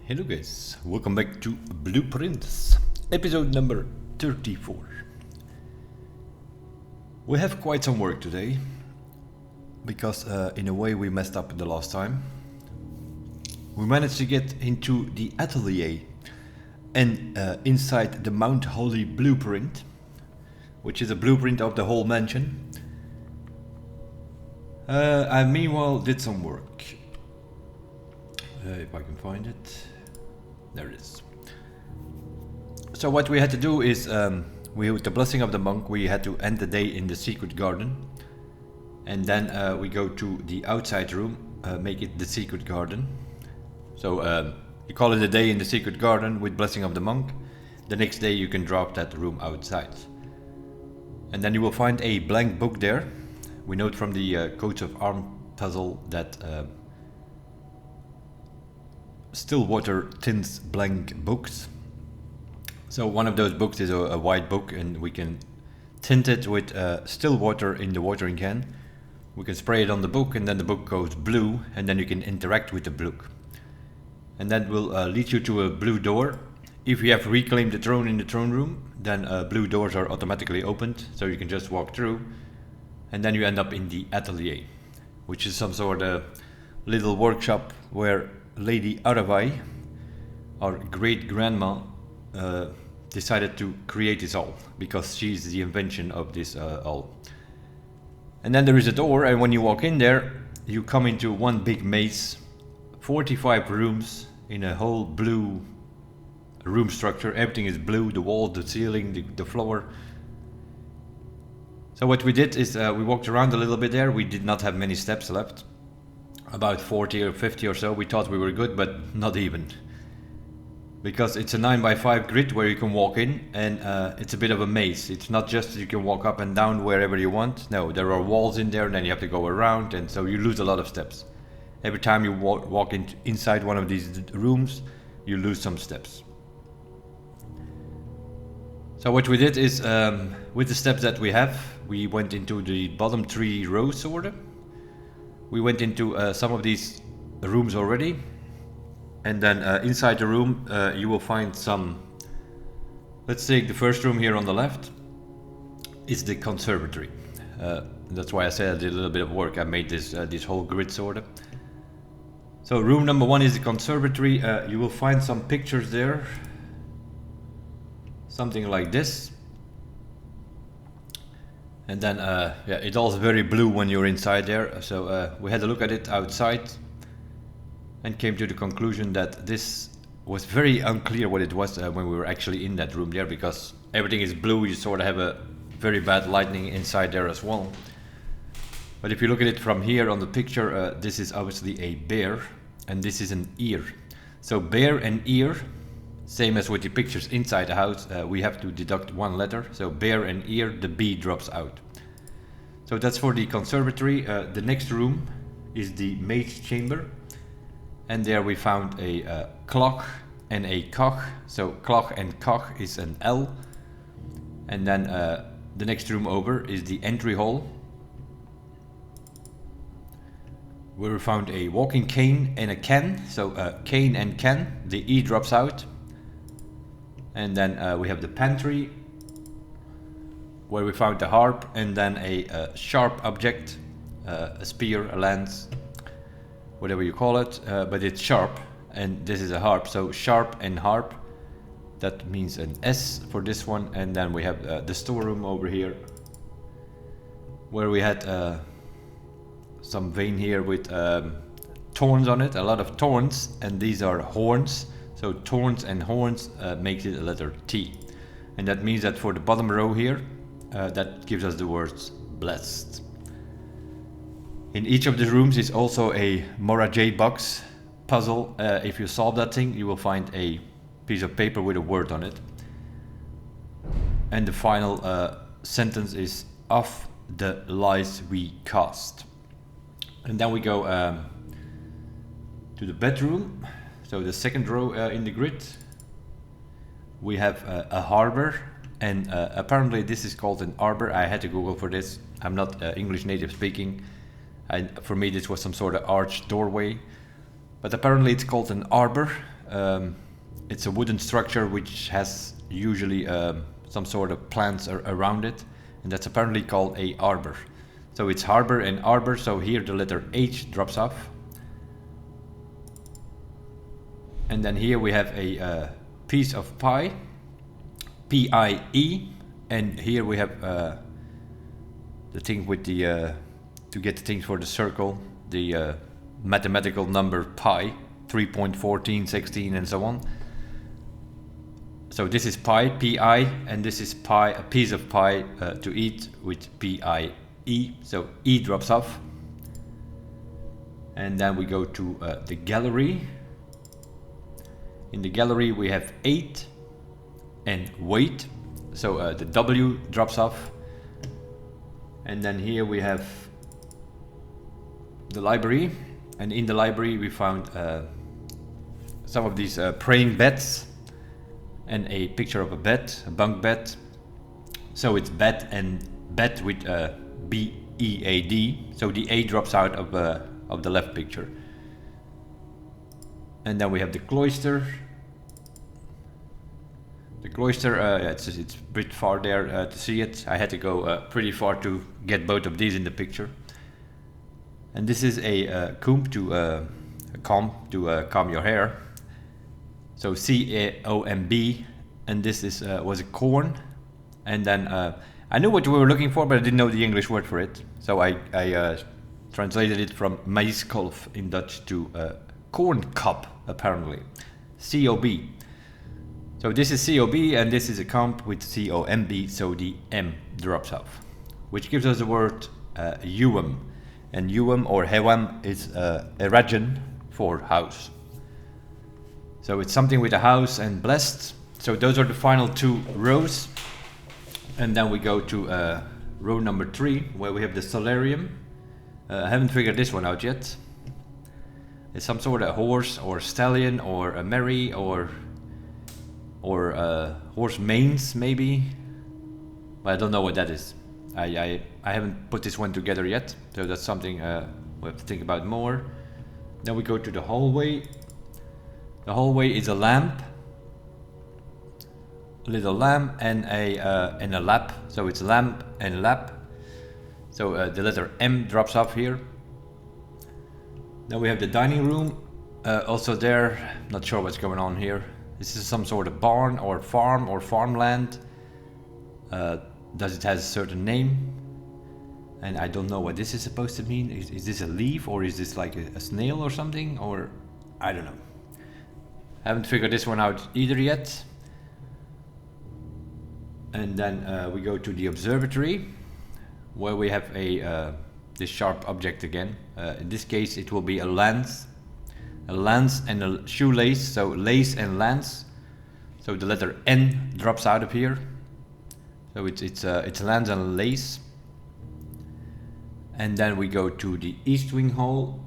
Hello guys, welcome back to Blueprints, episode number 34. We have quite some work today, because in a way we messed up the last time. We managed to get into the atelier and inside the Mount Holly blueprint, which is a blueprint of the whole mansion. I meanwhile did some work. If I can find it. There it is. So what we had to do is, with the blessing of the monk, we had to end the day in the secret garden. And then we go to the outside room, make it the secret garden. So you call it a day in the secret garden with blessing of the monk. The next day you can drop that room outside. And then you will find a blank book there. We note from the coats of arms puzzle that still water tints blank books. So one of those books is a white book, and we can tint it with still water in the watering can. We can spray it on the book, and then the book goes blue, and then you can interact with the book. And that will lead you to a blue door. If you have reclaimed the throne in the throne room, then blue doors are automatically opened, so you can just walk through. And then you end up in the atelier, which is some sort of little workshop where Lady Auravei, our great grandma, decided to create this all, because she's the invention of this all. And then there is a door, and when you walk in there, you come into one big maze, 45 rooms in a whole blue room structure. Everything is blue, the wall, the ceiling, the floor. So what we did is we walked around a little bit there. We did not have many steps left. About 40 or 50 or so. We thought we were good, but not even. Because it's a 9x5 grid where you can walk in, and it's a bit of a maze. It's not just you can walk up and down wherever you want. No, there are walls in there, and then you have to go around, and so you lose a lot of steps. Every time you walk inside one of these rooms, you lose some steps. So what we did is, with the steps that we have, we went into the bottom 3 rows sort of. We went into some of these rooms already, and then inside the room you will find some. Let's take the first room here on the left. It's the conservatory. That's why I said I did a little bit of work. I made this whole grid sort of. So room number 1 is the conservatory. You will find some pictures there. Something like this. And then, yeah, it's all very blue when you're inside there. So we had a look at it outside and came to the conclusion that this was very unclear what it was when we were actually in that room there, because everything is blue. You sort of have a very bad lighting inside there as well. But if you look at it from here on the picture, this is obviously a bear, and this is an ear. So bear and ear, same as with the pictures inside the house, we have to deduct one letter. So bear and ear, the B drops out. So that's for the conservatory. The next room is the maid's chamber. And there we found a clock and a koch. So clock and koch is an L. And then the next room over is the entry hall, where we found a walking cane and a can. So cane and can, the E drops out. And then we have the pantry, where we found the harp, and then a sharp object, a spear, a lance, whatever you call it, but it's sharp, and this is a harp. So sharp and harp, that means an S for this one. And then we have the storeroom over here, where we had some vein here with thorns on it, a lot of thorns, and these are horns. So thorns and horns makes it a letter T. And that means that for the bottom row here, that gives us the words blessed. In each of the rooms is also a Mora J box puzzle. If you solve that thing, you will find a piece of paper with a word on it. And the final sentence is, "Of the lies we cast." And then we go to the bedroom. So the second row in the grid, we have a harbor, and apparently this is called an arbor. I had to Google for this. I'm not English native speaking. For me this was some sort of arched doorway. But apparently it's called an arbor, It's a wooden structure which has usually some sort of plants around it, and that's apparently called a arbor. So it's harbor and arbor, so here the letter H drops off. And then here we have a piece of pie, P-I-E, and here we have the thing with the, to get the things for the circle, the mathematical number pi, 3.14, 16 and so on. So this is pi, P-I, and this is pie, a piece of pie to eat with P-I-E, so E drops off. And then we go to the gallery. In the gallery we have 8 and wait, so the W drops off. And then here we have the library, and in the library we found some of these praying beds and a picture of a bed, a bunk bed. So it's bed and bed with B-E-A-D, so the A drops out of the left picture. And then we have the cloister. The cloister, it's a bit far there to see it. I had to go pretty far to get both of these in the picture. And this is a comb to comb your hair. So C-A-O-M-B, and this is was a corn. And then I knew what we were looking for, but I didn't know the English word for it. So I translated it from maiskolf in Dutch to corn cob, apparently, C-O-B. So this is C-O-B and this is a comb with C-O-M-B, so the M drops off, which gives us the word Uwem. And Uwem or Hewem is a region for house. So it's something with a house and blessed. So those are the final 2 rows. And then we go to row number 3, where we have the solarium. I haven't figured this one out yet. It's some sort of horse or stallion or a mary or horse manes maybe. But I don't know what that is. I haven't put this one together yet, so that's something we have to think about more. Then we go to the hallway. The hallway is a lamp, a little lamp, and a lap. So it's lamp and lap. So the letter M drops off here. Then we have the dining room. Also there, not sure what's going on here. This is some sort of barn or farm or farmland. Does it have a certain name? And I don't know what this is supposed to mean. Is this a leaf or is this like a snail or something? Or I don't know. Haven't figured this one out either yet. And then we go to the observatory, where we have this sharp object again. In this case it will be a lance and a shoelace, so lace and lance. So the letter N drops out of here. So it's lance and lace. And then we go to the east wing hall,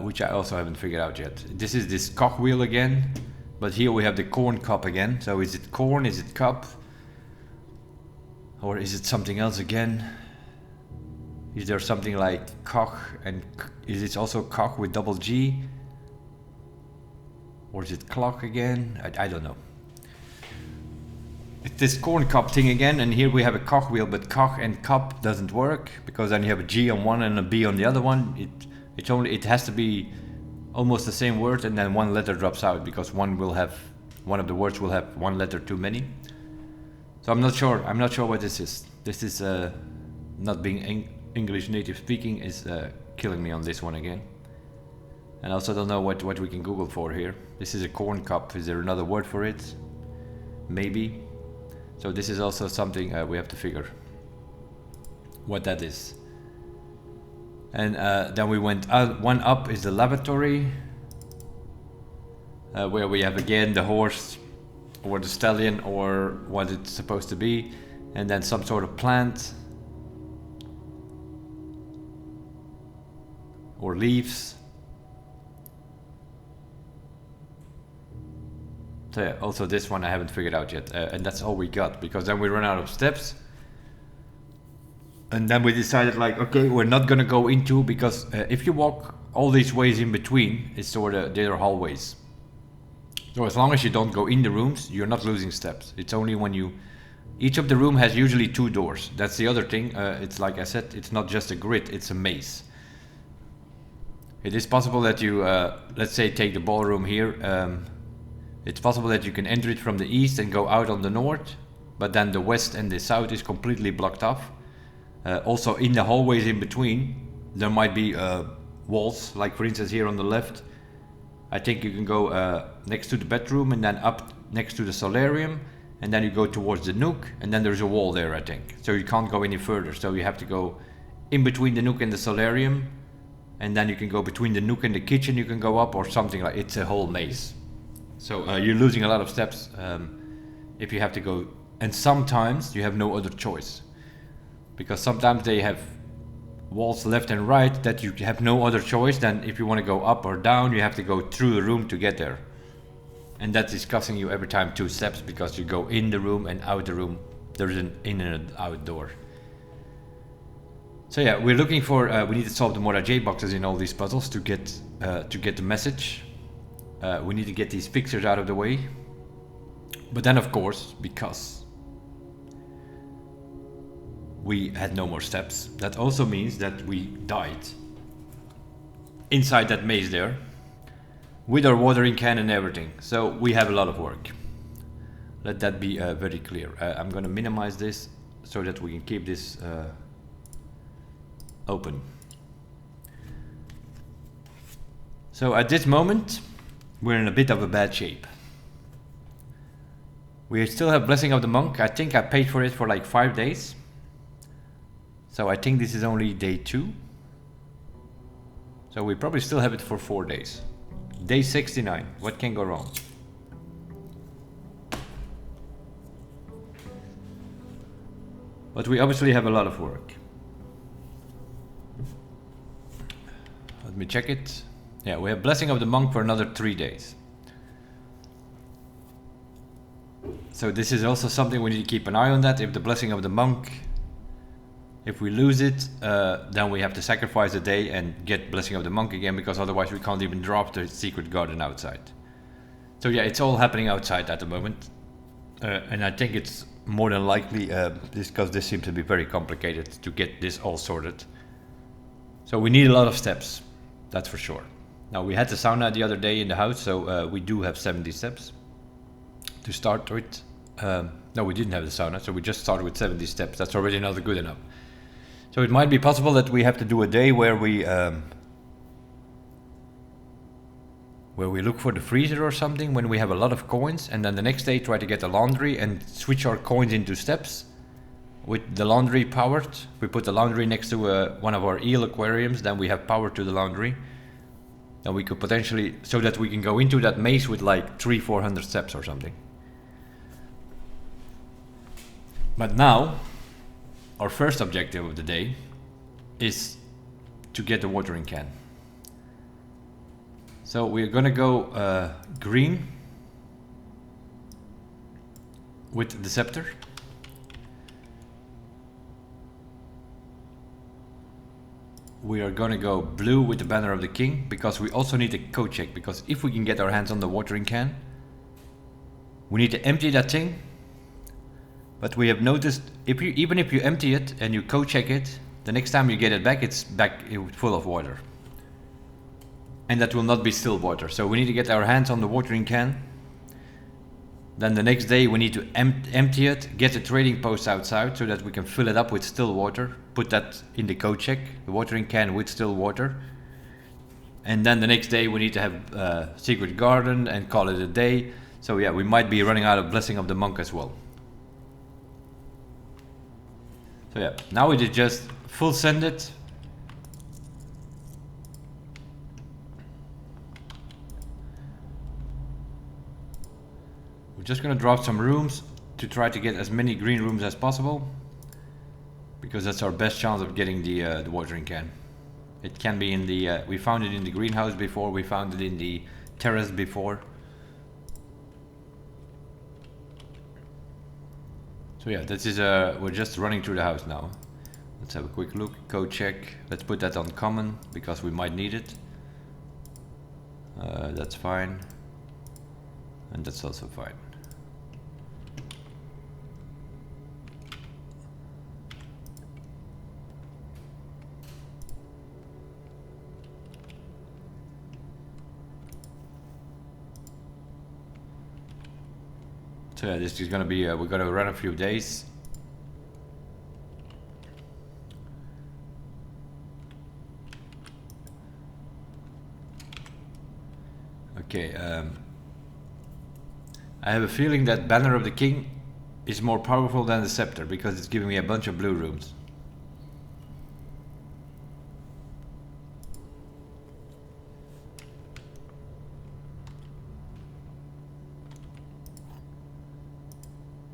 which I also haven't figured out yet. This is this cogwheel again, but here we have the corn cup again. So is it corn, is it cup, or is it something else again? Is there something like cock, and is it also cock with double G? Or is it clock again? I don't know. It's this corn cup thing again, and here we have a cogwheel, but cock and cup doesn't work, because then you have a G on one and a B on the other one. It has to be almost the same word, and then one letter drops out, because one of the words will have one letter too many. So I'm not sure what this is. This is not being English native speaking is killing me on this one again. And I also don't know what we can Google for here. This is a corn cup. Is there another word for it? Maybe. So this is also something we have to figure what that is. And then we went one up is the lavatory, where we have again the horse or the stallion or what it's supposed to be, and then some sort of plant or leaves. So yeah, also this one I haven't figured out yet, and that's all we got, because then we run out of steps. And then we decided, like, okay, we're not gonna go into, because if you walk all these ways in between is sort of, they're hallways. So as long as you don't go in the rooms, you're not losing steps. It's only when you, each of the room has usually 2 doors. That's the other thing. It's like I said, it's not just a grid, it's a maze. It is possible that you, let's say take the ballroom here. It's possible that you can enter it from the east and go out on the north, but then the west and the south is completely blocked off. Also in the hallways in between, there might be walls, like for instance here on the left. I think you can go next to the bedroom and then up next to the solarium, and then you go towards the nook, and then there's a wall there, I think. So you can't go any further, so you have to go in between the nook and the solarium, and then you can go between the nook and the kitchen, you can go up or something like, it's a whole maze. So you're losing a lot of steps if you have to go, and sometimes you have no other choice. Because sometimes they have walls left and right that you have no other choice than if you want to go up or down, you have to go through the room to get there. And that is costing you every time 2 steps, because you go in the room and out the room. There's an in and an out door. So yeah, we're looking for, we need to solve the Mora J boxes in all these puzzles to get the message. We need to get these pictures out of the way. But then of course, because we had no more steps, that also means that we died inside that maze there with our watering can and everything. So we have a lot of work. Let that be very clear. I'm going to minimize this so that we can keep this open. So at this moment we're in a bit of a bad shape. We still have Blessing of the Monk. I think I paid for it for like 5 days. So I think this is only day 2. So we probably still have it for 4 days. Day 69, what can go wrong? But we obviously have a lot of work. Let me check it. Yeah, we have Blessing of the Monk for another 3 days. So this is also something we need to keep an eye on, that if the Blessing of the Monk, if we lose it, then we have to sacrifice a day and get Blessing of the Monk again, because otherwise we can't even drop the secret garden outside. So yeah, it's all happening outside at the moment. And I think it's more than likely, because this seems to be very complicated to get this all sorted. So we need a lot of steps, that's for sure. Now we had the sauna the other day in the house, so we do have 70 steps to start with. No, we didn't have the sauna, so we just started with 70 steps. That's already not good enough. So it might be possible that we have to do a day where we look for the freezer or something when we have a lot of coins, and then the next day try to get the laundry and switch our coins into steps with the laundry powered. We put the laundry next to one of our eel aquariums, then we have power to the laundry. And we could potentially, so that we can go into that maze with like 300-400 steps or something. But now, our first objective of the day is to get the watering can. So we're gonna go green with the scepter. We are gonna go blue with the banner of the king, because we also need a code check, because if we can get our hands on the watering can, we need to empty that thing. But we have noticed, even if you empty it and you code check it, the next time you get it back, it's back full of water. And that will not be still water. So we need to get our hands on the watering can. Then the next day we need to empty it, get the trading post outside so that we can fill it up with still water. Put that in the code check, the watering can with still water. And then the next day we need to have secret garden and call it a day. So yeah, we might be running out of Blessing of the Monk as well. So yeah, now we did just full send it. We're just gonna drop some rooms to try to get as many green rooms as possible, because that's our best chance of getting the watering can. It can be in the, we found it in the greenhouse before, we found it in the terrace before. So yeah, this is we're just running through the house now. Let's have a quick look, code check. Let's put that on common, because we might need it. That's fine. And that's also fine. So yeah, this is gonna be, we're gonna run a few days. Okay, I have a feeling that Banner of the King is more powerful than the Scepter because it's giving me a bunch of blue rooms.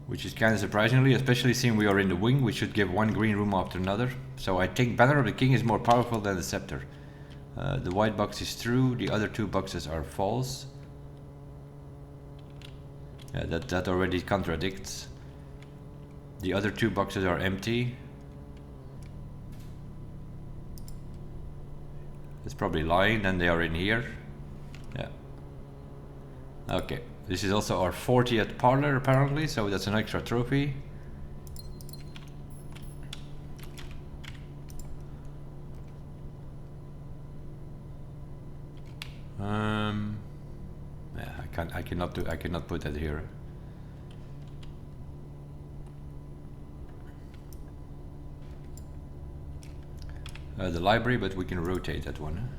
Which is kind of surprisingly, especially seeing we are in the wing, we should give one green room after another. So I think Banner of the King is more powerful than the Scepter. The white box is true, the other two boxes are false. Yeah, that already contradicts. The other two boxes are empty. It's probably lying, and they are in here. Yeah. Okay. This is also our 40th parlor apparently, so that's an extra trophy. Yeah, I cannot put that here. The library, but we can rotate that one.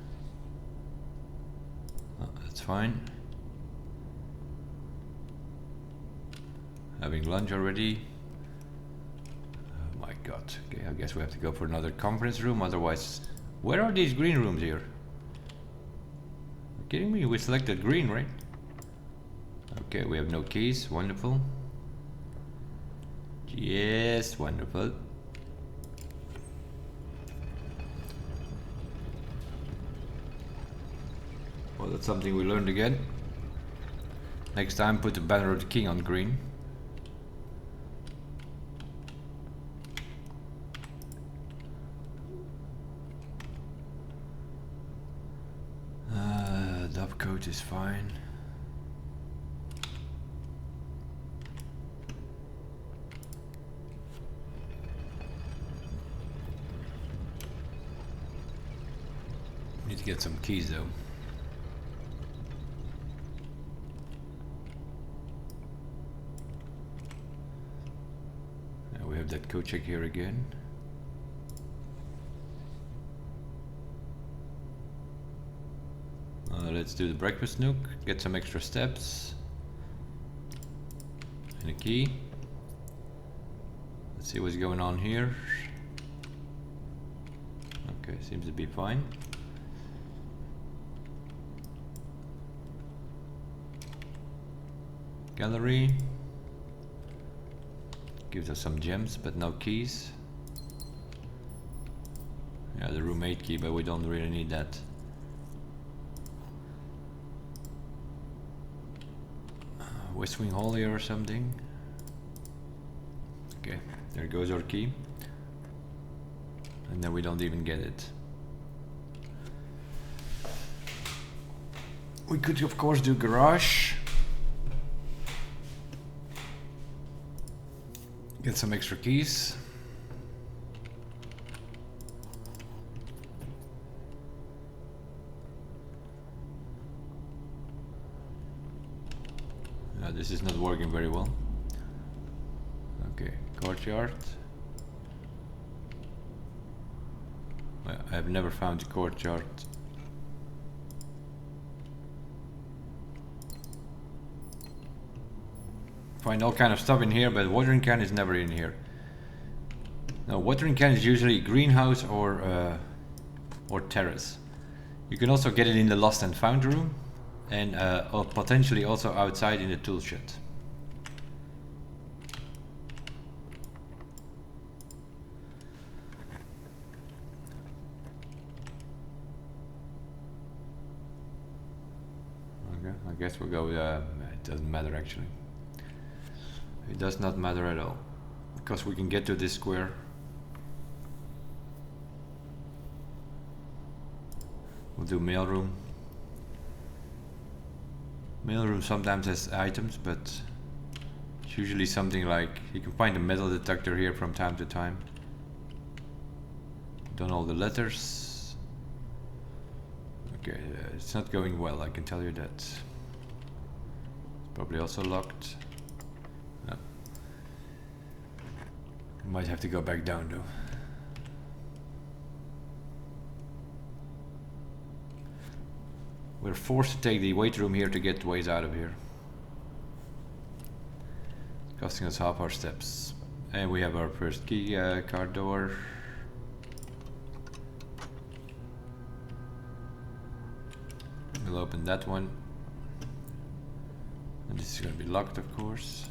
Oh, that's fine. Having lunch already. Oh my god. Okay, I guess we have to go for another conference room, otherwise... Where are these green rooms here? Are you kidding me? We selected green, right? Okay, we have no keys. Wonderful. Yes, wonderful. Well, that's something we learned again. Next time, put the Banner of the King on green. Dove coat is fine. Need to get some keys though. Yeah, we have that code check here again. Let's do the breakfast nook, get some extra steps and a key. Let's see what's going on here. Okay, seems to be fine. Gallery gives us some gems, but no keys. Yeah, the room 8 key, but we don't really need that. West Wing Hall here or something. Okay, there goes our key. And then we don't even get it. We could of course do garage. Get some extra keys. This is not working very well. Okay, courtyard. Well, I have never found the courtyard. Find all kind of stuff in here, but watering can is never in here. Now, watering can is usually greenhouse or terrace. You can also get it in the lost and found room. And or potentially also outside in the tool shed. Okay, I guess we'll go. It doesn't matter actually. It does not matter at all, because we can get to this square. We'll do mailroom. Mailroom sometimes has items, but it's usually something like you can find a metal detector here from time to time. Done all the letters. Okay, it's not going well, I can tell you that. It's probably also locked. No. Might have to go back down though. We're forced to take the weight room here to get ways out of here. Costing us half our steps. And we have our first key card door. We'll open that one. And this is going to be locked, of course.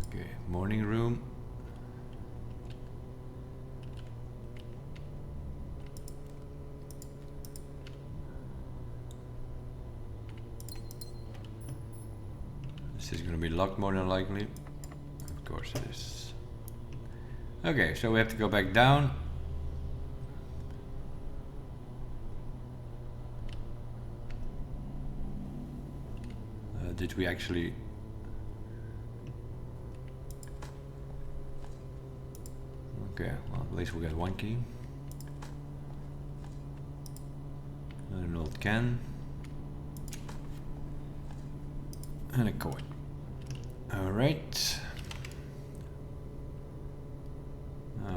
Okay, morning room. This is going to be locked more than likely. Of course it is. Okay, so we have to go back down. Did we actually... Okay, well at least we got one key. An old can. And a coin. Alright.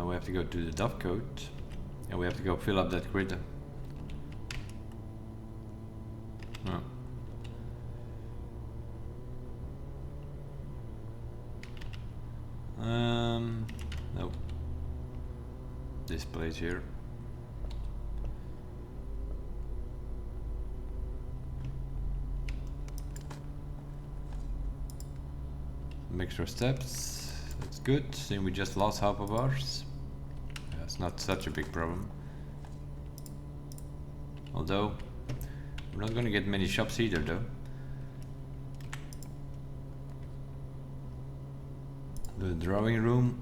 We have to go to the dovecote. And we have to go fill up that grid. Oh. Nope. This place here. Some extra steps. That's good. Then we just lost half of ours. Yeah, it's not such a big problem. Although, we're not gonna get many shops either though. The drawing room.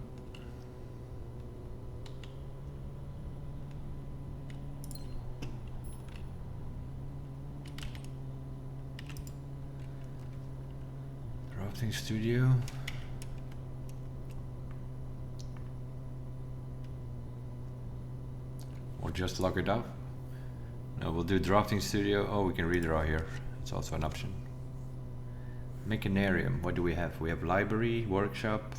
Drafting studio. Or just lock it up. No, we'll do drafting studio. Oh, we can redraw here. It's also an option. Mechanarium. What do we have? We have library, workshop.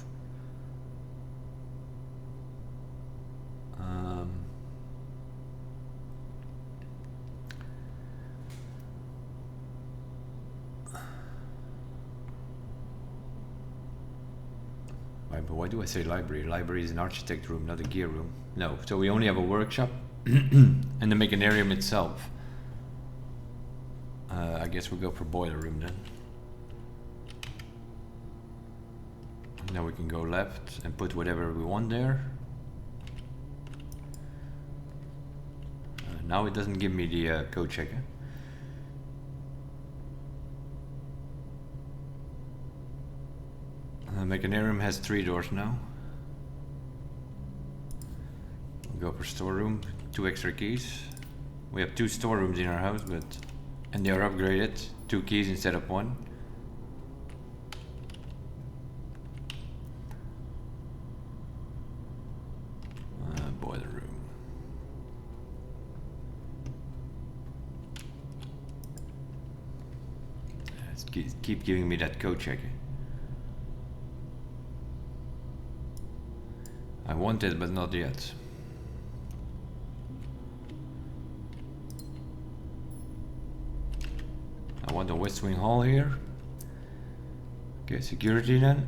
Why do I say library? Library is an architect room, not a gear room. No, so we only have a workshop and the mechanarium itself. I guess we'll go for boiler room then. Now we can go left and put whatever we want there. Now it doesn't give me the code checker. Mechanarium has 3 doors now. We'll go for storeroom, 2 extra keys. We have 2 storerooms in our house, and they are upgraded, 2 keys instead of 1. Boiler room. Let's keep giving me that code checker. I want it, but not yet. I want a West Wing Hall here. Okay, security then.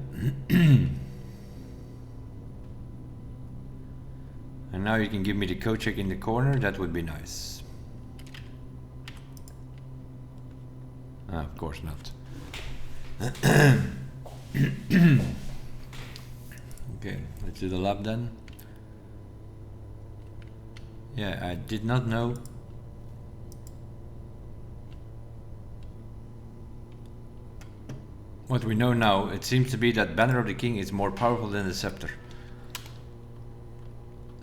And now you can give me the code check in the corner, that would be nice. Ah, of course not. Okay, let's do the lab then. Yeah, I did not know. What we know now, it seems to be that Banner of the King is more powerful than the Scepter.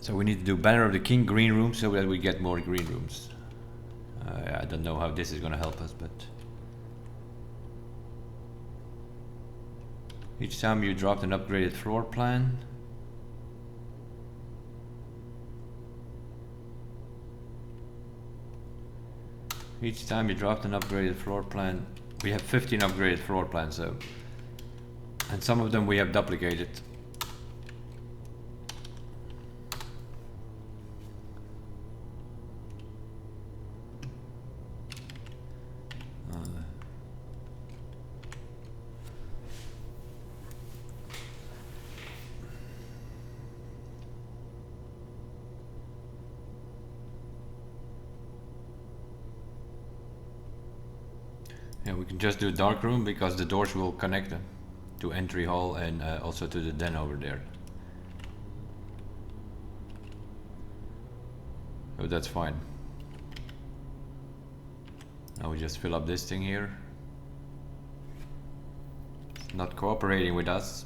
So we need to do Banner of the King green room so that we get more green rooms. I don't know how this is gonna help us, but each time you dropped an upgraded floor plan. Each time you dropped an upgraded floor plan, we have 15 upgraded floor plans, so, and some of them we have duplicated. Yeah, we can just do dark room because the doors will connect them to entry hall and also to the den over there. So that's fine. Now we just fill up this thing here. It's not cooperating with us.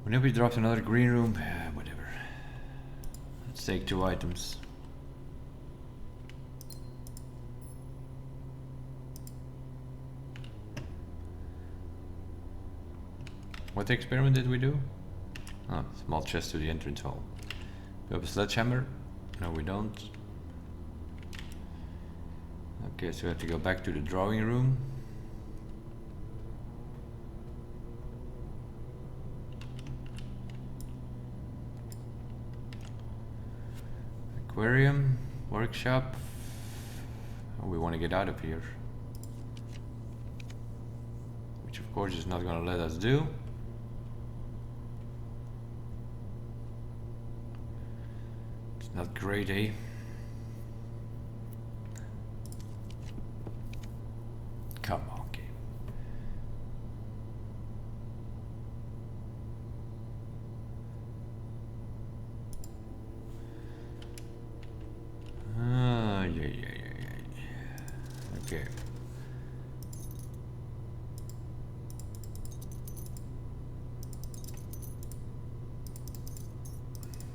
Whenever we drop another green room, whatever. Let's take 2 items. What experiment did we do? Oh, small chest to the entrance hall. We have a sledgehammer? No, we don't. Okay, so we have to go back to the drawing room. Aquarium, workshop. Oh, we want to get out of here. Which of course is not going to let us do. Not great, eh? Come on, game. Okay.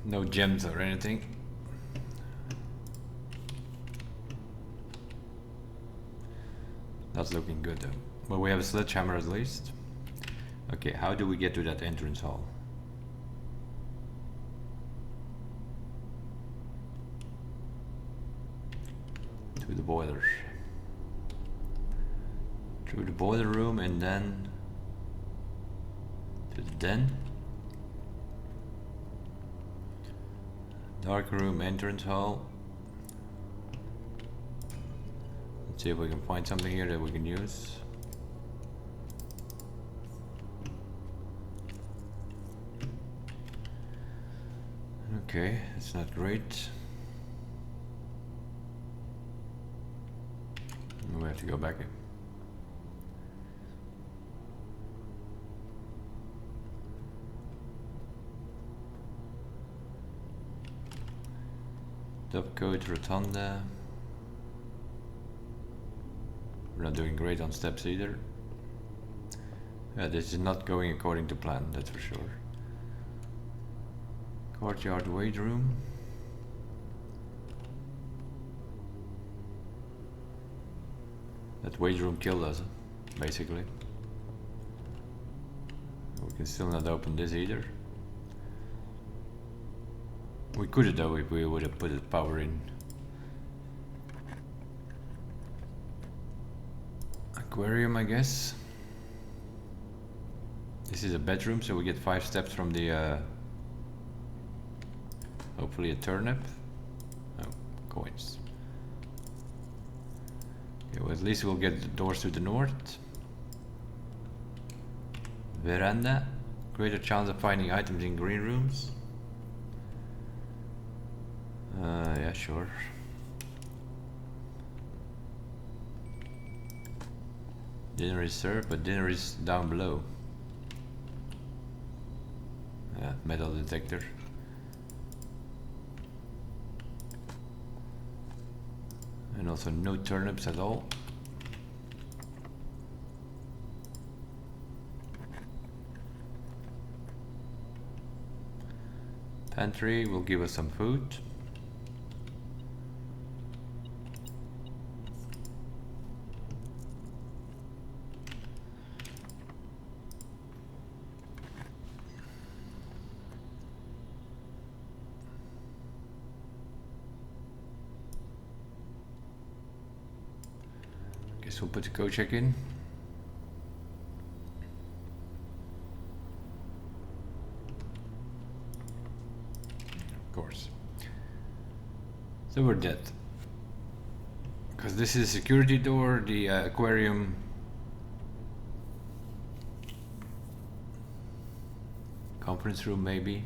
No gems or anything. That's looking good though. Well, we have a sledgehammer at least. Okay, how do we get to that entrance hall? To the boiler. Through the boiler room and then to the den. Dark room, entrance hall. Let's see if we can find something here that we can use. Okay, it's not great. We have to go back in. Top coat, rotunda. We're not doing great on steps either. Yeah, this is not going according to plan, that's for sure. Courtyard weight room. That weight room killed us, basically. We can still not open this either. We could have though if we would have put the power in. Aquarium, I guess. This is a bedroom, so we get 5 steps from the hopefully a turnip. Oh, coins. Okay, well, at least we'll get the doors to the north. Veranda. Greater chance of finding items in green rooms. Yeah, sure. Dinner is served, but dinner is down below. Yeah, metal detector. And also no turnips at all. Pantry will give us some food. Guess we'll put the code check in. Of course. So we're dead. Because this is a security door, the aquarium. Conference room maybe.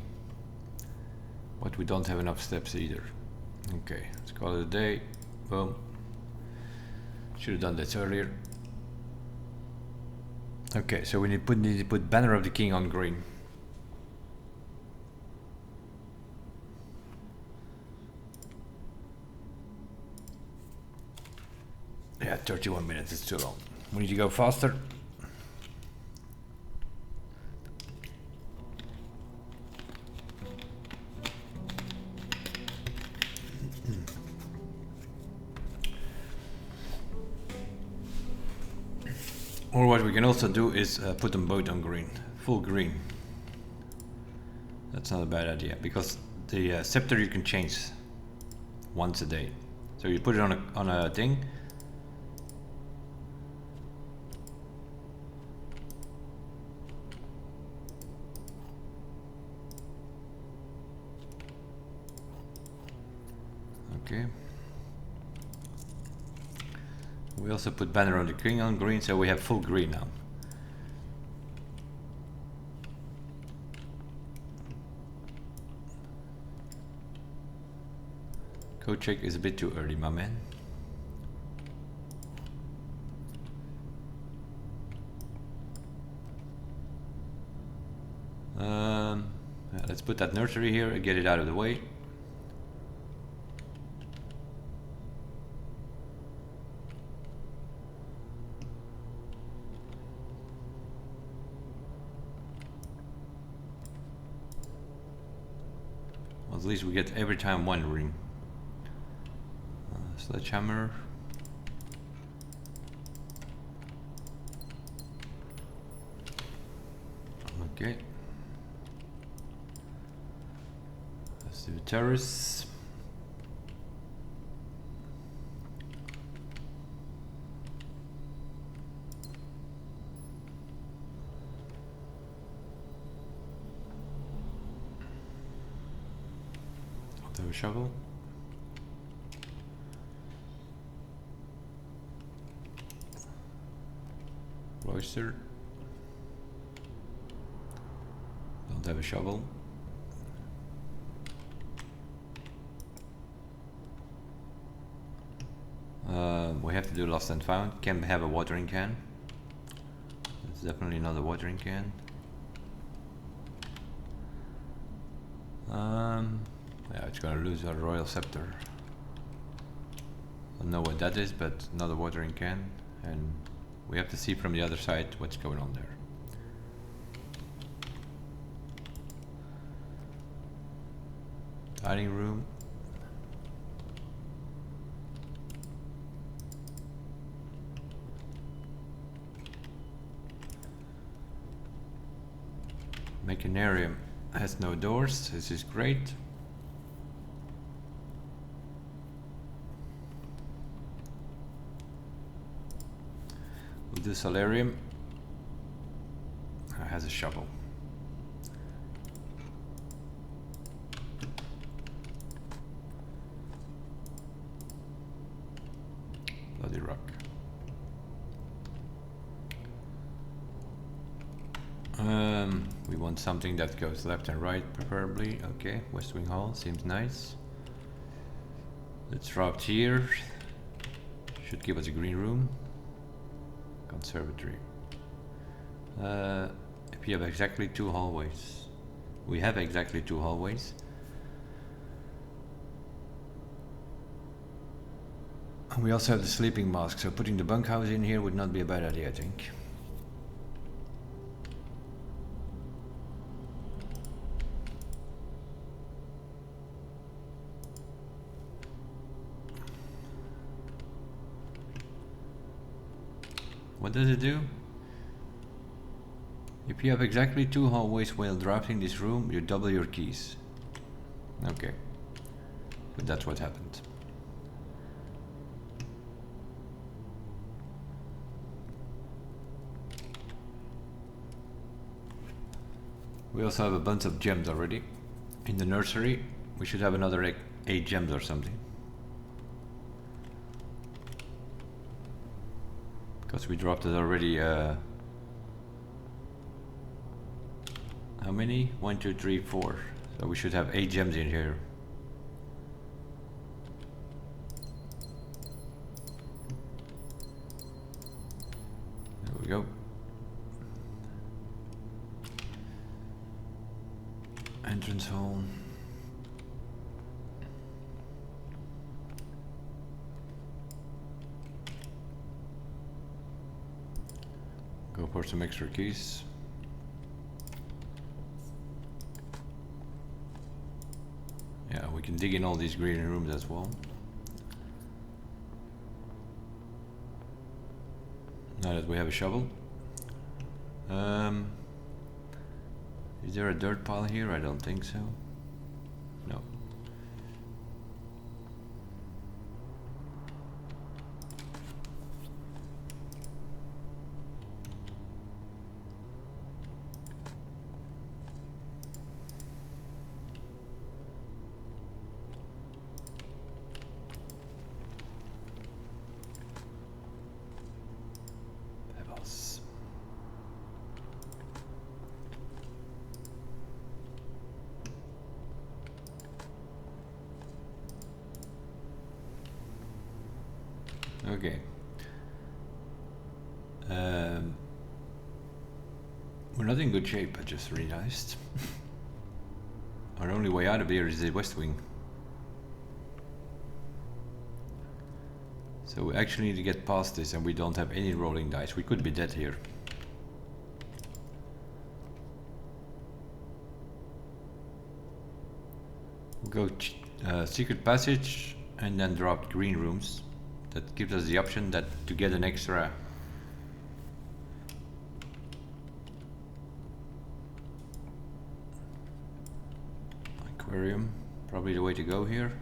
But we don't have enough steps either. Okay, let's call it a day. Boom. Should have done this earlier. Okay, so we need to put banner of the king on green. Yeah, 31 minutes is too long. We need to go faster. Or what we can also do is put them both on green, full green. That's not a bad idea, because the scepter you can change once a day. So you put it on a thing. Okay. We also put banner on the king on green, so we have full green now. Code check is a bit too early, my man. Let's put that nursery here and get it out of the way. At least we get every time one ring. Sledgehammer. Okay. Let's do terrace. Do a shovel. Royster. Don't have a shovel. We have to do lost and found. Can have a watering can. It's definitely not a watering can. Yeah, it's gonna lose our royal scepter. I don't know what that is, but not a watering can, and we have to see from the other side what's going on there. Dining room. Mechanarium has no doors. This is great. We'll do solarium. Has a shovel. Bloody rock. We want something that goes left and right, preferably. Okay, West Wing Hall seems nice. Let's drop here. Should give us a green room. Conservatory. If you have exactly 2 hallways. We have exactly 2 hallways. And we also have the sleeping mask, so putting the bunkhouse in here would not be a bad idea, I think. What does it do? If you have exactly 2 hallways while drafting this room, you double your keys. Okay. So that's what happened. We also have a bunch of gems already. In the nursery, we should have another 8 gems or something. Because we dropped it already, how many? 1, 2, 3, 4. So we should have 8 gems in here. There we go. Entrance hall. Go for some extra keys. Yeah, we can dig in all these green rooms as well. Now that we have a shovel. Is there a dirt pile here? I don't think so. No. Pebbles. Okay. We're not in good shape, I just realized. Our only way out of here is the west wing. So we actually need to get past this, and we don't have any rolling dice. We could be dead here. We'll go secret passage and then drop green rooms. That gives us the option that to get an extra aquarium. Probably the way to go here.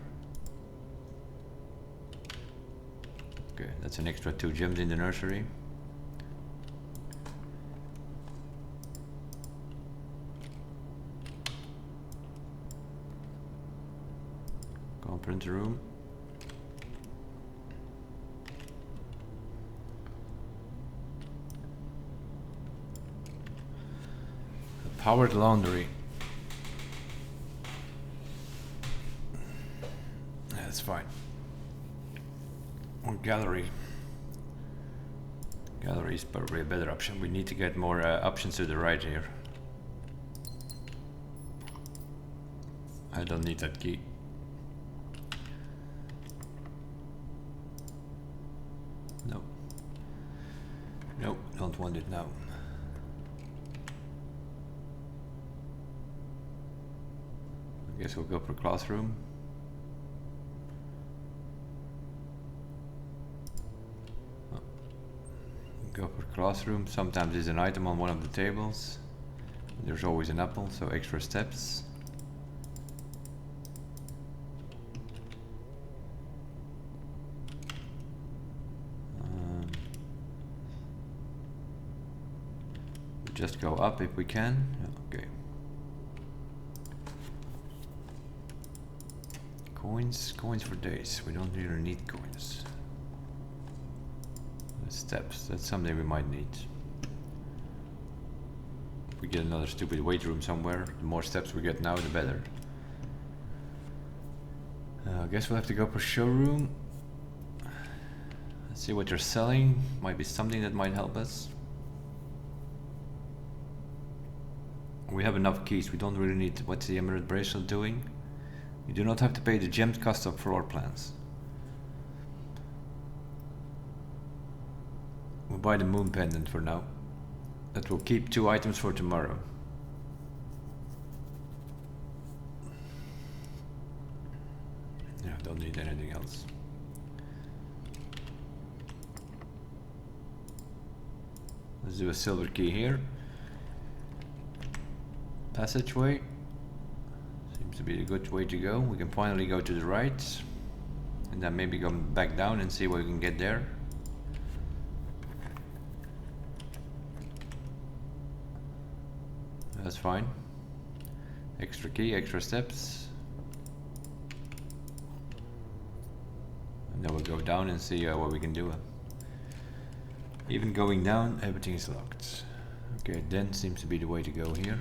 Okay, that's an extra 2 gems in the nursery. Conference room. A powered laundry. That's fine. Or gallery. Gallery is probably a better option. We need to get more options to the right here. I don't need that key. No. Nope, don't want it now. I guess we'll go for classroom. Go for classroom. Sometimes there's an item on one of the tables. There's always an apple, so extra steps. Just go up if we can. Okay. Coins for days. We don't really need coins. Steps, that's something we might need. If we get another stupid weight room somewhere, the more steps we get now, the better. I guess we'll have to go for showroom. Let's see what they're selling. Might be something that might help us. We have enough keys, we don't really need. What's the emerald bracelet doing? You do not have to pay the gems custom floor plans. We'll buy the moon pendant for now. That will keep 2 items for tomorrow. Yeah, don't need anything else. Let's do a silver key here. Passageway. Seems to be a good way to go. We can finally go to the right. And then maybe go back down and see what we can get there. That's fine. Extra key, extra steps. And then we'll go down and see what we can do. Even going down, everything is locked. Okay, then seems to be the way to go here.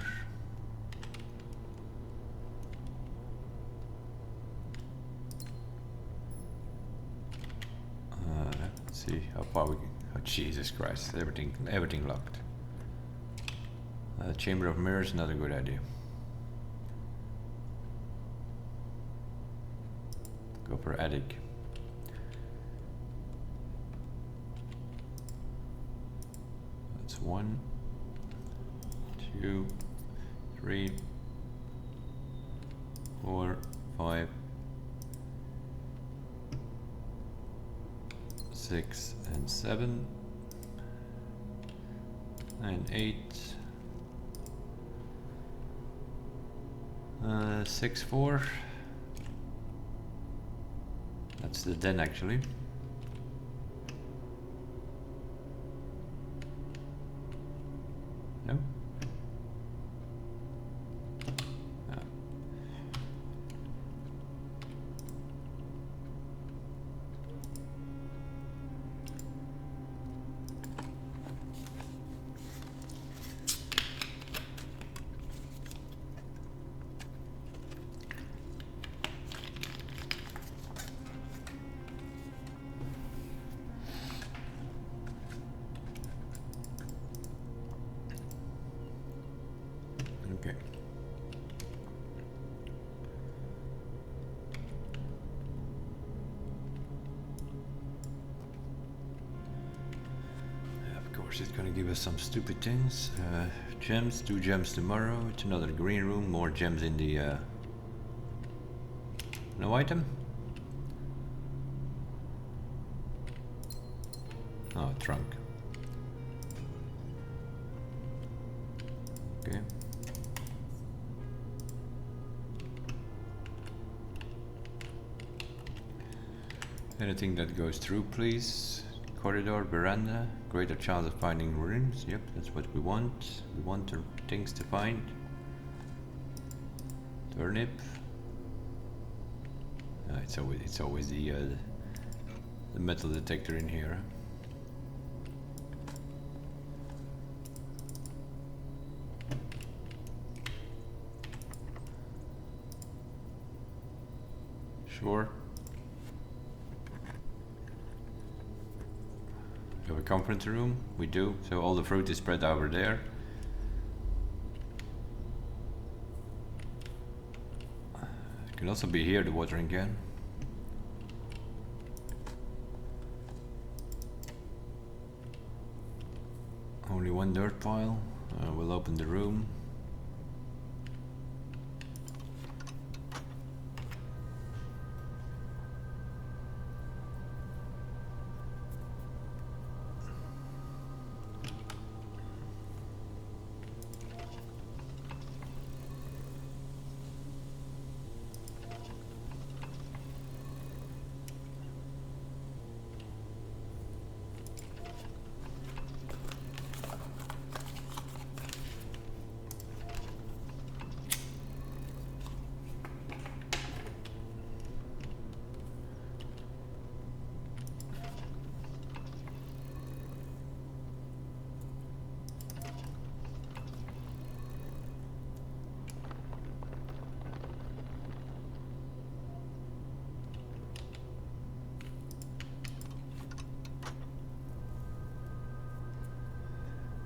Let's see how far we can. Oh Jesus Christ! Everything locked. Chamber of mirrors, not a good idea. Go for attic. That's 1, 2, 3, 4, 5, 6 and 7 and 8. 6, 4. That's the den actually. No? No. Okay. Of course, it's gonna give us some stupid things. Gems, 2 gems tomorrow. It's another green room. More gems in the. No item. Oh, trunk. Okay. Anything that goes through, please. Corridor, veranda, greater chance of finding rooms. Yep, that's what we want. We want the things to find. Turnip. It's always the metal detector in here. Sure. We have a conference room. We do. So all the fruit is spread over there. It can also be here, the watering can. Only 1 dirt pile. We'll open the room.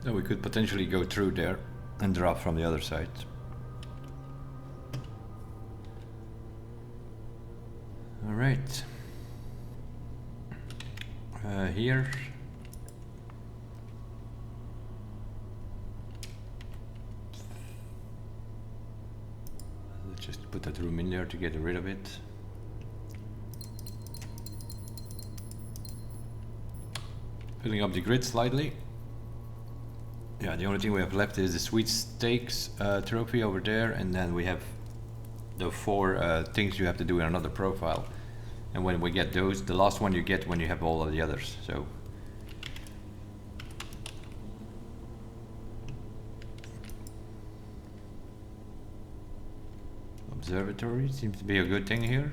So we could potentially go through there and drop from the other side. All right. Here. Let's just put that room in there to get rid of it. Filling up the grid slightly. Yeah, the only thing we have left is the sweet steaks trophy over there, and then we have the 4 things you have to do in another profile. And when we get those, the last one you get when you have all of the others. So observatory seems to be a good thing here.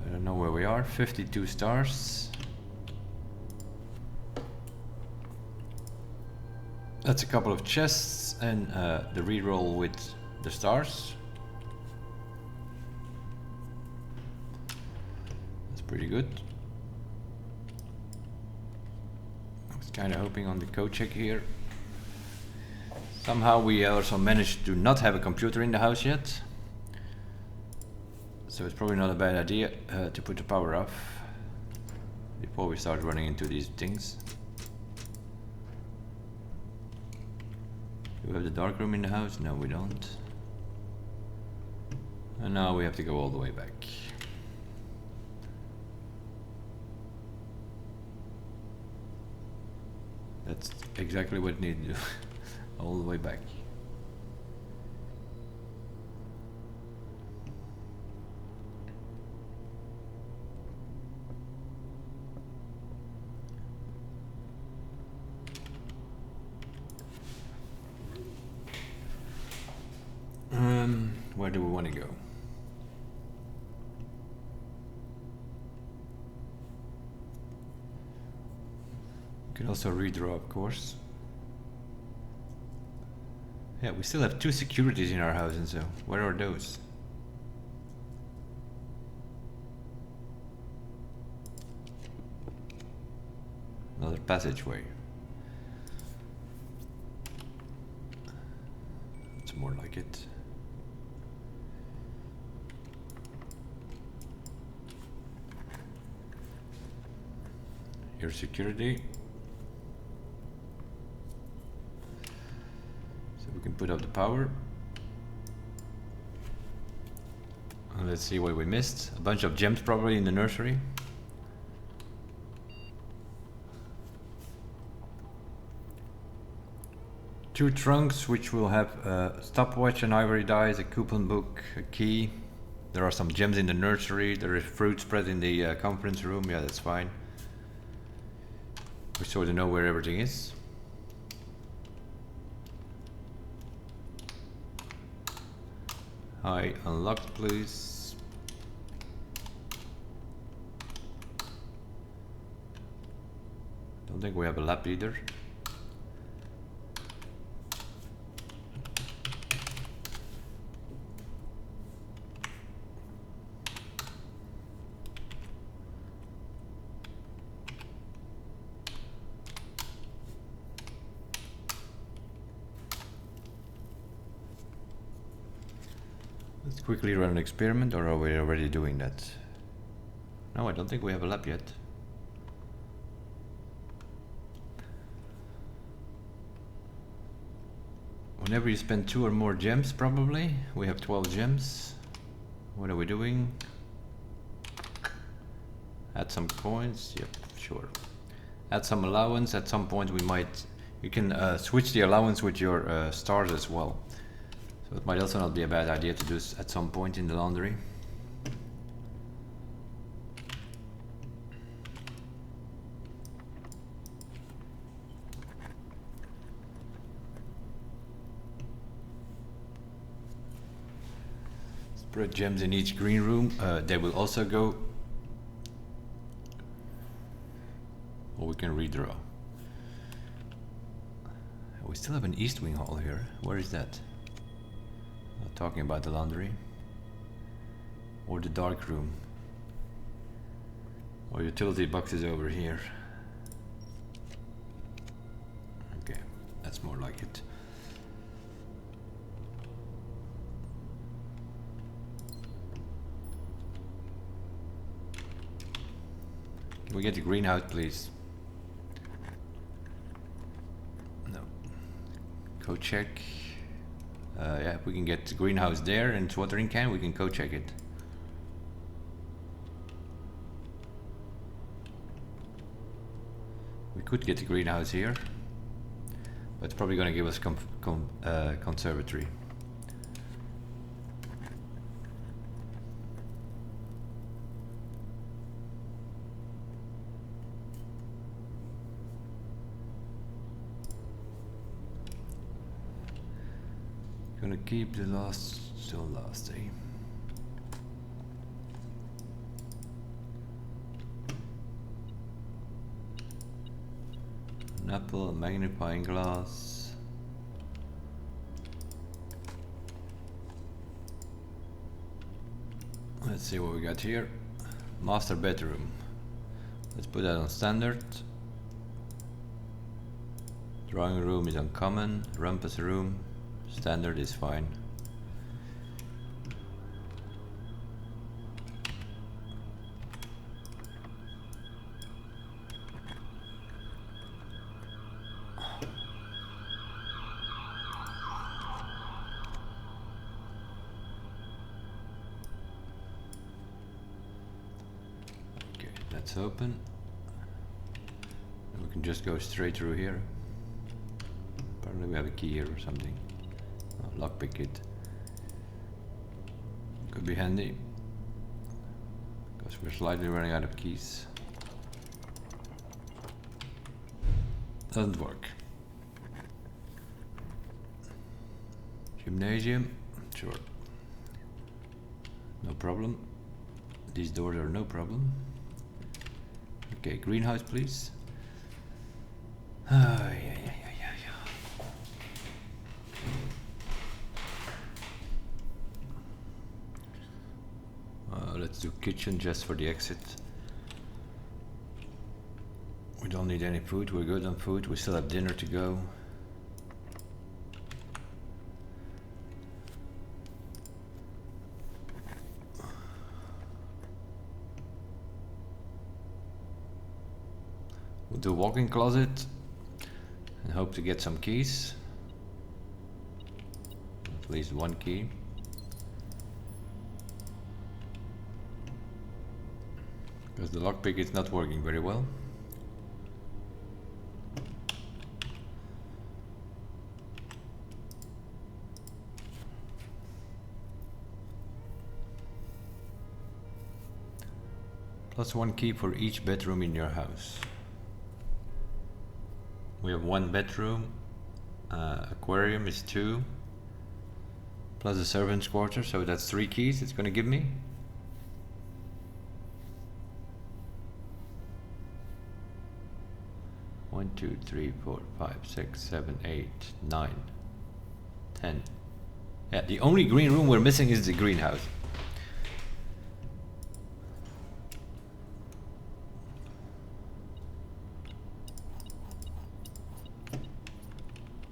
I don't know where we are. 52 stars. That's a couple of chests and the reroll with the stars. That's pretty good. I was kind of hoping on the code check here. Somehow we also managed to not have a computer in the house yet. So it's probably not a bad idea to put the power off before we start running into these things. Do we have the dark room in the house? No, we don't. And now we have to go all the way back. That's exactly what we need to do. All the way back. Where do we want to go? We can also redraw, of course. Yeah, we still have 2 securities in our house, and so where are those? Another passageway. It's more like it. Your security. So we can put up the power. And let's see what we missed. A bunch of gems probably in the nursery. Two trunks which will have a stopwatch, an ivory dice, a coupon book, a key. There are some gems in the nursery. There is fruit spread in the conference room. Yeah, that's fine. We sort of know where everything is. Hi, unlocked please. Don't think we have a lab either. Let's quickly run an experiment, or are we already doing that? No, I don't think we have a lab yet. Whenever you spend 2 or more gems, probably. We have 12 gems. What are we doing? Add some coins. Yep, sure. Add some allowance. At some point we might... You can switch the allowance with your stars as well. So it might also not be a bad idea to do this at some point in the laundry. Spread gems in each green room. They will also go. Or we can redraw. We still have an east wing hall here. Where is that? Talking about the laundry or the dark room or utility boxes over here. Okay, that's more like it. Can we get the greenhouse please? No. Code check. Yeah, if we can get the greenhouse there and its watering can, we can co-check it. We could get the greenhouse here, but it's probably going to give us conservatory. Gonna keep the last till last, eh? An apple, a magnifying glass. Let's see what we got here. Master bedroom. Let's put that on standard. Drawing room is uncommon. Rumpus room. Standard is fine. Okay, that's open. And we can just go straight through here. Apparently we have a key here or something. Lockpick it. Could be handy, because we're slightly running out of keys. Doesn't work. Gymnasium, sure. No problem. These doors are no problem. Okay, greenhouse please. Yeah. Let's do kitchen just for the exit. We don't need any food, we're good on food, we still have dinner to go. We'll do a walk-in closet and hope to get some keys. At least one key. Because the lockpick is not working very well. Plus one key for each bedroom in your house. We have one bedroom, aquarium is 2, plus the servant's quarter, so that's 3 keys it's going to give me. One, 2, 3, 4, 5, 6, 7, 8, 9, 10. Yeah, the only green room we're missing is the greenhouse.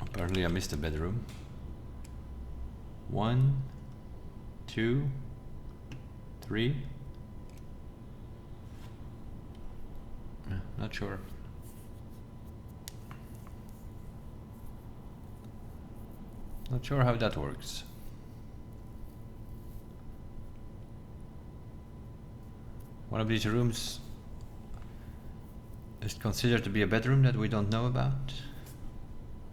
Apparently I missed a bedroom. 1, 2, 3. Not sure. Not sure how that works. One of these rooms is considered to be a bedroom that we don't know about.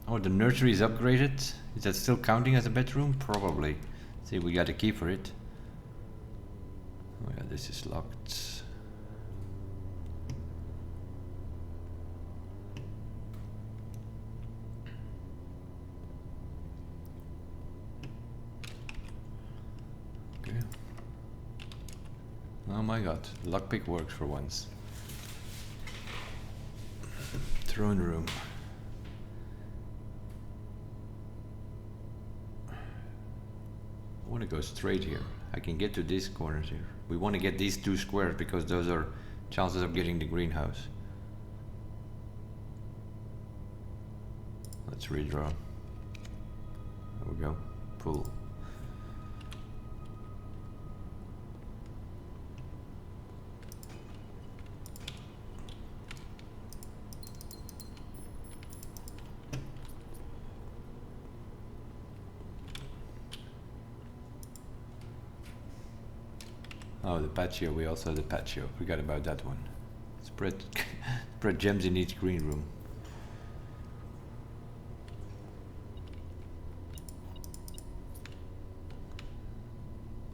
Oh, the nursery is upgraded. Is that still counting as a bedroom? Probably. See, we got a key for it. Oh yeah, this is locked. Okay. Oh my god, lockpick works for once. Throne room. I want to go straight here. I can get to these corners here. We want to get these 2 squares because those are chances of getting the greenhouse. Let's redraw. There we go. Pull. Oh, the patio, we also have the patio. Forgot about that one. Spread spread gems in each green room.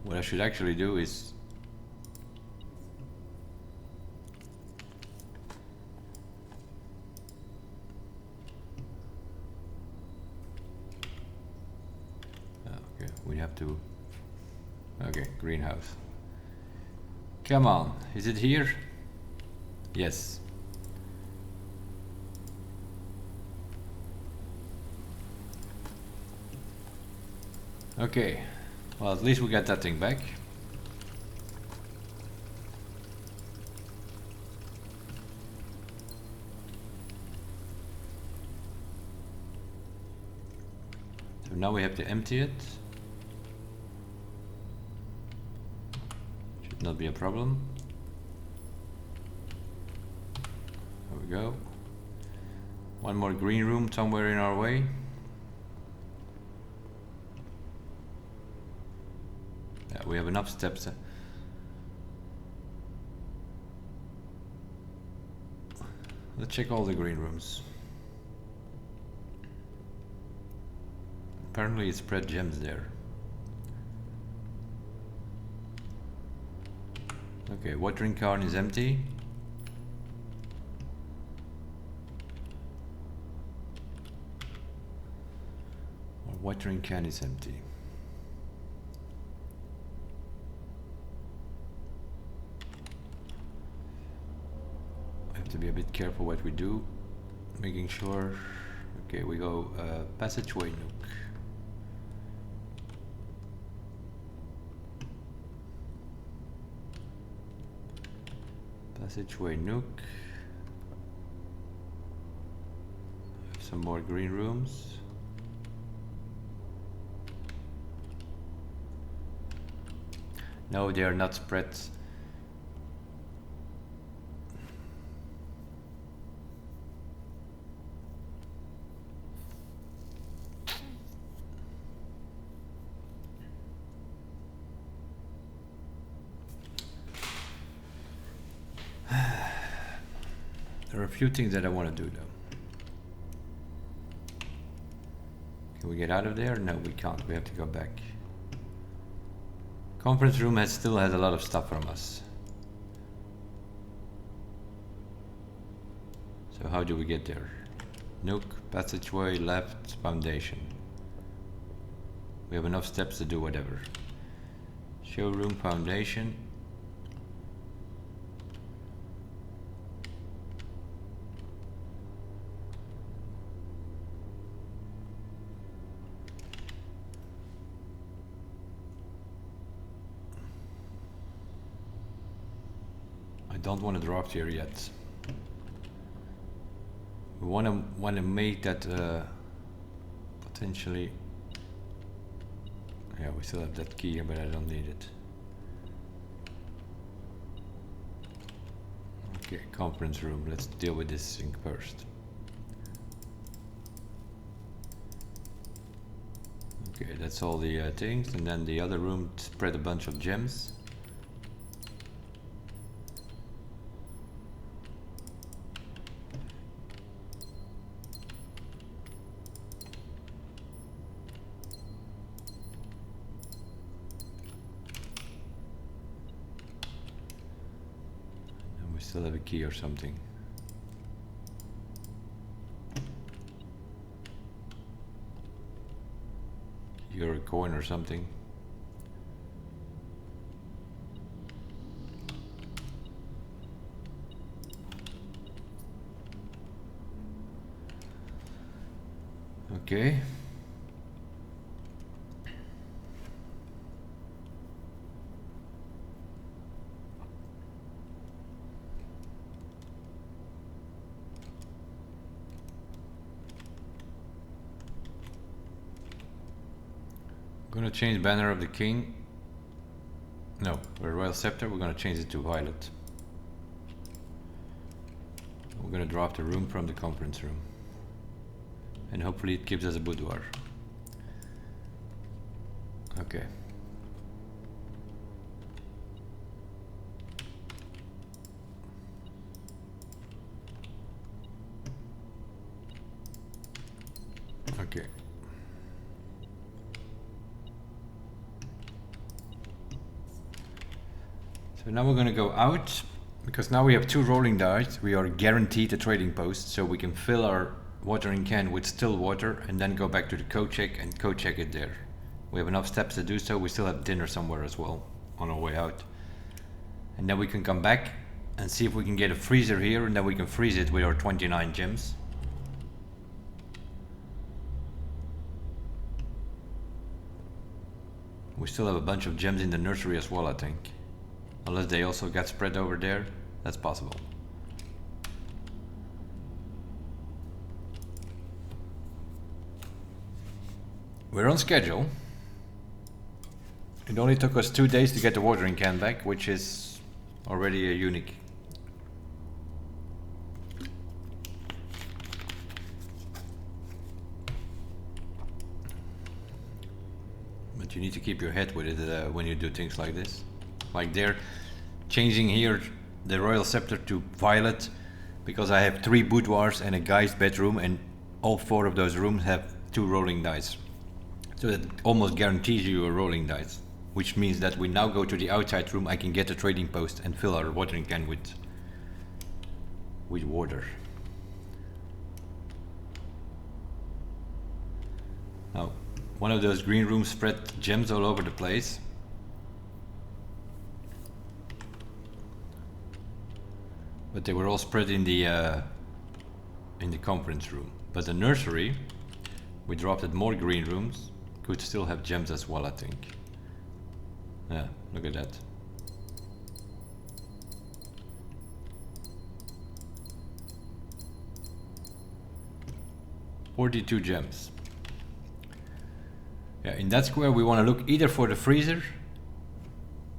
What I should actually do is okay, we have to. Okay, greenhouse. Come on, is it here? Yes. Okay, well, at least we got that thing back. So now we have to empty it. Should not be a problem. There we go. One more green room somewhere in our way. Yeah, we have enough steps. Let's check all the green rooms. Apparently it spread gems there. Okay, watering can is empty. Our watering can is empty. We have to be a bit careful what we do, making sure. Okay, we go passageway nook. Passageway nook. Some more green rooms. No, they are not spread. There are a few things that I want to do though. Can we get out of there? No, we can't. We have to go back. Conference room still has a lot of stuff from us. So how do we get there? Nook, passageway, left, foundation. We have enough steps to do whatever. Showroom, foundation. I don't want to drop here yet. We want to make that potentially. Yeah, we still have that key here, but I don't need it. Okay, conference room. Let's deal with this thing first. Okay, that's all the things, and then the other room spread a bunch of gems. Still have a key or something. You're a coin or something. Okay. Gonna change banner of the king. No, we're royal scepter. We're gonna change it to violet. We're gonna drop the room from the conference room, and hopefully it gives us a boudoir. Okay. Okay. So now we're going to go out, because now we have 2 rolling dice. We are guaranteed a trading post, so we can fill our watering can with still water and then go back to the co-check and co-check it there. We have enough steps to do so. We still have dinner somewhere as well on our way out. And then we can come back and see if we can get a freezer here, and then we can freeze it with our 29 gems. We still have a bunch of gems in the nursery as well, I think. Unless they also get spread over there, that's possible. We're on schedule. It only took us 2 days to get the watering can back, which is already a unique. But you need to keep your head with it when you do things like this. Like they're changing here the royal scepter to violet because I have 3 boudoirs and a guy's bedroom, and all 4 of those rooms have 2 rolling dice. So that almost guarantees you a rolling dice, which means that we now go to the outside room. I can get a trading post and fill our watering can with water. Now, one of those green rooms spread gems all over the place. But they were all spread in the conference room. But the nursery, we dropped at more green rooms, could still have gems as well, I think. Yeah, look at that. $42 gems. Yeah, in that square we want to look either for the freezer.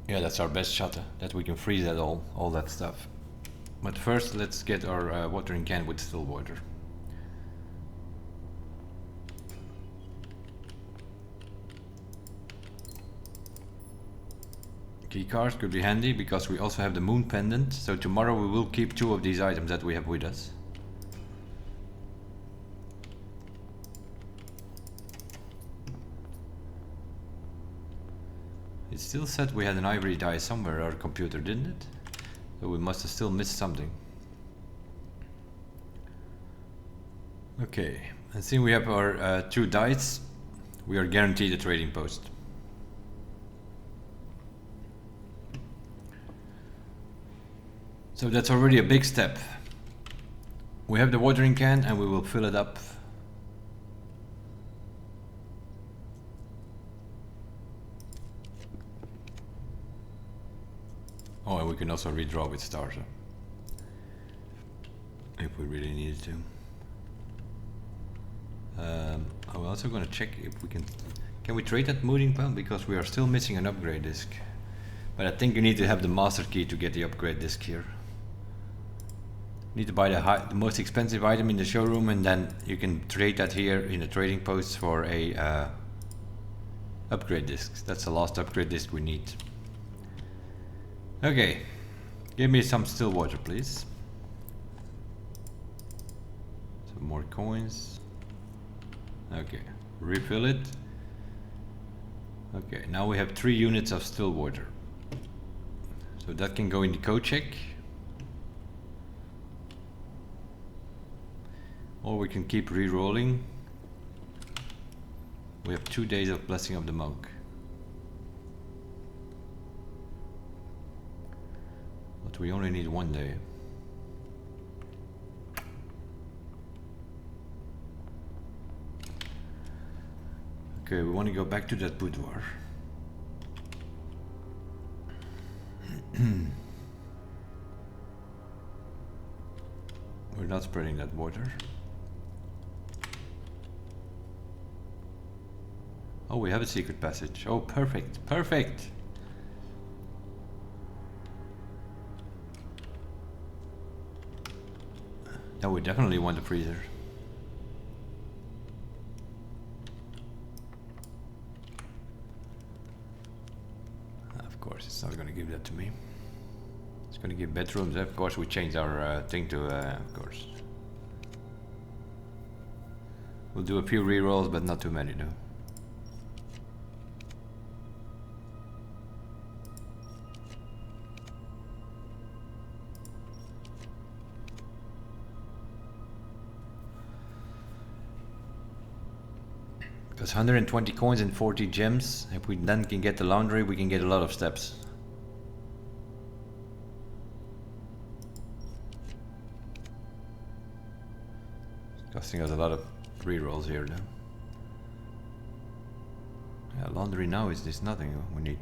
Yeah, that's our best shot, that we can freeze that all that stuff. But first, let's get our watering can with still water. Key cards could be handy because we also have the moon pendant. So tomorrow we will keep 2 of these items that we have with us. It still said we had an ivory die somewhere, our computer, didn't it? So we must have still missed something. Okay, and seeing we have our 2 dice, we are guaranteed a trading post. So that's already a big step. We have the watering can and we will fill it up. Oh, and we can also redraw with stars, if we really needed to. I'm also going to check if we can we trade that moving pile, because we are still missing an upgrade disc. But I think you need to have the master key to get the upgrade disc here. You need to buy the most expensive item in the showroom, and then you can trade that here in the trading post for a upgrade disc. That's the last upgrade disc we need. Okay, give me some still water, please. Some more coins. Okay, refill it. Okay, now we have 3 units of still water. So that can go in the code check. Or we can keep re-rolling. We have 2 days of Blessing of the Monk. But we only need 1 day. Okay, we want to go back to that boudoir. We're not spreading that water. Oh, we have a secret passage. Oh, perfect, perfect. Now we definitely want a freezer. Of course, it's not going to give that to me. It's going to give bedrooms. Of course, we changed our thing to, of course. We'll do a few rerolls, but not too many though. Because 120 coins and 40 gems, if we then can get the laundry, we can get a lot of steps. It's costing us a lot of rerolls here now. Yeah, laundry now is just nothing. We need.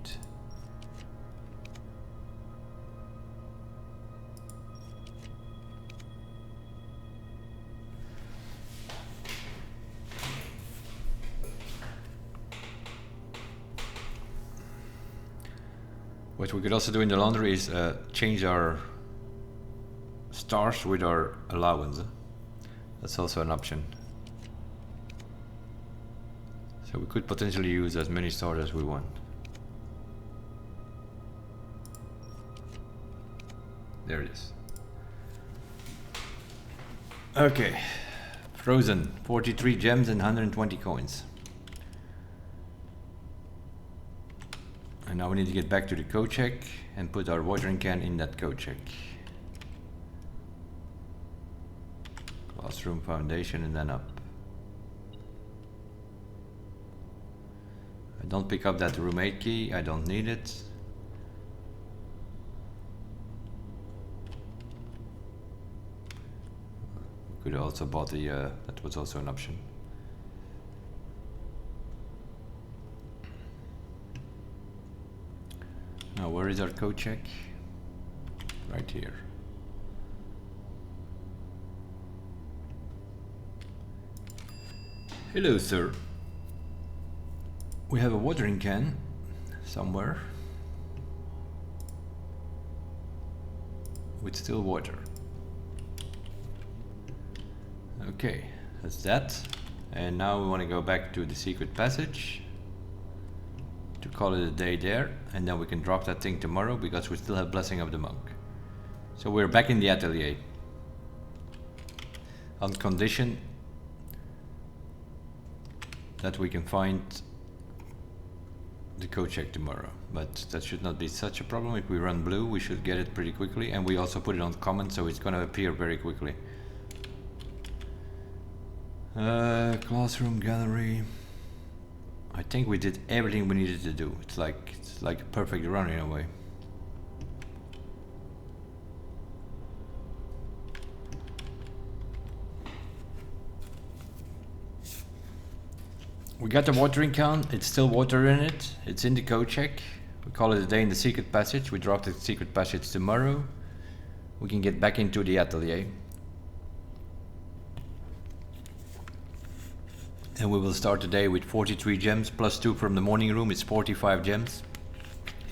What we could also do in the laundry is change our stars with our allowance. That's also an option. So we could potentially use as many stars as we want. There it is. Okay, Frozen, 43 gems and 120 coins. And now we need to get back to the code check and put our watering can in that code check. Classroom foundation and then up. I don't pick up that room 8 key, I don't need it. Could have also bought the, that was also an option. Now where is our code check? Right here. Hello sir. We have a watering can somewhere with still water. Okay, that's that. And now we want to go back to the secret passage to call it a day there, and then we can drop that thing tomorrow because we still have Blessing of the Monk. So we're back in the atelier on condition that we can find the code check tomorrow, but that should not be such a problem. If we run blue, we should get it pretty quickly, and we also put it on common, so it's gonna appear very quickly. Classroom gallery. I think we did everything we needed to do. It's like a perfect run in a way. We got the watering can, it's still water in it, it's in the code check. We call it a day in the secret passage, we drop the secret passage tomorrow. We can get back into the atelier. And we will start the day with 43 gems, plus 2 from the morning room, it's 45 gems.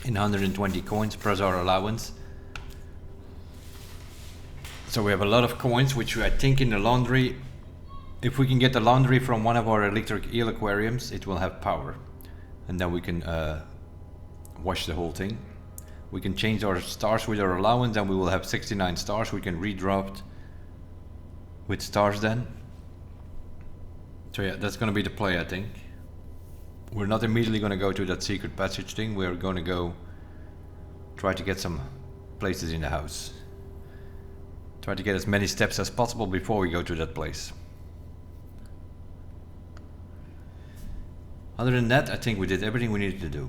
In 120 coins, plus our allowance. So we have a lot of coins, which I think in the laundry, if we can get the laundry from one of our electric eel aquariums, it will have power. And then we can wash the whole thing. We can change our stars with our allowance and we will have 69 stars. We can redrop with stars then. So yeah, that's gonna be the play, I think. We're not immediately gonna go to that secret passage thing. We're gonna go try to get some places in the house. Try to get as many steps as possible before we go to that place. Other than that, I think we did everything we needed to do.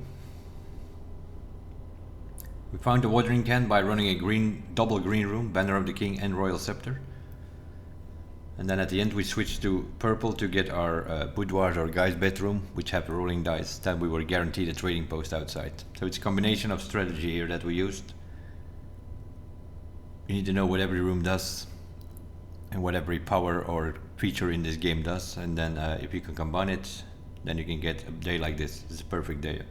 We found the watering can by running a double green room, Banner of the King and Royal Scepter. And then at the end we switched to purple to get our boudoir or guy's bedroom, which have rolling dice. Then we were guaranteed a trading post outside. So it's a combination of strategy here that we used. You need to know what every room does and what every power or feature in this game does, and then if you can combine it, then you can get a day like this. It's a perfect day.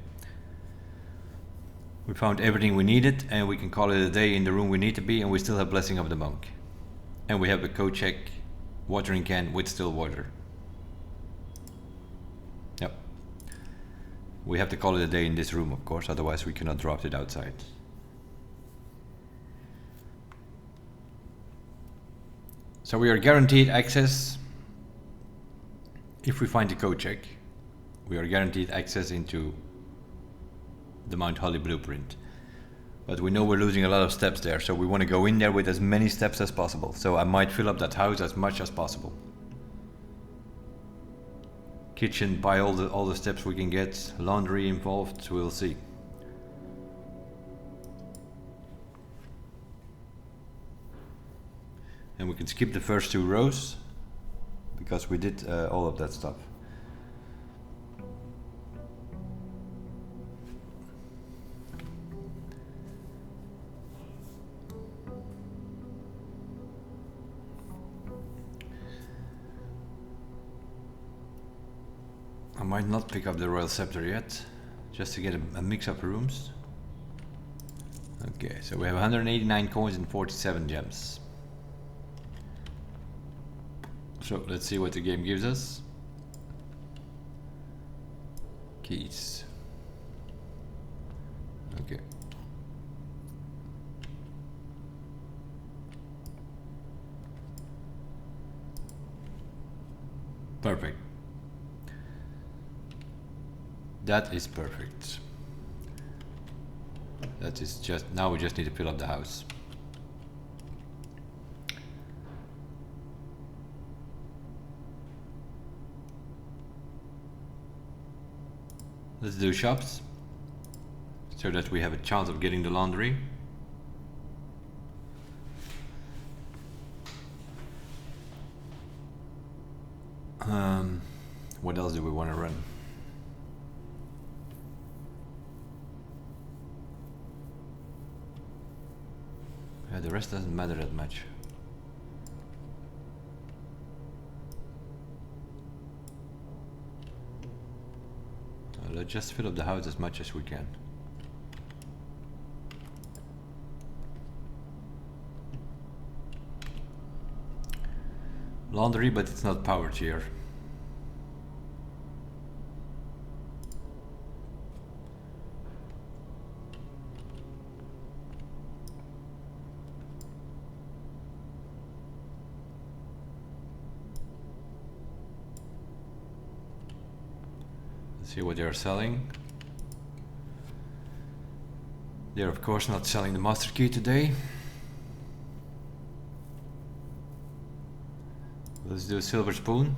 We found everything we needed and we can call it a day in the room we need to be, and we still have Blessing of the Monk. And we have a code check watering can with still water. Yep. We have to call it a day in this room, of course, otherwise we cannot drop it outside. So we are guaranteed access if we find the code check, we are guaranteed access into the Mount Holly blueprint. But we know we're losing a lot of steps there, so we want to go in there with as many steps as possible. So I might fill up that house as much as possible. Kitchen, buy all the steps we can get. Laundry involved, we'll see. And we can skip the first 2 rows because we did all of that stuff. I might not pick up the Royal Scepter yet, just to get a mix of rooms. Okay, so we have 189 coins and 47 gems. So let's see what the game gives us. Keys. Okay. Perfect. That is perfect. That is just, now we just need to fill up the house. Let's do shops, so that we have a chance of getting the laundry. What else do we want to run? The rest doesn't matter that much. Let's just fill up the house as much as we can. Laundry, but it's not powered here. See what they are selling. They're of course not selling the master key today. Let's do a silver spoon.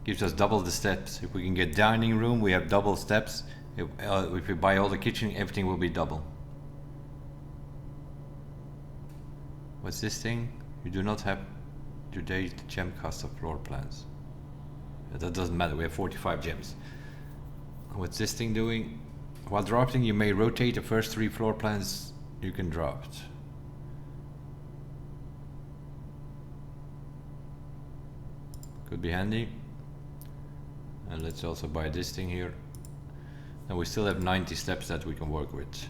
Gives us double the steps. If we can get dining room, we have double steps. If we buy all the kitchen, everything will be double. What's this thing? You do not have today's gem cost of floor plans. That doesn't matter, we have 45 gems. What's this thing doing? While drafting, you may rotate the first 3 floor plans you can draft. Could be handy. And let's also buy this thing here. And we still have 90 steps that we can work with.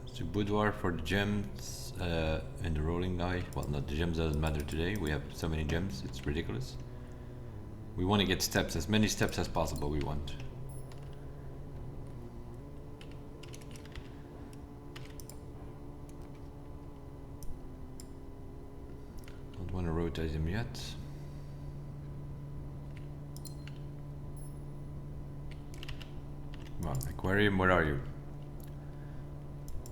Let's do boudoir for the gems. And the rolling die. Well, not the gems doesn't matter today. We have so many gems, it's ridiculous. We want to get steps, as many steps as possible we want. Don't want to rotate them yet. Well, aquarium, where are you?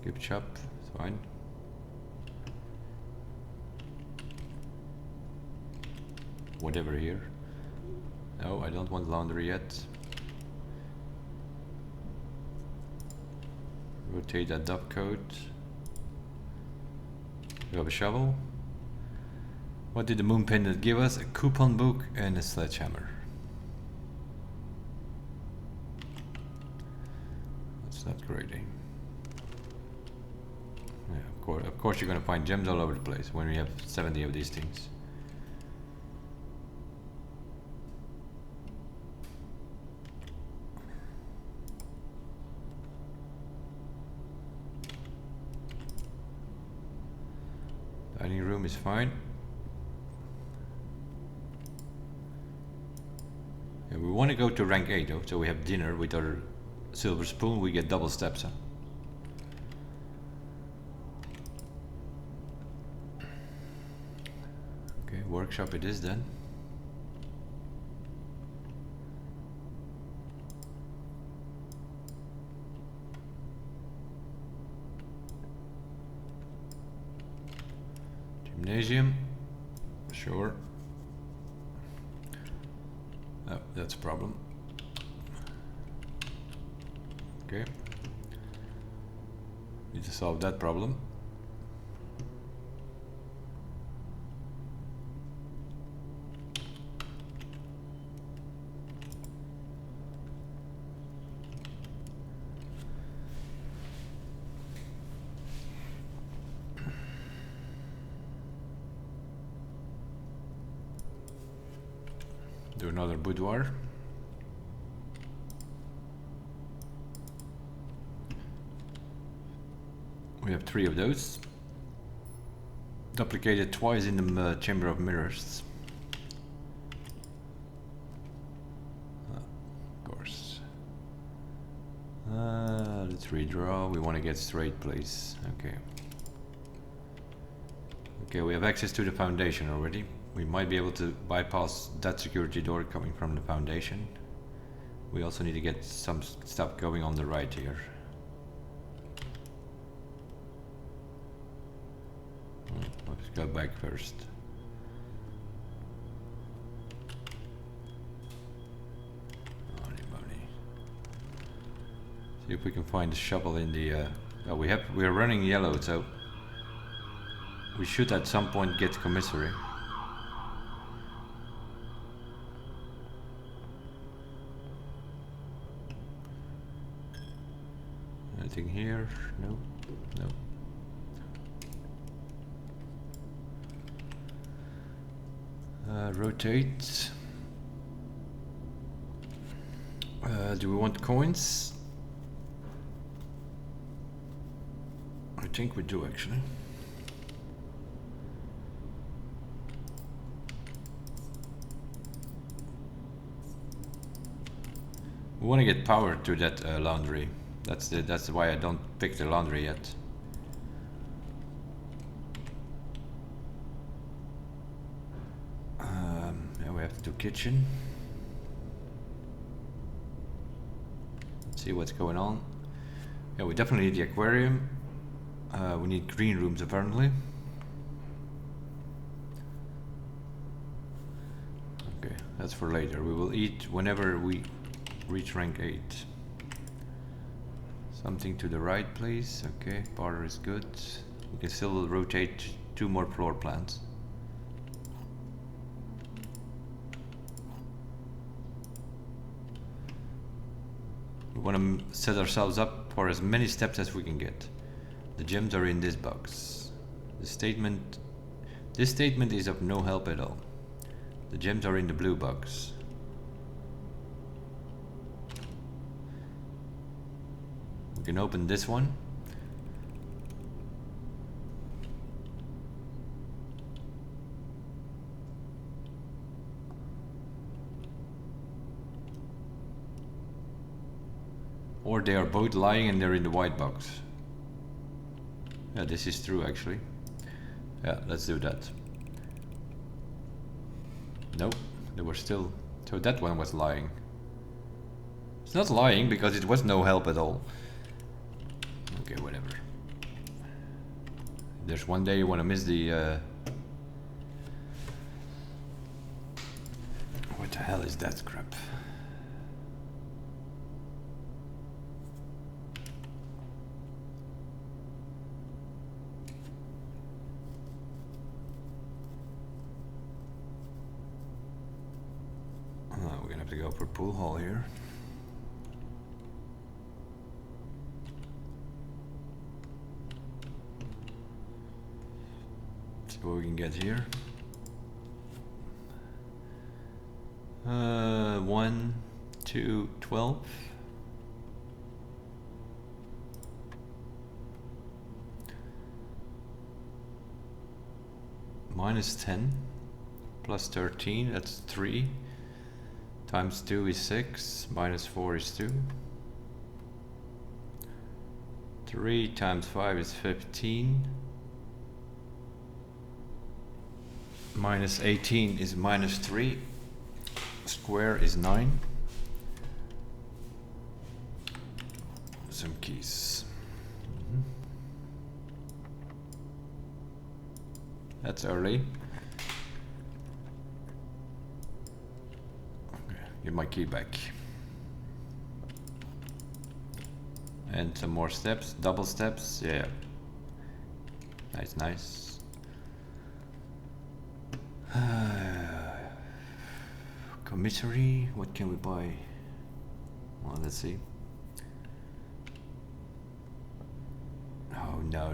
Gift shop, it's fine. Whatever here. No, I don't want laundry yet. Rotate that dove coat. We have a shovel. What did the moon pendant give us? A coupon book and a sledgehammer. That's not great, eh? Yeah, of course you're gonna find gems all over the place when we have 70 of these things. Dining room is fine. Yeah, we want to go to rank 8 though, so we have dinner with our silver spoon, we get double steps. Huh? workshop it is then. Gymnasium, sure. Oh, that's a problem. Okay. Need to solve that problem. Do another boudoir. We have 3 of those. Duplicated twice in the chamber of mirrors. Of course. Let's redraw. We want to get straight, please. Okay. Okay, we have access to the foundation already. We might be able to bypass that security door coming from the foundation. We also need to get some stuff going on the right here. Let's go back first. Holy moly. See if we can find the shovel in the oh, we are running yellow, so we should at some point get commissary. Anything here? No. No. Rotate. Do we want coins? I think we do actually. We want to get power to that laundry. That's why I don't pick the laundry yet. Yeah, we have to do kitchen. See what's going on. Yeah, we definitely need the aquarium. We need green rooms apparently. Okay, that's for later. We will eat whenever we reach rank 8. Something to the right, please. Okay, barter is good. We can still rotate 2 more floor plans. We want to set ourselves up for as many steps as we can get. The gems are in this box. This statement is of no help at all. The gems are in the blue box. We can open this one. Or they are both lying and they're in the white box. Yeah, this is true actually. Yeah, let's do that. Nope, they were still... So that one was lying. It's not lying because it was no help at all. Okay, whatever. There's one day you want to miss the... What the hell is that crap? We're gonna have to go for pool hall here. See what we can get here. 1, 2, 12. Minus 10 plus 13, that's 3. Times 2 is 6, minus 4 is 2. 3 times 5 is 15. Minus 18 is minus 3. Square is 9. Some keys. That's early. Okay, give my key back. And some more steps, double steps, yeah. Nice, nice. Commissary, what can we buy? Well, let's see. Oh, no.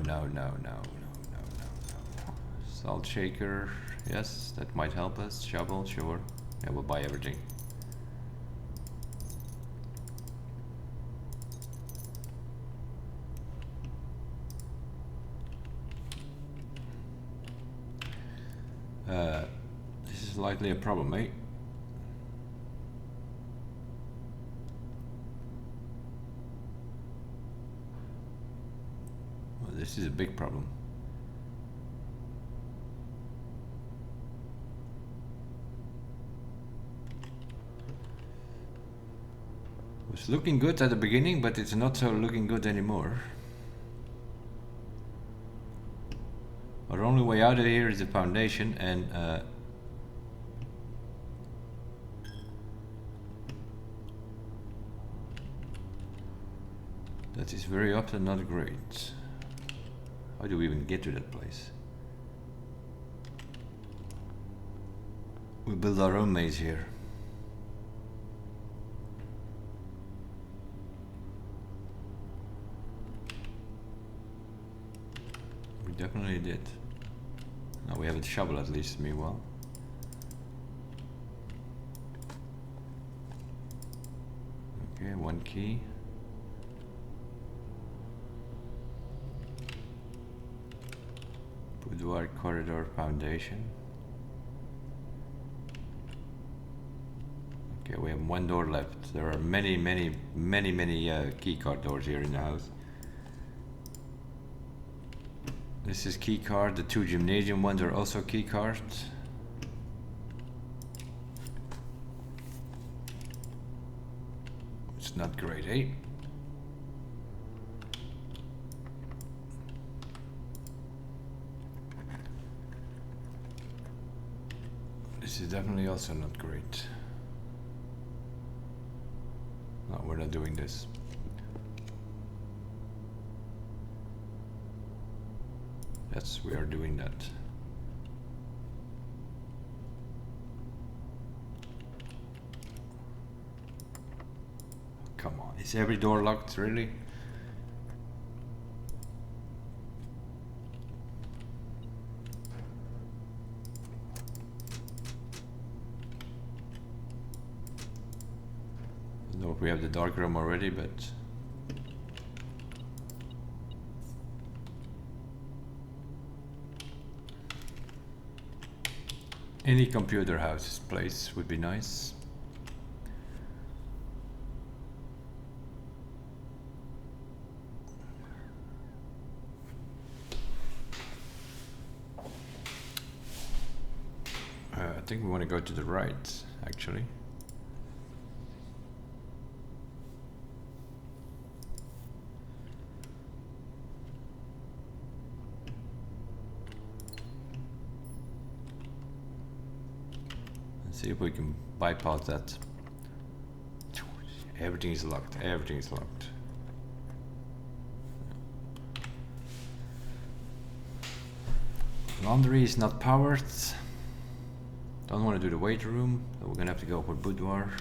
Salt shaker, yes, that might help us. Shovel, sure. Yeah, we'll buy everything. This is likely a problem, eh? Well, this is a big problem. It was looking good at the beginning, but it's not so looking good anymore. Our only way out of here is the foundation, and that is very often not great. How do we even get to that place? We build our own maze here. We definitely did. Now we have a shovel at least, meanwhile. Okay, one key. Boudoir corridor foundation. Okay, we have one door left. There are many key card doors here in the house. This is key card. The two gymnasium ones are also key cards. It's not great, eh? This is definitely also not great. No, we're not doing this. Yes, we are doing that. Come on, is every door locked, really? I don't know if we have the dark room already, but any computer house place would be nice. I think we want to go to the right, actually. See if we can bypass that. Everything is locked. Everything is locked. Laundry is not powered. Don't want to do the weight room, so we're gonna have to go for boudoir.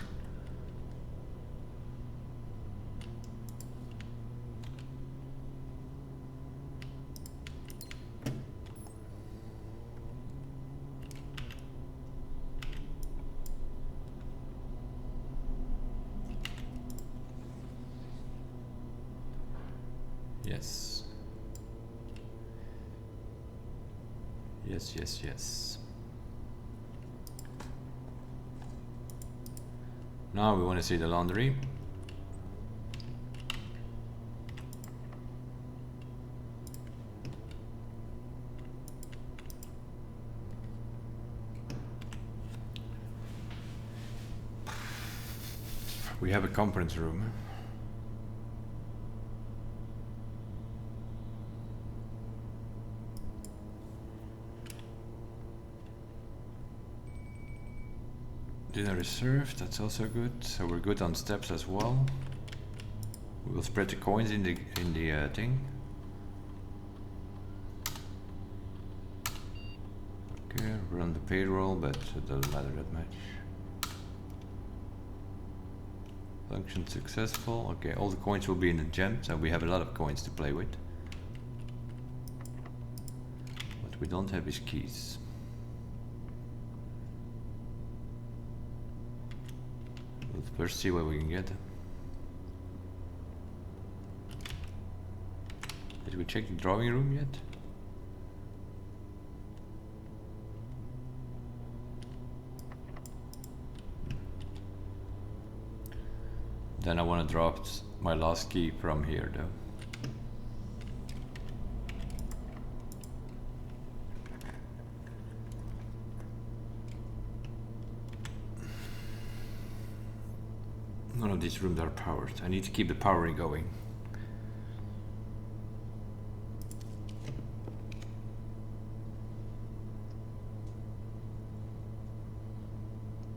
Yes. Yes, yes, yes. Now we want to see the laundry. We have a conference room. Dinner is served, that's also good. So we're good on steps as well. We will spread the coins in the thing. Okay, run the payroll, but it doesn't matter that much. Function successful. Okay, all the coins will be in the gem, so we have a lot of coins to play with. What we don't have is keys. Let's first see what we can get. Did we check the drawing room yet? Then I want to drop my last key from here though. None of these rooms are powered. I need to keep the power going.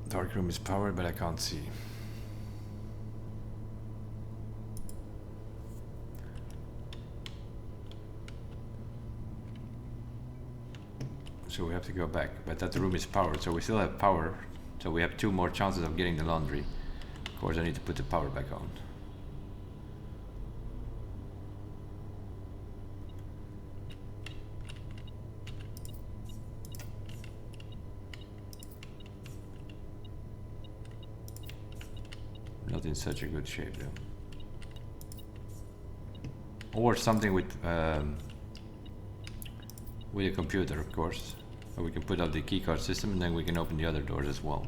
Dark room is powered, but I can't see. So we have to go back, but that room is powered, so we still have power. So we have 2 more chances of getting the laundry. Of course, I need to put the power back on. Not in such a good shape though. Or something with a computer, of course. Or we can put up the keycard system and then we can open the other doors as well.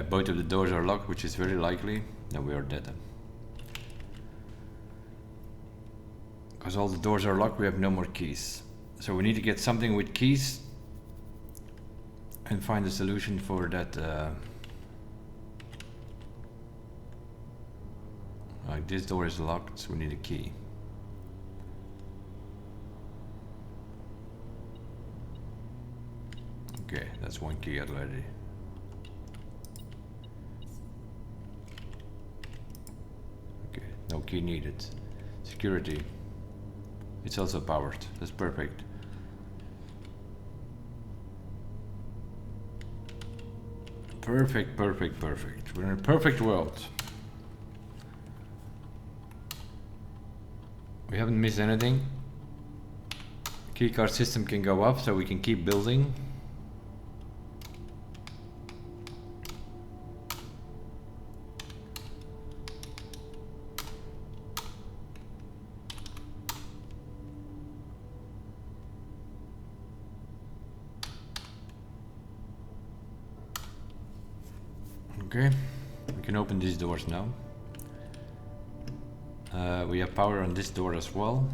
Both of the doors are locked, which is very likely. Then we are dead. Because all the doors are locked, we have no more keys. So we need to get something with keys and find a solution for that. Like this door is locked, so we need a key. Okay, that's 1 key already. Okay, no key needed. Security. It's also powered. That's perfect. Perfect, perfect, perfect. We're in a perfect world. We haven't missed anything. Keycard system can go up so we can keep building. Okay, we can open these doors now. We have power on this door as well.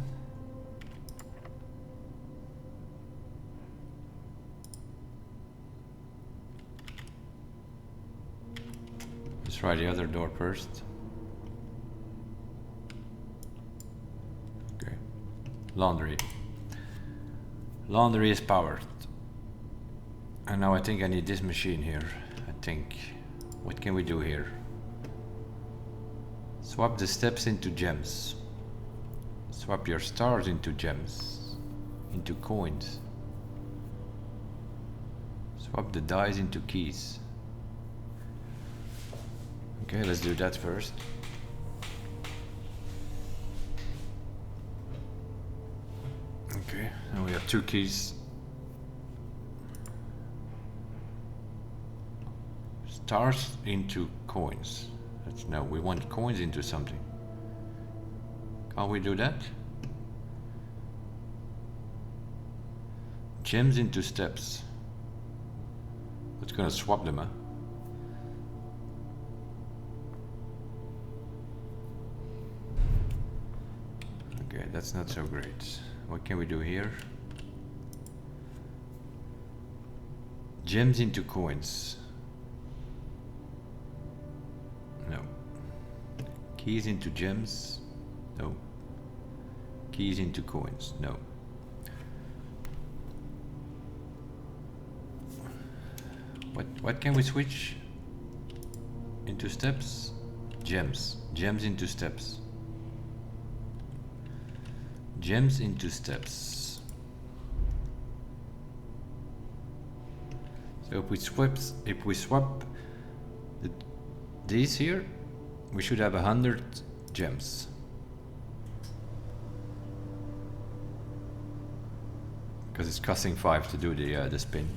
Let's try the other door first. Okay, laundry. Laundry is powered. And now I think I need this machine here. I think. What can we do here? Swap the steps into gems. Swap your stars into gems. Into coins. Swap the dice into keys. Okay, let's do that first. Okay, and we have 2 keys. Stars into coins. No, we want coins into something. Can't we do that? Gems into steps. It's gonna swap them, huh? Okay, that's not so great. What can we do here? Gems into coins. No. Keys into gems. No. Keys into coins. No. What can we switch into steps? Gems. Gems into steps. Gems into steps. So if we swap these here, we should have 100 gems. Because it's costing 5 to do the spin.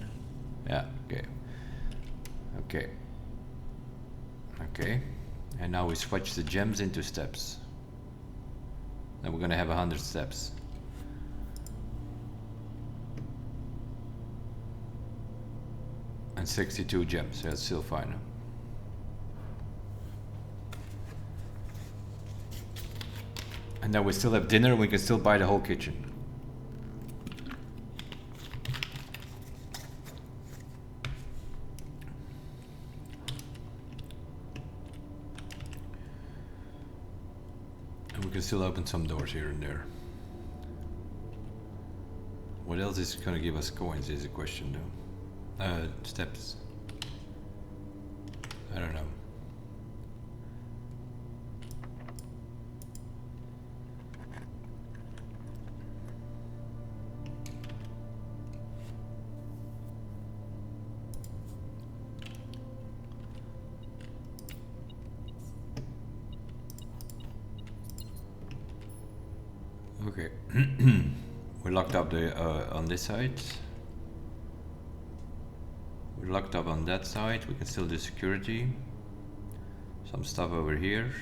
Yeah. Okay. Okay. Okay. And now we switch the gems into steps. Then we're gonna have 100 steps. And 62 gems, that's still fine. And now we still have dinner, we can still buy the whole kitchen. And we can still open some doors here and there. What else is gonna give us coins is a question though. Steps. I don't know. Okay. We're locked up on this side. We're locked up on that side. We can still do security. Some stuff over here.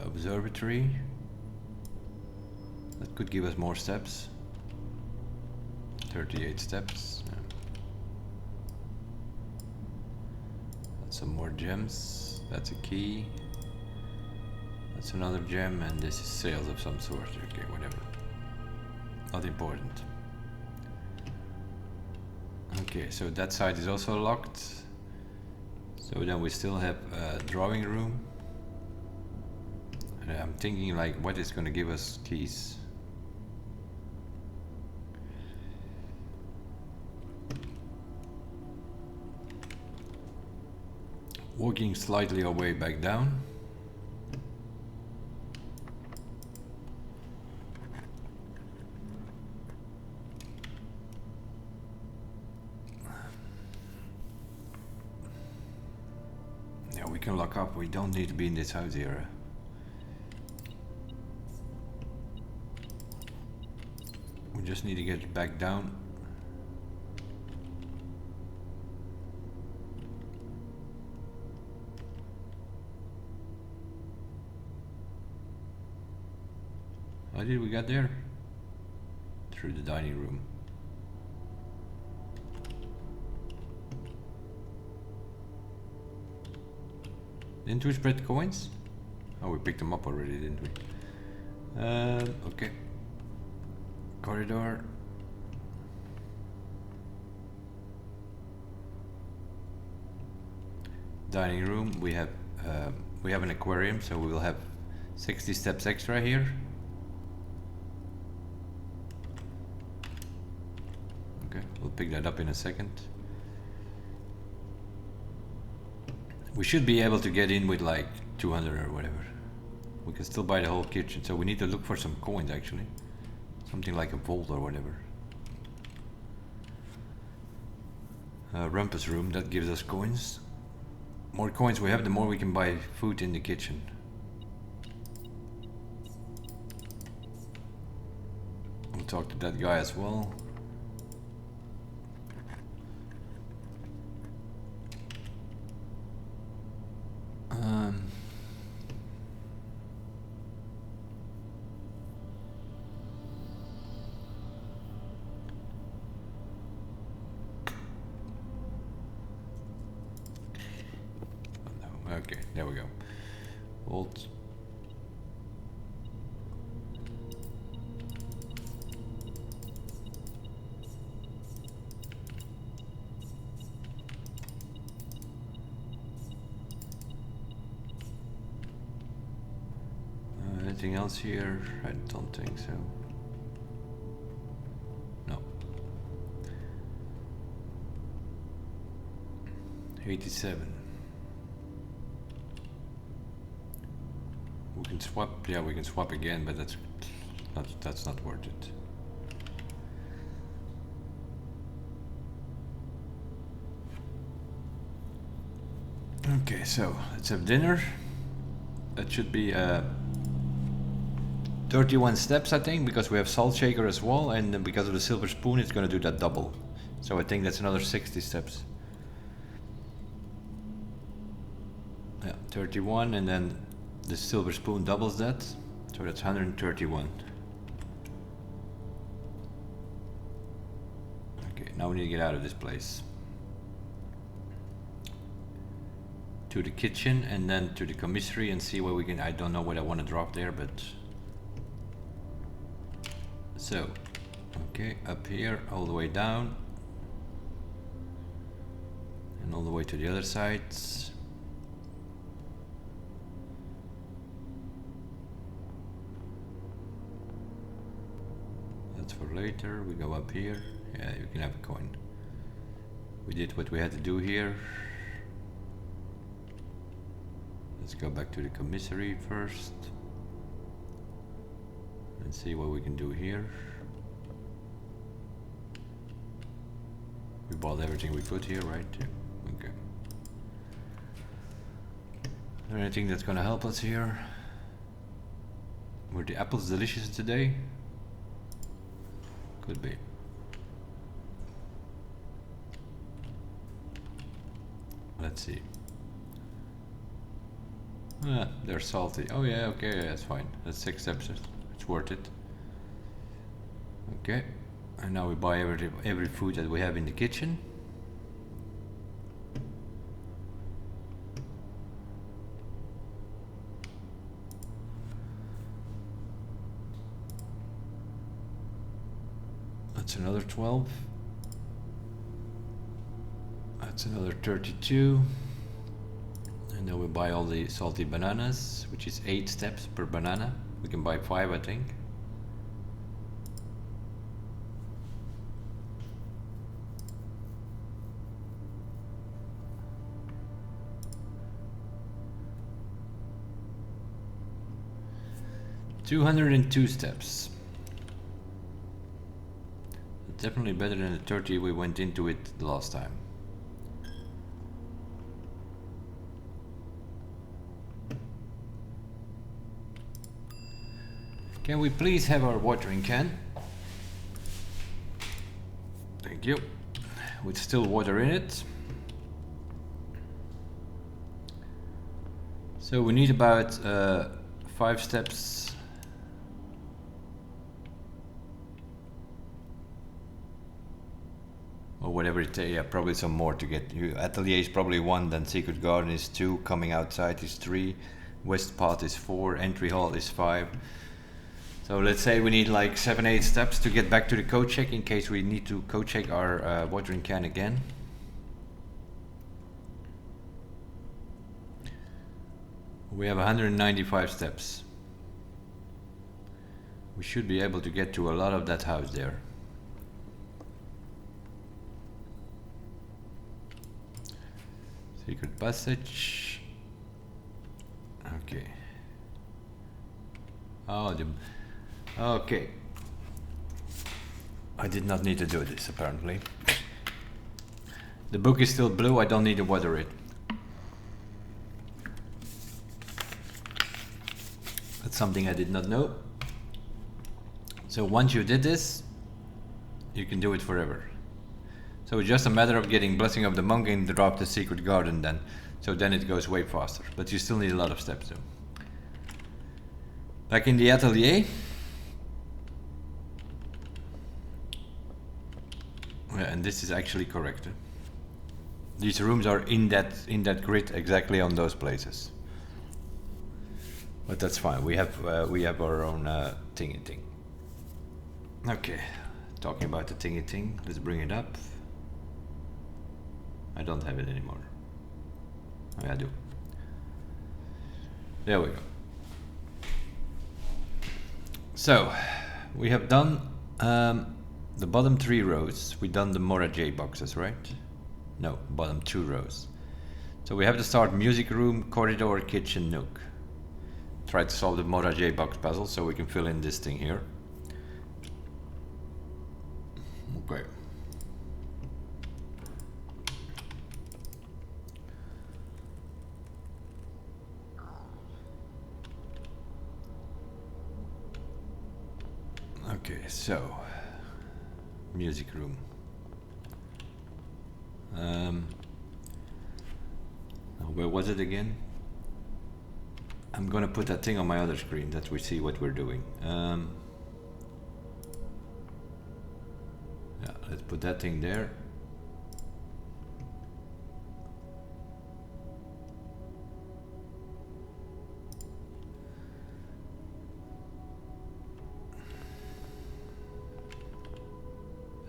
Observatory. That could give us more steps. 38 steps. Yeah. That's some more gems. That's a key. That's another gem, and this is sales of some sort. Okay, whatever. Not important. Okay, so that side is also locked. So then we still have a drawing room. And I'm thinking like, what is going to give us keys? Walking slightly away back down. Yeah, we can lock up. We don't need to be in this house here. We just need to get back down. How did we get there? Through the dining room. Didn't we spread coins? Oh, we picked them up already, didn't we? Okay. Corridor. Dining room. We have an aquarium, so we will have 60 steps extra here. Okay, we'll pick that up in a second. We should be able to get in with like 200 or whatever. We can still buy the whole kitchen, so we need to look for some coins actually. Something like a vault or whatever. Rumpus room, that gives us coins. More coins we have, the more we can buy food in the kitchen. We'll talk to that guy as well. Okay, there we go. Vault. Anything else here? I don't think so. No. 87. We can swap. Yeah, we can swap again, but that's not worth it. Okay, so let's have dinner. That should be 31 steps, I think, because we have salt shaker as well, and because of the silver spoon, it's going to do that double. So I think that's another 60 steps. Yeah, 31, and then the silver spoon doubles that, so that's 131. Okay, now we need to get out of this place. To the kitchen and then to the commissary and see where we can. I don't know what I want to drop there, but so okay, up here all the way down and all the way to the other sides. That's for later. We go up here. Yeah, you can have a coin. We did what we had to do here. Let's go back to the commissary first and see what we can do here. We bought everything we could here, right? Yeah. Okay. Is there anything that's gonna help us here? Were the apples delicious today? Could be. Let's see. Ah, they're salty. Oh yeah, okay, yeah, that's fine. That's 6 steps. It's worth it. Okay, and now we buy every food that we have in the kitchen. That's another 12. That's another 32. And then we buy all the salty bananas, which is 8 steps per banana. We can buy 5, I think. $202 steps. Definitely better than the 30 we went into it the last time. Can we please have our watering can? Thank you. With still water in it. So we need about 5 steps. Or whatever it takes, yeah, probably some more to get. Atelier is probably 1, then Secret Garden is 2, coming outside is 3, West Path is 4, Entry Hall is 5. So let's say we need like 7-8 steps to get back to the code check in case we need to code check our watering can again. We have 195 steps. We should be able to get to a lot of that house there. Secret passage. Okay. Oh, okay. I did not need to do this apparently. The book is still blue, I don't need to water it. That's something I did not know. So once you did this, you can do it forever. So it's just a matter of getting Blessing of the Monk and drop the Secret Garden then. So then it goes way faster, but you still need a lot of steps though. Back in the atelier. Yeah, and this is actually correct. These rooms are in that grid exactly on those places. But that's fine. We have our own thingy thing. Okay, talking about the thingy thing. Let's bring it up. I don't have it anymore. Oh, yeah, I do. There we go. So we have done the bottom 3 rows. We've done the Mora J boxes, right? No, bottom 2 rows. So we have to start music room, corridor, kitchen, nook. Try to solve the Mora J box puzzle so we can fill in this thing here. Okay. Okay, so music room. Where was it again? I'm gonna put that thing on my other screen that we see what we're doing. Yeah, let's put that thing there.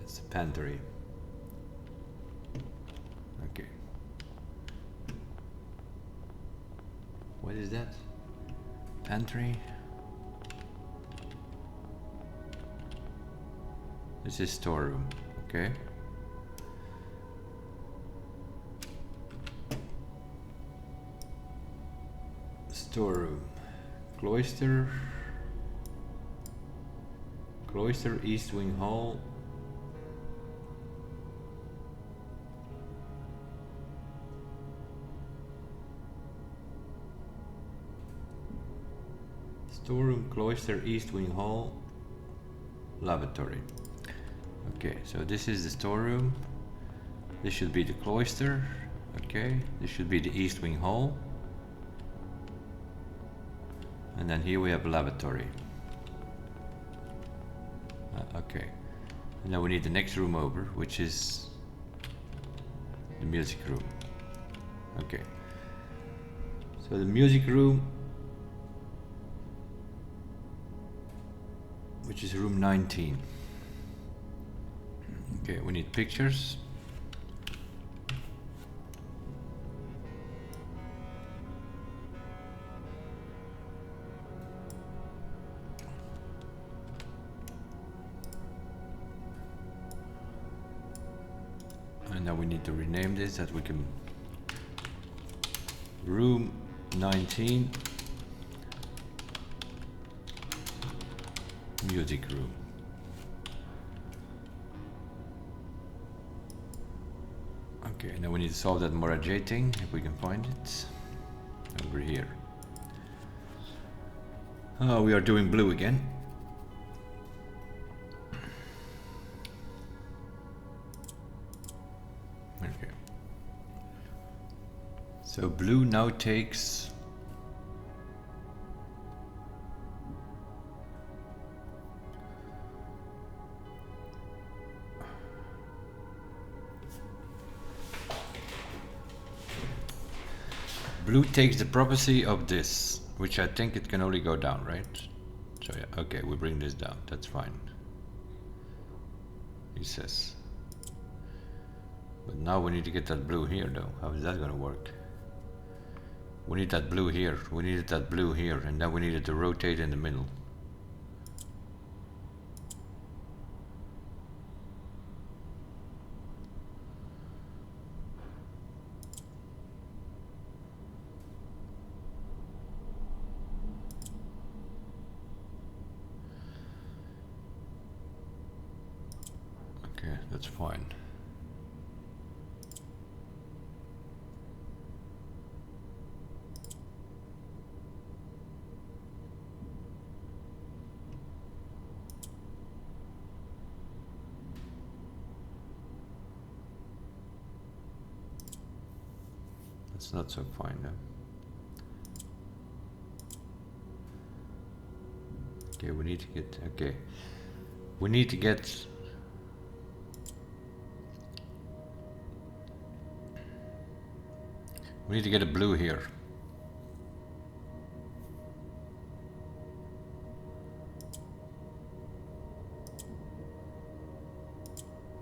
That's the pantry. Okay. What is that? Pantry. This is storeroom. Okay. Storeroom. Cloister. Cloister, East Wing Hall. Storeroom, cloister, East Wing Hall, lavatory. Okay, so this is the storeroom. This should be the cloister. Okay, this should be the East Wing Hall. And then here we have a lavatory. Okay, and now we need the next room over, which is the music room. Okay, so the music room, which is room 19. Okay, we need pictures. And now we need to rename this that we can room 19 music room. Okay, now we need to solve that Mora J thing, if we can find it. Over here. Oh, we are doing blue again. Okay. So blue now takes blue takes the property of this, which I think it can only go down, right? So yeah, okay, we bring this down, that's fine. He says. But now we need to get that blue here though. How is that gonna work? We need that blue here, we needed that blue here, and then we needed to rotate in the middle. Okay, that's fine. That's not so fine though. Okay, we need to get, okay. We need to get a blue here.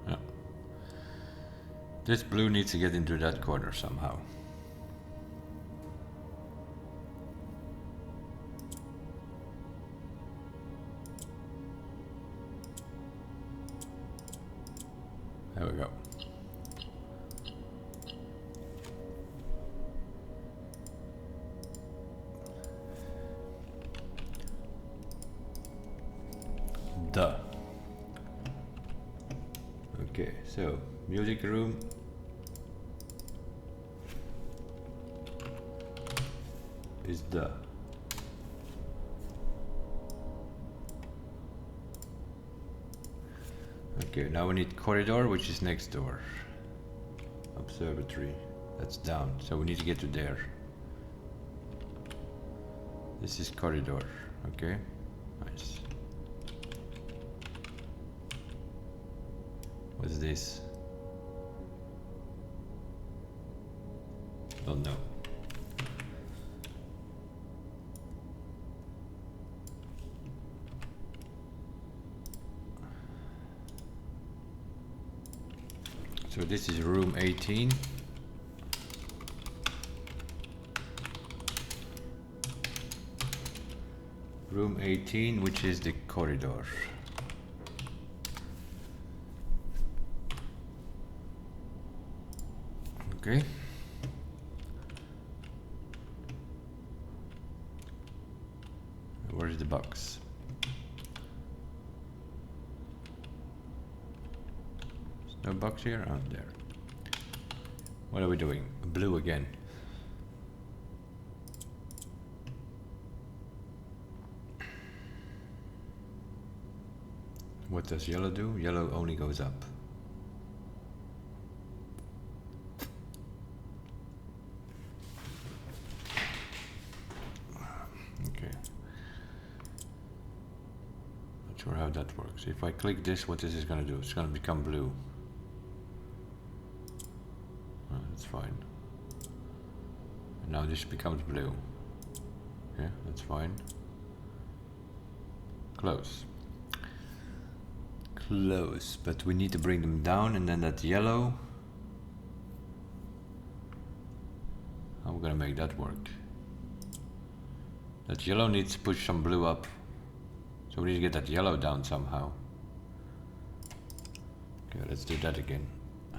Yeah. This blue needs to get into that corner somehow. There we go. Duh. Okay, so music room. Is the. Okay, now we need corridor, which is next door. Observatory, that's down, so we need to get to there. This is corridor, okay, nice. What's this? Don't know. So this is room 18. Room 18, which is the corridor. Okay. Where's the box? There's no box here? Oh, there. What are we doing? Blue again. What does yellow do? Yellow only goes up. Okay. Not sure how that works. If I click this, what is this gonna do? It's gonna become blue. Oh, that's fine. And now this becomes blue. Yeah, that's fine. Close. Close, but we need to bring them down, and then that yellow. How are we gonna make that work? That yellow needs to push some blue up. So we need to get that yellow down somehow. Okay, let's do that again.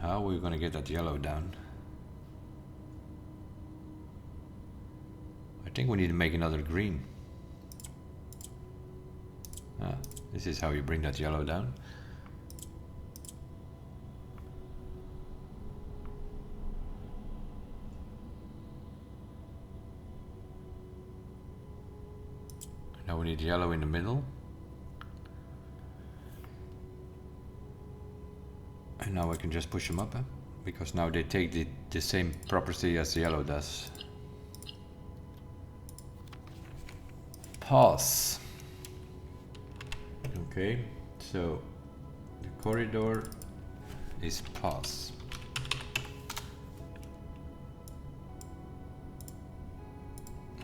How are we gonna get that yellow down? I think we need to make another green. Ah, this is how you bring that yellow down. Now we need yellow in the middle. And now I can just push them up, because now they take the same property as the yellow does. Pause. Okay, so the corridor is pause.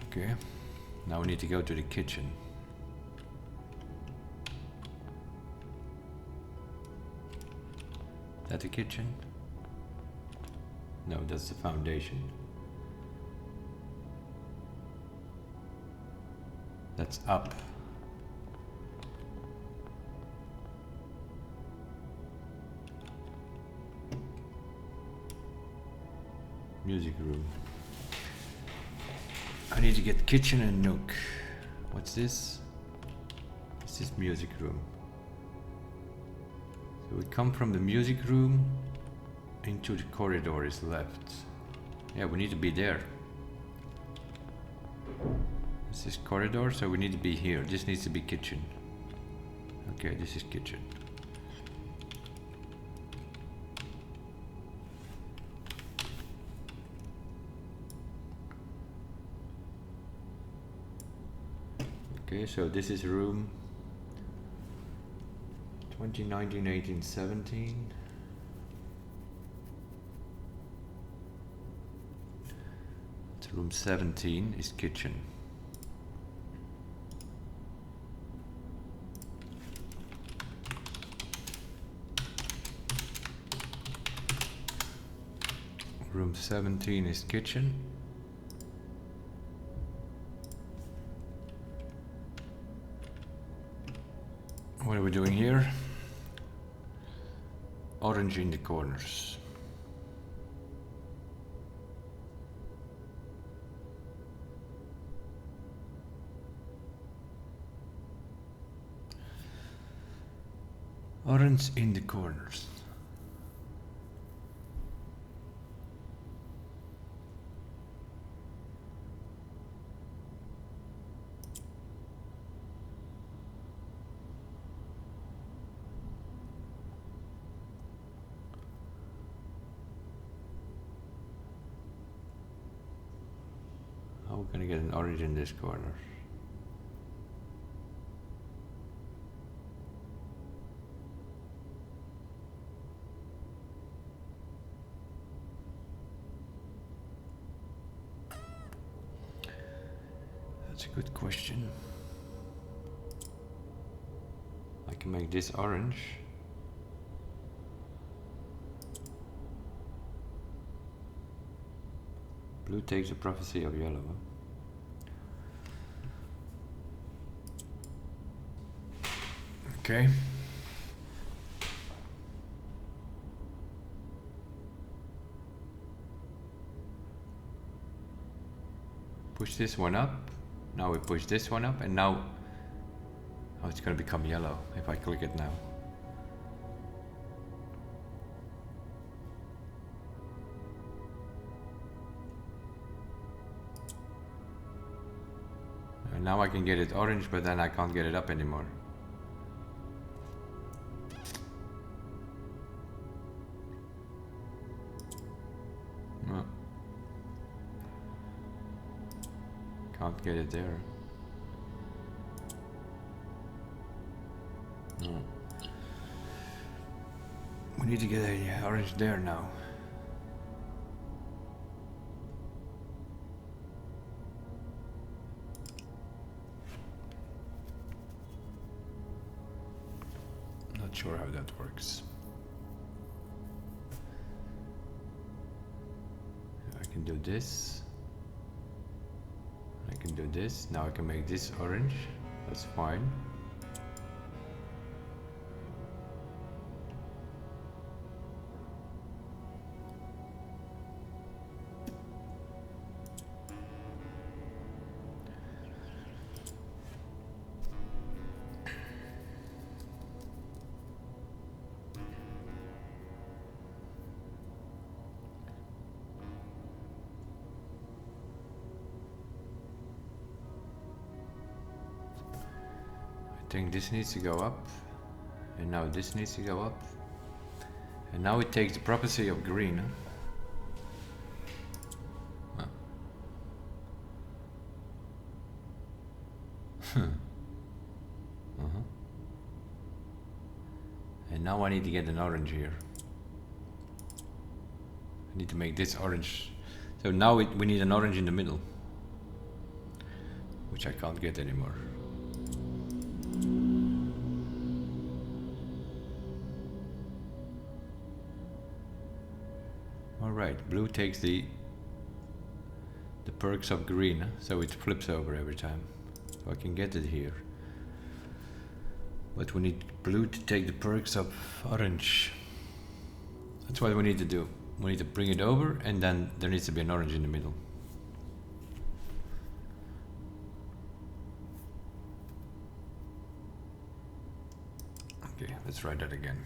Okay, now we need to go to the kitchen. Is that the kitchen? No, that's the foundation. That's up. Music room. I need to get kitchen and nook. What's this? This is music room. So we come from the music room into the corridor is left. Yeah, we need to be there. This is corridor, so we need to be here. This needs to be kitchen. Okay, this is kitchen. Okay, so this is room 2019, 18, 17. It's room 17 is kitchen. Room 17 is kitchen. What are we doing here? orange in the corners. Orange in the corners. How are we gonna get an orange in this corner? That's a good question. I can make this orange. Blue takes the prophecy of yellow. Okay. Push this one up. Now we push this one up, and now oh, it's gonna become yellow if I click it now. And now I can get it orange, but then I can't get it up anymore. No. Can't get it there. No. We need to get a orange there now. Not sure how that works. I can do this. I can do this. Now I can make this orange. That's fine. I think this needs to go up, and now this needs to go up, and now it takes the property of green. Huh? And now I need to get an orange here. I need to make this orange. So now we need an orange in the middle, which I can't get anymore. Alright, blue takes the perks of green, so it flips over every time. So I can get it here. But we need blue to take the perks of orange. That's what we need to do. We need to bring it over, and then there needs to be an orange in the middle. Okay, let's try that again.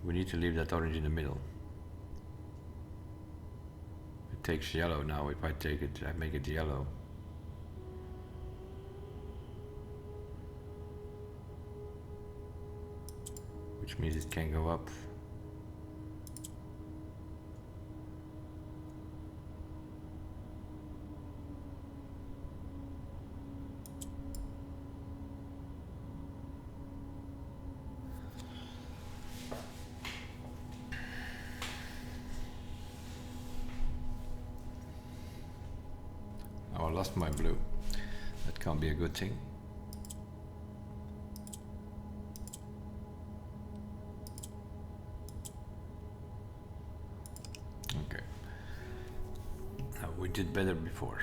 We need to leave that orange in the middle. It takes yellow now. If I take it, I make it yellow. Which means it can go up. Oh, I lost my blue. That can't be a good thing. Okay. Now we did better before.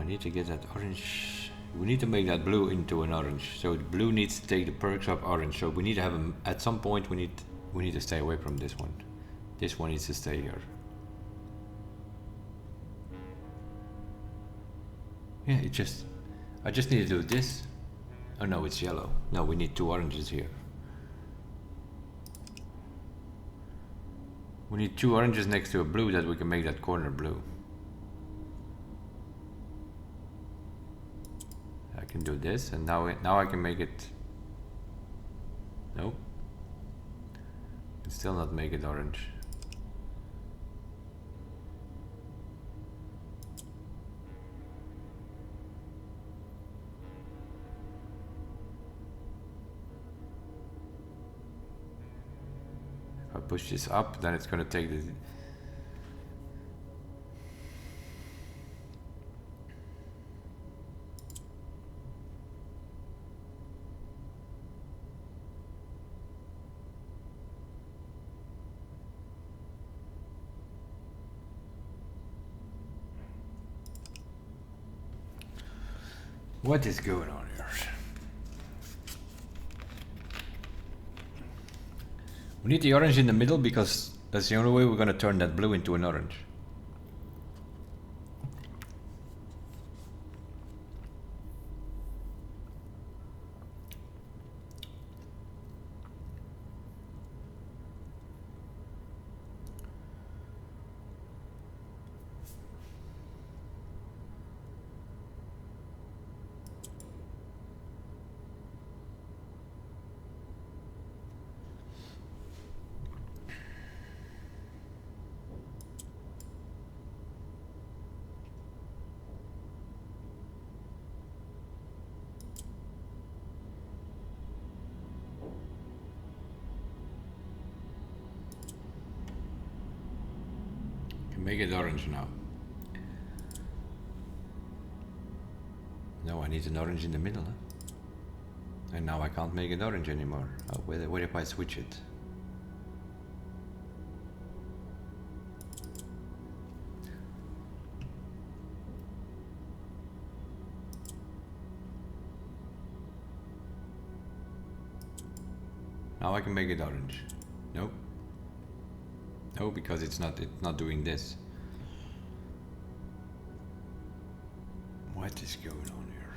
need to get that orange. We need to make that blue into an orange. So the blue needs to take the perks of orange. So we need to have them at some point. We need to stay away from this one. This one needs to stay here. Yeah, I just need to do this. Oh no, it's yellow. No, we need 2 oranges here. We need 2 oranges next to a blue that we can make that corner blue. I can do this, and now I can make it. Nope. Can still not make it orange. If I push this up, then it's going to take the. What is going on here? We need the orange in the middle because that's the only way we're going to turn that blue into an orange. Make it orange now. No, I need an orange in the middle. Huh? And now I can't make it orange anymore. Oh, what if I switch it? Now I can make it orange. Nope. No, because it's not doing this. What is going on here?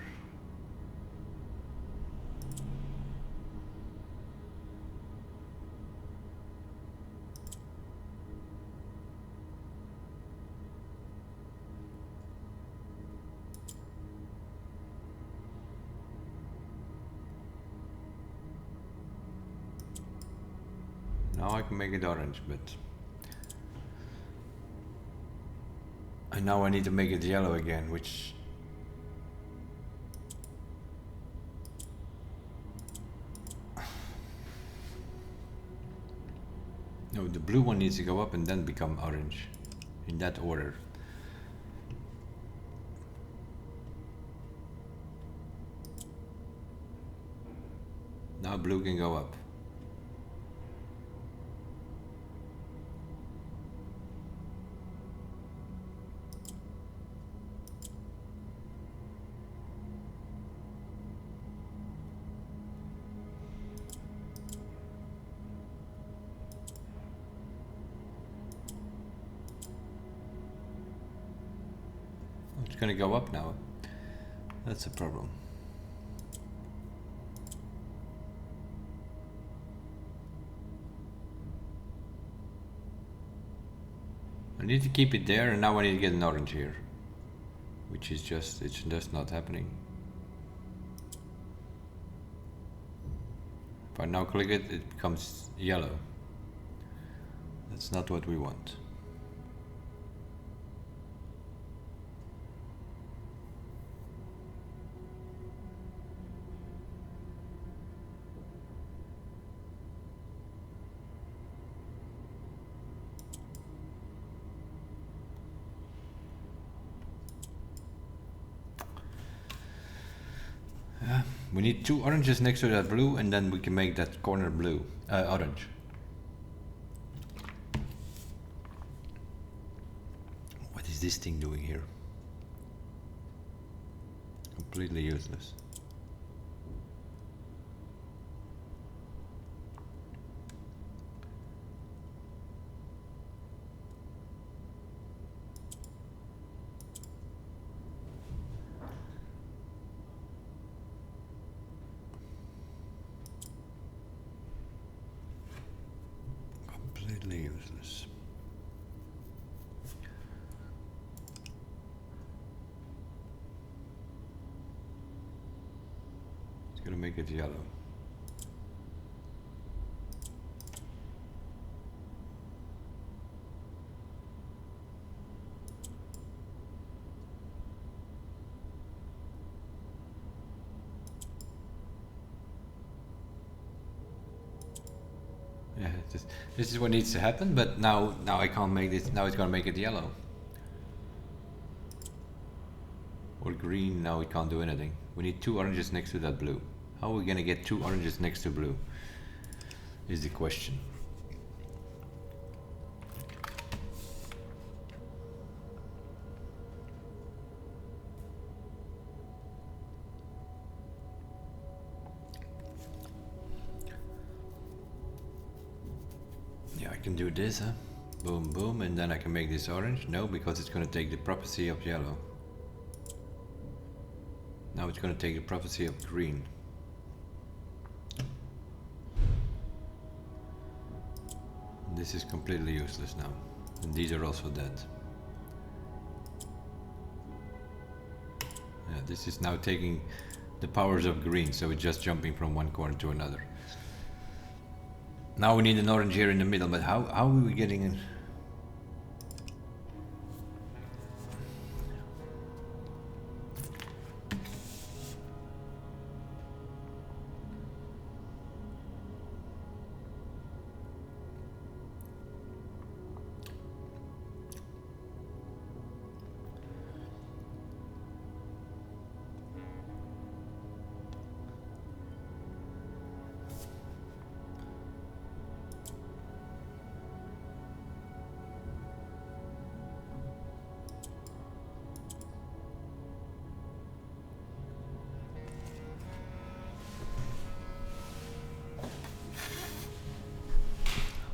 Now I can make it orange, but and now I need to make it yellow again, which no, the blue one needs to go up and then become orange in that order. Now blue can go up. It's gonna go up now. That's a problem. I need to keep it there, and now I need to get an orange here, which is just, it's just not happening. If I now click it, it becomes yellow. That's not what we want. We need 2 oranges next to that blue, and then we can make that corner blue, orange. What is this thing doing here? Completely useless. Completely useless. It's gonna make it yellow. Yeah, this is what needs to happen, but now I can't make this. Now it's gonna make it yellow. Or green, now we can't do anything. We need 2 oranges next to that blue. How are we gonna get 2 oranges next to blue? Is the question. Yeah, I can do this, huh? Boom, boom, and then I can make this orange. No, because it's gonna take the property of yellow. Now it's gonna take the property of green. This is completely useless now. And these are also dead. Yeah, this is now taking the powers of green, so it's just jumping from one corner to another. Now we need an orange here in the middle, but how are we getting in?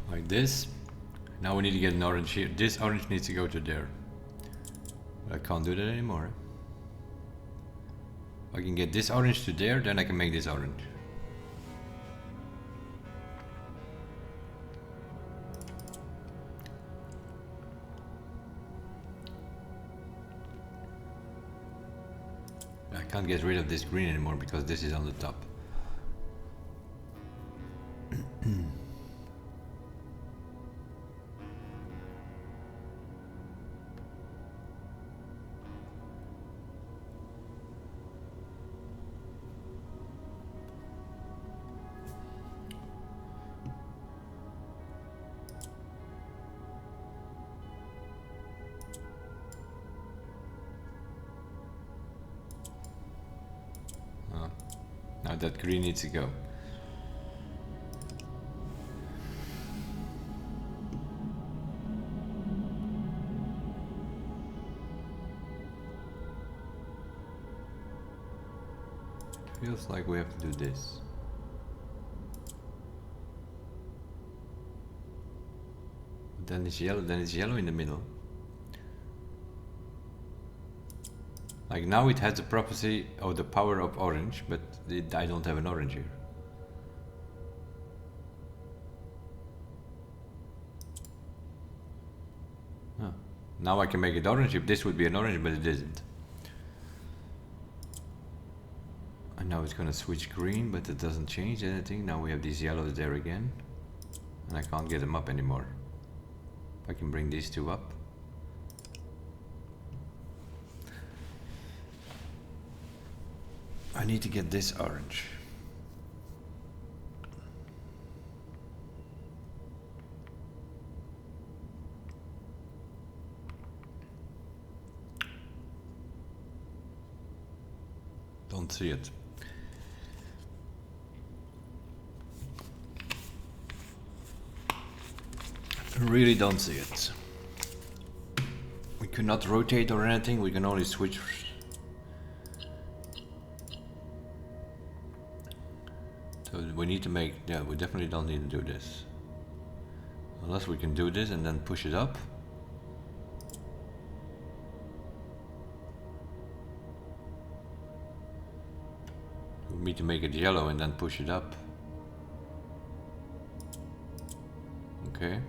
Like this. Now we need to get an orange here. This orange needs to go to there. But I can't do that anymore. If I can get this orange to there, then I can make this orange. I can't get rid of this green anymore because this is on the top. Now that green needs to go. Feels like we have to do this. Then it's yellow in the middle. Like now it has the property of the power of orange, but I don't have an orange here. Oh. Now I can make it orange if this would be an orange, but it isn't. And now it's gonna switch green, but it doesn't change anything. Now we have these yellows there again. And I can't get them up anymore. I can bring these two up. I need to get this orange. Don't see it. I really don't see it. We cannot rotate or anything, we can only switch. we need to make, yeah, we definitely don't need to do this. Unless we can do this and then push it up. We need to make it yellow and then push it up. Okay.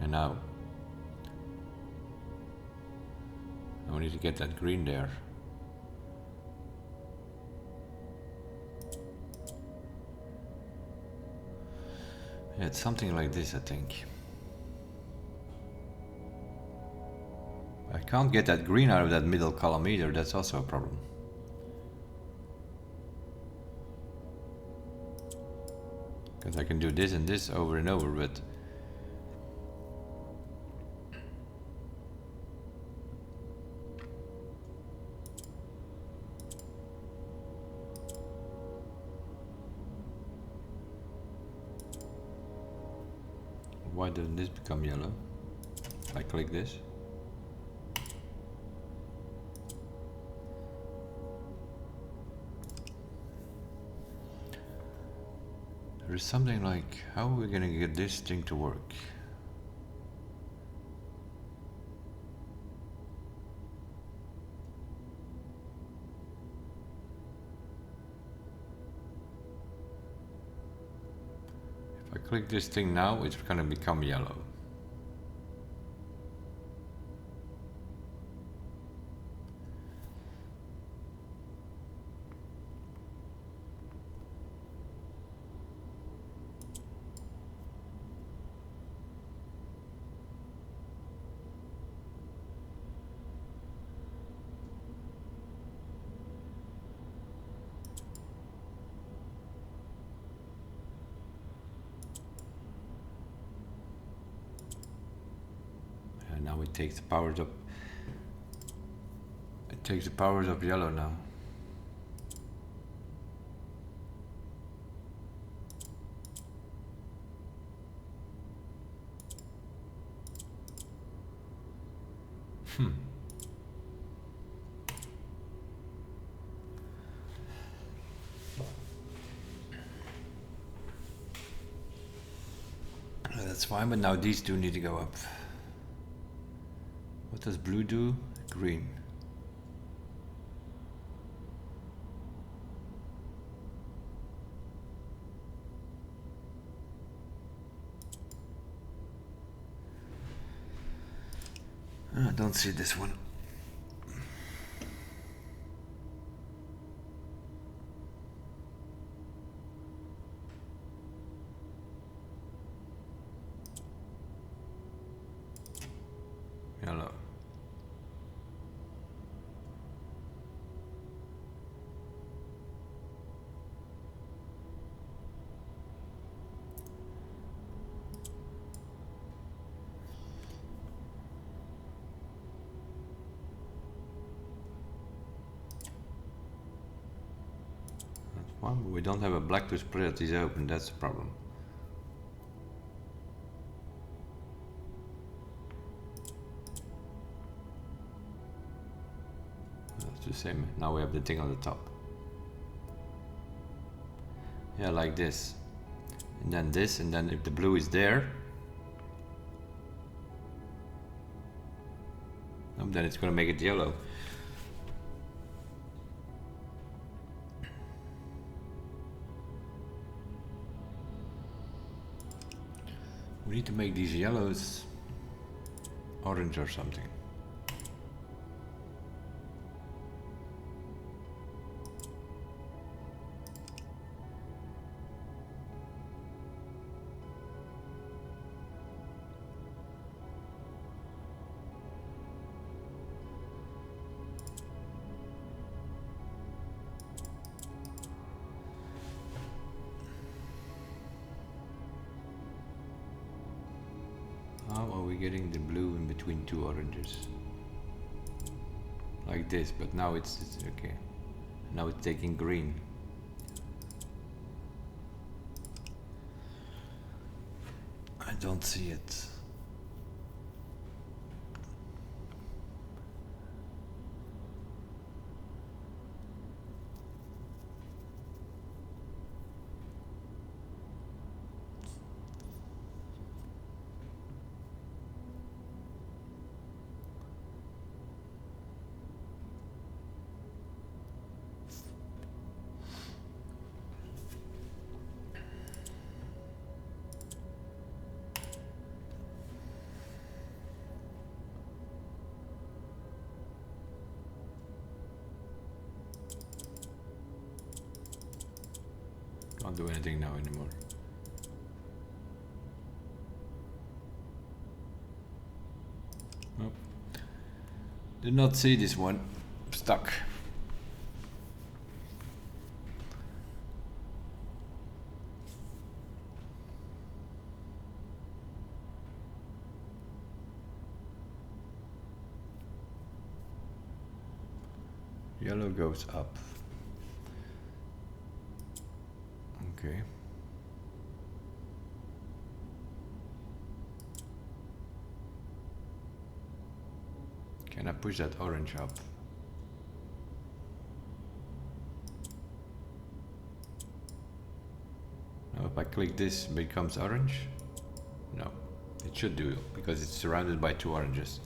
And now we need to get that green there. Yeah, it's something like this, I think. I can't get that green out of that middle column either, that's also a problem. Because I can do this and this over and over, but why doesn't this become yellow? I click this. There's something like, how are we gonna get this thing to work? If I click this thing now, it's gonna become yellow. And now it takes the powers up. It takes the powers of yellow now. That's fine, but now these two need to go up. What does blue do? Green. I don't see this one. Yellow. That's fine, but we don't have a black to spread these open, that's the problem. That's the same. Now we have the thing on the top. Yeah, like this. And then this, and then if the blue is there, then it's gonna make it yellow. We need to make these yellows orange or something. How are we getting the blue in between two oranges? Like this, but now it's okay. Now it's taking green. I don't see it. Can't do anything now anymore. Nope. Did not see this one. Stuck. Yellow goes up. Okay. Can I push that orange up? Now if I click this, it becomes orange? No, it should do because it's surrounded by two oranges.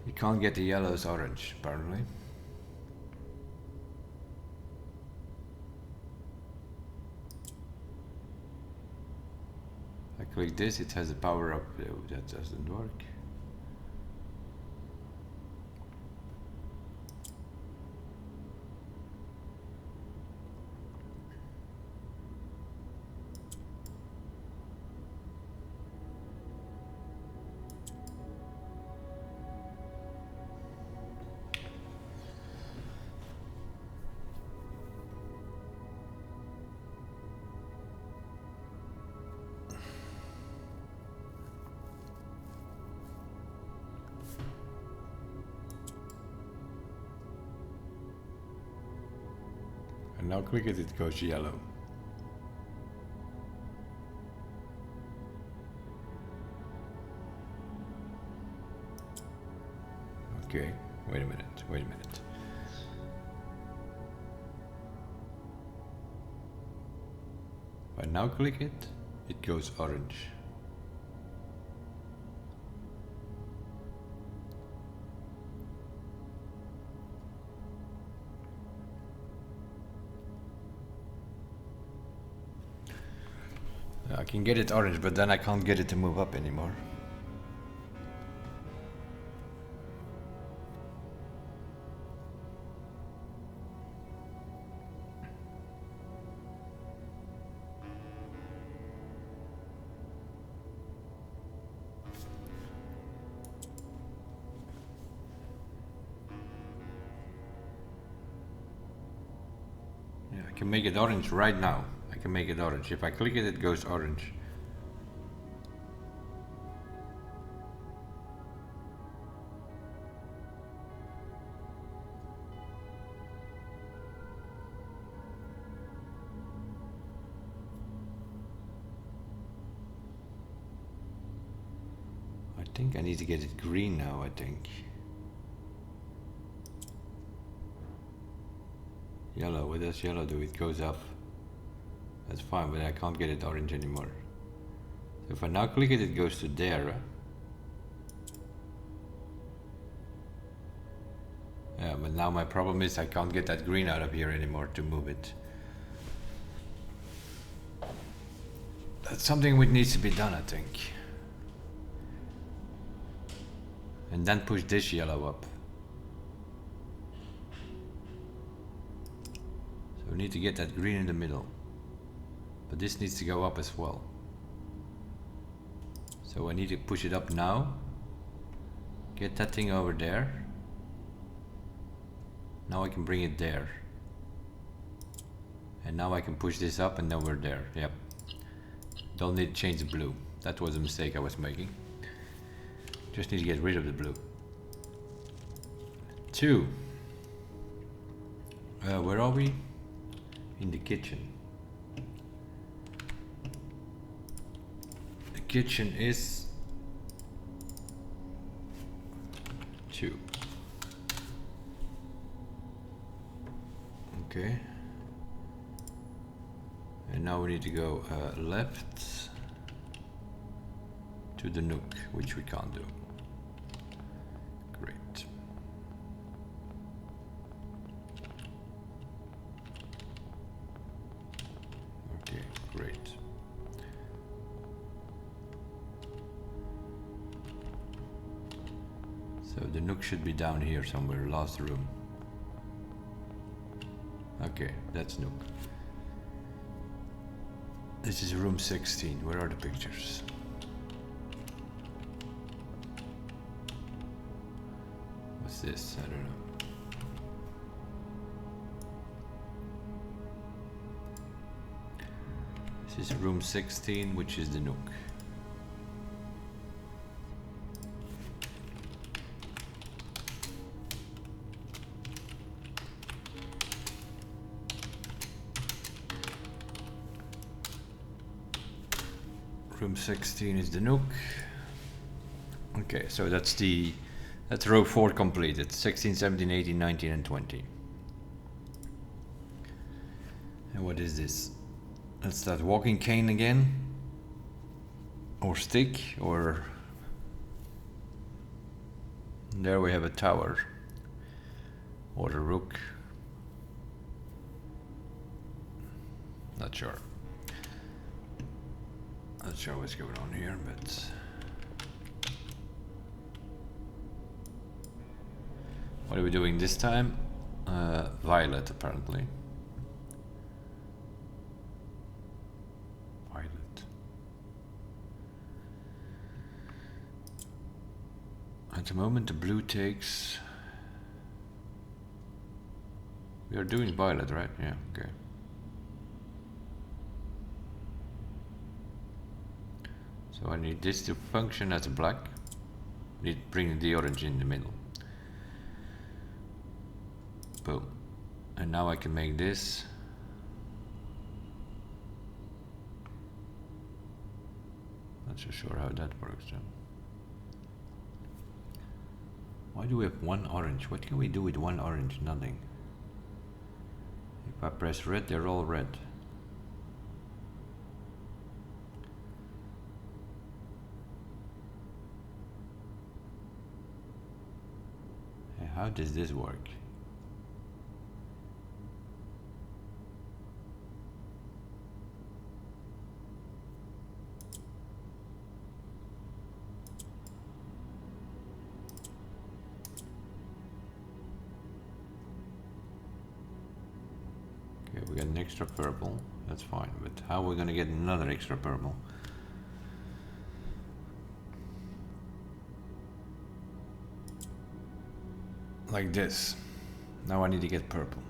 You can't get the yellows orange, apparently. I click this, it has a power up. Oh, that doesn't work. And now click it, it goes yellow. Okay, wait a minute, wait a minute. If I now click it, it goes orange. I can get it orange, but then I can't get it to move up anymore. Yeah, I can make it orange right now. I can make it orange. If I click it, it goes orange. I think I need to get it green now, I think. Yellow, what does yellow do? It goes up. That's fine, but I can't get it orange anymore. So if I now click it, it goes to there. Yeah, but now my problem is I can't get that green out of here anymore to move it. That's something which needs to be done, I think. And then push this yellow up. So we need to get that green in the middle. But this needs to go up as well. So I need to push it up now. Get that thing over there. Now I can bring it there. And now I can push this up and then we're there. Yep. Don't need to change the blue. That was a mistake I was making. Just need to get rid of the blue. 2. Where are we? In the kitchen. The kitchen is 2. Okay. And now we need to go left to the nook, which we can't do. Great. Okay, great. So the nook should be down here somewhere, last room. Okay, that's nook. This is room 16. Where are the pictures? What's this? I don't know. This is room 16, which is the nook. Room 16 is the nook. Okay, so that's row 4 completed. 16, 17, 18, 19 and 20. And what is this? That's that walking cane again? Or stick, or... There we have a tower. Or a rook. Not sure. Not sure what's going on here, but... What are we doing this time? Violet, apparently. Violet. At the moment, the blue takes... We are doing violet, right? Yeah, okay. So I need this to function as a black. Need bring the orange in the middle. Boom. And now I can make this. Not so sure how that works then. Why do we have one orange? What can we do with one orange? Nothing. If I press red, they're all red. Hey, how does this work? Okay, we got an extra purple. That's fine, but how are we gonna get another extra purple? Like this. Now I need to get purple.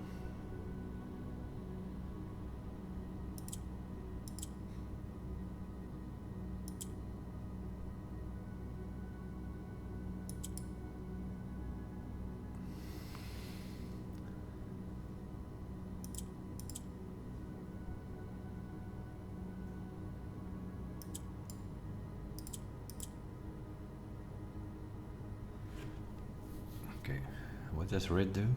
Okay, what does red do?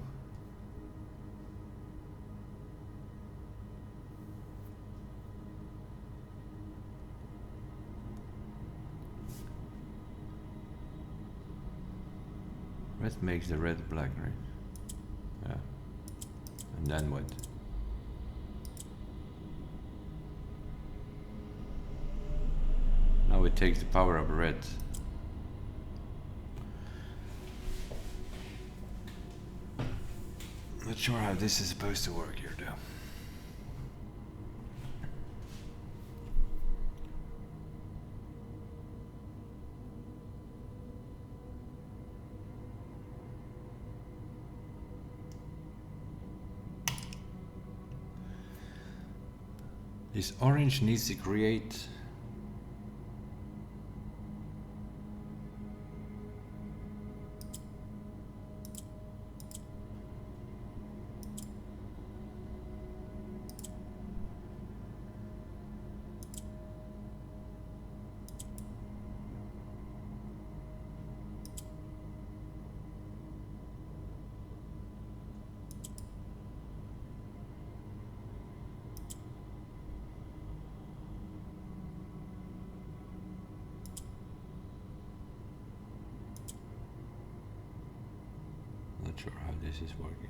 Red makes the red black, right? Yeah. And then what? Now it takes the power of red. Not sure how this is supposed to work here though. This orange needs to create not sure how this is working.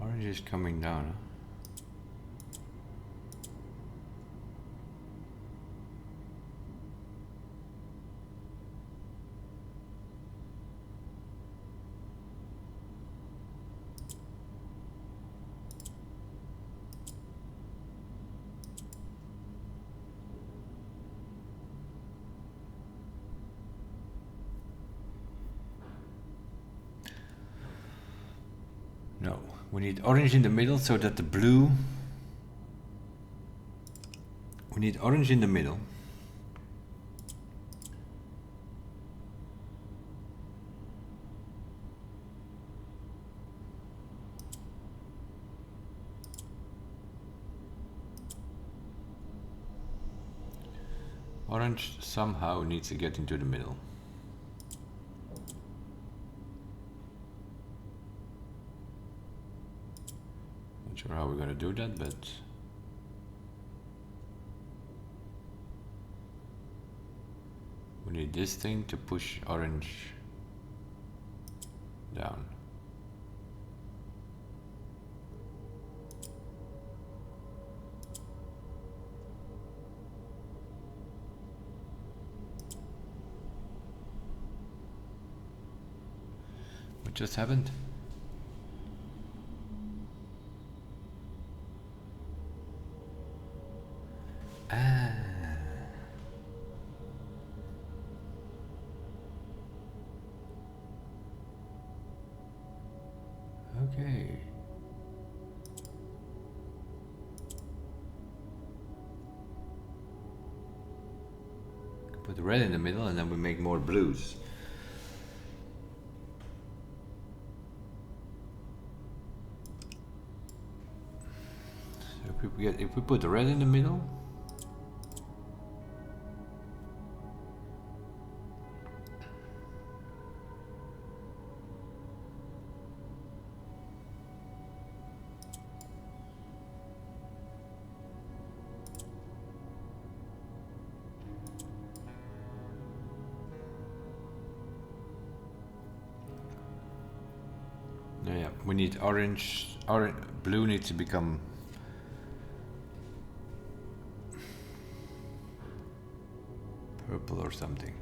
Orange is coming down, huh? We need orange in the middle so that the blue... We need orange in the middle. Orange somehow needs to get into the middle. Not sure how we're gonna do that, but we need this thing to push orange down. What just happened? Okay. Put the red in the middle and then we make more blues. So if we put the red in the middle, yeah, we need orange. Blue needs to become purple or something.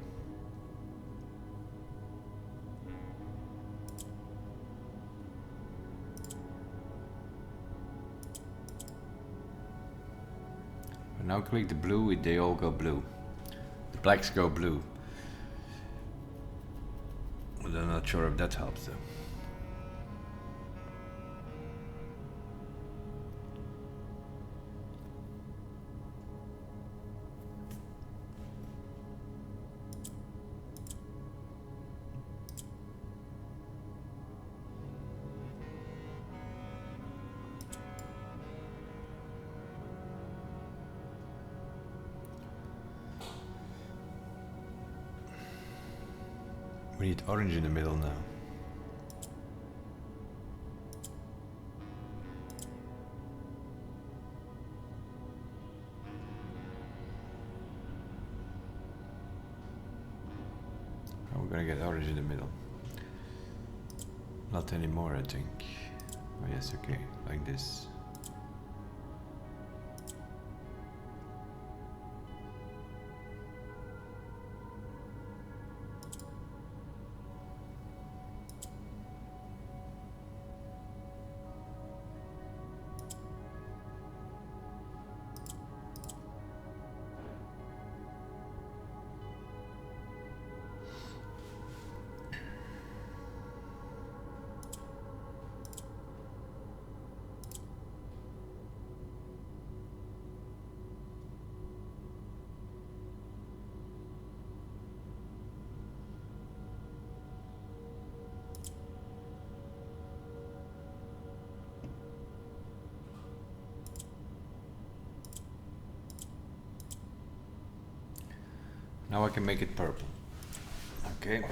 And now click the blue, they all go blue. The blacks go blue. But I'm not sure if that helps though. We need orange in the middle now. How are we gonna get orange in the middle? Not anymore, I think. Oh yes, okay, like this. Now I can make it purple. Okay.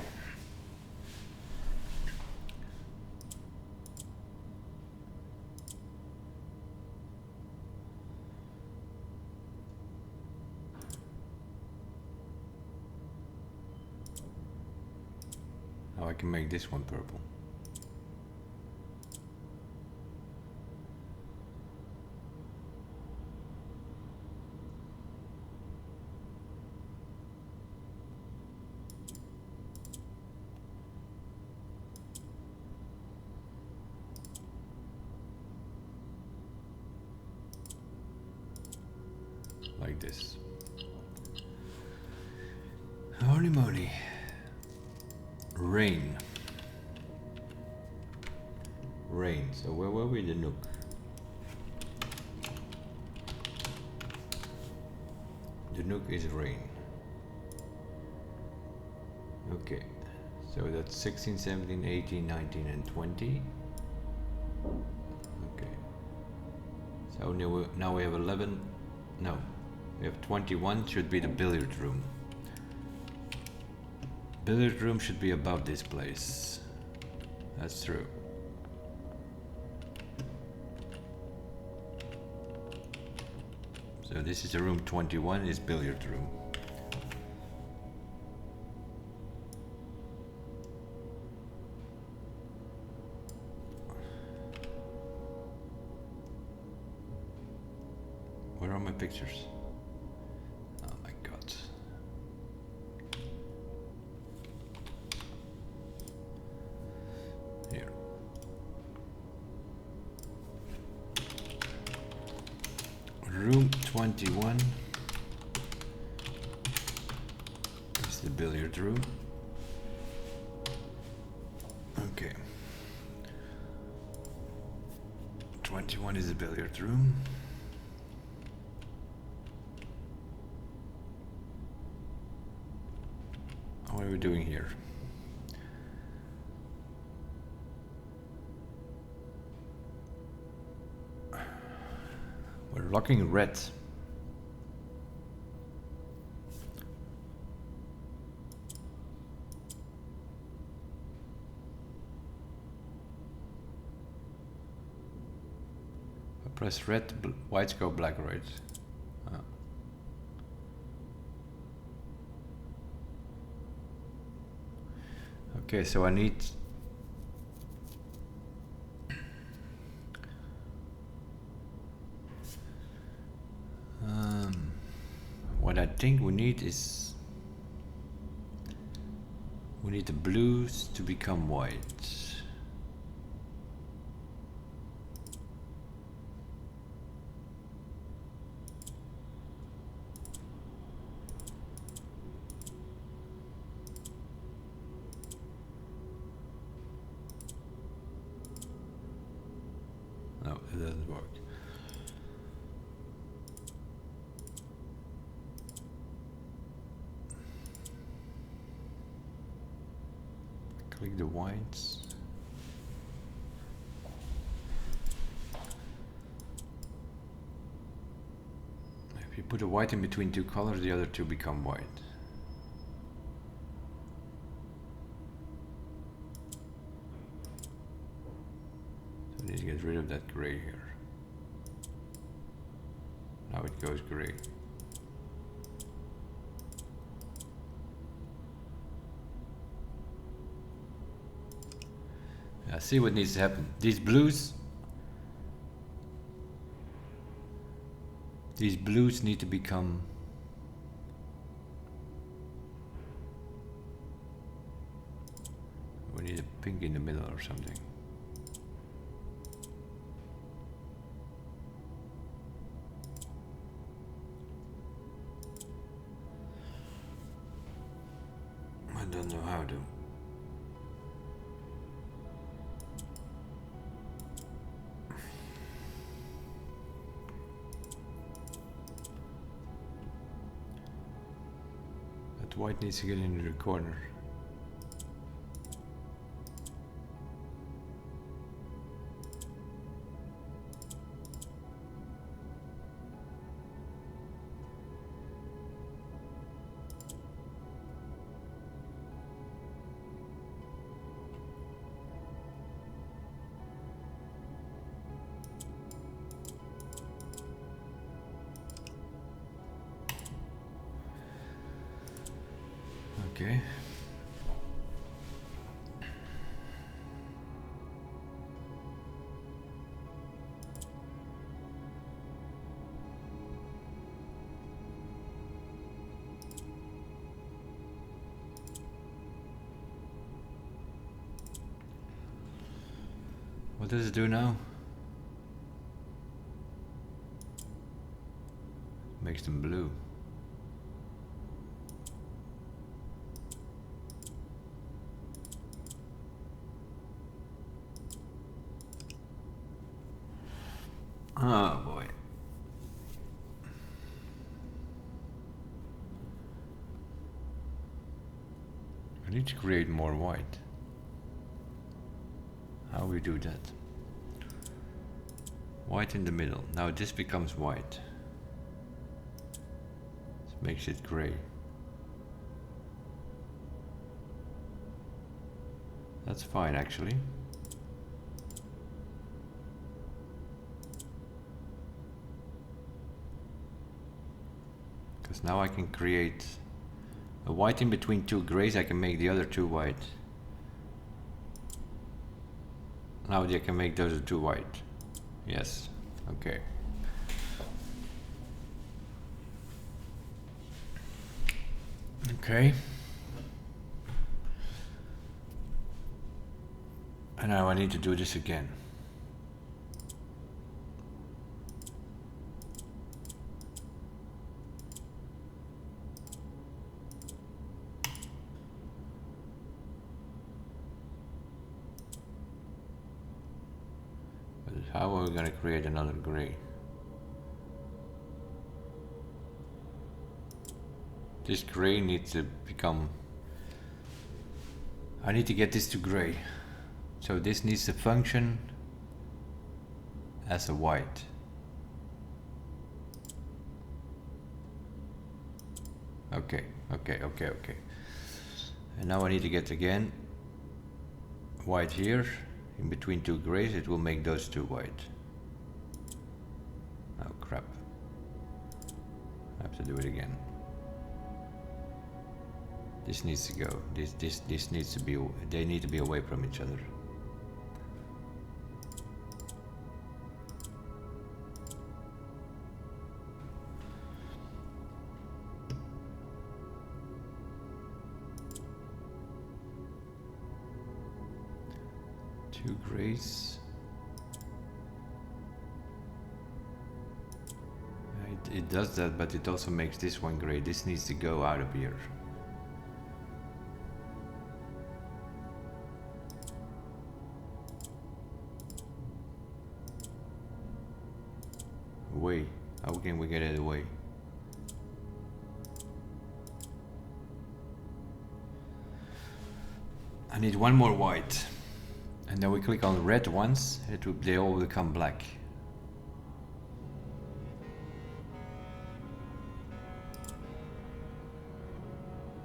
Now I can make this one purple. Like this. Holy moly. Rain. So where were we? The Nook. The Nook is rain. Okay. So that's 16, 17, 18, 19 and 20. Okay. So now we have 11. No. We have 21. Should be the billiard room. Billiard room should be above this place. That's true. So this is the room 21, is billiard room. Where are my pictures? Oh my god. Here. Room 21 is the billiard room. Okay. 21 is the billiard room. What are we doing here? We're locking red. I press red, whites go black, right? Okay, so I need what I think we need is we need the blues to become white. No, it doesn't work. Click the whites. If you put a white in between two colors, the other two become white. So I need to get rid of that gray here. Now it goes gray. See what needs to happen. These blues need to become we need a pink in the middle or something. I don't know how to. White needs to get into the corner. Okay. What does it do now? Makes them blue. Oh boy. I need to create more white. How we do that? White in the middle. Now this becomes white. This makes it gray. That's fine actually. Because now I can create a white in between two grays. I can make the other two white. Now I can make those two white. Yes, okay. Okay. And now I need to do this again. But how are we going to create another gray? This gray needs to become... I need to get this to gray. So this needs to function as a white. Okay. And now I need to get again white here. In between two grays, it will make those two white. Oh crap. I have to do it again. This needs to go. This needs to be, they need to be away from each other. Two grays. It does that, but it also makes this one gray. This needs to go out of here. Away. How can we get it away? I need one more white. And then we click on red once, they all become black.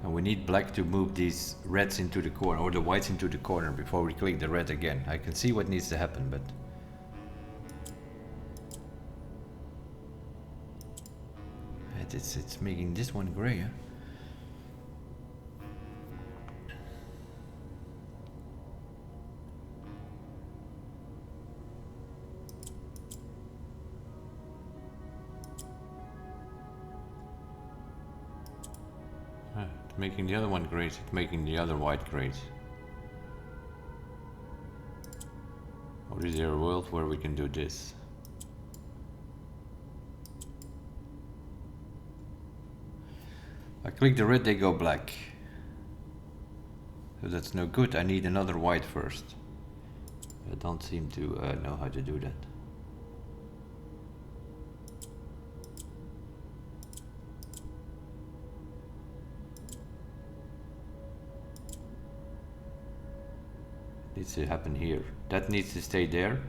And we need black to move these reds into the corner, or the whites into the corner before we click the red again. I can see what needs to happen, but... It's making this one gray, huh? It's making the other one gray, it's making the other white gray. Or is there a world where we can do this? I click the red, they go black. So that's no good. I need another white first. I don't seem to know how to do that. Needs to happen here. That needs to stay there.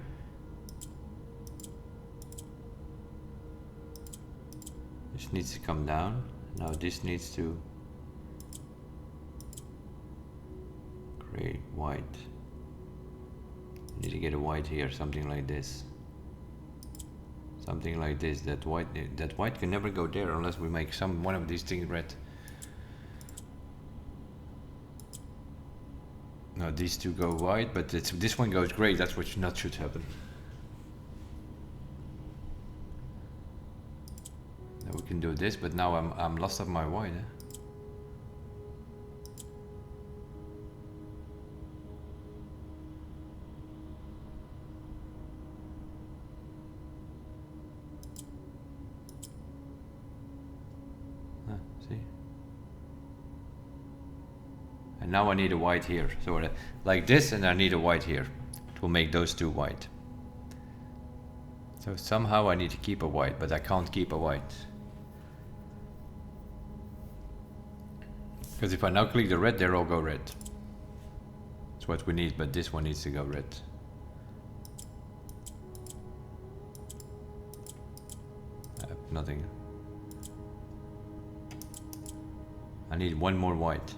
This needs to come down. Now this needs to gray, white. Need to get a white here, something like this. Something like this. That white can never go there unless we make one of these things red. No, these two go white, but this one goes gray. That's what not should happen. Now we can do this, but now I'm lost of my white. See? And now I need a white here. So like this, and I need a white here. It will make those two white. So somehow I need to keep a white, but I can't keep a white. Because if I now click the red, they all go red. That's what we need, but this one needs to go red. Nothing. I need one more white.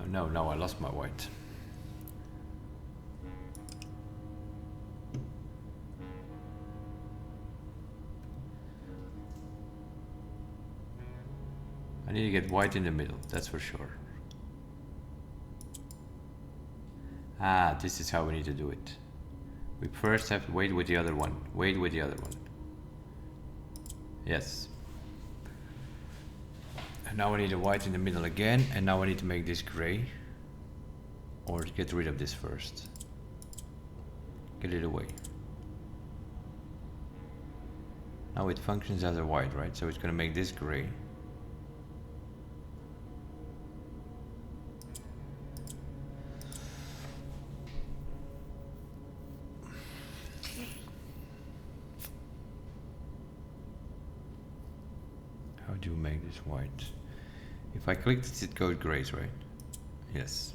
No, now I lost my white. I need to get white in the middle, that's for sure. Ah, this is how we need to do it. We first have to wait with the other one. Wait with the other one. Yes. And now I need a white in the middle again, and now I need to make this gray. Or get rid of this first. Get it away. Now it functions as a white, right? So it's gonna make this gray. How do you make this white? If I click this, it goes grays, right? Yes.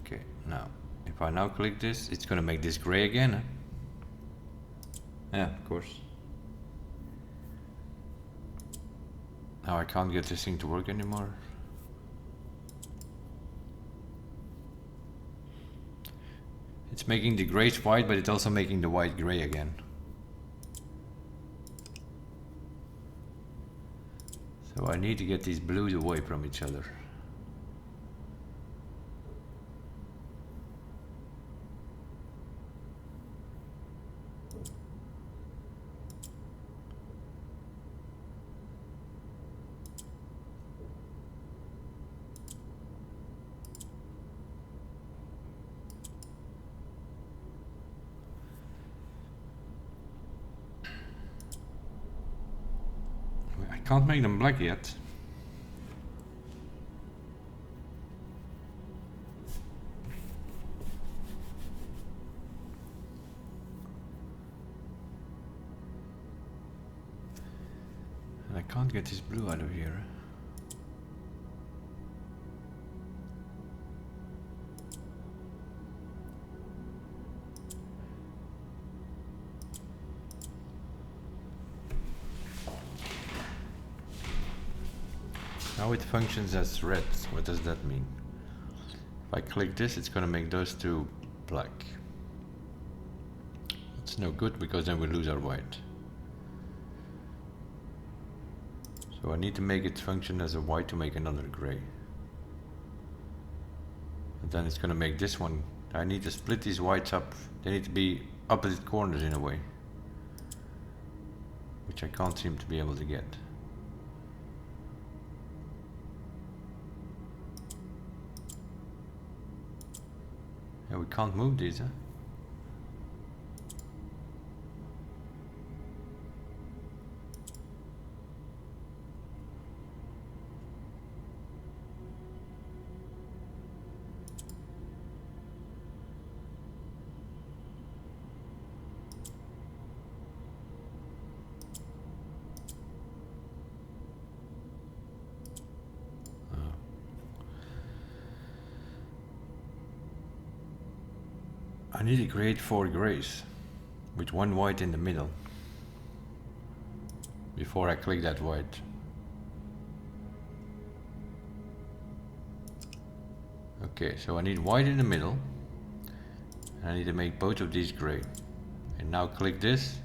Okay, now, if I now click this, it's gonna make this gray again. Huh? Yeah, of course. Now I can't get this thing to work anymore. It's making the grays white, but it's also making the white gray again. So I need to get these blues away from each other. I can't make them black yet. And I can't get this blue out of here. Now it functions as red. What does that mean? If I click this, it's gonna make those two black. It's no good because then we lose our white. So I need to make it function as a white to make another gray. And then it's gonna make this one. I need to split these whites up. They need to be opposite corners in a way, which I can't seem to be able to get. Yeah, we can't move these, huh? I need to create 4 grays with 1 white in the middle before I click that white. Okay, so I need white in the middle. And I need to make both of these gray. And now click this,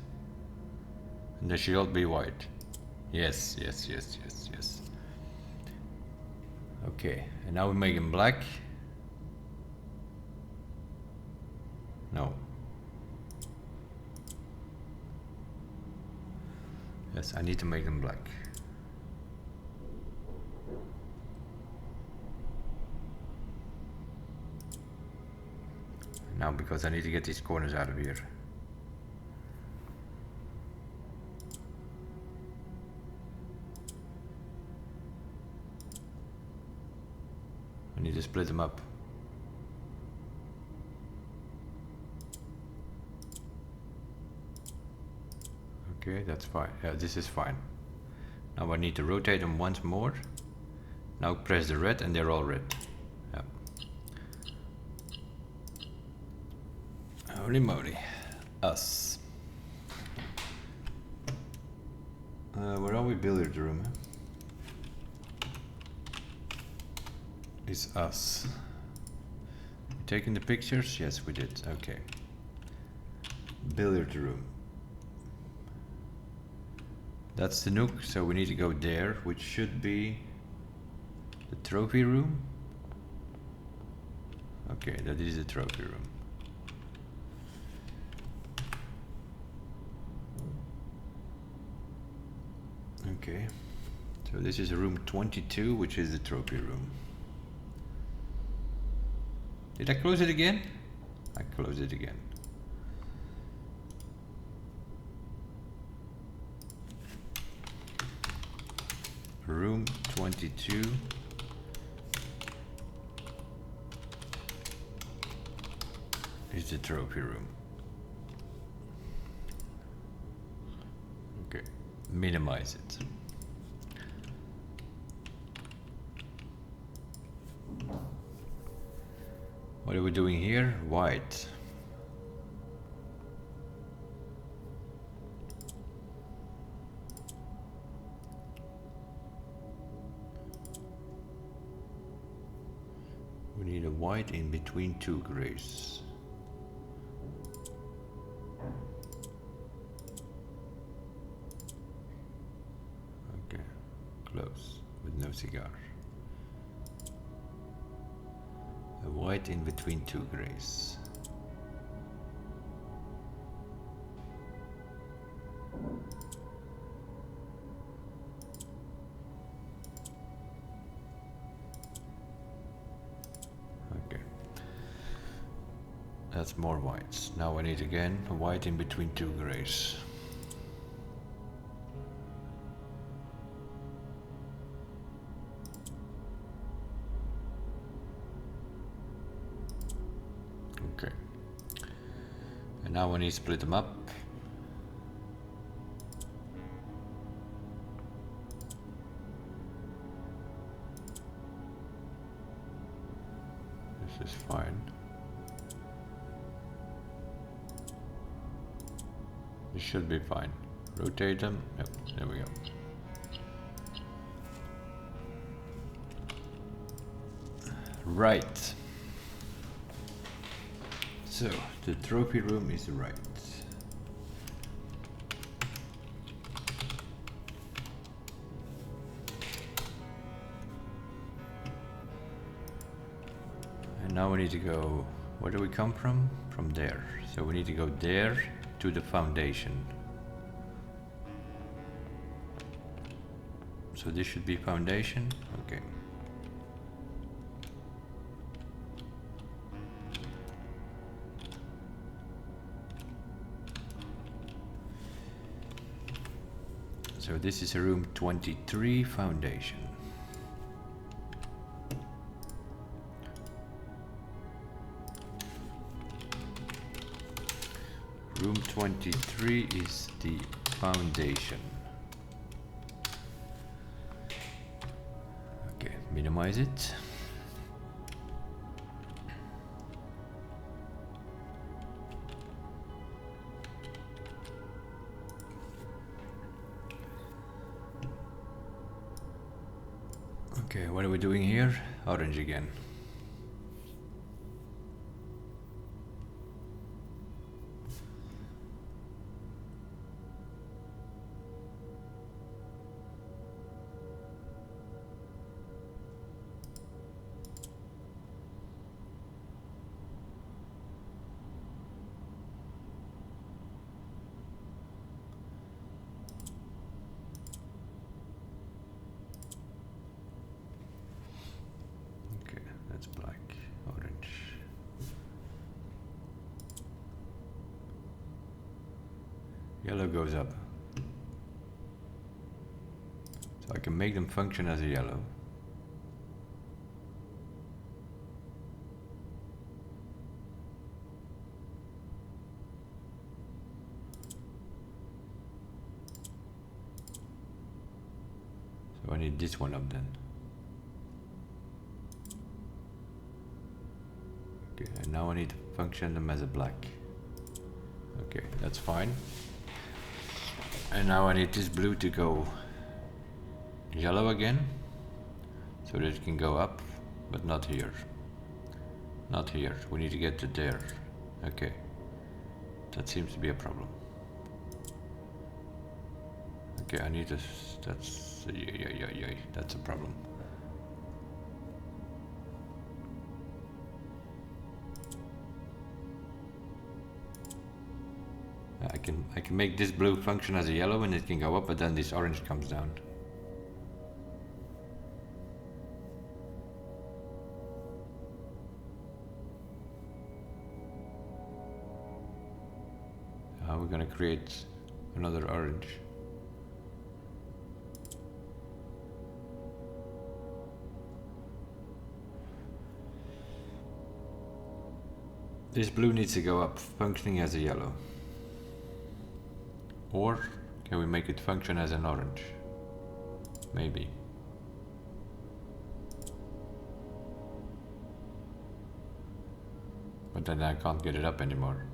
and they should all be white. Yes, yes, yes, yes, yes. Okay, and now we make them black. No. Yes, I need to make them black. Now, because I need to get these corners out of here. I need to split them up. Okay, that's fine. Yeah, this is fine. Now I need to rotate them once more. Now press the red and they're all red. Yeah. Holy moly. Us. Where are we? Billiard room. It's us. You taking the pictures? Yes, we did. Okay. Billiard room. That's the nook, so we need to go there, which should be the trophy room. Okay, that is the trophy room. Okay, so this is room 22, which is the trophy room. Did I close it again? I closed it again. Room 22 is the trophy room. Okay, minimize it. What are we doing here? White. We need a white in between two grays. Okay, close, with no cigar. A white in between two grays. Okay. That's more whites. Now I need again a white in between two grays. Okay. And now I need to split them up. This is fine. This should be fine. Rotate them. Yep, there we go. Right. So, the trophy room is right. And now we need to go, where do we come from? From there. So we need to go there to the foundation. So this should be foundation, okay. So this is a room 23 foundation. Room 23 is the foundation. Okay, minimize it. Okay, what are we doing here? Orange again. Yellow goes up. So I can make them function as a yellow. So I need this one up then. Okay, and now I need to function them as a black. Okay, that's fine. And now I need this blue to go yellow again, so that it can go up, but not here. Not here. We need to get to there. Okay. That seems to be a problem. Okay, I need to... That's... Yeah. That's a problem. I can make this blue function as a yellow and it can go up, but then this orange comes down. How are we gonna create another orange? This blue needs to go up, functioning as a yellow. Or can we make it function as an orange? Maybe. But then I can't get it up anymore.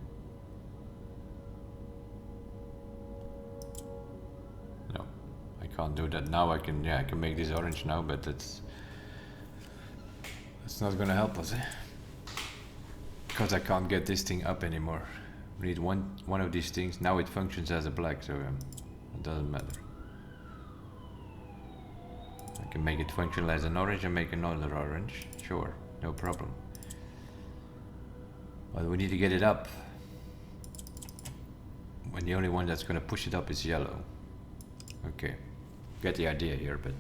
No, I can't do that now. I can make this orange now, but that's not gonna help us, because I can't get this thing up anymore. We need one of these things. Now it functions as a black, so it doesn't matter. I can make it function as an orange and make another orange. Sure, no problem. But we need to get it up. When the only one that's going to push it up is yellow. Okay, get the idea here, but...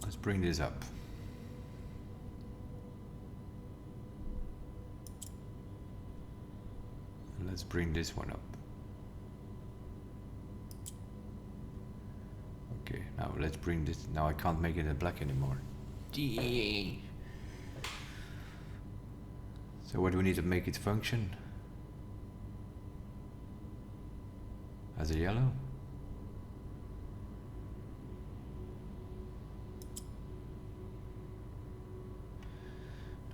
Let's bring this up. Let's bring this one up. Okay, now let's bring this. Now I can't make it a black anymore. So what do we need to make it function? As a yellow?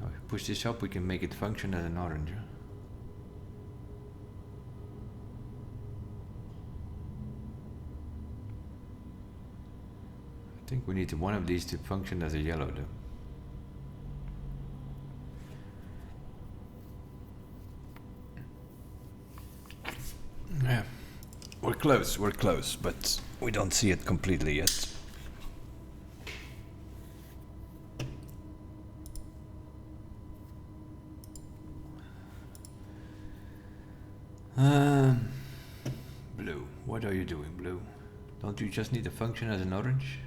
Now if we push this up, we can make it function as an orange. I think we need one of these to function as a yellow though. Yeah, we're close, but we don't see it completely yet. Blue, what are you doing, blue? Don't you just need to function as an orange?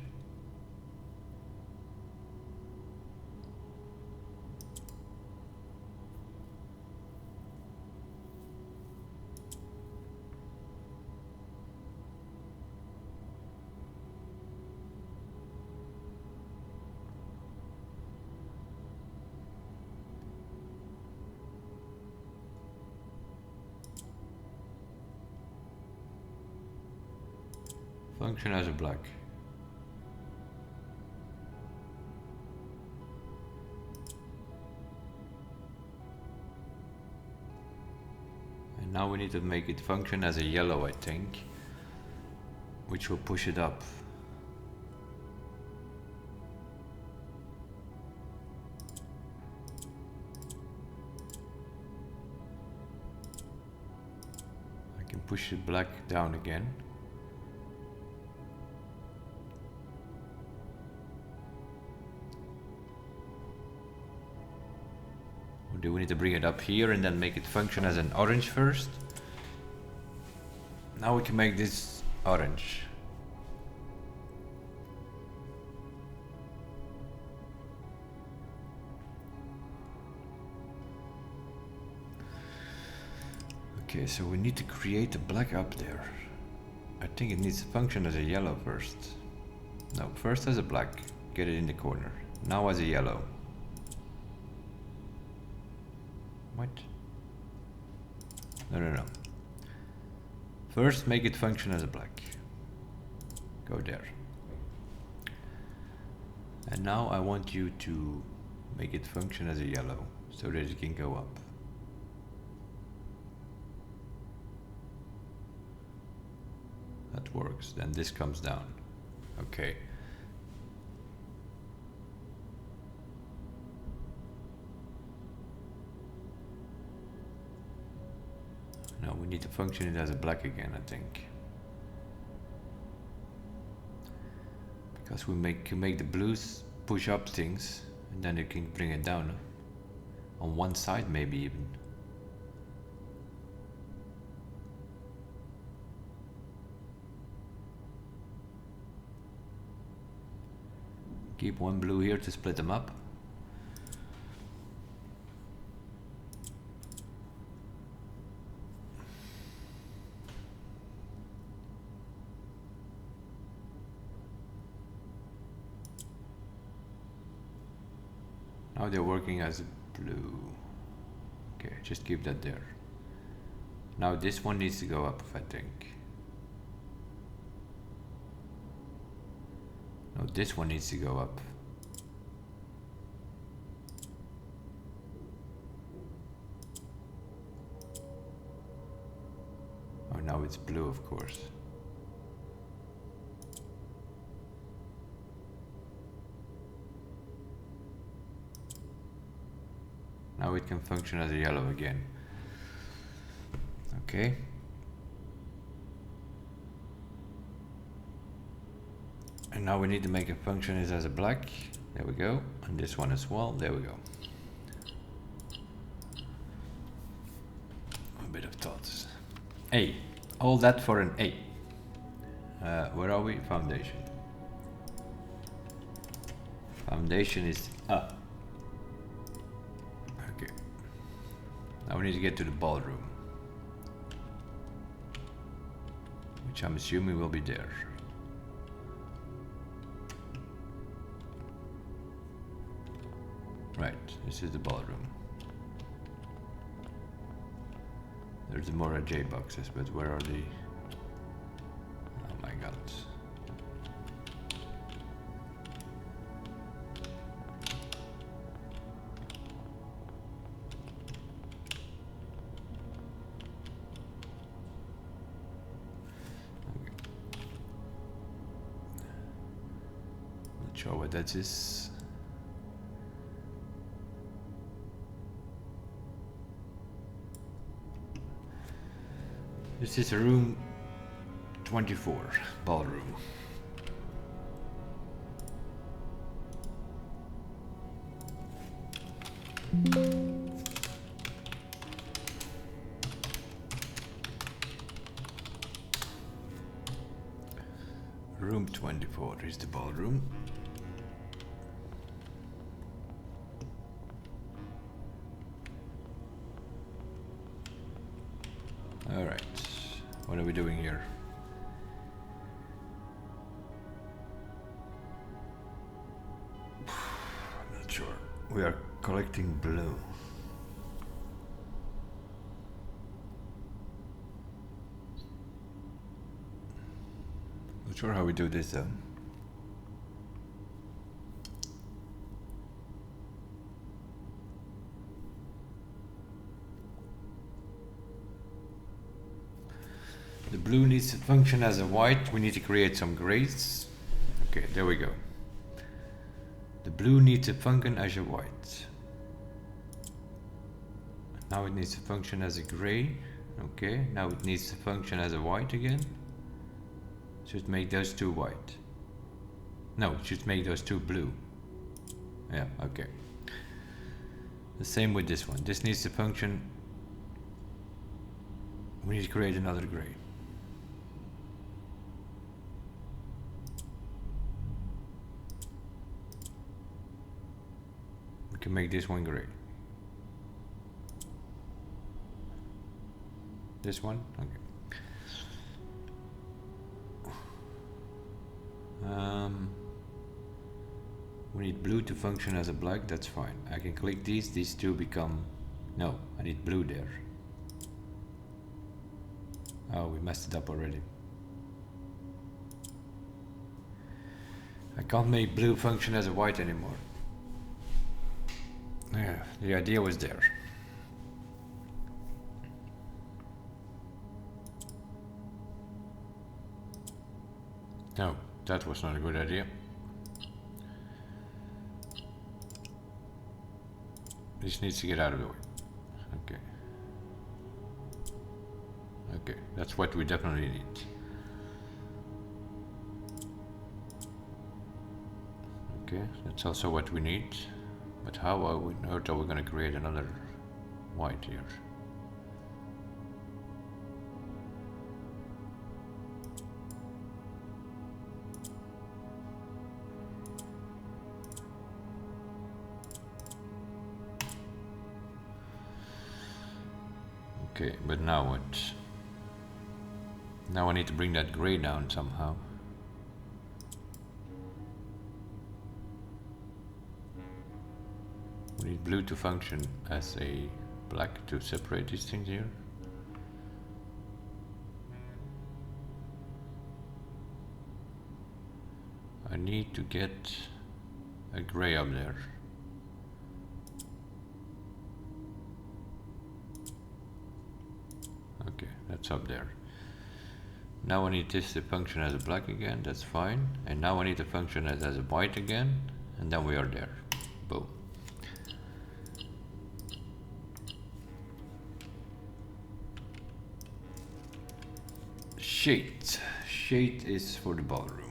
Function as a black. And now we need to make it function as a yellow, I think, which will push it up. I can push the black down again. Do we need to bring it up here and then make it function as an orange first? Now we can make this orange. Okay, so we need to create a black up there. I think it needs to function as a yellow first. No, first as a black. Get it in the corner. Now as a yellow. What? No. First make it function as a black. Go there. And now I want you to make it function as a yellow so that it can go up. That works. Then this comes down. Okay. Now we need to function it as a black again, I think. Because we can make the blues push up things and then you can bring it down. On one side maybe even. Keep one blue here to split them up. Now they're working as a blue. Okay, just keep that there. Now this one needs to go up, I think. No, this one needs to go up. Oh, now it's blue, of course. Now it can function as a yellow again. Okay. And now we need to make it function as a black. There we go. And this one as well. There we go. A bit of thoughts. A. All that for an A. Where are we? Foundation. Foundation is up. Okay. Now we need to get to the ballroom. Which I'm assuming will be there. Right, this is the ballroom. There's the Mora J boxes, but where are the... Oh my god. Okay. Not sure what that is. This is room 24, ballroom. Room 24 is the ballroom. All right. What are we doing here? I'm not sure. We are collecting blue. Not sure how we do this though. The blue needs to function as a white. We need to create some grays. Okay, there we go. The blue needs to function as a white. Now it needs to function as a gray. Okay, now it needs to function as a white again. Should make those two white. No, it should make those two blue. Yeah, okay. The same with this one. This needs to function. We need to create another gray. We can make this one gray. This one? Okay. We need blue to function as a black, that's fine. I can click these two become... No, I need blue there. Oh, we messed it up already. I can't make blue function as a white anymore. Yeah, the idea was there. No, that was not a good idea. This needs to get out of the way. Okay. Okay, that's what we definitely need. Okay, that's also what we need. But how on earth are we going to create another white here? Okay, but now what? Now I need to bring that gray down somehow. We need blue to function as a black to separate these things here. I need to get a gray up there. Okay, that's up there. Now I need this to function as a black again, that's fine. And now I need to function as a white again, and then we are there. Boom. Shade. Shade is for the ballroom.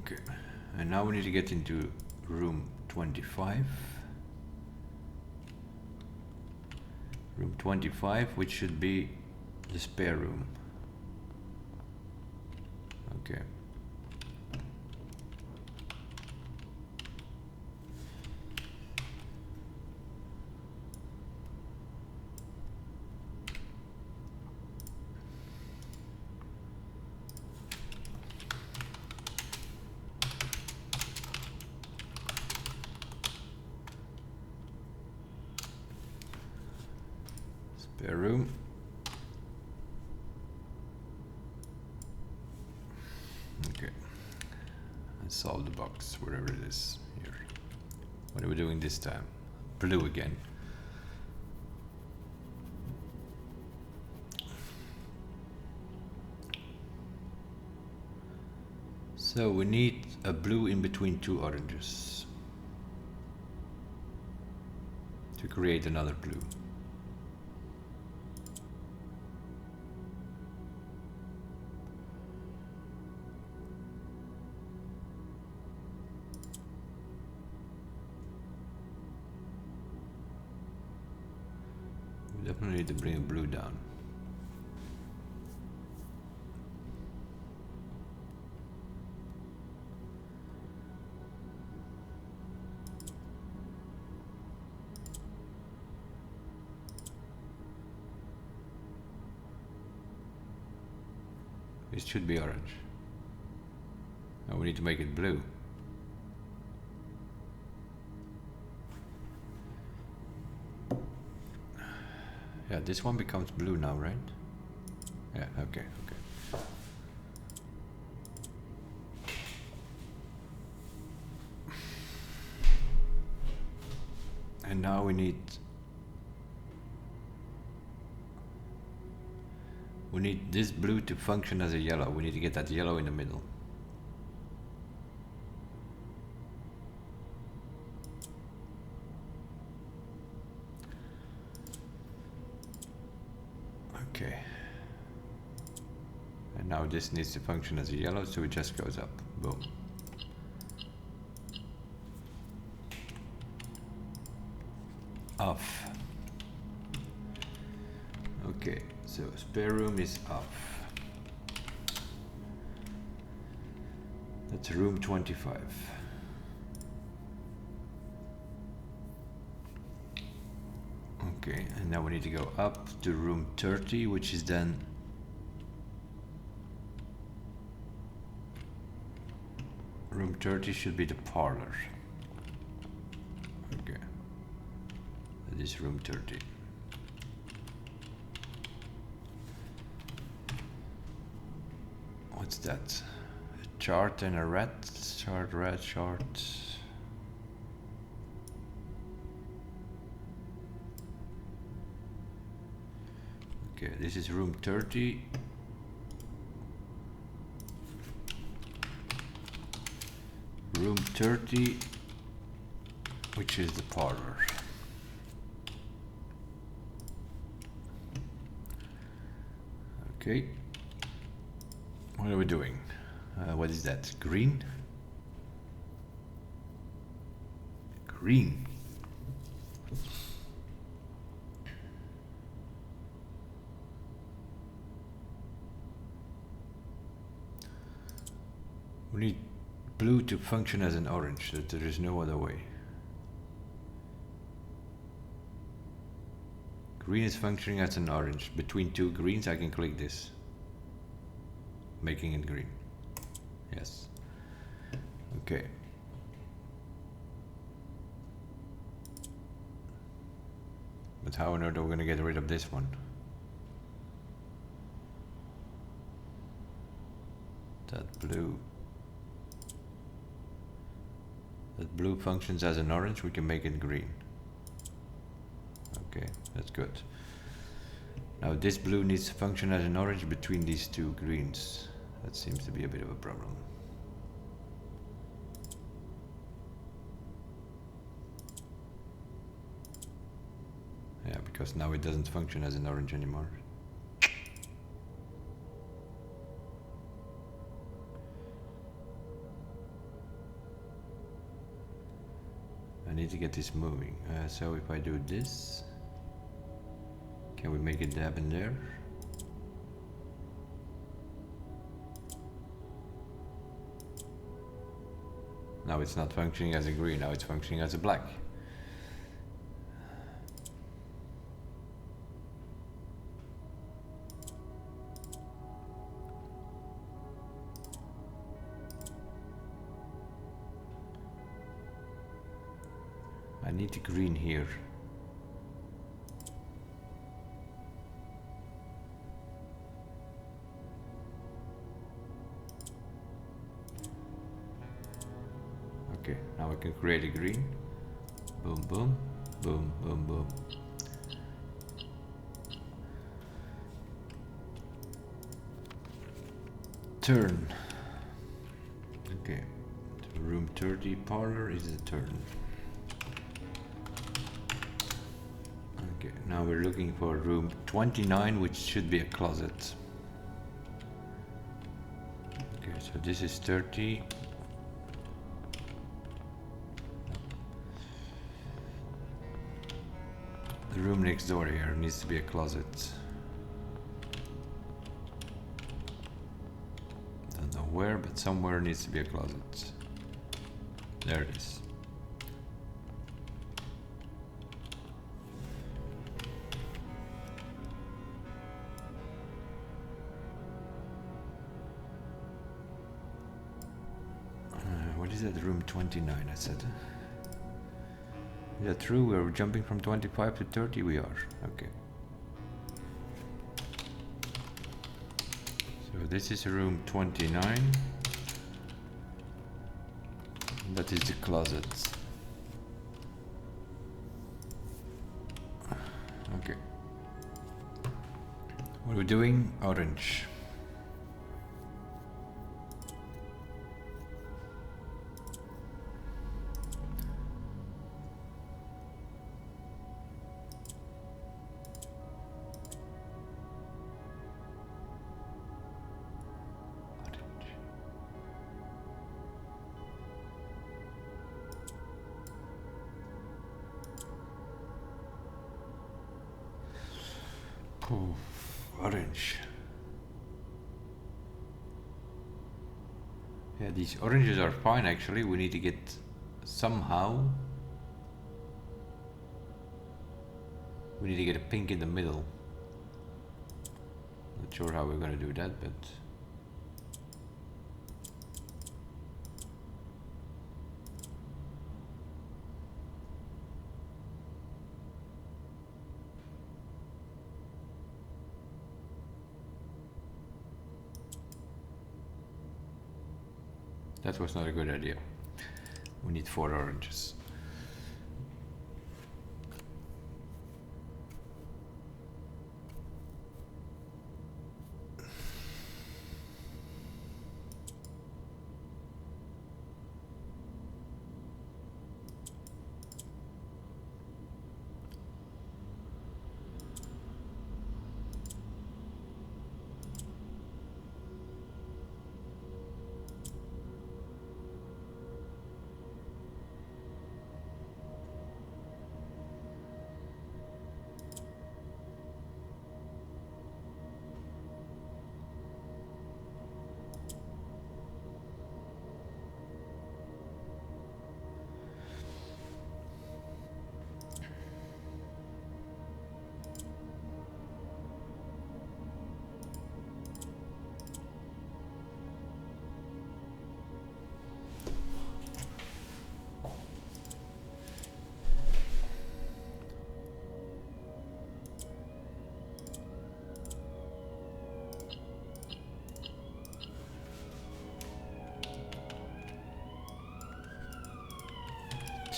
Okay, and now we need to get into room 25. Room 25, which should be the spare room. Okay. Spare room. Okay. Let's solve the box, wherever it is here. What are we doing this time? Blue again. So we need a blue in between two oranges to create another blue. We definitely need to bring a blue down. It should be orange. Now we need to make it blue. Yeah, this one becomes blue now, right? Yeah, okay, okay. And now we need this blue to function as a yellow. We need to get that yellow in the middle. Okay. And now this needs to function as a yellow, so it just goes up. Boom. off. Okay, so spare room is off. That's room 25. Okay, and now we need to go up to room 30, which is then room 30 should be the parlor. Okay, that is room 30. What's that? A chart and a red chart, red chart. Okay, this is room 30. Room 30, which is the parlor. Okay. What are we doing? What is that? Green? Green. We need blue to function as an orange, that there is no other way. Green is functioning as an orange. Between two greens I can click this, making it green. Yes. Okay. But how on earth are we going to get rid of this one? That blue. That blue functions as an orange, we can make it green. Okay, that's good. Now this blue needs to function as an orange between these two greens. That seems to be a bit of a problem. Yeah, because now it doesn't function as an orange anymore. I need to get this moving. So if I do this, can we make it dab in there? Now it's not functioning as a green, now it's functioning as a black. I need the green here. Okay, now I can create a green. Boom, boom, boom, boom, boom. Turn. Okay, the room 30 parlor is a turn. Okay, now we're looking for room 29, which should be a closet. Okay, so this is 30. The room next door here needs to be a closet. Don't know where, but somewhere needs to be a closet. There it is. What is that? Room 29, I said. Is that true? We're jumping from 25 to 30? We are. Okay. So this is room 29. That is the closet. Okay. What are we doing? Orange. Oh, orange. Yeah, these oranges are fine actually. We need to get somehow. We need to get a pink in the middle. Not sure how we're gonna do that, but. That was not a good idea. We need 4 oranges.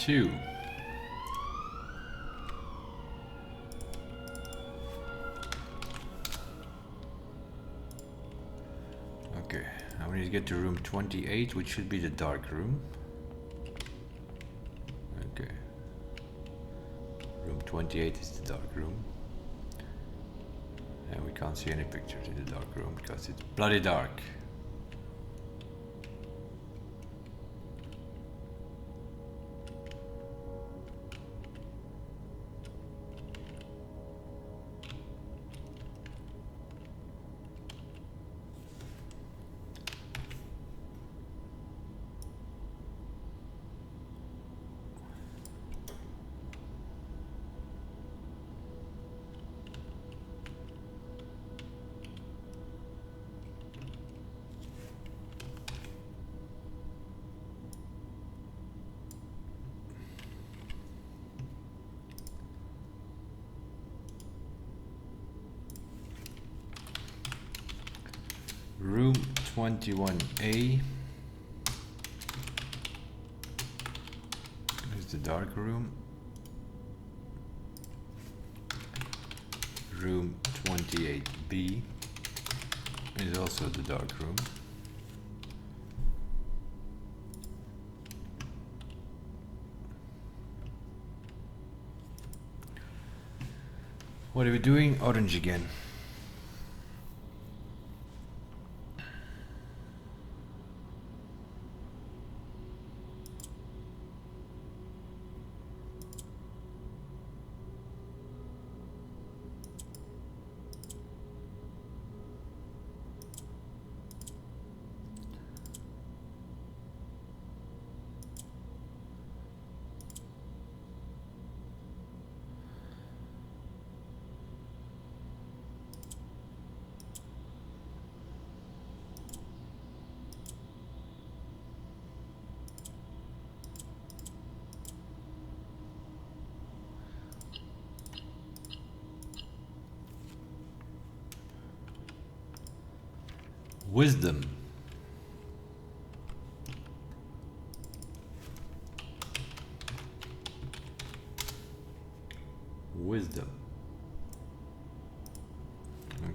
Two. Okay, now we need to get to room 28, which should be the dark room. Okay. Room 28 is the dark room. And we can't see any pictures in the dark room because it's bloody dark. Room 21A is the dark room. Room 28B is also the dark room. What are we doing? Orange again. Wisdom. Wisdom.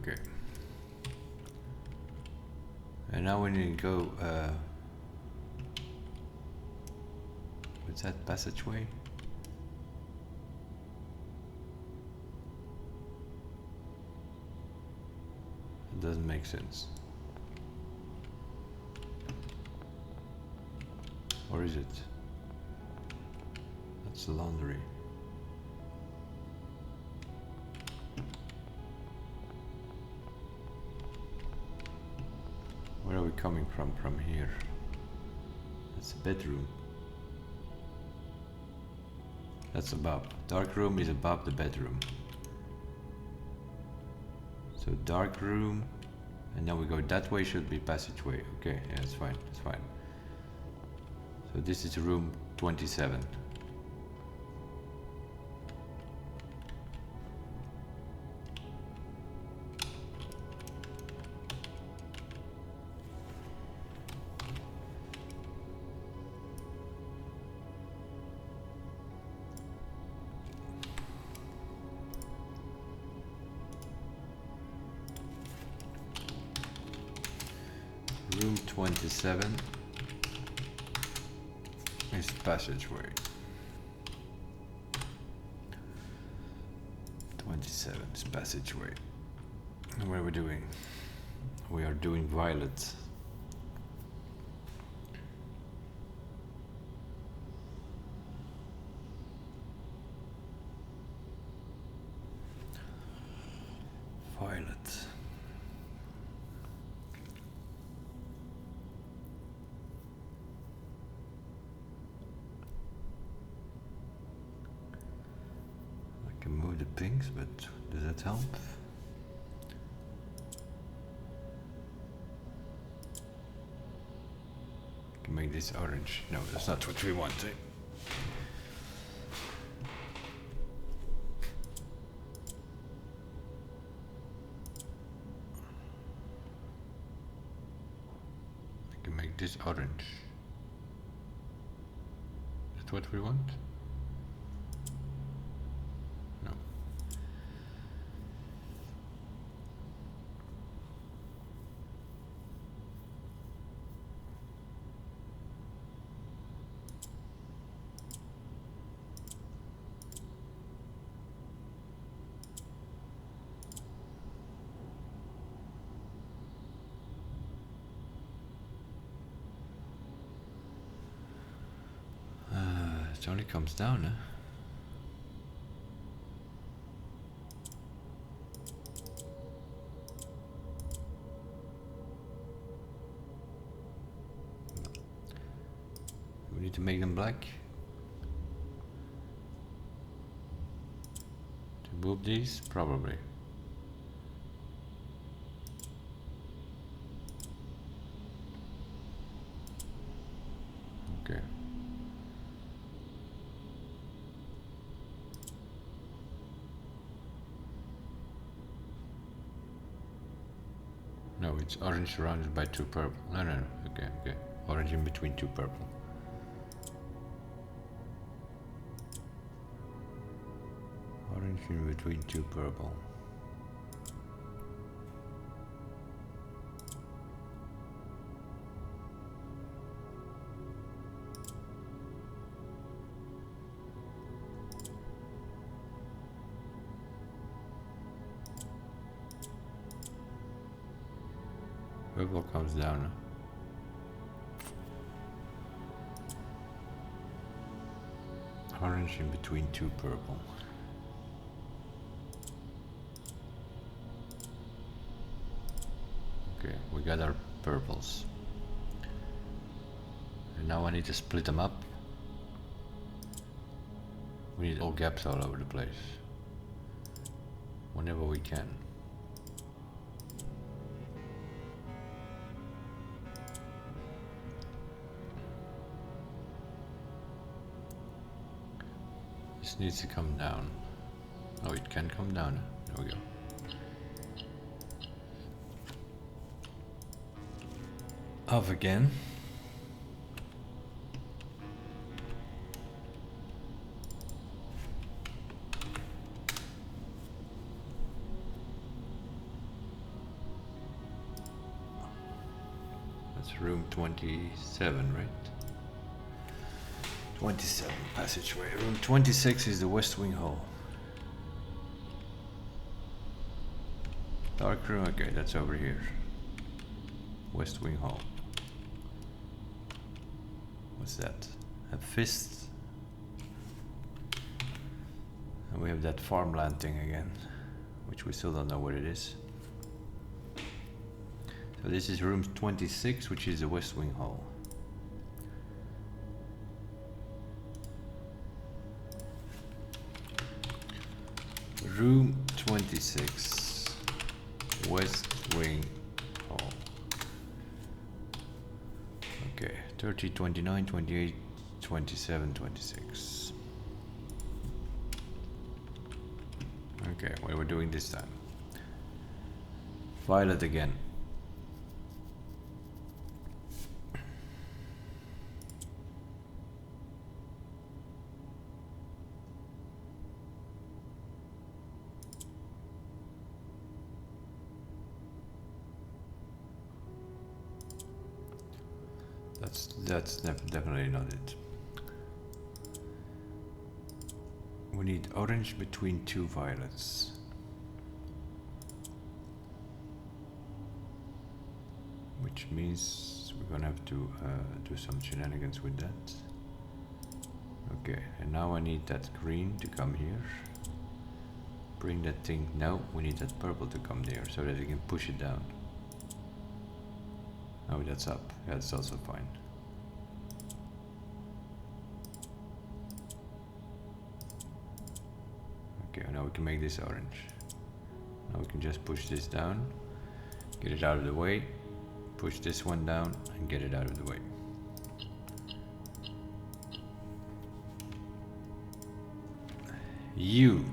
Okay. And now we need to go, what's that passageway? It doesn't make sense. Or is it? That's the laundry. coming from here? It's a bedroom. That's above. Dark room is above the bedroom. So dark room, and then we go that way, should be passageway. Okay, yeah, that's fine, that's fine. So this is room 27. Room 27 is passageway. 27 is passageway. And what are we doing? We are doing violet. Violet. I can move the pinks, but does that help? I can make this orange. No, that's not what we want. I can make this orange. Is that what we want? No. It only comes down, huh? We need to make them black. To move these, probably. Okay. No, it's orange surrounded by two purple. No. Okay. Orange in between two purple. Orange in between two purple. Purple comes down. Orange in between two purple. Okay, we got our purples. And now I need to split them up. We need all gaps all over the place. Whenever we can. This needs to come down. Oh, it can come down. There we go. Off again. That's room 27, right? 27 passageway. Room 26 is the west wing hall. Dark room, okay, that's over here. West wing hall. What's that? A fist. And we have that farmland thing again, which we still don't know what it is. So this is room 26, which is the West Wing Hall. Room 26, West Wing Hall. Okay, 30, 29, 28, 27, 26. Okay, what are we doing this time? Violet again. That's definitely not it. We need orange between two violets. Which means we're gonna have to do some shenanigans with that. Okay, and now I need that green to come here. Bring that thing. No, we need that purple to come there so that we can push it down. Oh, that's up. That's also fine. Okay, now we can make this orange. Now we can just push this down, get it out of the way, push this one down and get it out of the way. You.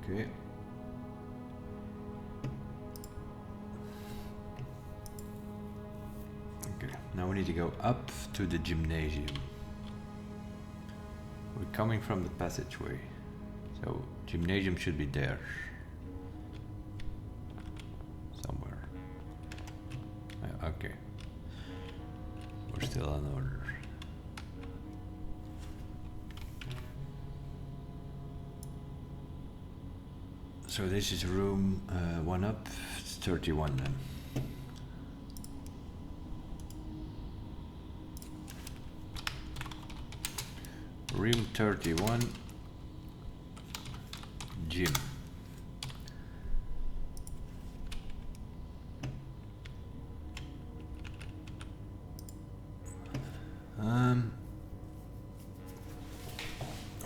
Okay. Okay, now we need to go up to the gymnasium. We're coming from the passageway, so gymnasium should be there somewhere. Okay, we're still on order. So this is room 1 up, it's 31 then. Room 31, gym.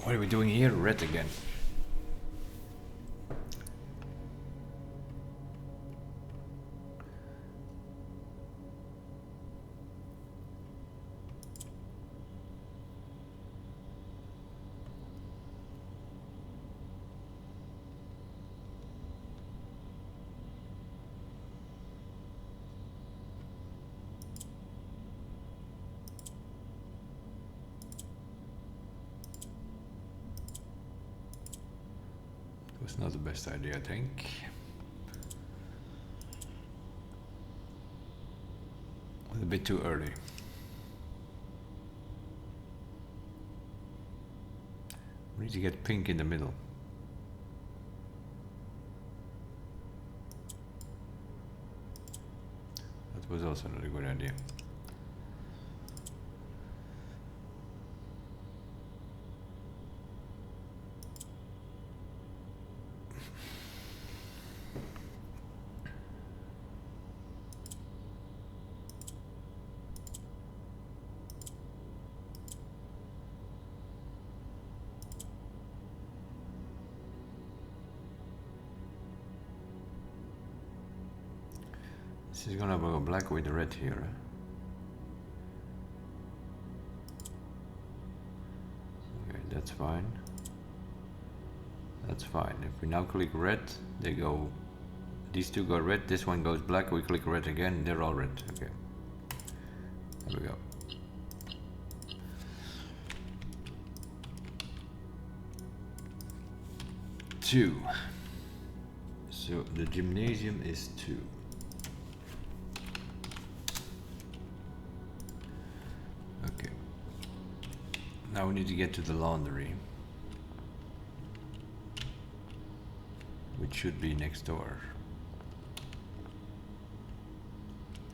What are we doing here? Red again. Was not the best idea, I think. Was a bit too early. We need to get pink in the middle. That was also not a good idea. This is gonna go black with red here. Okay, that's fine. That's fine. If we now click red, they go. These two go red. This one goes black. We click red again. They're all red. Okay. There we go. Two. So the gymnasium is 2. Okay. Now we need to get to the laundry, which should be next door.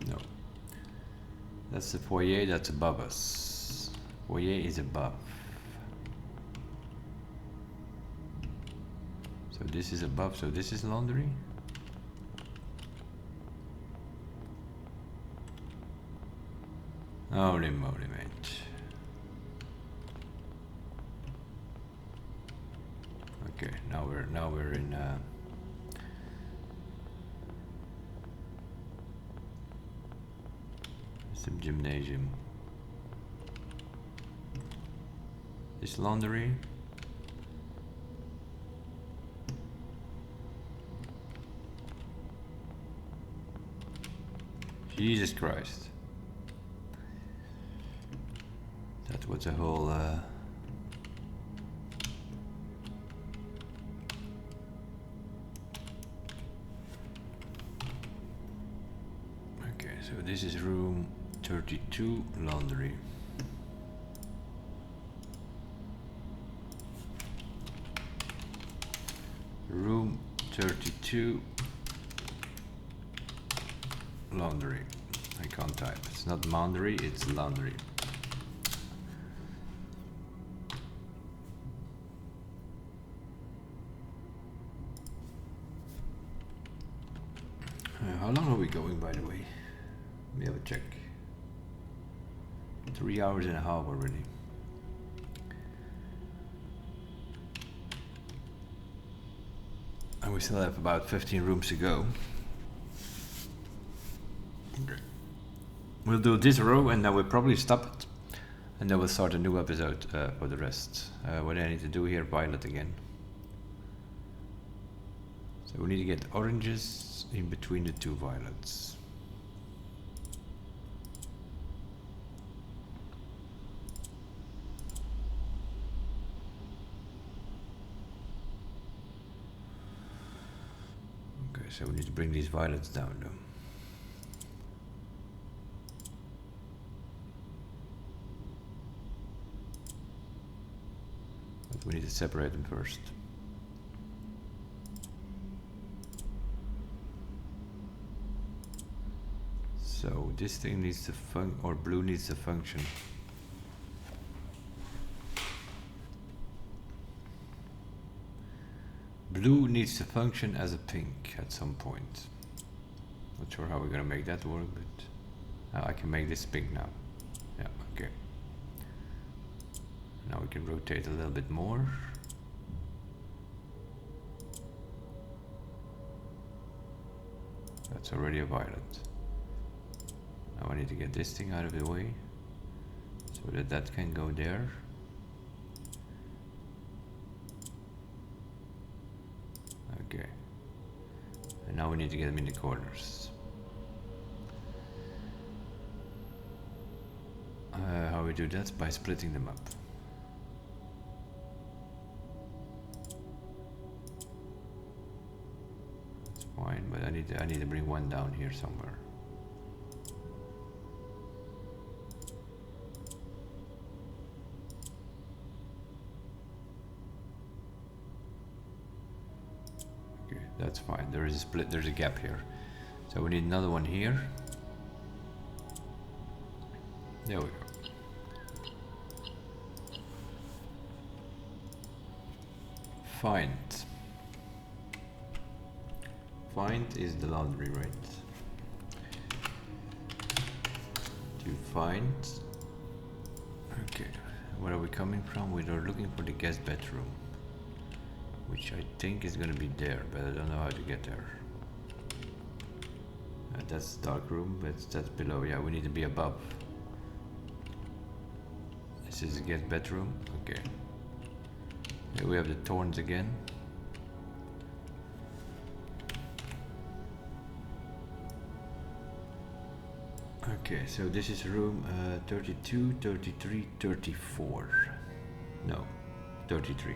No. That's the foyer, that's above us. Foyer is above. So this is above, so this is laundry. Holy moly, mate. Okay, now we're in some gymnasium. This laundry. Jesus Christ. That was a whole okay, so this is room 32, laundry. Room 32, laundry. I can't type. It's not laundry, it's laundry. How long are we going, by the way? Let me have a check. 3 hours and a half already. And we still have about 15 rooms to go. Okay. We'll do this row and then we'll probably stop it. And then we'll start a new episode for the rest. What I need to do here, violet again. So we need to get oranges in between the two violets. Okay, so we need to bring these violets down though. But we need to separate them first. So this thing needs to or blue needs to function. Blue needs to function as a pink at some point. Not sure how we're gonna make that work, but I can make this pink now. Yeah, okay. Now we can rotate a little bit more. That's already a violet. Now I need to get this thing out of the way so that that can go there. Okay. And now we need to get them in the corners. How we do that? By splitting them up. That's fine, but I need to bring one down here somewhere. That's fine. There is a split. There's a gap here, so we need another one here. There we go. Find. Find is the laundry, right? To find. Okay. Where are we coming from? We are looking for the guest bedroom, which I think is gonna be there, but I don't know how to get there. That's dark room, but that's below. Yeah, we need to be above. This is the guest bedroom. Okay. Here we have the thorns again. Okay, so this is room 32, 33, 34. No, 33.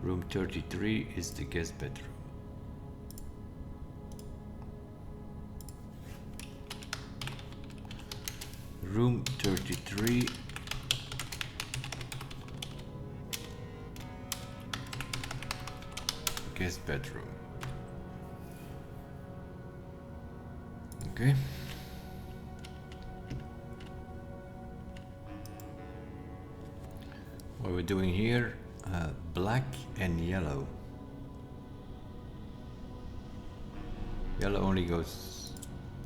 Room 33 is the guest bedroom. Room 33 guest bedroom. Okay. What we're doing here, black and yellow. Yellow only goes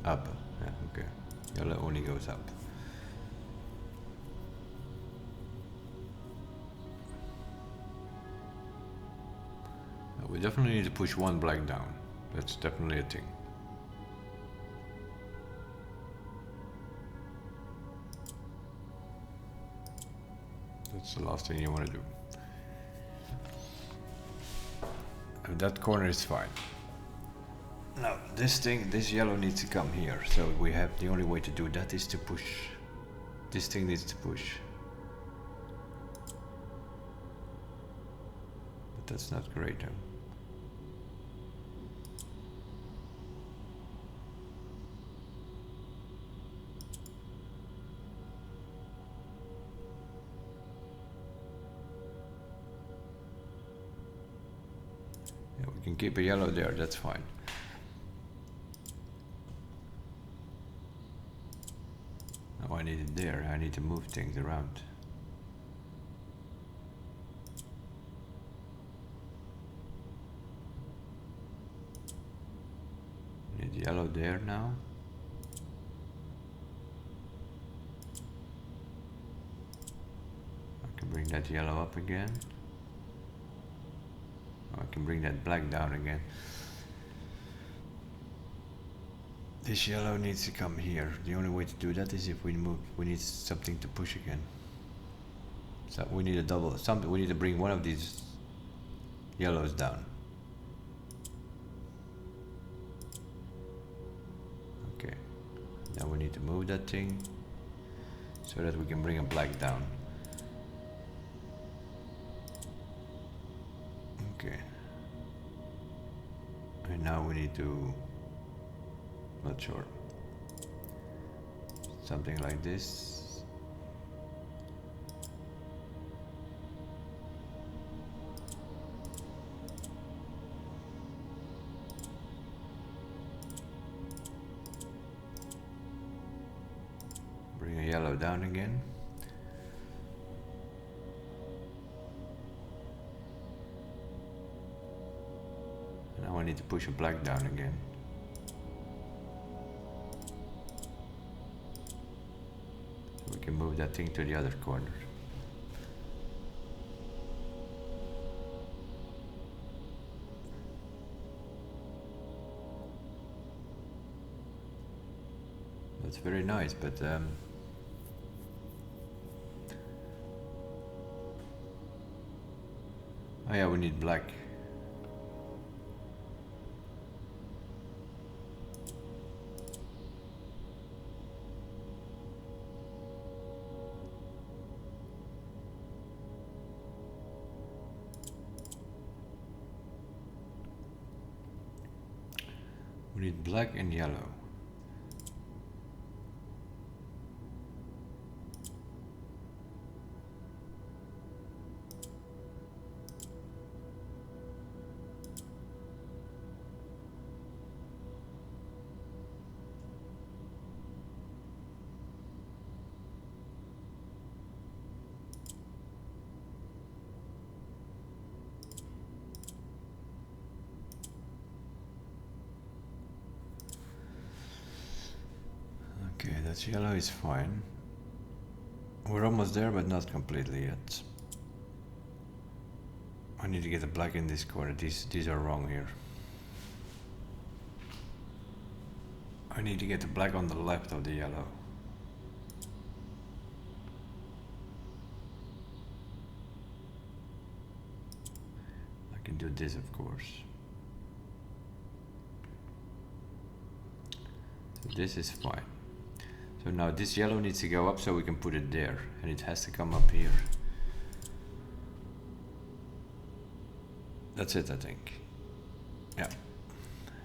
up. Yeah, okay. Yellow only goes up. We definitely need to push one black down. That's definitely a thing. That's the last thing you want to do. And that corner is fine. Now this yellow needs to come here. So we have the only way to do that is to push. This thing needs to push. But that's not great though. We can keep a yellow there, that's fine. Now I need it there, I need to move things around. Need yellow there now. I can bring that yellow up again. I can bring that black down again. This yellow needs to come here. The only way to do that is if we move. We need something to push again. So we need a double. We need to bring one of these yellows down. Okay. Now we need to move that thing so that we can bring a black down. Okay. And now we need to, not sure, something like this. Bring a yellow down again. Now I need to push a black down again. So we can move that thing to the other corner. That's very nice, but oh yeah, we need black. We need black and yellow. Okay, that yellow is fine. We're almost there, but not completely yet. I need to get the black in this corner. These are wrong here. I need to get the black on the left of the yellow. I can do this, of course. So this is fine. So now this yellow needs to go up so we can put it there, and it has to come up here. That's it, I think. Yeah.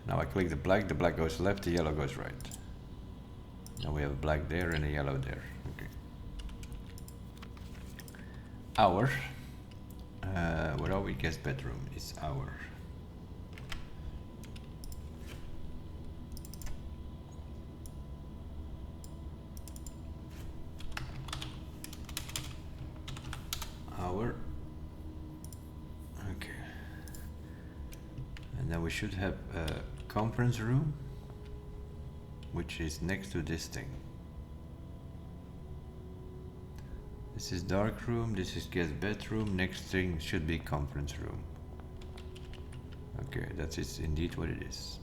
Now I click the black goes left, the yellow goes right. Now we have a black there and a yellow there. Okay. Our. Where are we? Guest bedroom is our. Okay, and then we should have conference room, which is next to this thing. This is dark room, this is guest bedroom, next thing should be conference room. Okay, that is indeed what it is.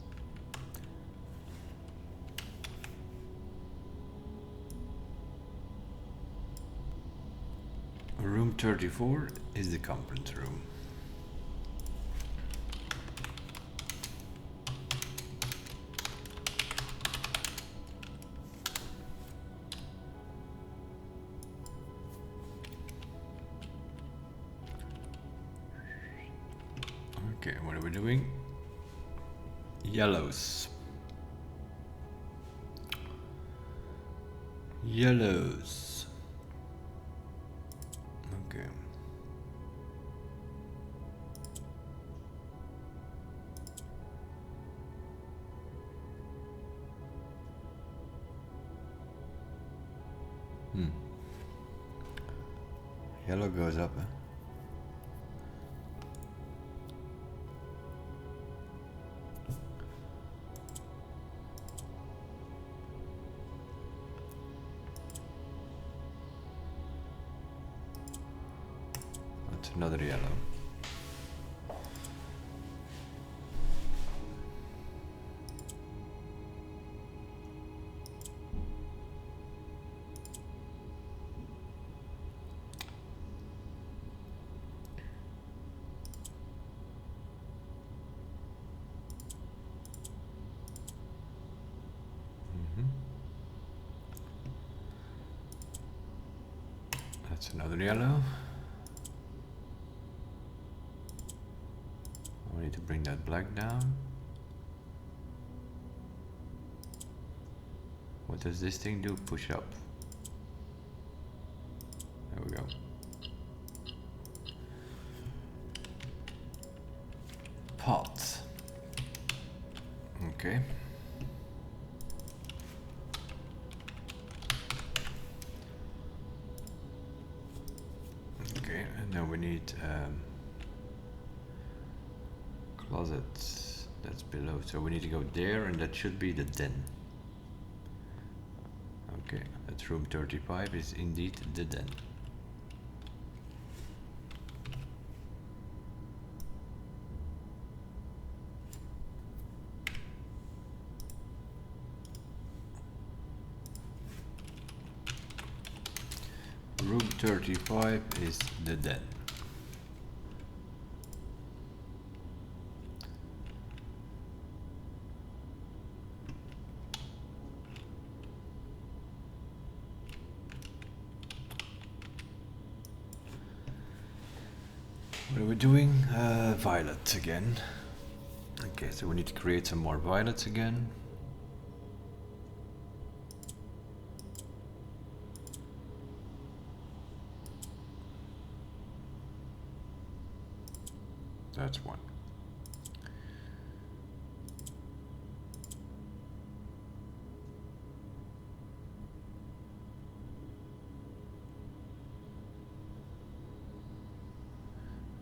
Room 34 is the conference room. Okay, what are we doing? Yellows. Yellows. Okay. Yellow goes up, huh? That's another yellow. That's another yellow. We need to bring that black down. What does this thing do? Push up. There we go. Pot. Okay. Okay, and then we need closets. That's below, so we need to go there, and that should be the den. Okay, that's room 35 is indeed the den. Room 35 is the den. What are we doing? Violet again. Okay, so we need to create some more violets again. That's one.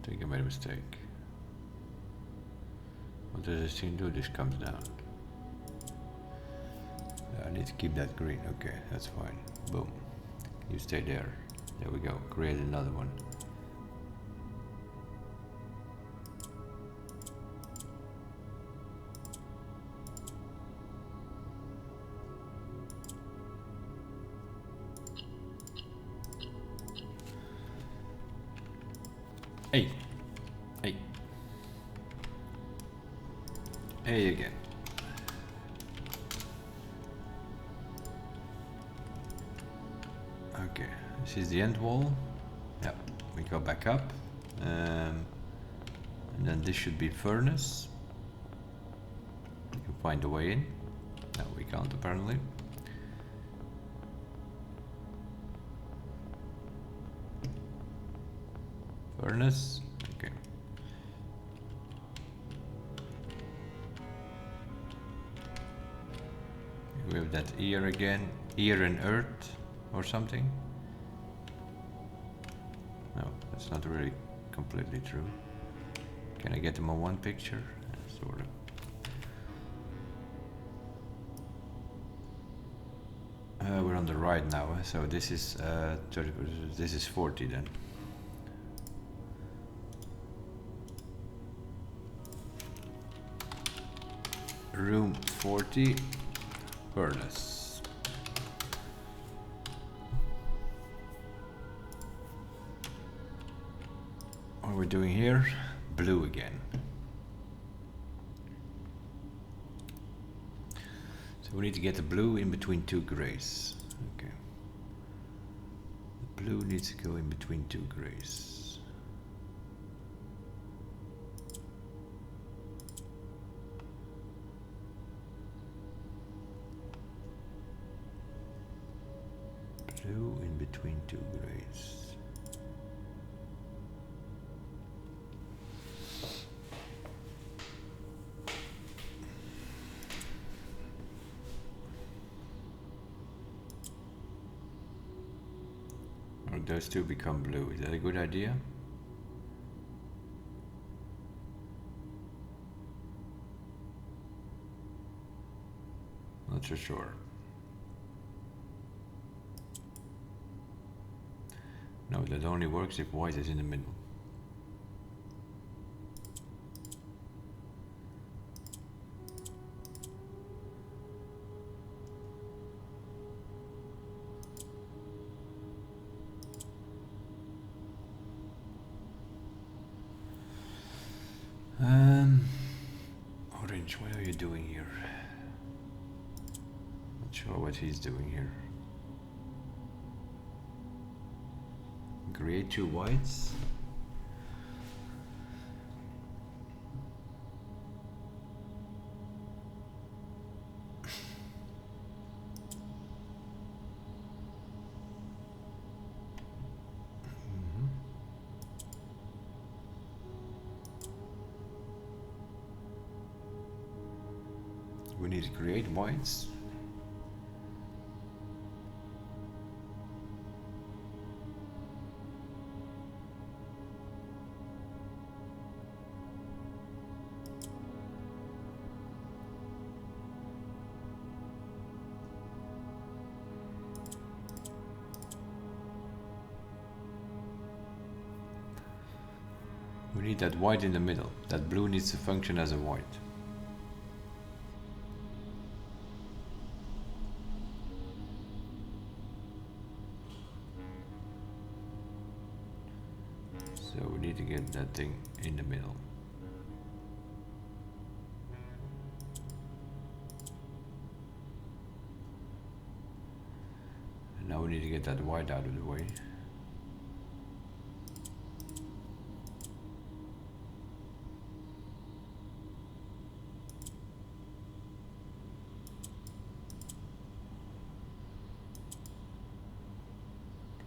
I think I made a mistake. What does this thing do? This comes down. I need to keep that green. Okay, that's fine. Boom. You stay there. There we go. Create another one. Hey. Hey. Hey again. Okay, this is the end wall. Yeah, we go back up. And then this should be furnace. You can find a way in. No, we can't apparently. Furnace. Okay. We have that ear again. Ear and earth or something. No, that's not really completely true. Can I get them on one picture? Sort of. We're on the right now, so this is 30%, this is 40 then. Room 40, furnace. What are we doing here? Blue again. So we need to get the blue in between two grays. Okay. The blue needs to go in between two grays. Blue in between two grays. Or those two become blue. Is that a good idea? Not so sure. No, that only works if white is in the middle. Orange, what are you doing here? Not sure what he's doing here. Create two whites. We need to create whites. We need that white in the middle. That blue needs to function as a white. So we need to get that thing in the middle. And now we need to get that white out of the way.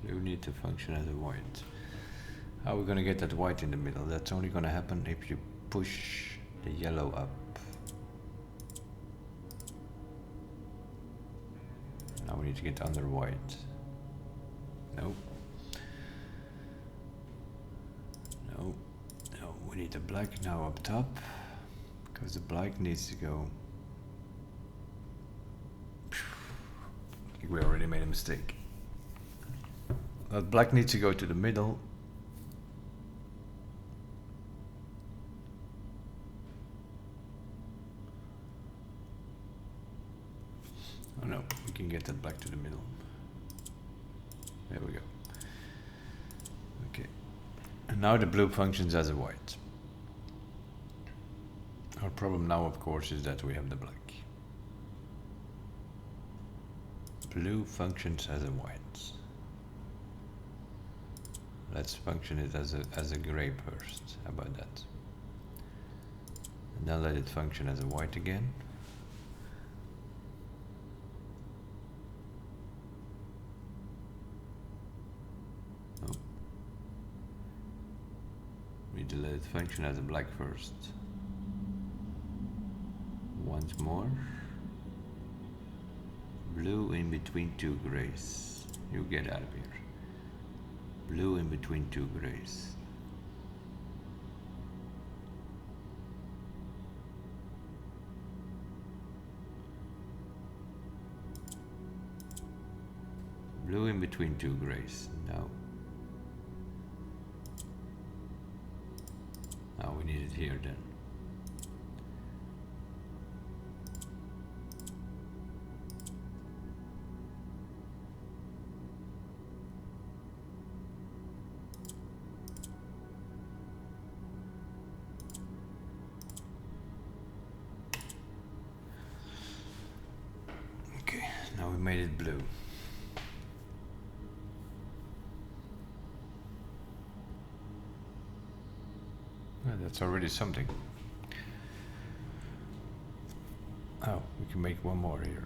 Blue need to function as a white. How are we going to get that white in the middle? That's only going to happen if you push the yellow up. Now we need to get under white. No. No. No. We need the black now up top. Because the black needs to go. I think we already made a mistake. That black needs to go to the middle. Oh no, we can get that black to the middle. There we go. Okay. And now the blue functions as a white. Our problem now, of course, is that we have the black. Blue functions as a white. Let's function it as a gray first. How about that? And then let it function as a white again. Oh. We need to let it function as a black first. Once more. Blue in between two grays. You get out of here. Blue in between two grays. in between two grays. No. Oh, we need it here then. Okay, now we made it blue. Well, that's already something. Oh, we can make one more here.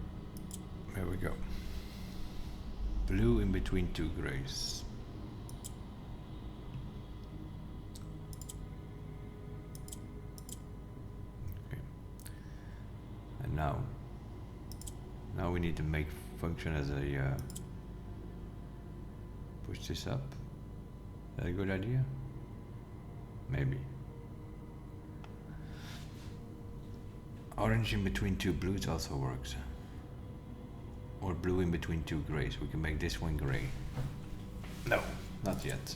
There we go. Blue in between two grays. Okay. And now we need to make function as a push this up. Is that a good idea? Maybe. Orange in between two blues also works. Or blue in between two grays. We can make this one gray. No, not yet.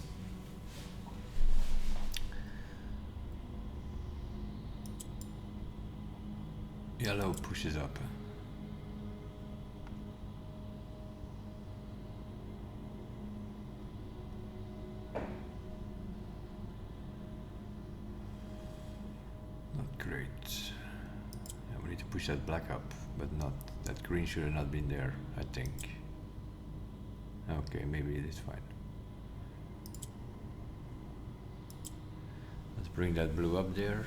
Yellow pushes up. Not great. Yeah, we need to push that black up, but not that green should have not been there, I think. Okay, maybe it is fine. Let's bring that blue up there.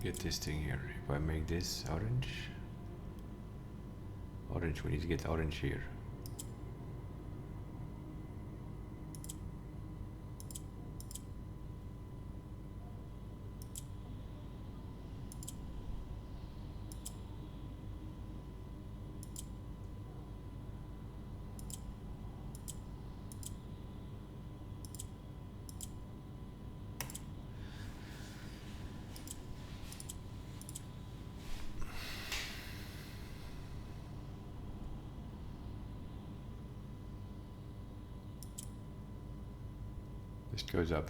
Get this thing here. If I make this orange, we need to get orange here. This goes up.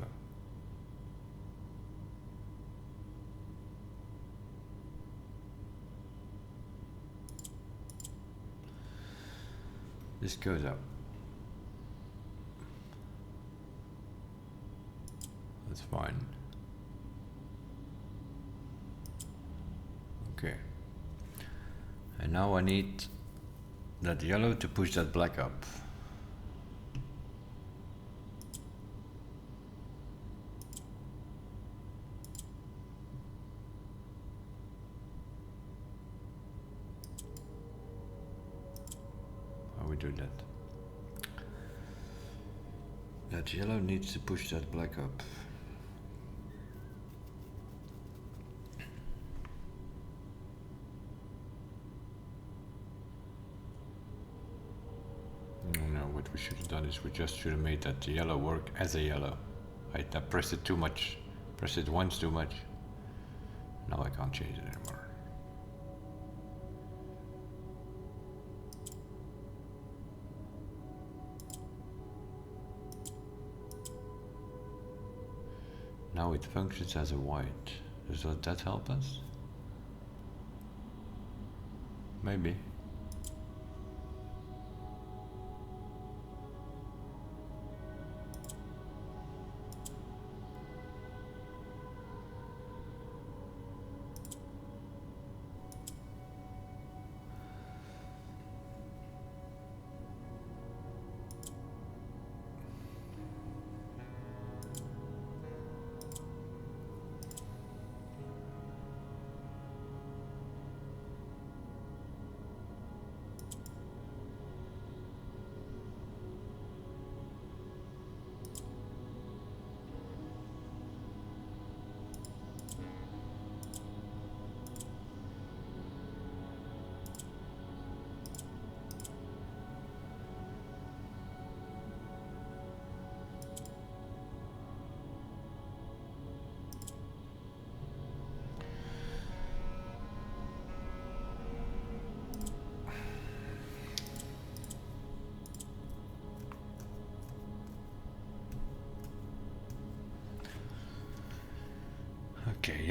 This goes up. That's fine. Okay. And now I need that yellow to push that black up. Do that yellow needs to push that black up. No, what we should have done is we just should have made that yellow work as a yellow. I pressed it too much, pressed it once too much. Now I can't change it anymore. Now it functions as a white. Does that help us? Maybe.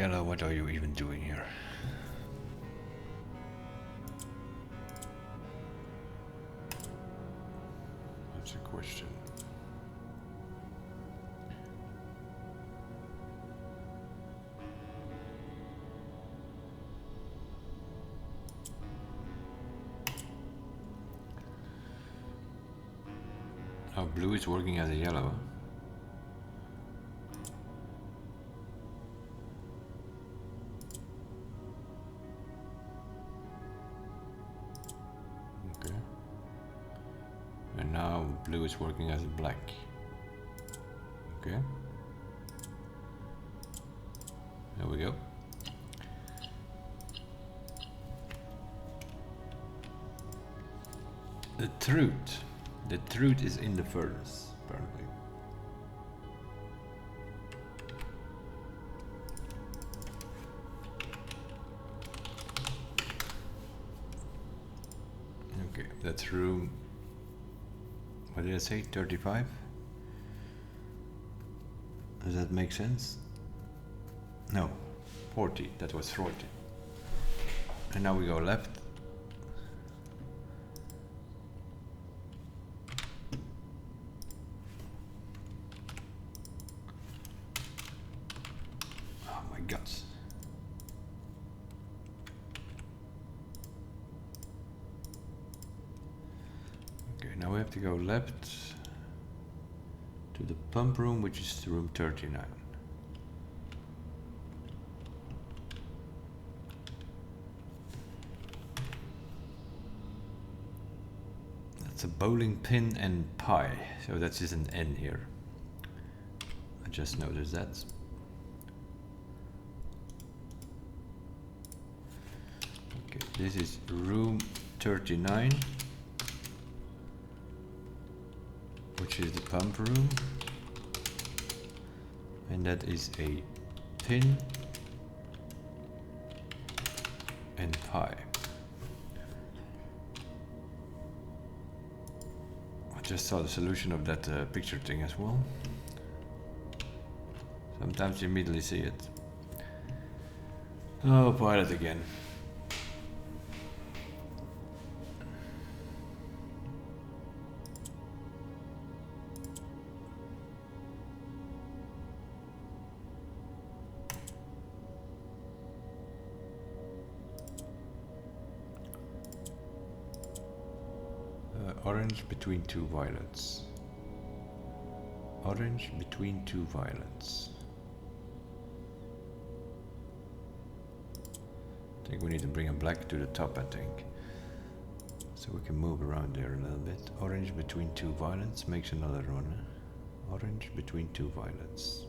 Yellow, what are you even doing here? That's a question. Oh, blue is working as a yellow. Okay. And now blue is working as a black. Okay. There we go. The truth is in the furnace, apparently. Okay, that's room, what did I say, 35? Does that make sense? No, 40, that was 40. And now we go left. Oh my guts. Okay, now we have to go left to the pump room, which is room 39. That's a bowling pin and pie, so that's just an N here. I just noticed that. Okay, this is room 39, which is the pump room, and that is a pin and pie. I just saw the solution of that picture thing as well. Sometimes you immediately see it. Oh, pilot again. Orange between two violets. Orange between two violets. I think we need to bring a black to the top, I think. So we can move around there a little bit. Orange between two violets makes another one. Orange between two violets.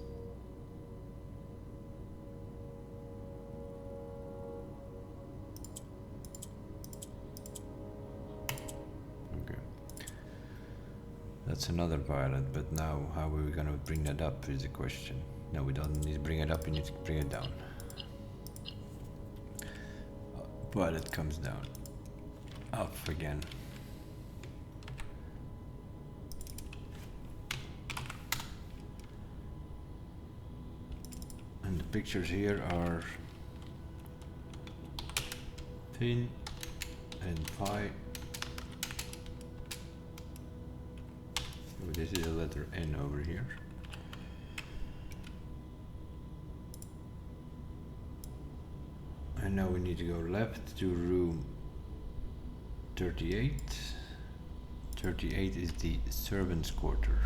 That's another violet, but now how are we gonna bring that up is the question. No, we don't need to bring it up, we need to bring it down. Violet comes down. Up again. And the pictures here are pin and pie. So this is a letter N over here. And now we need to go left to room 38. 38 is the servants' quarter.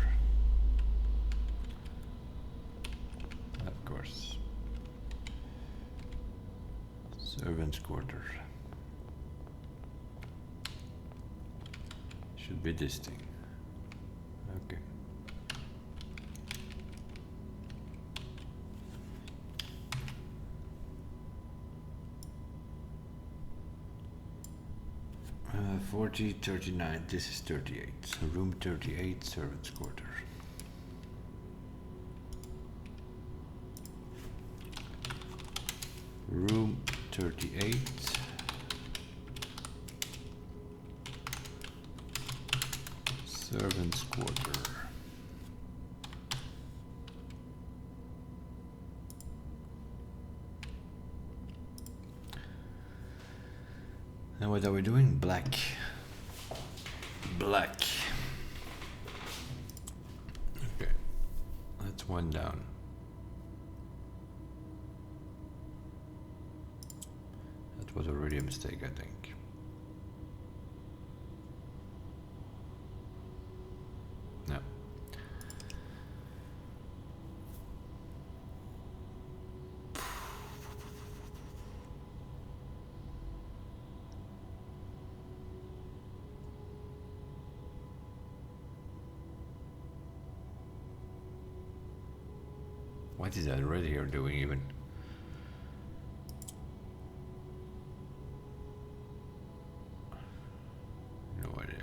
Of course. Servants' quarter. Should be this thing. Okay. Uh, 40, 39, this is 38. So room 38, servants' quarter. Room 38. Servants' quarter. And what are we doing? Black. Black. Okay, that's one down. That was already a mistake, I think. No. What is that red here doing even? No idea.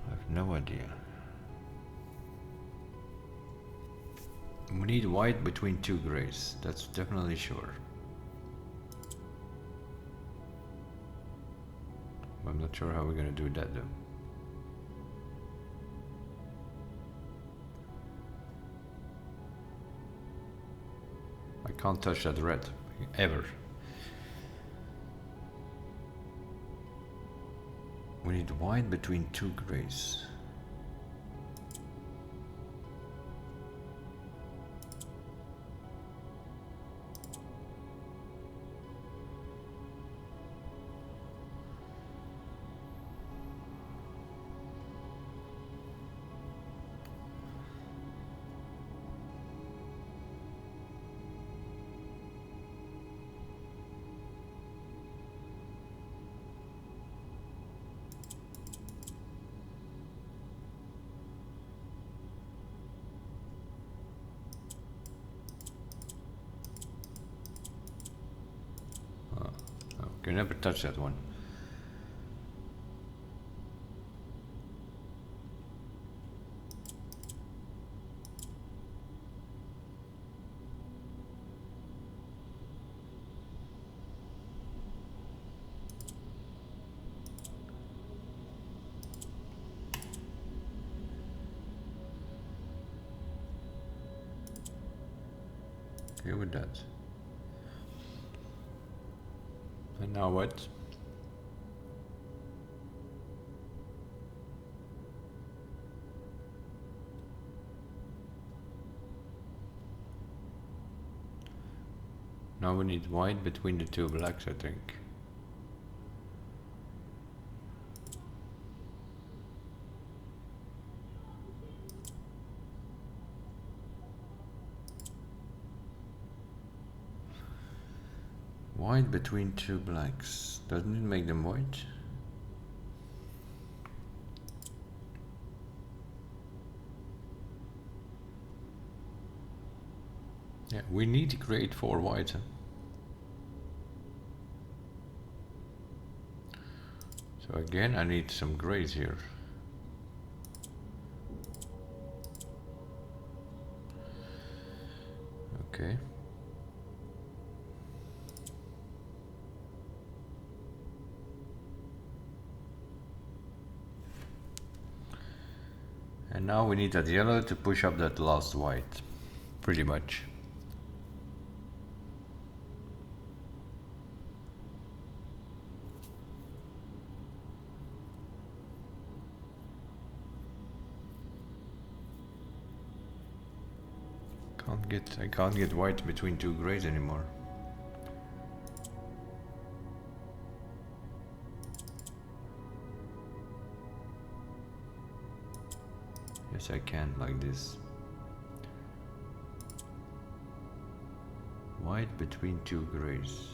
I have no idea. We need white between two grays, that's definitely sure. I'm not sure how we're gonna do that though. I can't touch that red, ever. We need white between two grays. You never touch that one. Okay with that. And now what? Now we need white between the two blacks, I think. White between two blacks. Doesn't it make them white? Yeah, we need to create 4 white. Huh? So again, I need some grays here. Okay. And now we need that yellow to push up that last white, pretty much. I can't get white between two grays anymore. Yes, I can, like this. White between two grays.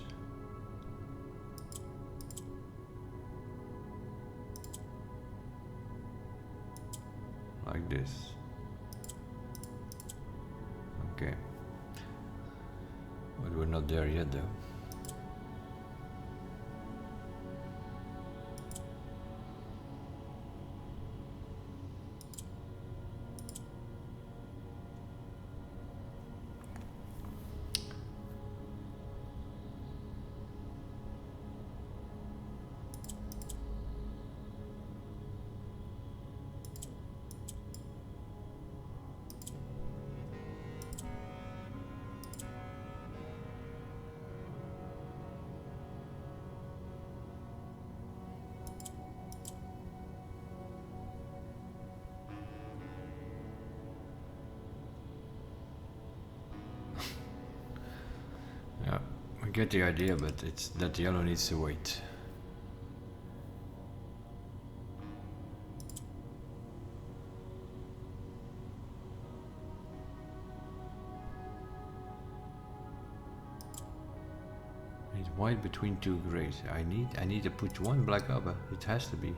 Like this. Okay. But we're not there yet though. get the idea, but it's that the yellow needs to wait. It's white between two grays. I need to put one black up. It has to be.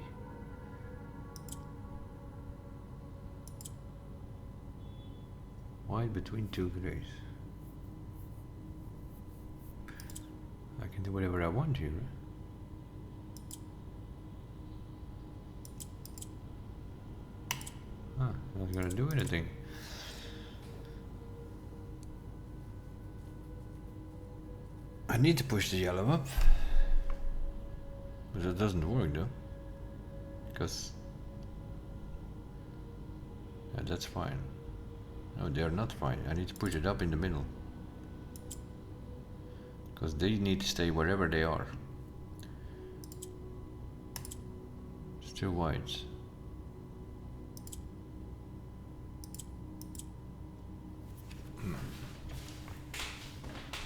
White between two grays. I can do whatever I want here. Not gonna do anything. I need to push the yellow up. But that doesn't work though. Because... yeah, that's fine. No, they're not fine. I need to push it up in the middle. Because they need to stay wherever they are. It's two whites.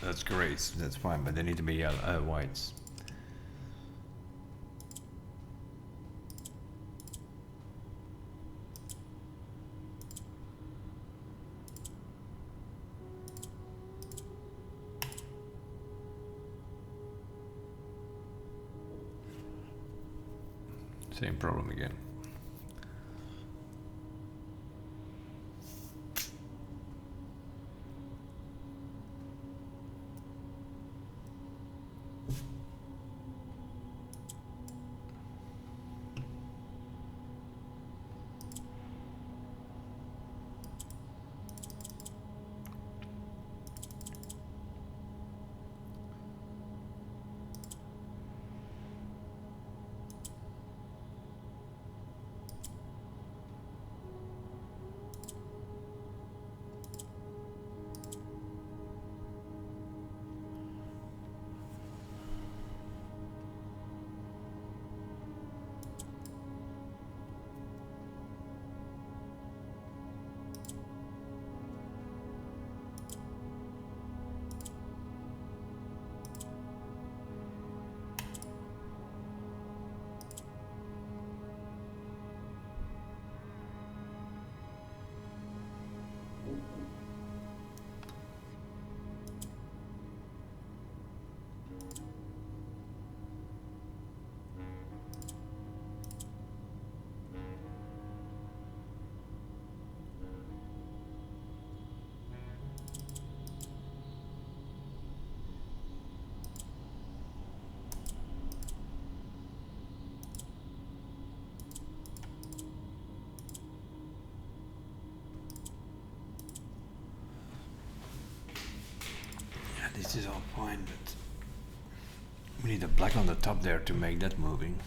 That's great, that's fine, but they need to be whites. Same problem again. This is all fine, but we need a black on the top there to make that moving.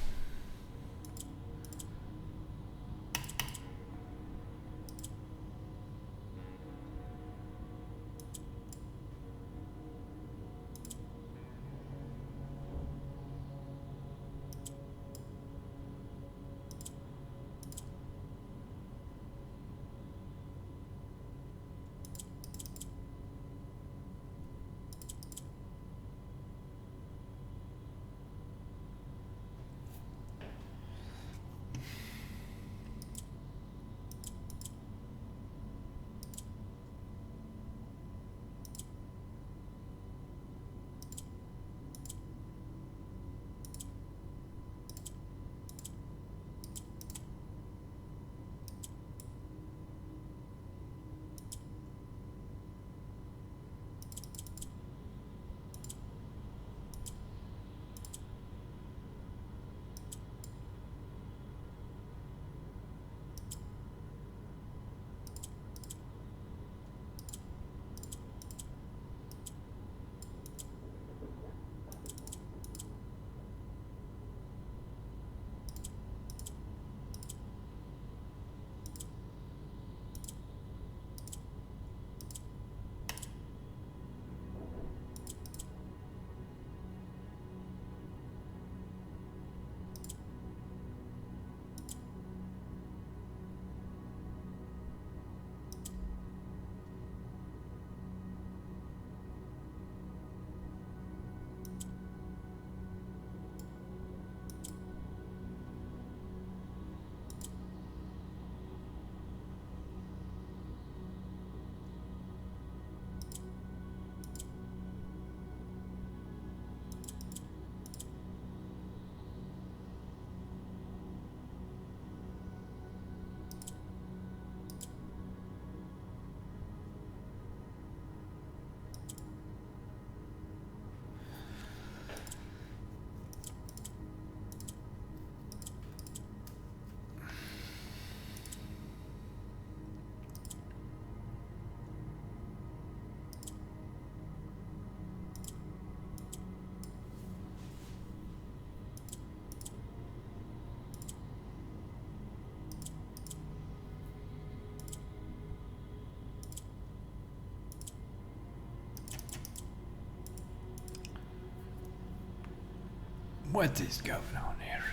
What is going on here?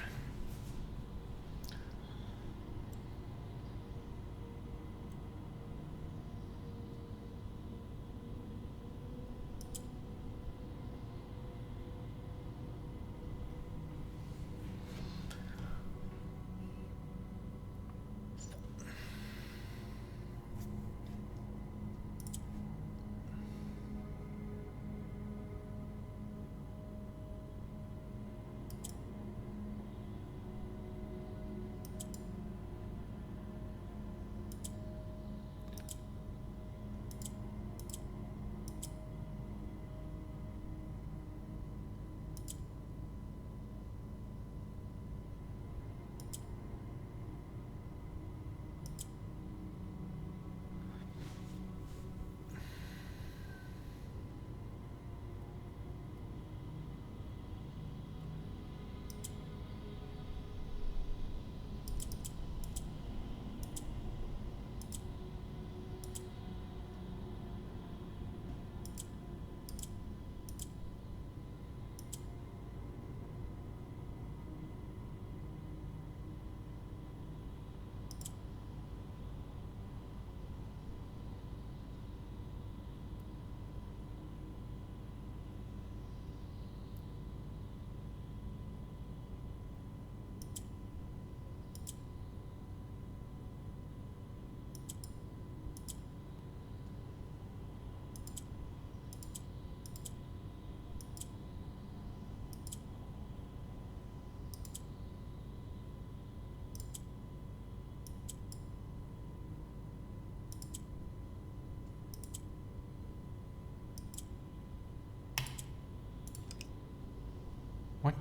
What?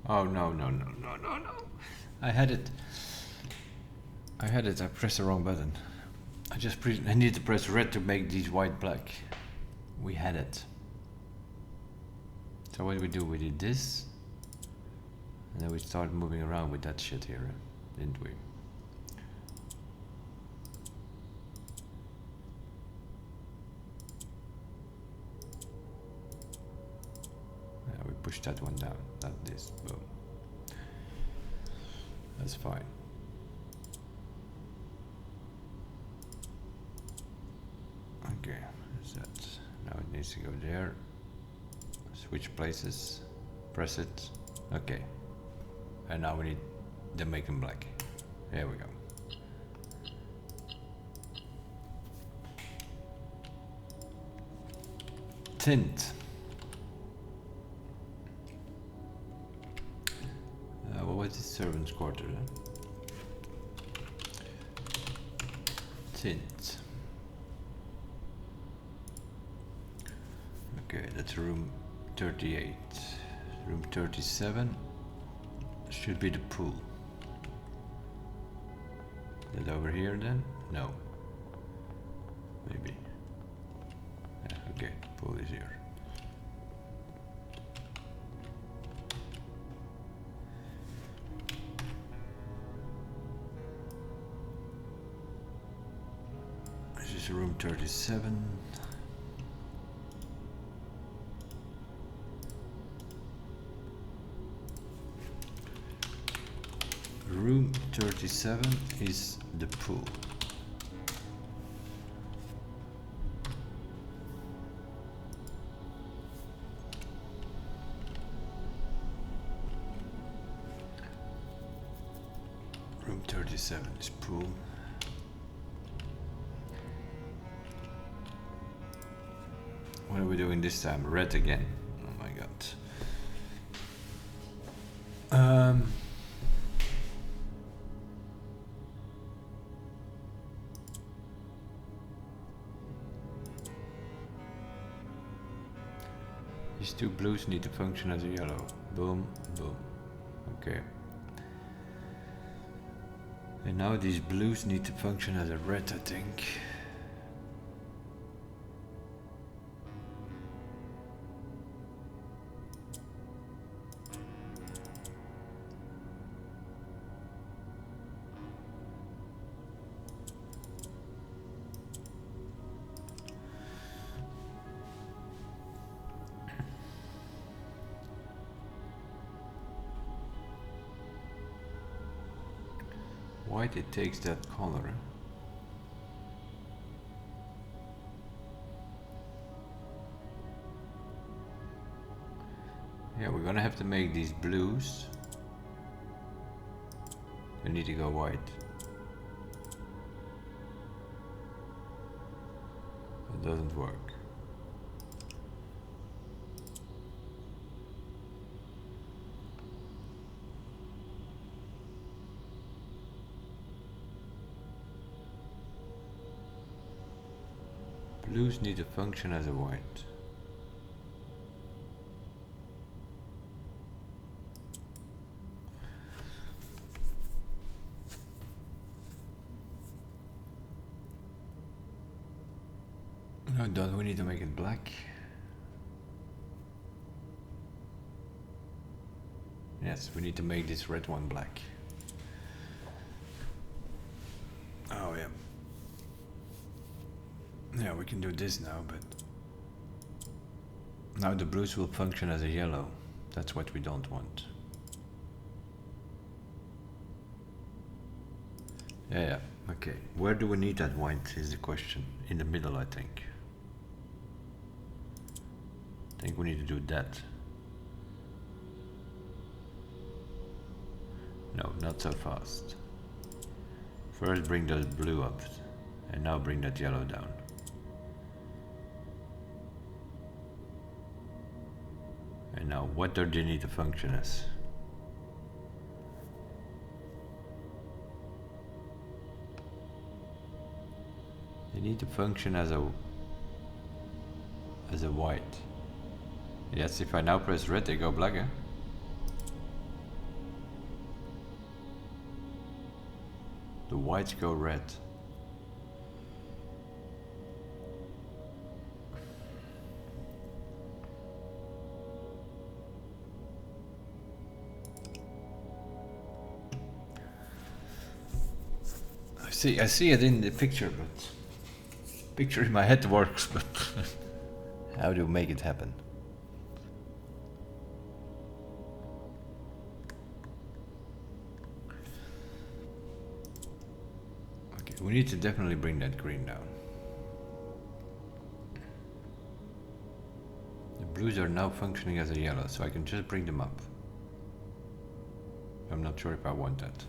Oh no. I had it. I pressed the wrong button. I need to press red to make these white black. We had it. So what did we do? We did this. And then we started moving around with that shit here, didn't we? Yeah, we pushed that one down, not this. Boom. That's fine. Okay, that's that. Now it needs to go there. Switch places. Press it. Okay. And now we need to make them black. There we go. Tint. Well, what is servant's quarter then? Tint. Okay, that's room 38. Room 37 should be the pool. Is that over here then? No. Maybe. Yeah, okay, pool is here. This is room 37. Room 37 is the pool. Room 37 is pool. What are we doing this time? Red again. Oh my god. These two blues need to function as a yellow. Boom, boom. Okay. And now these blues need to function as a red, I think. white it takes that color. Yeah, we're gonna have to make these blues. We need to go white. It doesn't work. Blues need to function as a white. No, don't we need to make it black? Yes, we need to make this red one black. Oh yeah. Yeah, we can do this now, but now the blues will function as a yellow. That's what we don't want. Yeah, okay. Where do we need that white is the question. In the middle, I think. I think we need to do that. No, not so fast. First bring the blue up, and now bring that yellow down. And now, what do they need to function as? They need to function as a white. Yes, if I now press red, they go black, eh? The whites go red. I see it in the picture, but picture in my head works, but how do you make it happen? Okay, we need to definitely bring that green down. The blues are now functioning as a yellow, so I can just bring them up. I'm not sure if I want that.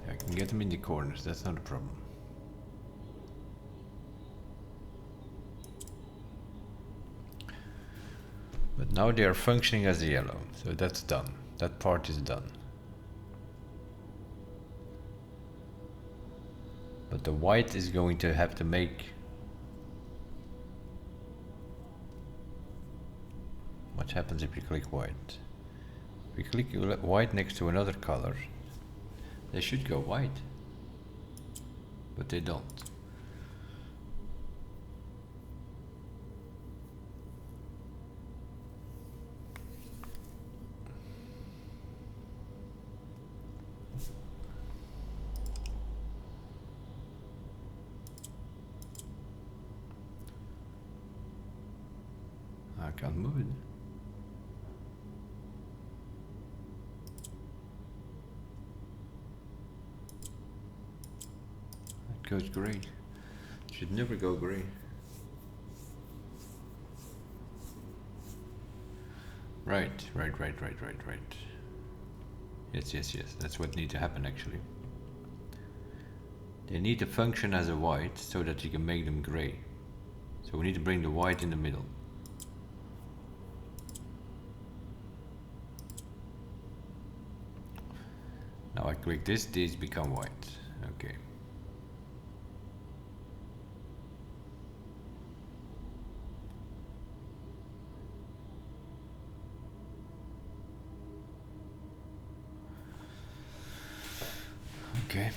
I can get them in the corners, that's not a problem. But now they are functioning as a yellow, so that's done. That part is done. But the white is going to have to make... What happens if you click white? If we click white next to another color, they should go white, but they don't. I can't move it. Goes grey. Should never go grey. Right. Yes. That's what needs to happen actually. They need to function as a white so that you can make them grey. So we need to bring the white in the middle. Now I click this, these become white. Okay. Okay.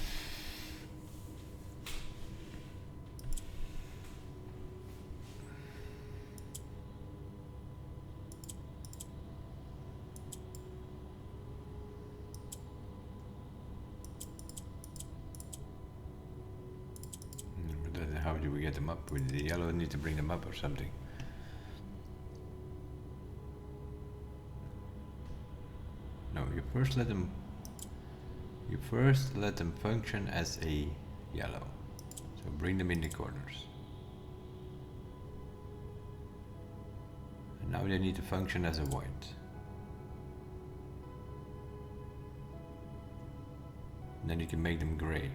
How do we get them up? With the yellow need to bring them up or something. No, you first let them function as a yellow. So bring them in the corners. And now they need to function as a white. And then you can make them gray.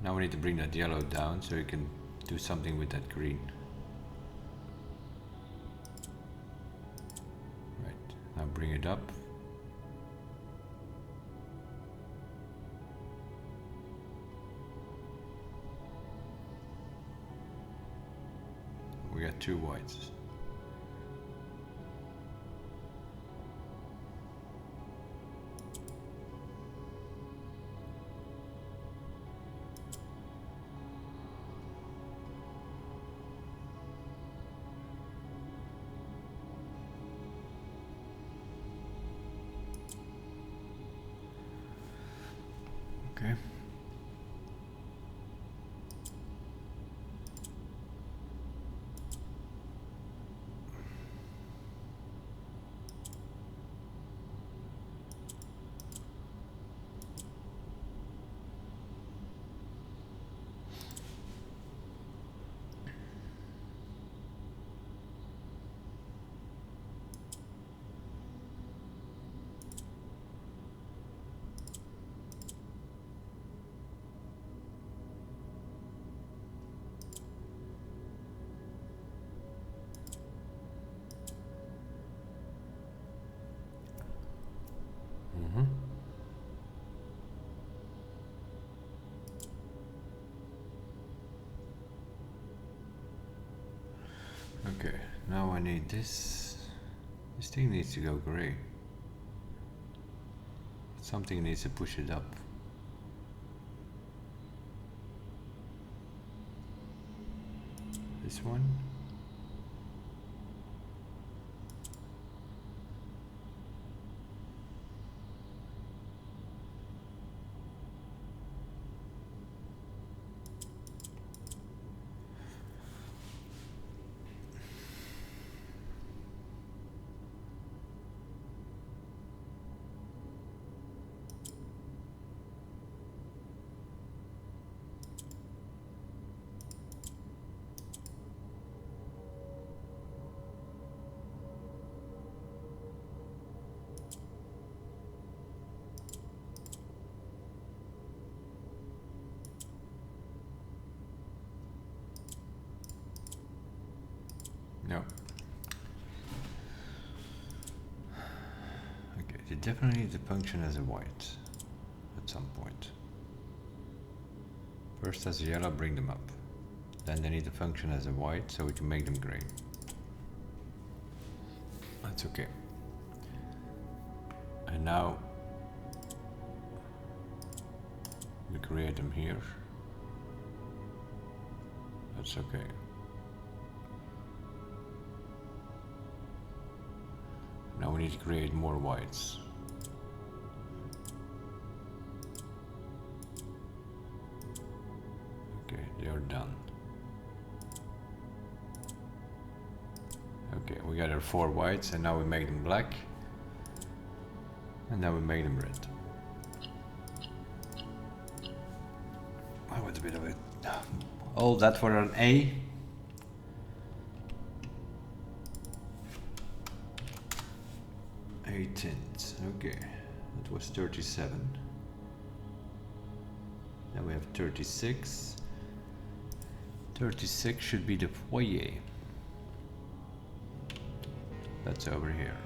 Now we need to bring that yellow down so you can do something with that green. Right, now bring it up. We got 2 whites. Okay. Okay, now I need this. This thing needs to go gray. Something needs to push it up. This one. No. Okay, they definitely need to function as a white at some point. First as a yellow, bring them up. Then they need to function as a white so we can make them gray. That's okay. And now we create them here. That's okay. Now we need to create more whites. Okay, they are done. Okay, we got our 4 whites and now we make them black. And now we make them red. Oh, what's a bit of it? All that for an A. Tint. Okay, that was 37. Now we have 36. 36 should be the foyer. That's over here.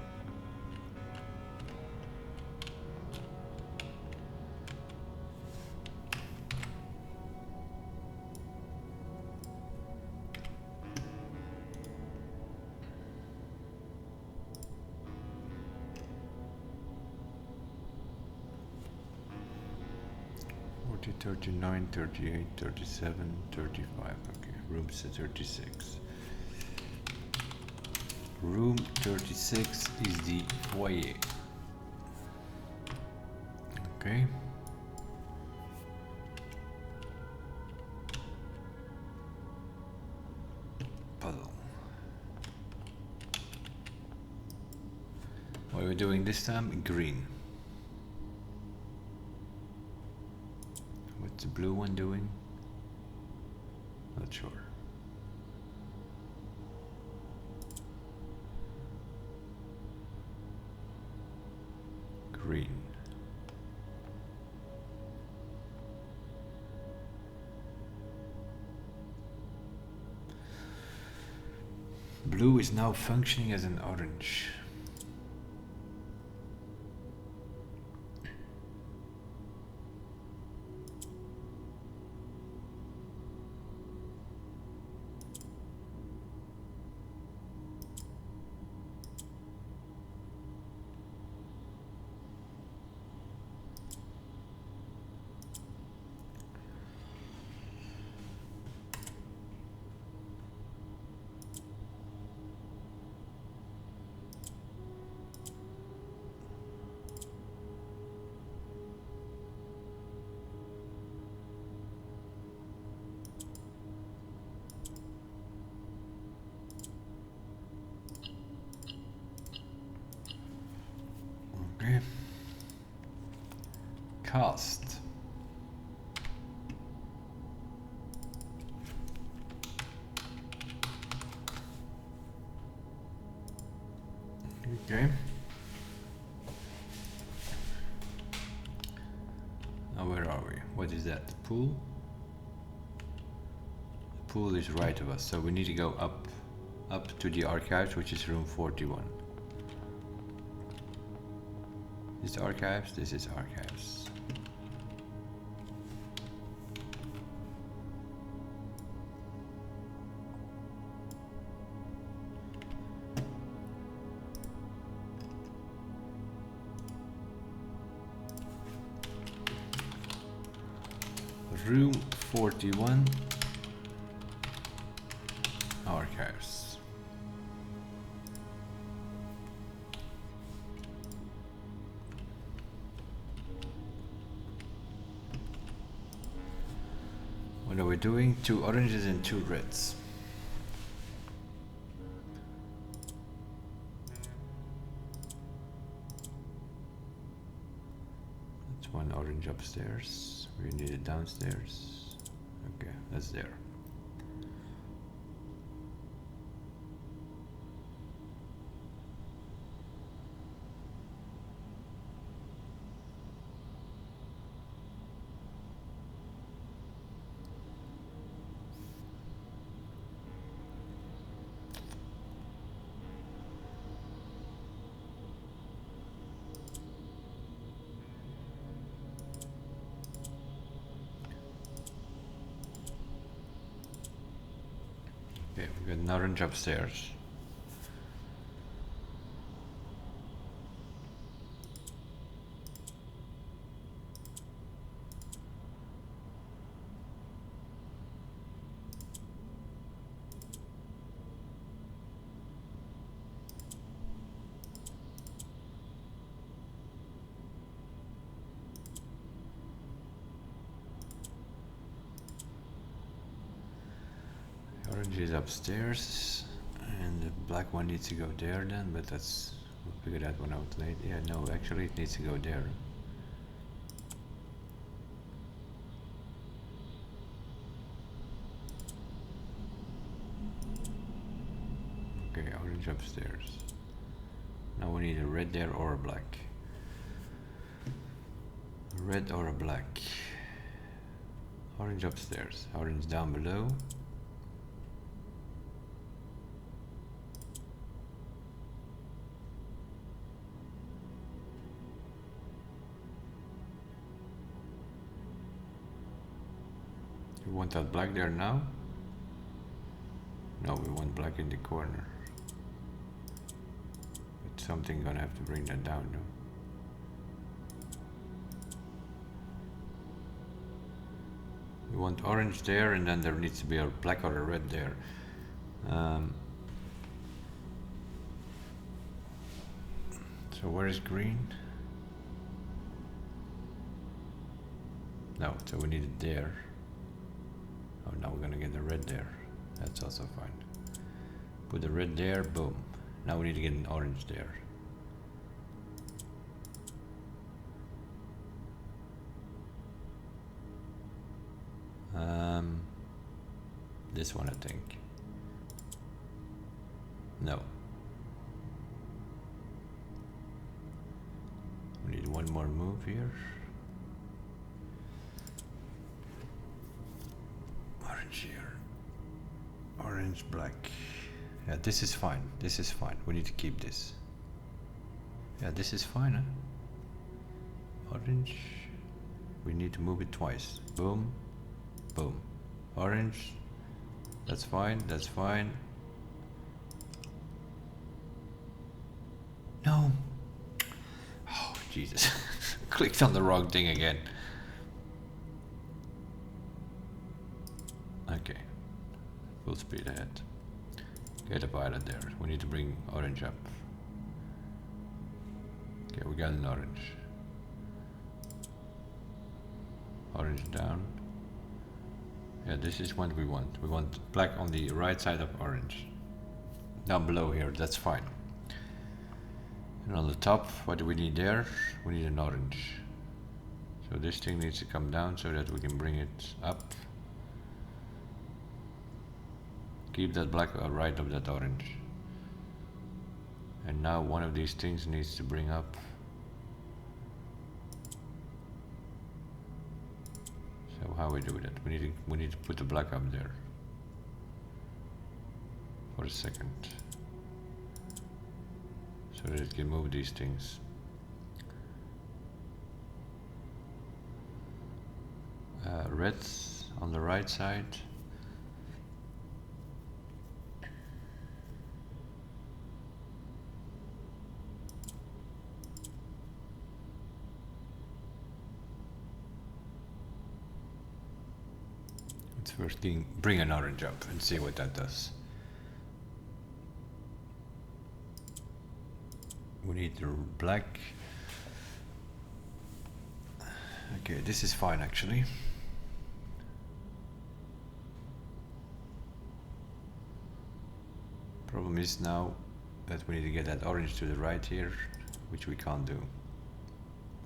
39, 38, 37, 35. Okay, room 36. Room 36 is the foyer. Okay. puzzle. What are we doing this time? Green. What's the blue one doing? Not sure. Green. Blue is now functioning as an orange. Okay. Cast. Okay. Now where are we? What is that? The pool? The pool is right of us, so we need to go up to the archives, which is room 41. This is archives, this is archives. Room 41, archives. What are we doing? 2 oranges and 2 reds. That's 1 orange upstairs. We need it downstairs. Okay, that's there. Okay, we got an orange upstairs. Orange is upstairs, and the black one needs to go there then, but that's, we'll figure that one out later. Yeah, no, actually it needs to go there. Okay, orange upstairs. Now we need a red there or a black. A red or a black. Orange upstairs, orange down below. You want that black there now? No, we want black in the corner. But something gonna have to bring that down, no? We want orange there, and then there needs to be a black or a red there. So where is green? No, so we need it there. Oh, now we're gonna get the red there. That's also fine. Put the red there, boom. Now we need to get an orange there. This one, I think. No. We need one more move here. Orange here. Orange, black. Yeah, this is fine. This is fine. We need to keep this. Yeah, this is fine, huh? Orange. We need to move it twice. Boom. Boom. Orange. That's fine. That's fine. No. Oh, Jesus. Clicked on the wrong thing again. Okay. Full speed ahead. Get up out of there. We need to bring orange up. Okay, we got an orange. Orange down. Yeah, this is what we want. We want black on the right side of orange. Down below here, that's fine. And on the top, what do we need there? We need an orange. So this thing needs to come down so that we can bring it up. Keep that black right of that orange. And now one of these things needs to bring up. So how we do that? We need to put the black up there. For a second. So that it can move these things. Red on the right side. Let's first bring an orange up and see what that does. We need the black. Okay, this is fine actually. Problem is now that we need to get that orange to the right here, which we can't do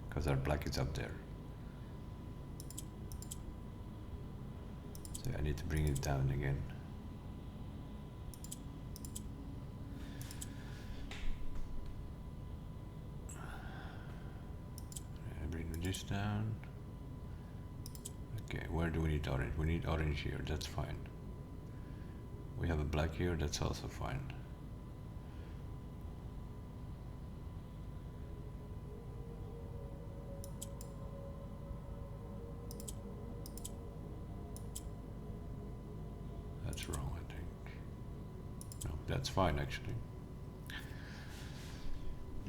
because our black is up there. So I need to bring it down again. This down. Okay, where do we need orange? We need orange here, that's fine. We have a black here, that's also fine. That's wrong, I think. No, that's fine actually.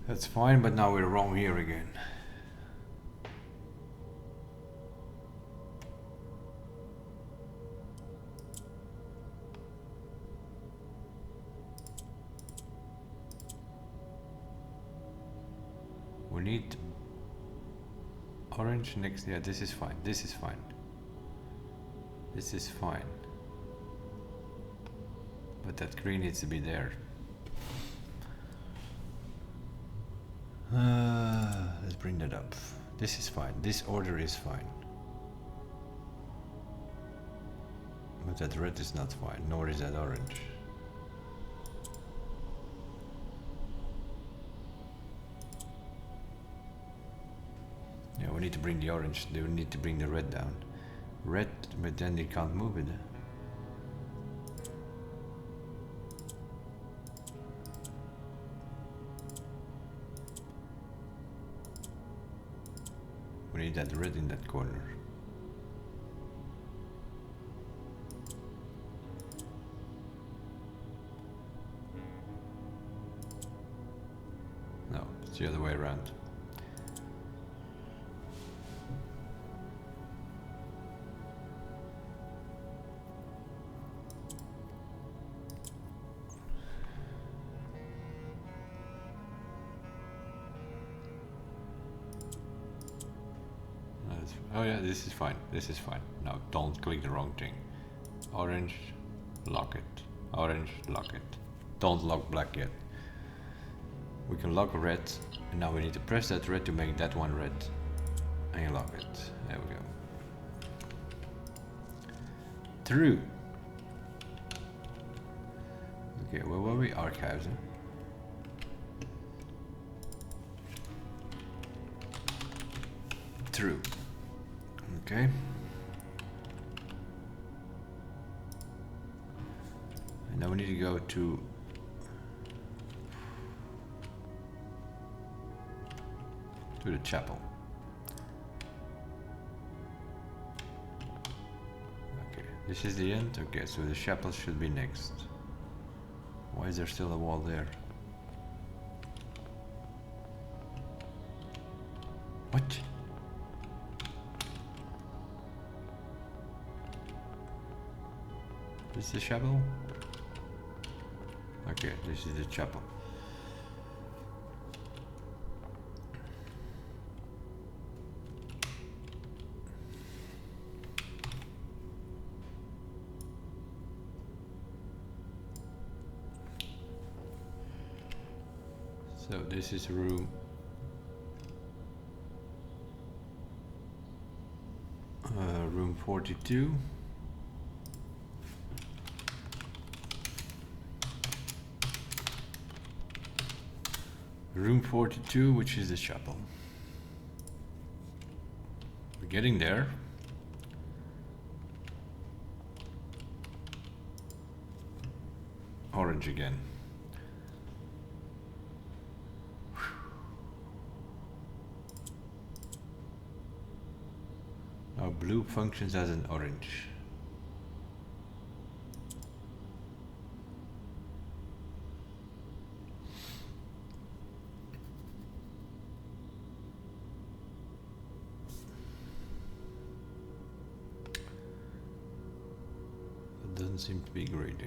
That's fine, but now we're wrong here again. We need orange next. Yeah, this is fine. This is fine. This is fine. But that green needs to be there. Let's bring that up. This is fine. This order is fine. But that red is not fine, nor is that orange. Yeah, we need to bring the orange, we need to bring the red down. Red, but then they can't move it. We need that red in that corner. No, it's the other way around. Oh yeah, this is fine. This is fine. Now don't click the wrong thing. Orange, lock it. Orange, lock it. Don't lock black yet. We can lock red, and now we need to press that red to make that one red. And you lock it. There we go. True. Okay, where were we? Archives, huh? True. Okay. And now we need to go to the chapel. Okay, this is the end. Okay, so the chapel should be next. Why is there still a wall there? What? This is the chapel? Okay, this is the chapel. So this is room room 42. Room 42, which is the chapel. We're getting there. Orange again. Now blue functions as an orange. That doesn't seem to be great, eh?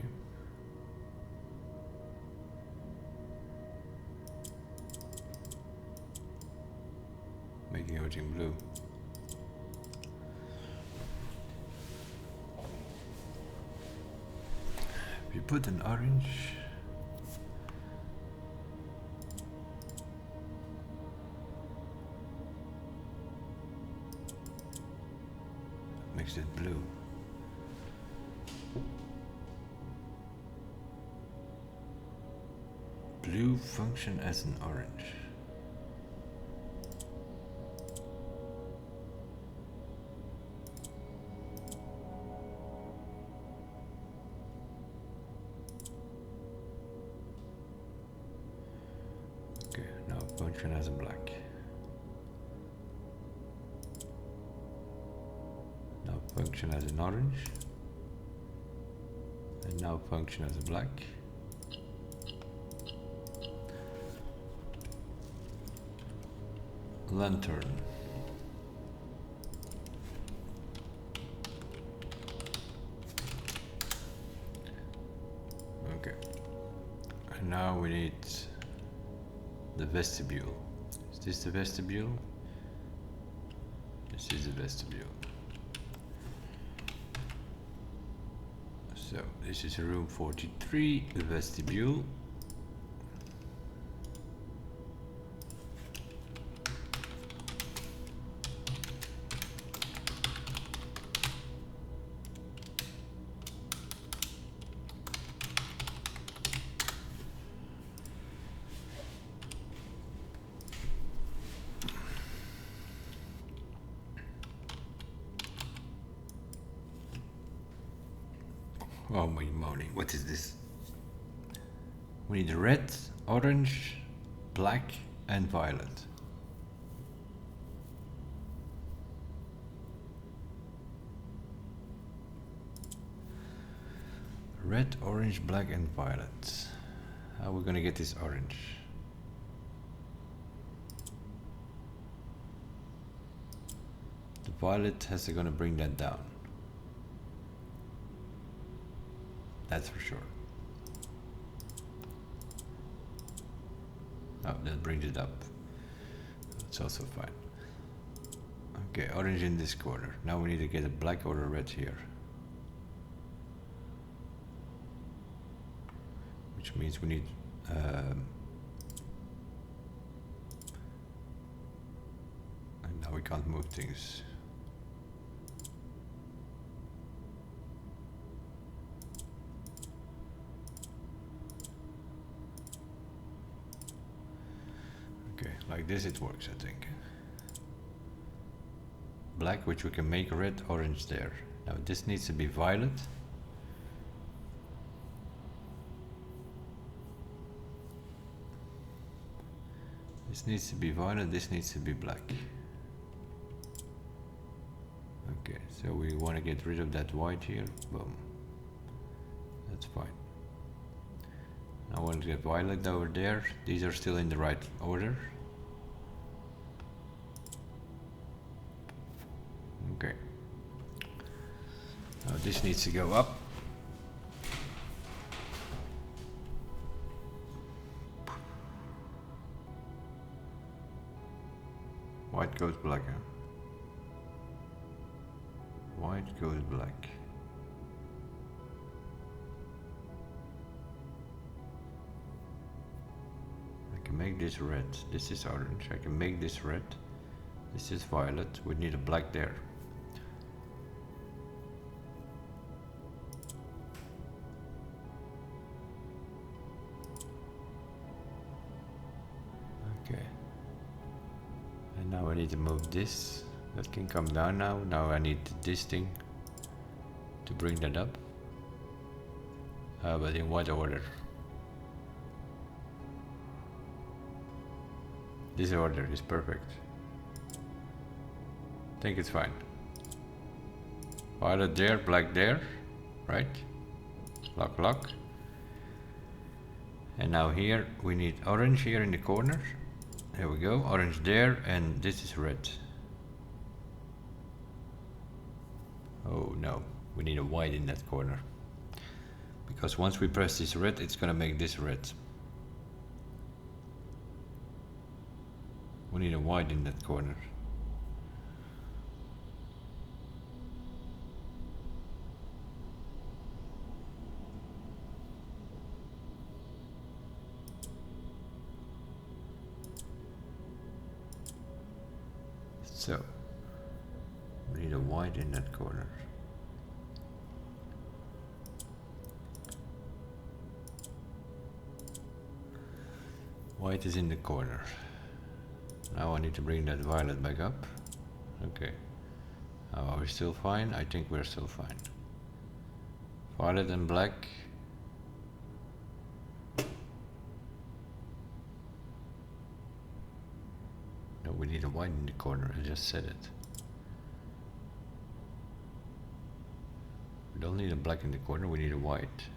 Making everything blue. If you put an orange, makes it blue. Blue function as an orange. Okay, now function as a black. Now function as an orange. And now function as a black. Lantern. Okay. And now we need the vestibule. Is this the vestibule? This is the vestibule. So this is room 43, the vestibule. Oh my moly, what is this? We need red, orange, black and violet. Red, orange, black and violet. How are we gonna get this orange? The violet has to gonna bring that down. That's for sure. Oh, that brings it up. It's also fine. Okay, orange in this corner. Now we need to get a black or a red here. Which which means we need and now we can't move things. Okay, like this it works, I think. Black, which we can make red, orange there. Now this needs to be violet. This needs to be violet, this needs to be black. Okay, so we want to get rid of that white here. Boom. That's fine. I want to get violet over there. These are still in the right order. Okay. Now this needs to go up. White goes black. Huh? White goes black. I can make this red. This is orange. I can make this red. This is violet. We need a black there. Okay. And now I need to move this. That can come down now. Now I need this thing to bring that up. But in what order? This order is perfect. I think it's fine. Violet there, black there, right? Lock, lock. And now here we need orange here in the corner. There we go, orange there, and this is red. Oh no, we need a white in that corner. Because once we press this red, it's gonna make this red. We need a white in that corner. So, we need a white in that corner. White is in the corner. Now I need to bring that violet back up. Okay. Are we still fine? I think we're still fine. Violet and black. No, we need a white in the corner. I just said it. We don't need a black in the corner, we need a white.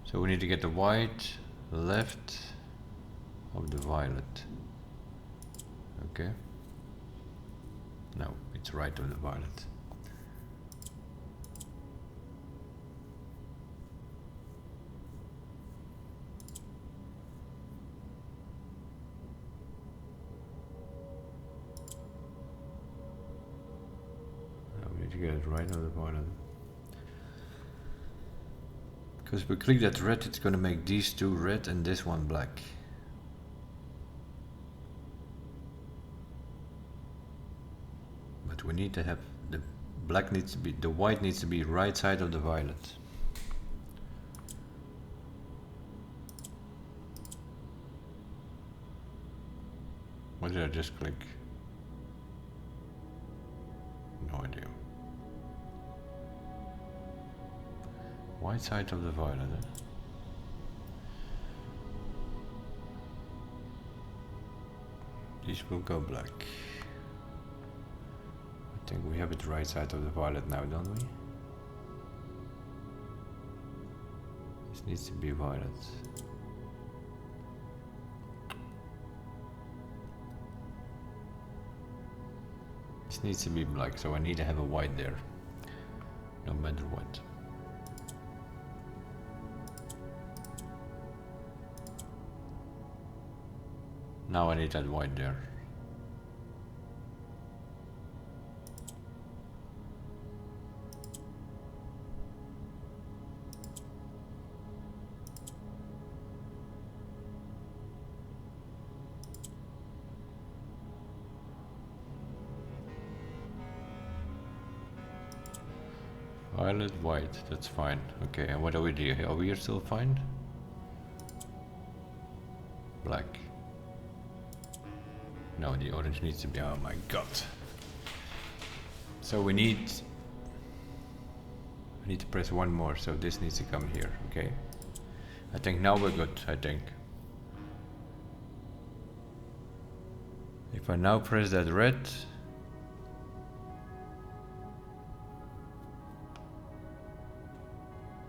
So we need to get the white left of the violet. Okay. No, it's right of the violet. Now we need to get it right of the violet. Because if we click that red, it's going to make these two red and this one black. But we need to have the black needs to be, the white needs to be right side of the violet. What did I just click? No idea. White side of the violet, eh? These will go black. I think we have it right side of the violet now, don't we? This needs to be violet. This needs to be black, so I need to have a white there, no matter what. Now I need that white there. Violet, white, that's fine. Okay, and what are we doing? Are we still fine? Black. No, the orange needs to be, oh my god. So we need to press one more, so this needs to come here, okay? I think now we're good, I think. If I now press that red,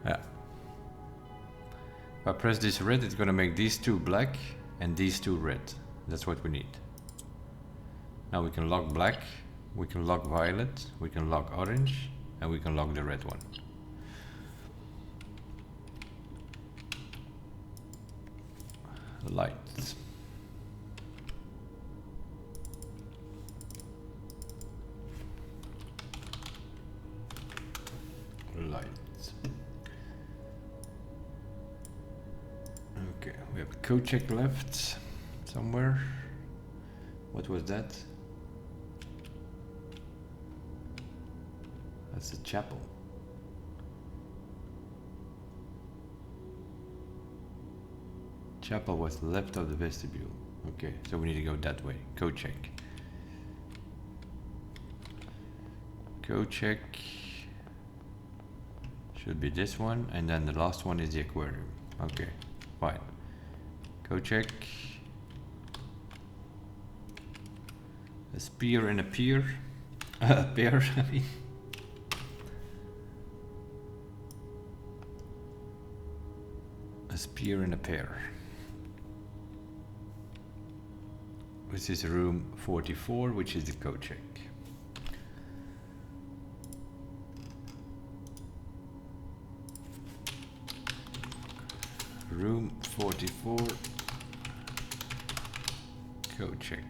yeah. If I press this red, it's gonna make these two black and these two red. That's what we need. Now we can lock black, we can lock violet, we can lock orange, and we can lock the red one. Light. Light. Okay, we have a code check left somewhere. What was that? That's the chapel. Chapel was left of the vestibule. Okay, so we need to go that way. Code check. Code check. Should be this one, and then the last one is the aquarium. Okay, fine. Code check. A spear and a pier. A pear, I mean. A spear and a pear. This is room 44, which is the code check. Room 44, code check.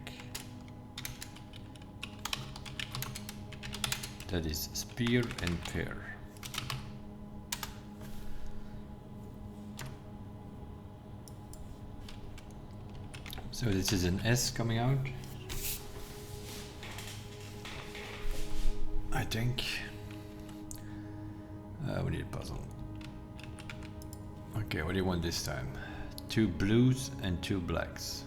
That is spear and pear. So this is an S coming out, I think. We need a puzzle. Okay, what do you want this time? 2 blues and 2 blacks.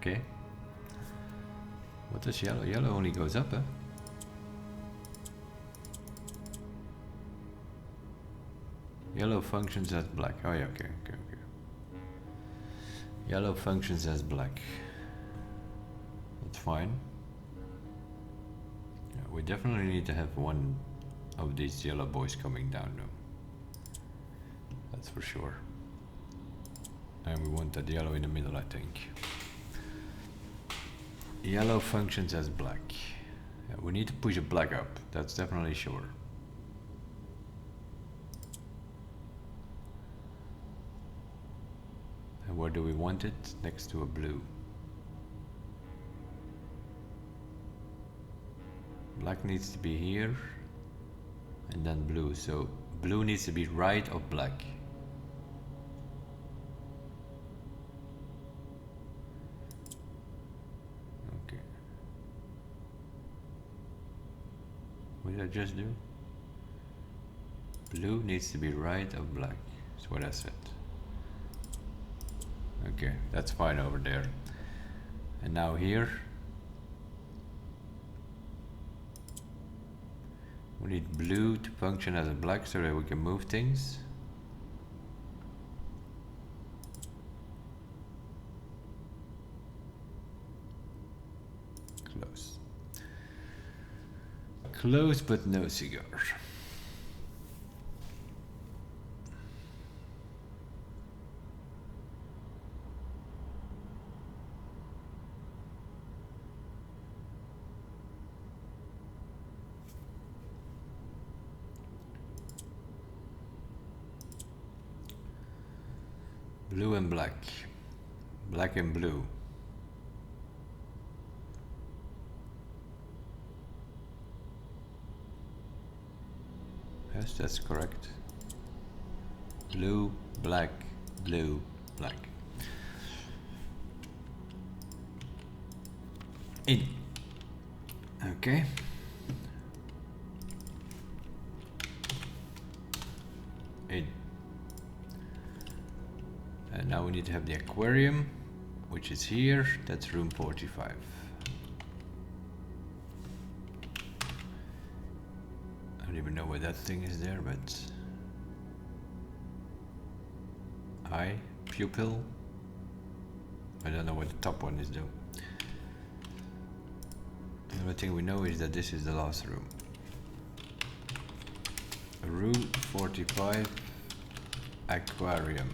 Okay. What does yellow? Yellow only goes up, huh? Yellow functions as black. Oh yeah, okay. Yellow functions as black. That's fine. Yeah, we definitely need to have one of these yellow boys coming down though. That's for sure. And we want that yellow in the middle, I think. Yellow functions as black. Yeah, we need to push a black up, that's definitely sure. And where do we want it? Next to a blue. Black needs to be here, and then blue. So blue needs to be right of black. Okay. What did I just do? Blue needs to be right of black. That's what I said. Okay, that's fine over there. And now here we need blue to function as a black so that we can move things. Close. Close but no cigar. Blue and black. Black and blue. Yes, that's correct. Blue, black, blue, black. In. Okay. In. And now we need to have the aquarium, which is here. That's room 45. I don't even know where that thing is there, but eye, pupil. I don't know where the top one is though. The only thing we know is that this is the last room. Room 45, aquarium.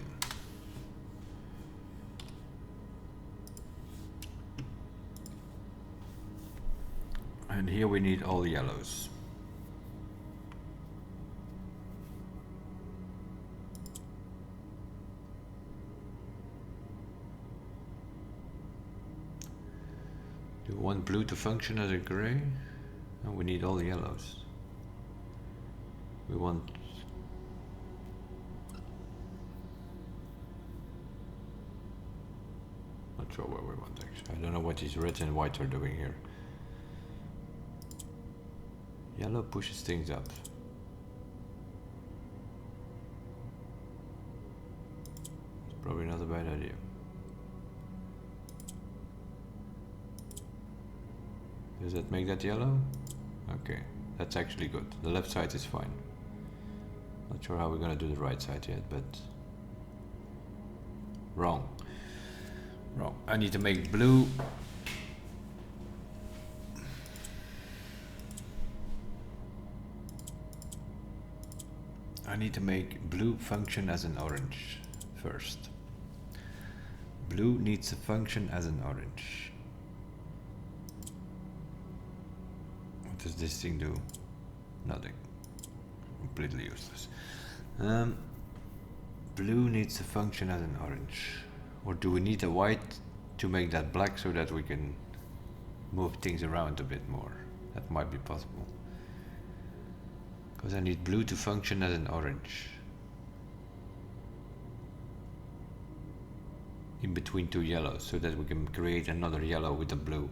And here we need all yellows. Do we want blue to function as a gray? No, we need all yellows. We want... Not sure what we want actually. I don't know what these reds and whites are doing here. Yellow pushes things up. It's probably not a bad idea. Does that make that yellow? Okay, that's actually good. The left side is fine. Not sure how we're gonna do the right side yet, but... Wrong. Wrong. I need to make blue... I need to make blue function as an orange first. Blue needs to function as an orange. What does this thing do? Nothing. Completely useless. Blue needs to function as an orange. Or do we need a white to make that black so that we can move things around a bit more? That might be possible. Because I need blue to function as an orange. In between two yellows, so that we can create another yellow with a blue.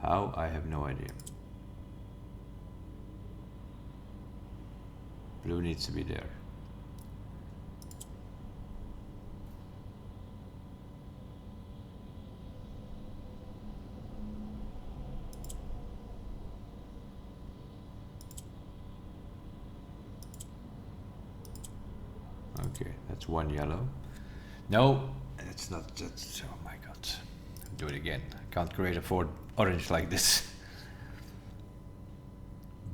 How? I have no idea. Blue needs to be there. Okay, that's one yellow. No, it's not. That's, oh my god. Do it again. I can't create a fourth orange like this.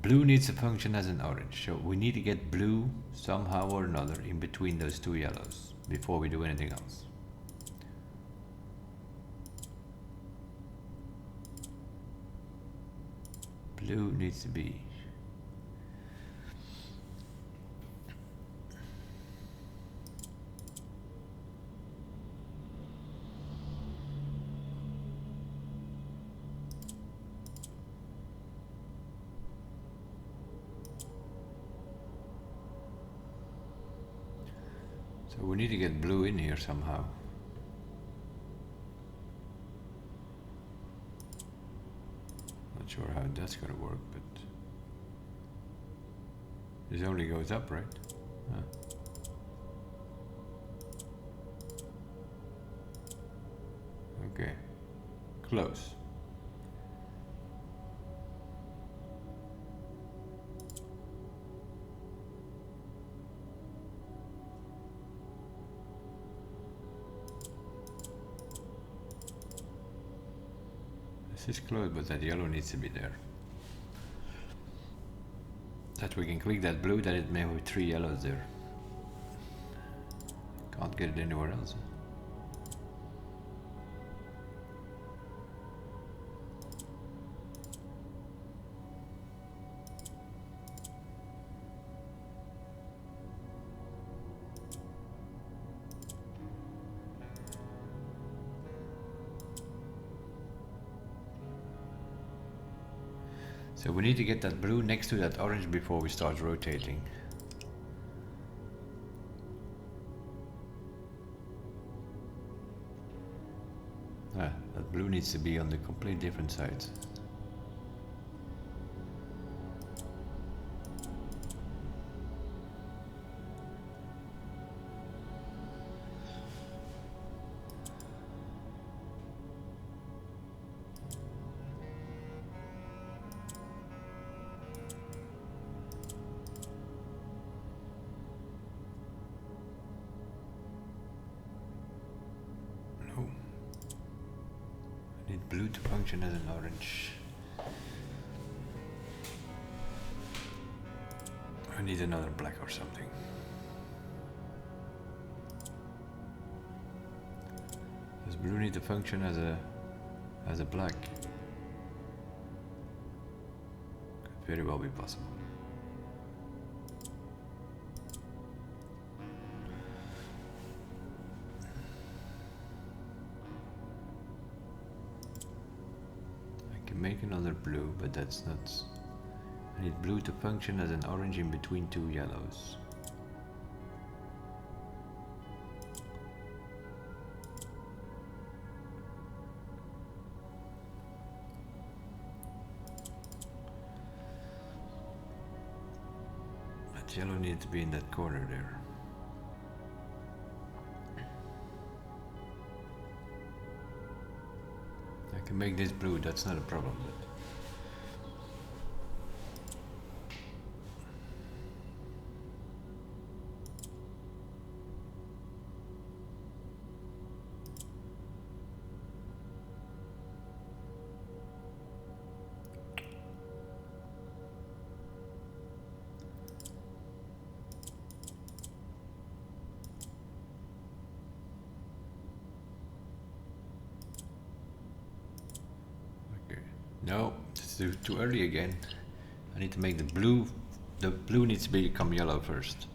Blue needs to function as an orange, so we need to get blue somehow or another in between those two yellows before we do anything else. Blue needs to be. So we need to get blue in here somehow. Not sure how that's gonna work, but this only goes up, right? Huh. Okay, close. This is closed, but that yellow needs to be there. That we can click that blue, that it may have 3 yellows there. Can't get it anywhere else. So we need to get that blue next to that orange before we start rotating. That blue needs to be on the complete different sides. Blue to function as an orange. I need another black or something. Does blue need to function as a black? Could very well be possible. Make another blue, but that's not. I need blue to function as an orange in between two yellows. That yellow needs to be in that corner there. I can make this blue, that's not a problem. No, it's too early again. I need to make the blue needs to become yellow first.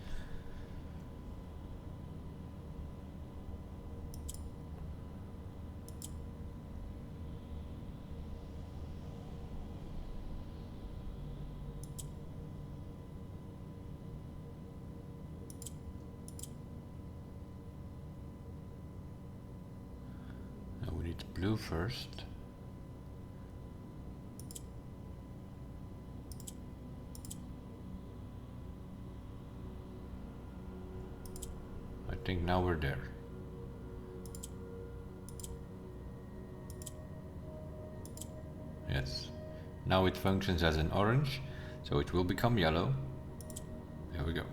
Now we need blue first. I think now we're there. Yes. Now it functions as an orange, so it will become yellow. There we go.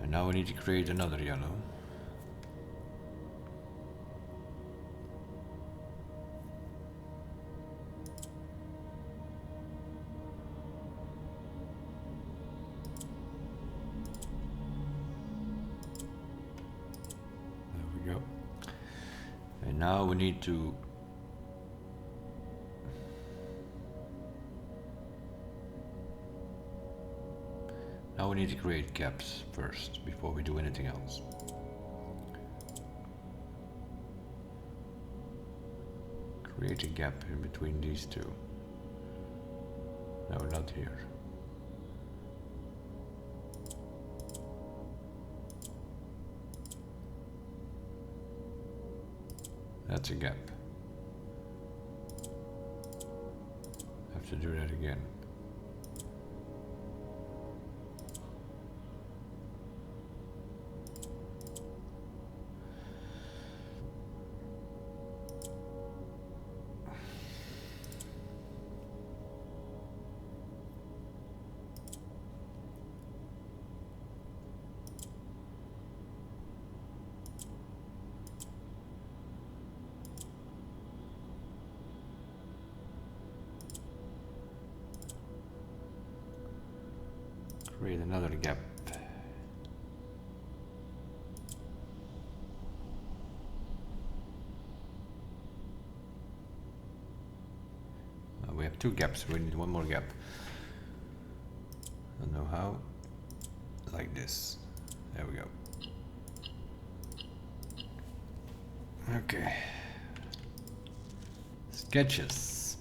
And now we need to create another yellow. Now we need to create gaps first before we do anything else. Create a gap in between these two. No, not here. That's a gap. Have to do that again. Create another gap. We have two gaps, we need one more gap. I don't know how. Like this. There we go. Okay. Sketches.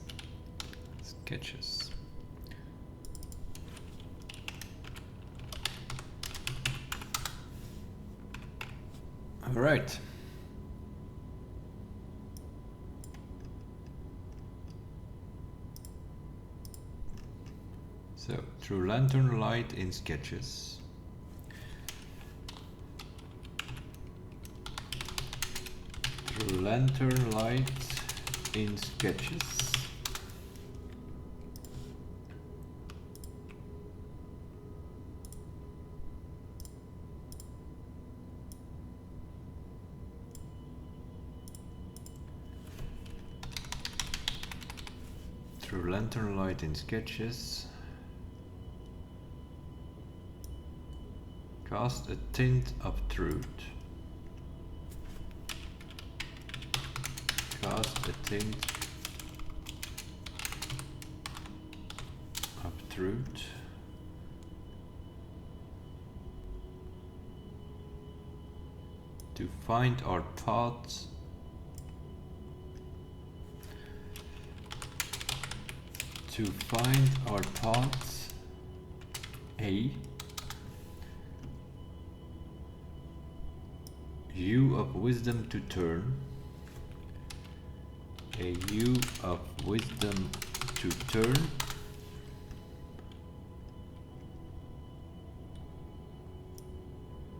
sketches. All right. So through lantern light in sketches. Through lantern light in sketches. Through lantern light in sketches. Cast a tint of truth. Cast a tint of truth. To find our path. To find our path. A hue of wisdom to turn. A hue of wisdom to turn.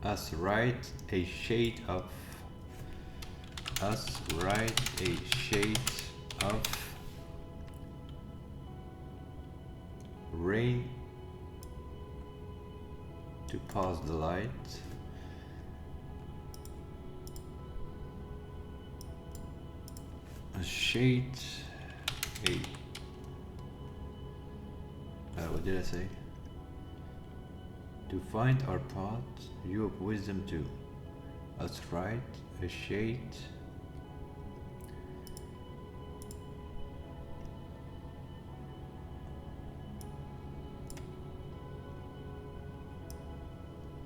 Us right a shade of. Us right a shade of. Rain to pass the light. A shade, what did I say? To find our path, you of wisdom to us right, a shade.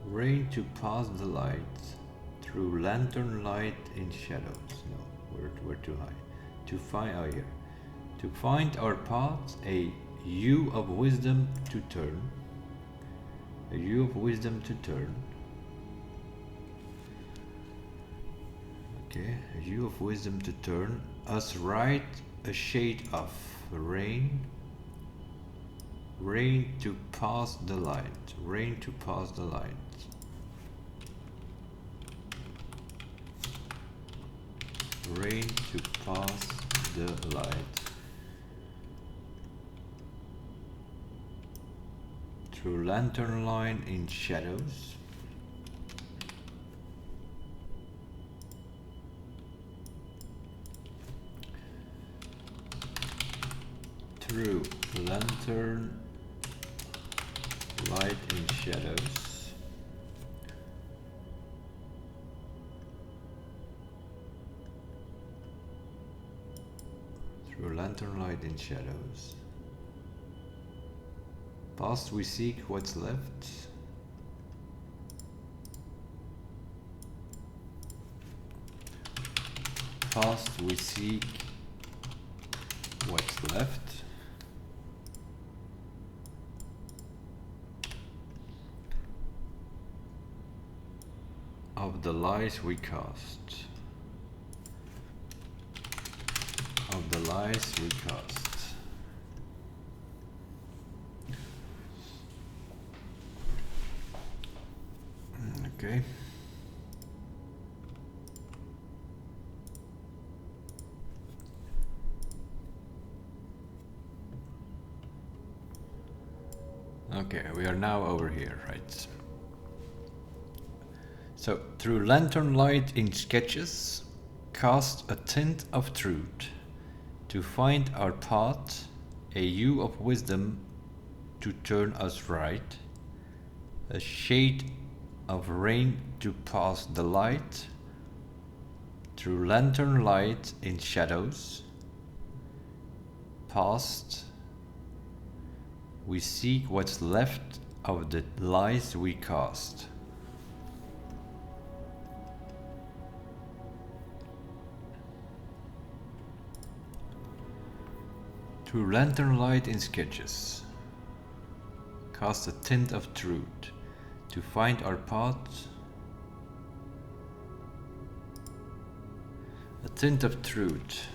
Rain to pass the light through lantern light in shadows. No, we're too high. To find our here. To find our path, a hue of wisdom to turn. A hue of wisdom to turn. Okay, a hue of wisdom to turn. Us right a shade of rain. Rain to pass the light. Rain to pass the light. Rain to pass the light. Through lantern line in shadows. Through lantern light in shadows. Through lantern light in shadows. Past we seek what's left. Past we seek what's left. Of the lies we cast. Of the lies we cast. Okay. Okay, we are now over here, right? So, through lantern light in sketches, cast a tint of truth. To find our path, a hue of wisdom to turn us right, a shade of rain to pass the light, through lantern light in shadows, past, we seek what's left of the lies we cast. Through lantern light in sketches. Cast a tint of truth. To find our path. A tint of truth.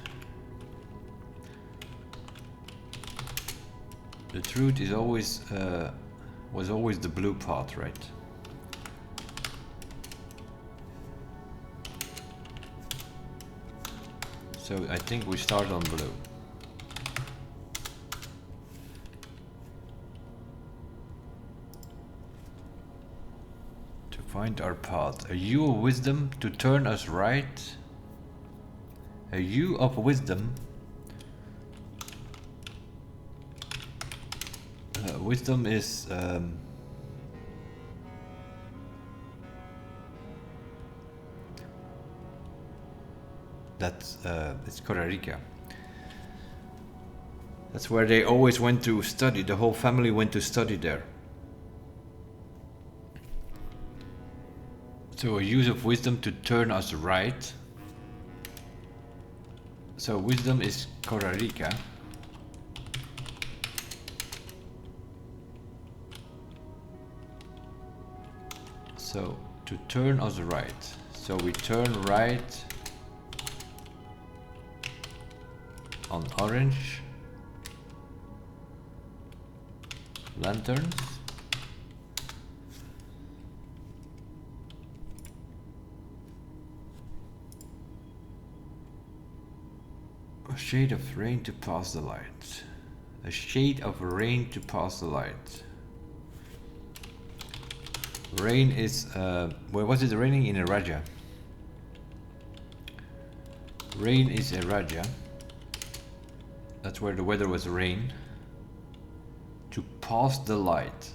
The truth is always was always the blue path, right? So I think we start on blue. To find our path. A hue of wisdom to turn us right. A hue of wisdom. Wisdom is it's Costa Rica. That's where they always went to study. The whole family went to study there. So a use of wisdom to turn us right. So wisdom is Costa Rica. So to turn us right. So we turn right on orange lanterns. A shade of rain to pass the light. A shade of rain to pass the light. Rain is, where was it raining? In Araja. Rain is Araja. That's where the weather was rain. To pass the light.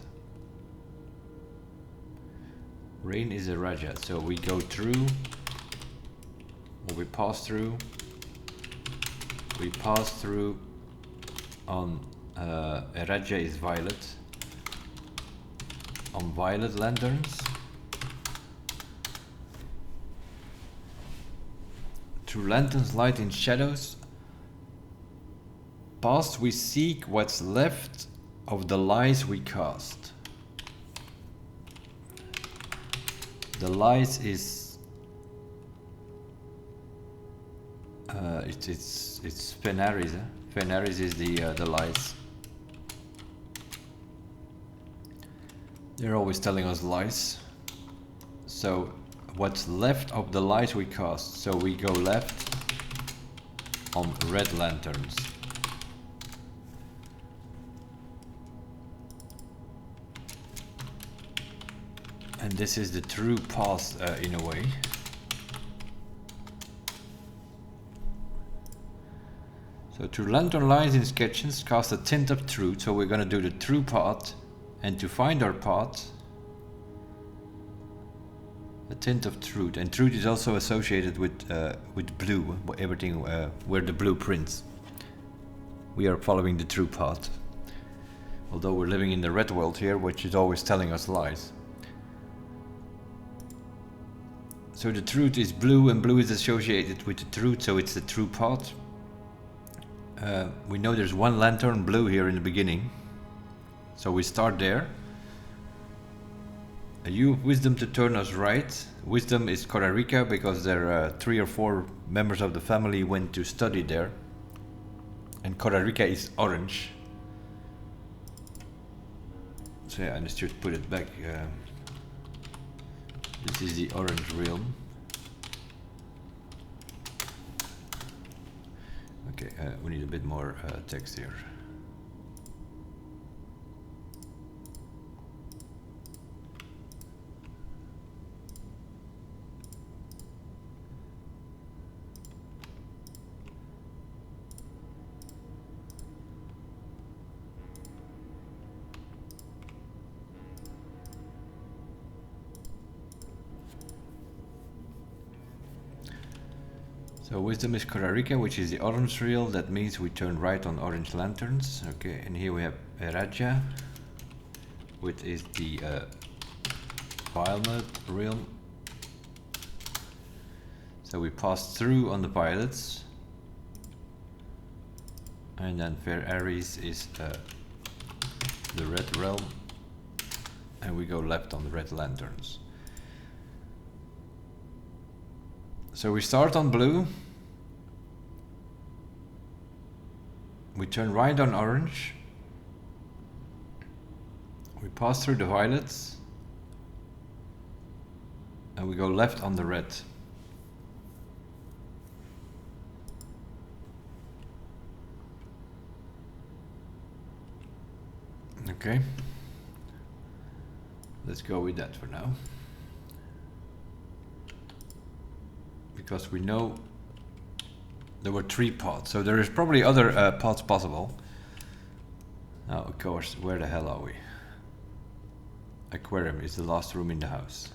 Rain is Araja. So we go through, or we pass through. We pass through on Araja is violet. On violet lanterns. Through lanterns light in shadows. Past we seek what's left of the lies we cast. The lies is it's Fenaris. Fenaris is the lies. They're always telling us lies. So what's left of the lies we cast? So we go left on red lanterns. And this is the true path in a way. So through lantern lines in sketches, cast a tint of truth. So we're gonna do the true path. And to find our path, a tint of truth. And truth is also associated with blue, everything where the blue prints. We are following the true path. Although we're living in the red world here, which is always telling us lies. So the truth is blue, and blue is associated with the truth, so it's the true path. We know there's one lantern blue here in the beginning. So we start there. A hue of wisdom to turn us right. Wisdom is Costa Rica because there are 3 or 4 members of the family went to study there. And Costa Rica is orange. So yeah, I just should put it back. This is the orange realm. Okay, we need a bit more text here. So wisdom is Costa Rica, which is the orange reel. That means we turn right on orange lanterns. Okay, and here we have Eraja, which is the violet realm. So we pass through on the violets. And then Fair Aries is the red realm. And we go left on the red lanterns. So we start on blue. We turn right on orange. We pass through the violets. And we go left on the red. Okay. Let's go with that for now. Because we know there were 3 pots, so there is probably other pots possible. Now, of course, where the hell are we? Aquarium is the last room in the house.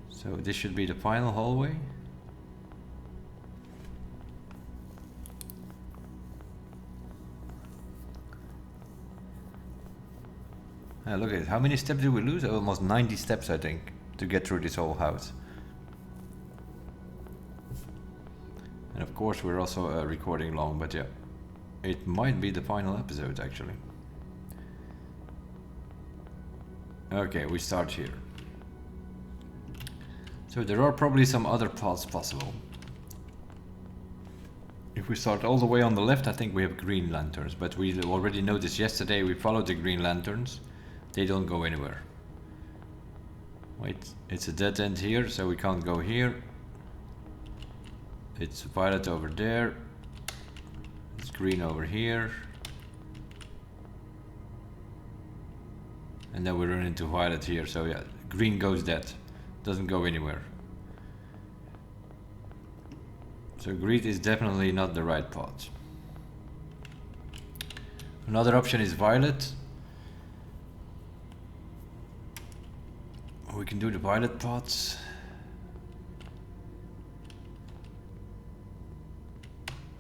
So this should be the final hallway. Look at it. How many steps do we lose? Almost 90 steps, I think, to get through this whole house. And of course we're also recording long, but yeah, it might be the final episode actually. Okay, we start here. So there are probably some other paths possible. If we start all the way on the left, I think we have green lanterns, but we already noticed yesterday we followed the green lanterns. They don't go anywhere. Wait, it's a dead end here, so we can't go here. It's violet over there. It's green over here. And then we run into violet here, so yeah, green goes dead. Doesn't go anywhere. So green is definitely not the right path. Another option is violet. We can do the violet pots.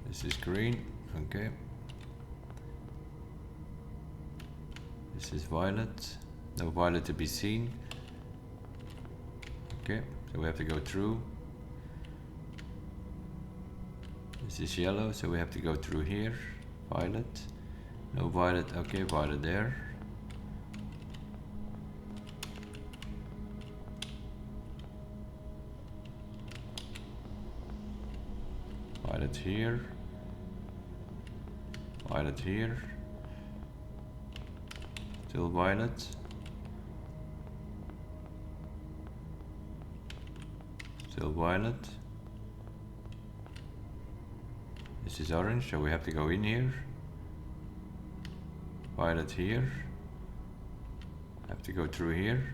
This is green, okay. This is violet. No violet to be seen. Okay, so we have to go through. This is yellow, so we have to go through here. Violet. No violet, okay, violet there. Violet here. Violet here. Still violet. Still violet. This is orange, so we have to go in here. Violet here. Have to go through here.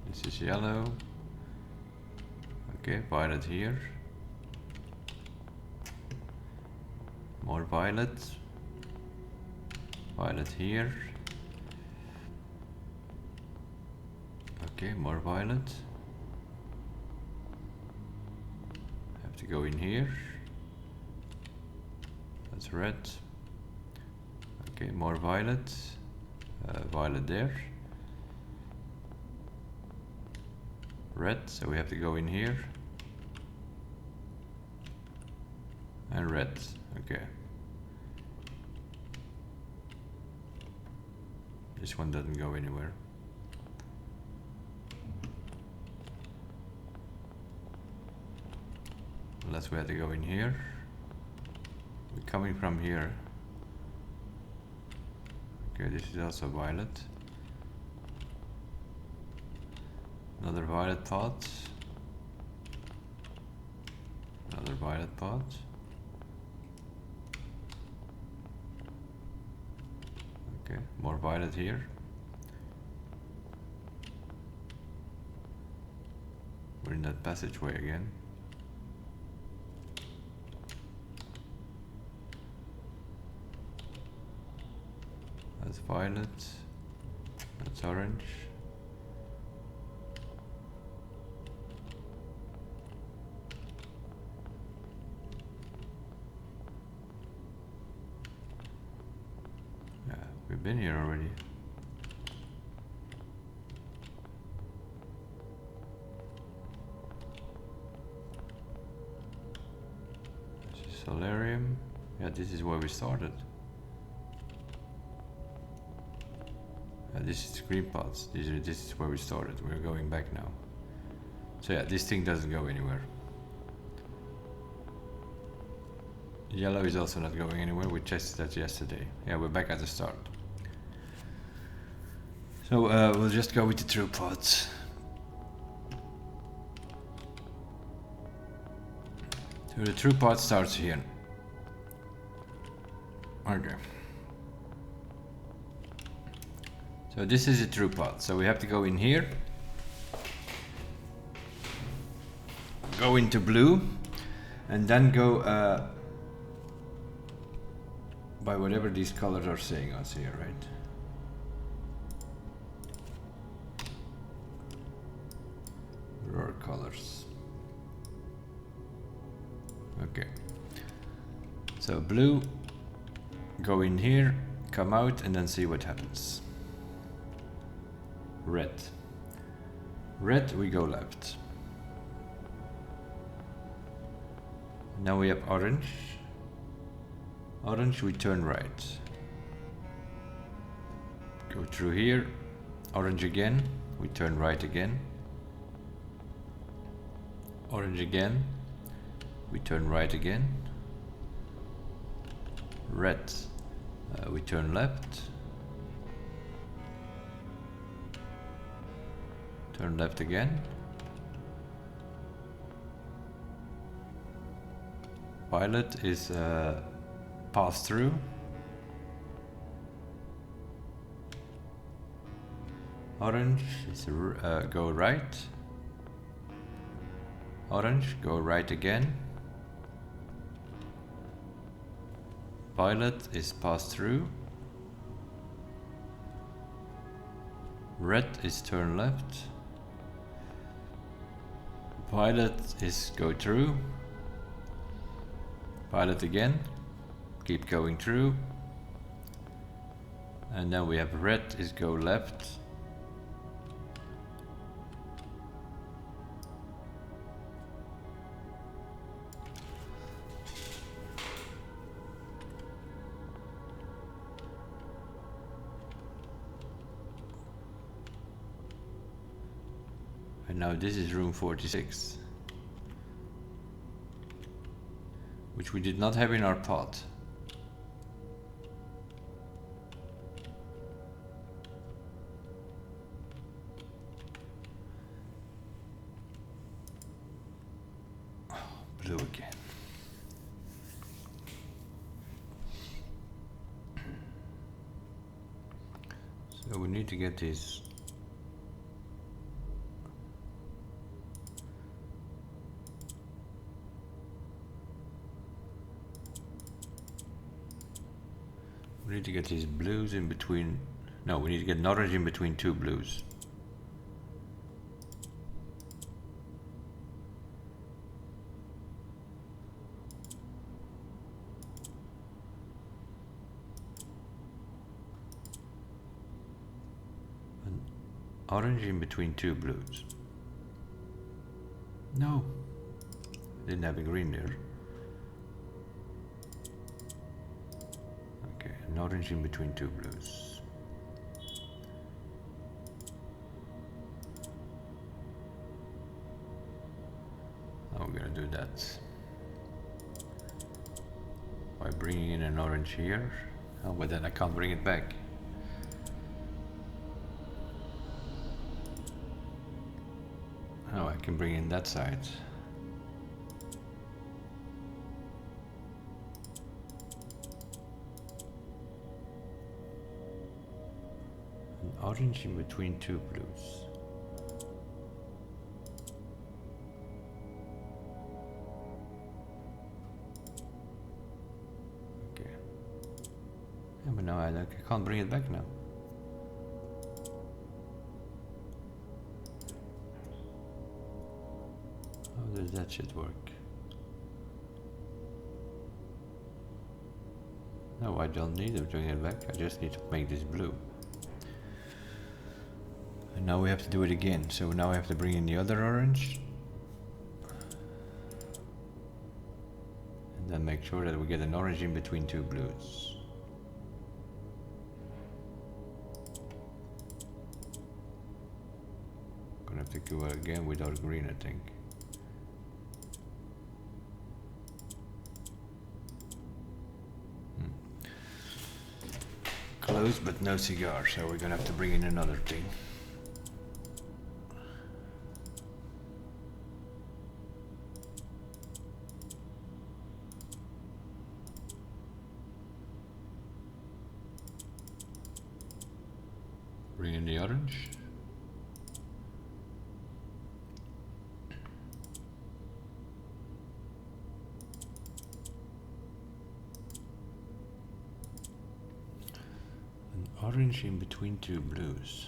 This is yellow. Okay, violet here. More violet. Violet here. Okay, more violet. Have to go in here. That's red. Okay, more violet. Violet there. Red, so we have to go in here. And red, okay. This one doesn't go anywhere. Unless we have to go in here. We're coming from here. Okay, this is also violet. Another violet pot. Another violet pot. Okay, more violet here. We're in that passageway again. That's violet. That's orange. Yeah, we've been here already. Valerium. Yeah, this is where we started. This is green pots. This is where we started. We're going back now. So yeah, this thing doesn't go anywhere. Yellow is also not going anywhere. We tested that yesterday. Yeah, we're back at the start. So we'll just go with the true pots. So the true pot starts here. Okay. So this is a true pot. So we have to go in here. Go into blue. And then go by whatever these colors are saying us here, right? Where are colors? Okay. So blue, go in here, come out, and then see what happens. Red. Red, we go left. Now we have orange. Orange, we turn right. Go through here. Orange again, we turn right again. Orange again, we turn right again. Red, we turn left. Turn left again. Violet is pass through. Orange is go right. Orange, go right again. Violet is pass through. Red is turn left. Violet is go through. Violet again. Keep going through. And then we have red is go left. And now this is room 46, which we did not have in our pot. Oh, blue again. So we need to get these. We need to get these blues in between. No, we need to get an orange in between two blues. An orange in between two blues. No, didn't have a green there. An orange in between two blues. Now we're gonna do that by bringing in an orange here. Oh, but then I can't bring it back. Oh, I can bring in that side. Orange in between two blues. Okay. Yeah, but now I can't bring it back now. How does that shit work? No, I don't need to bring it back. I just need to make this blue. And now we have to do it again. So now I have to bring in the other orange. And then then make sure that we get an orange in between two blues. Gonna have to go again without green, I think. Close but no cigar, so we're gonna have to bring in another thing. Bring in the orange. Orange in between two blues.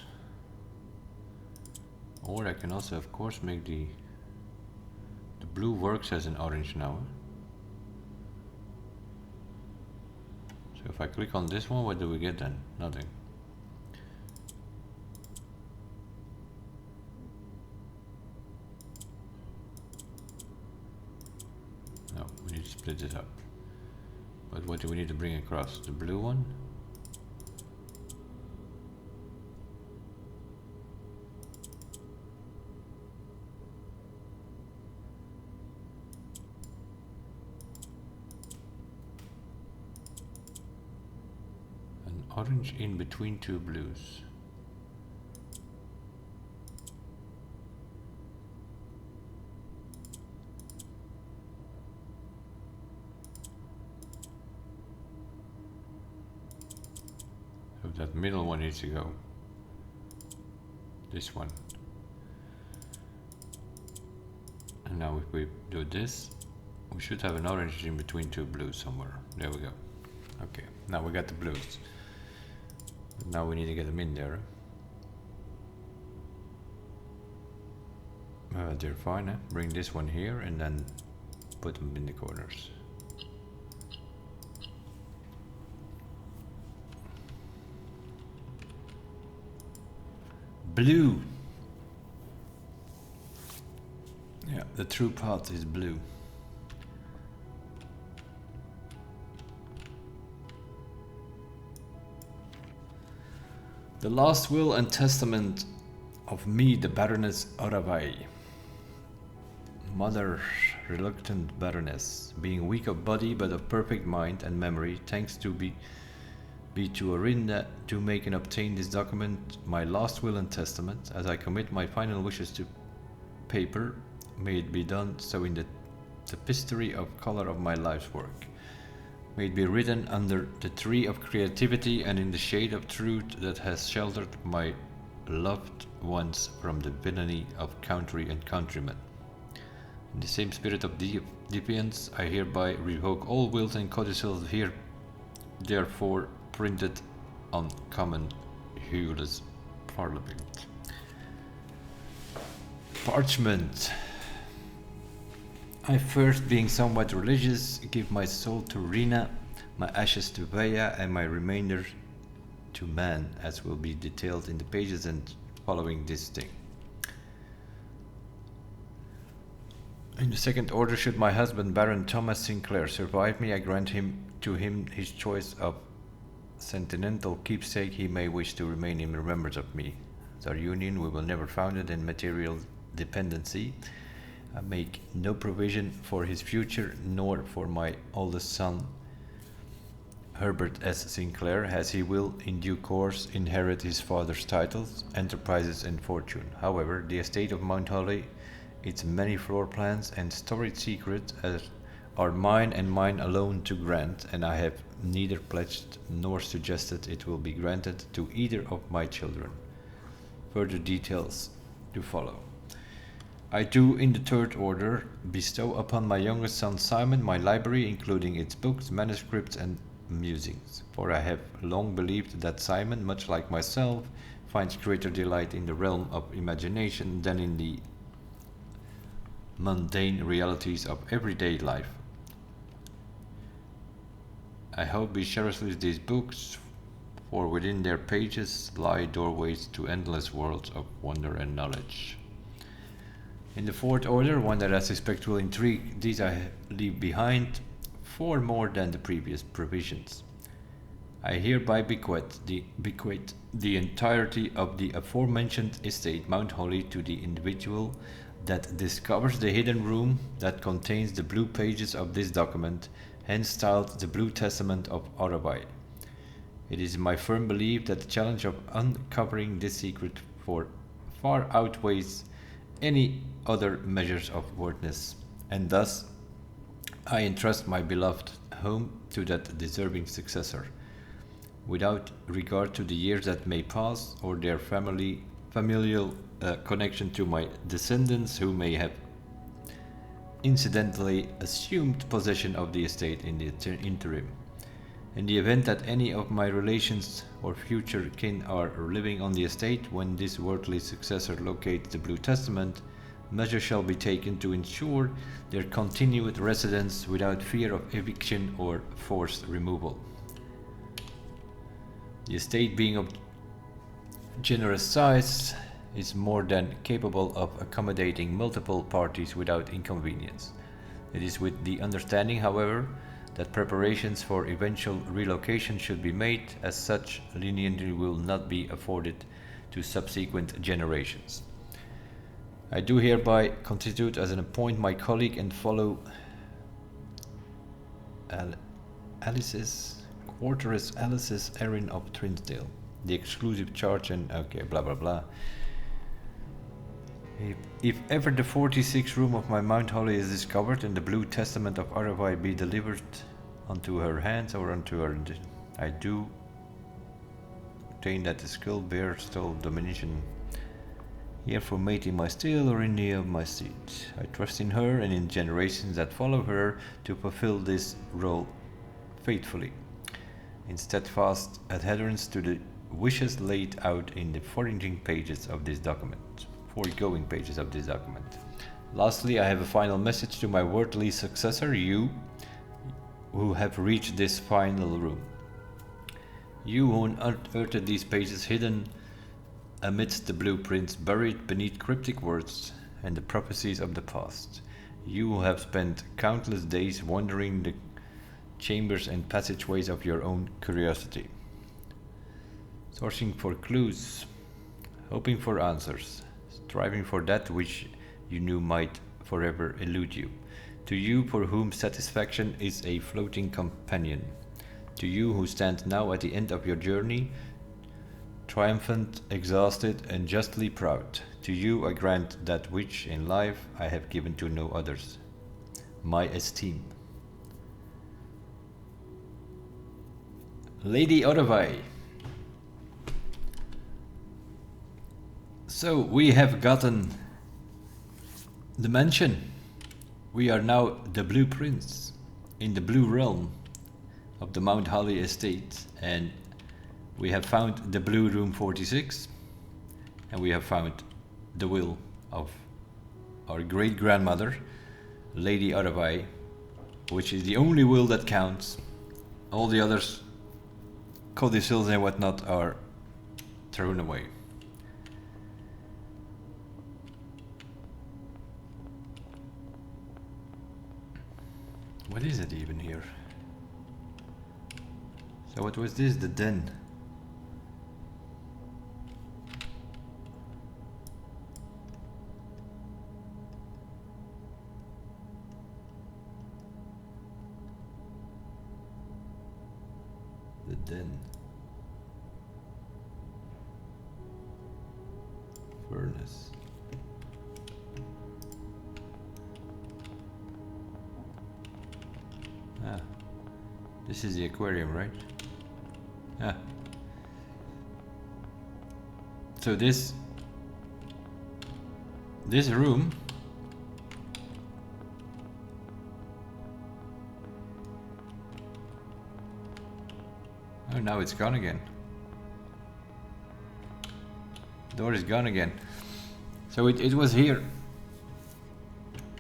Or I can also of course make the blue works as an orange now. So if I click on this one, what do we get then? Nothing. No, we need to split this up. But what do we need to bring across? The blue one? Orange in between two blues. So that middle one needs to go. This one. And now if we do this, we should have an orange in between two blues somewhere. There we go. Okay, now we got the blues. Now we need to get them in there. They're fine, eh? Bring this one here and then put them in the corners. Blue! Yeah, the true path is blue. The last will and testament of me, the Baroness Auravei. Mother, reluctant Baroness, being weak of body but of perfect mind and memory, thanks to be to Orinda to make and obtain this document, my last will and testament, as I commit my final wishes to paper, may it be done so in the tapestry of color of my life's work. May it be written under the tree of creativity and in the shade of truth that has sheltered my loved ones from the villainy of country and countrymen. In the same spirit of defiance, I hereby revoke all wills and codicils here, therefore printed on common hueless parliament. Parchment. I first, being somewhat religious, give my soul to Rina, my ashes to Veya, and my remainder to man, as will be detailed in the pages and following this thing. In the second order, should my husband Baron Thomas Sinclair survive me, I grant to him his choice of sentimental keepsake he may wish to remain in remembrance of me. As our union we will never found it in material dependency. I make no provision for his future, nor for my oldest son, Herbert S. Sinclair, as he will, in due course, inherit his father's titles, enterprises, and fortune. However, the estate of Mount Holly, its many floor plans and storied secrets, are mine and mine alone to grant, and I have neither pledged nor suggested it will be granted to either of my children. Further details to follow. I do, in the third order, bestow upon my youngest son Simon my library, including its books, manuscripts, and musings. For I have long believed that Simon, much like myself, finds greater delight in the realm of imagination than in the mundane realities of everyday life. I hope he cherishes these books, for within their pages lie doorways to endless worlds of wonder and knowledge. In the fourth order, one that I suspect will intrigue, these I leave behind 4 more than the previous provisions. I hereby bequeath the entirety of the aforementioned estate Mount Holly to the individual that discovers the hidden room that contains the blue pages of this document, hence styled the Blue Testament of Auravei. It is my firm belief that the challenge of uncovering this secret far outweighs any other measures of worthiness, and thus I entrust my beloved home to that deserving successor, without regard to the years that may pass or their familial connection to my descendants who may have incidentally assumed possession of the estate in the interim. In the event that any of my relations or future kin are living on the estate when this worldly successor locates the Blue Testament, measures shall be taken to ensure their continued residence without fear of eviction or forced removal. The estate, being of generous size, is more than capable of accommodating multiple parties without inconvenience. It is with the understanding, however, that preparations for eventual relocation should be made, as such leniency will not be afforded to subsequent generations. I do hereby constitute as an appoint my colleague and fellow Alice's Erin of Trinsdale, the exclusive charge and okay, blah blah blah. If ever the 46th room of my Mount Holly is discovered and the Blue Testament of Auravei be delivered unto her hands or unto her, I do obtain that the skill bears still dominion here for mating my steel or any of my seed. I trust in her and in generations that follow her to fulfill this role faithfully, in steadfast adherence to the wishes laid out in the foregoing pages of this document. Lastly, I have a final message to my worldly successor, you who have reached this final room. You who unearthed these pages hidden amidst the blueprints buried beneath cryptic words and the prophecies of the past. You who have spent countless days wandering the chambers and passageways of your own curiosity, searching for clues, hoping for answers, striving for that which you knew might forever elude you. To you for whom satisfaction is a floating companion, to you who stand now at the end of your journey, triumphant, exhausted, and justly proud, to you I grant that which in life I have given to no others, my esteem. Lady Auravei. So we have gotten the mansion. We are now the Blue Prince in the Blue Realm of the Mount Holly estate, and we have found the Blue Room 46, and we have found the will of our great grandmother, Lady Auravei, which is the only will that counts. All the others, codicils and whatnot, are thrown away. What is it even here? So what was this? The den. The den. Furnace. Ah, this is the aquarium, right? Ah. So this room oh, now it's gone again. Door is gone again. So it was here,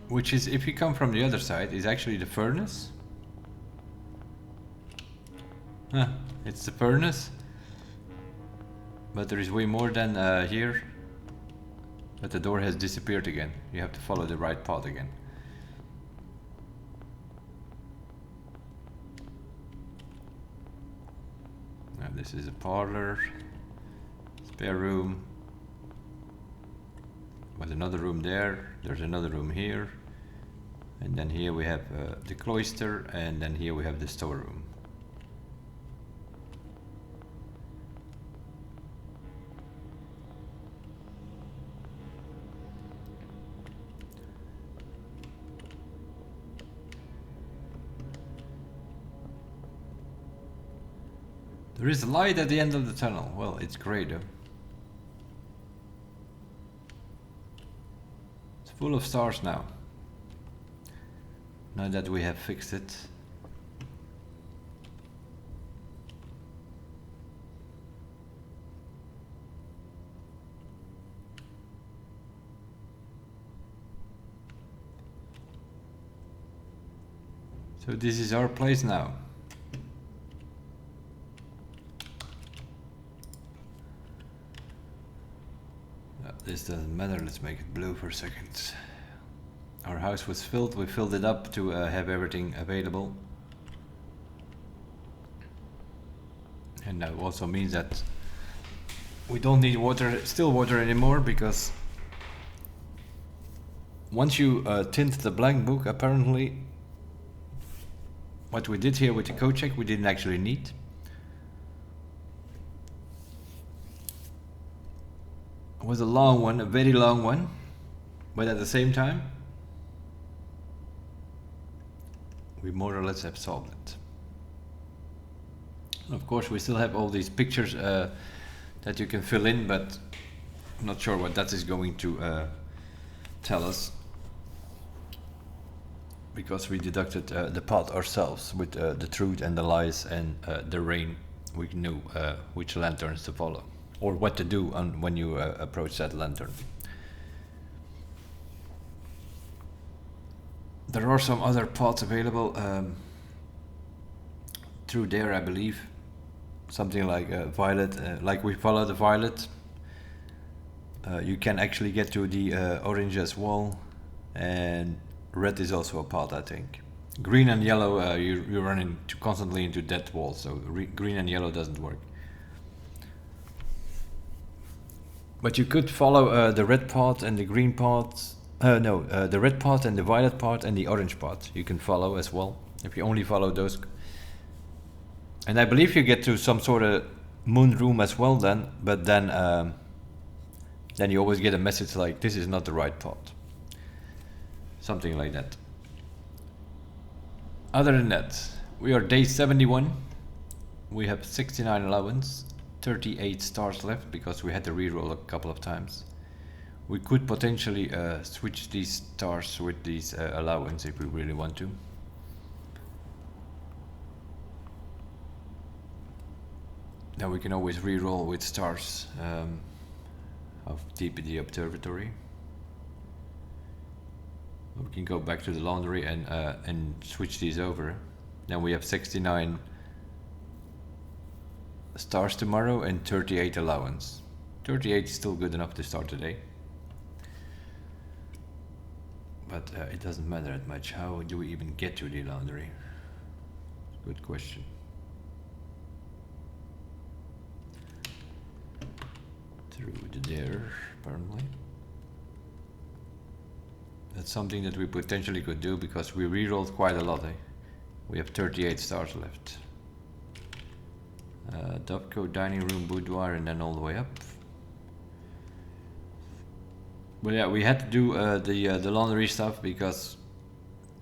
which is, if you come from the other side, is actually the furnace. Huh, it's the furnace, but there is way more than here. But the door has disappeared again. You have to follow the right path again. This is a parlor, spare room. With another room there. There's another room here. And then here we have the cloister, and then here we have the storeroom. There is a light at the end of the tunnel. Well, it's grey though. It's full of stars now. Now that we have fixed it. So this is our place now. This doesn't matter, let's make it blue for a second. Our house was filled, we filled it up to have everything available. And that also means that we don't need still water anymore, because once you tint the blank book, apparently what we did here with the code check we didn't actually need. It was a long one, a very long one, but at the same time we more or less have solved it. Of course we still have all these pictures that you can fill in, but I'm not sure what that is going to tell us, because we deducted the path ourselves with the truth and the lies and the rain. We knew which lanterns to follow, or what to do when you approach that lantern. There are some other paths available through there, I believe. Something like violet, like we follow the violet. You can actually get to the orange as well, and red is also a path, I think. Green and yellow, you run constantly into dead walls, so green and yellow doesn't work. But you could follow the red part and the green part. The red part and the violet part and the orange part you can follow as well, if you only follow those. And I believe you get to some sort of moon room as well then, but then you always get a message like, this is not the right path. Something like that. Other than that, we are day 71. We have 69 allowance, 38 stars left because we had to reroll a couple of times. We could potentially switch these stars with these allowance if we really want to. Now we can always reroll with stars of TPD observatory. We can go back to the laundry and switch these over. Then we have 69 stars tomorrow and 38 allowance. 38 is still good enough to start today. But it doesn't matter that much. How do we even get to the laundry? Good question. Through there, apparently. That's something that we potentially could do because we rerolled quite a lot. We have 38 stars left. Dovco, dining room, boudoir, and then all the way up. But yeah, we had to do the laundry stuff because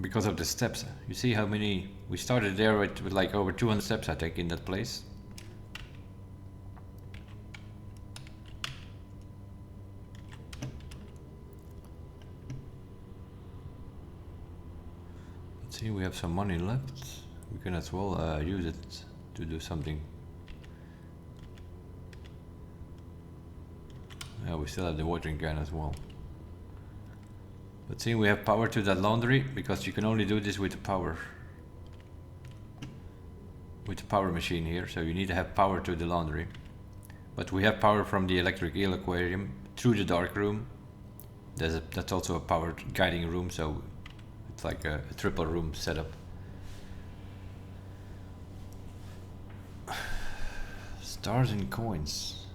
of the steps. You see how many we started there with like over 200 steps, I think, in that place. Let's see, we have some money left. We can as well use it to do something. Yeah, we still have the watering can as well. But see, we have power to that laundry because you can only do this with the power machine here. So you need to have power to the laundry. But we have power from the electric eel aquarium through the dark room. That's also a powered guiding room, so it's like a triple room setup. Stars and coins.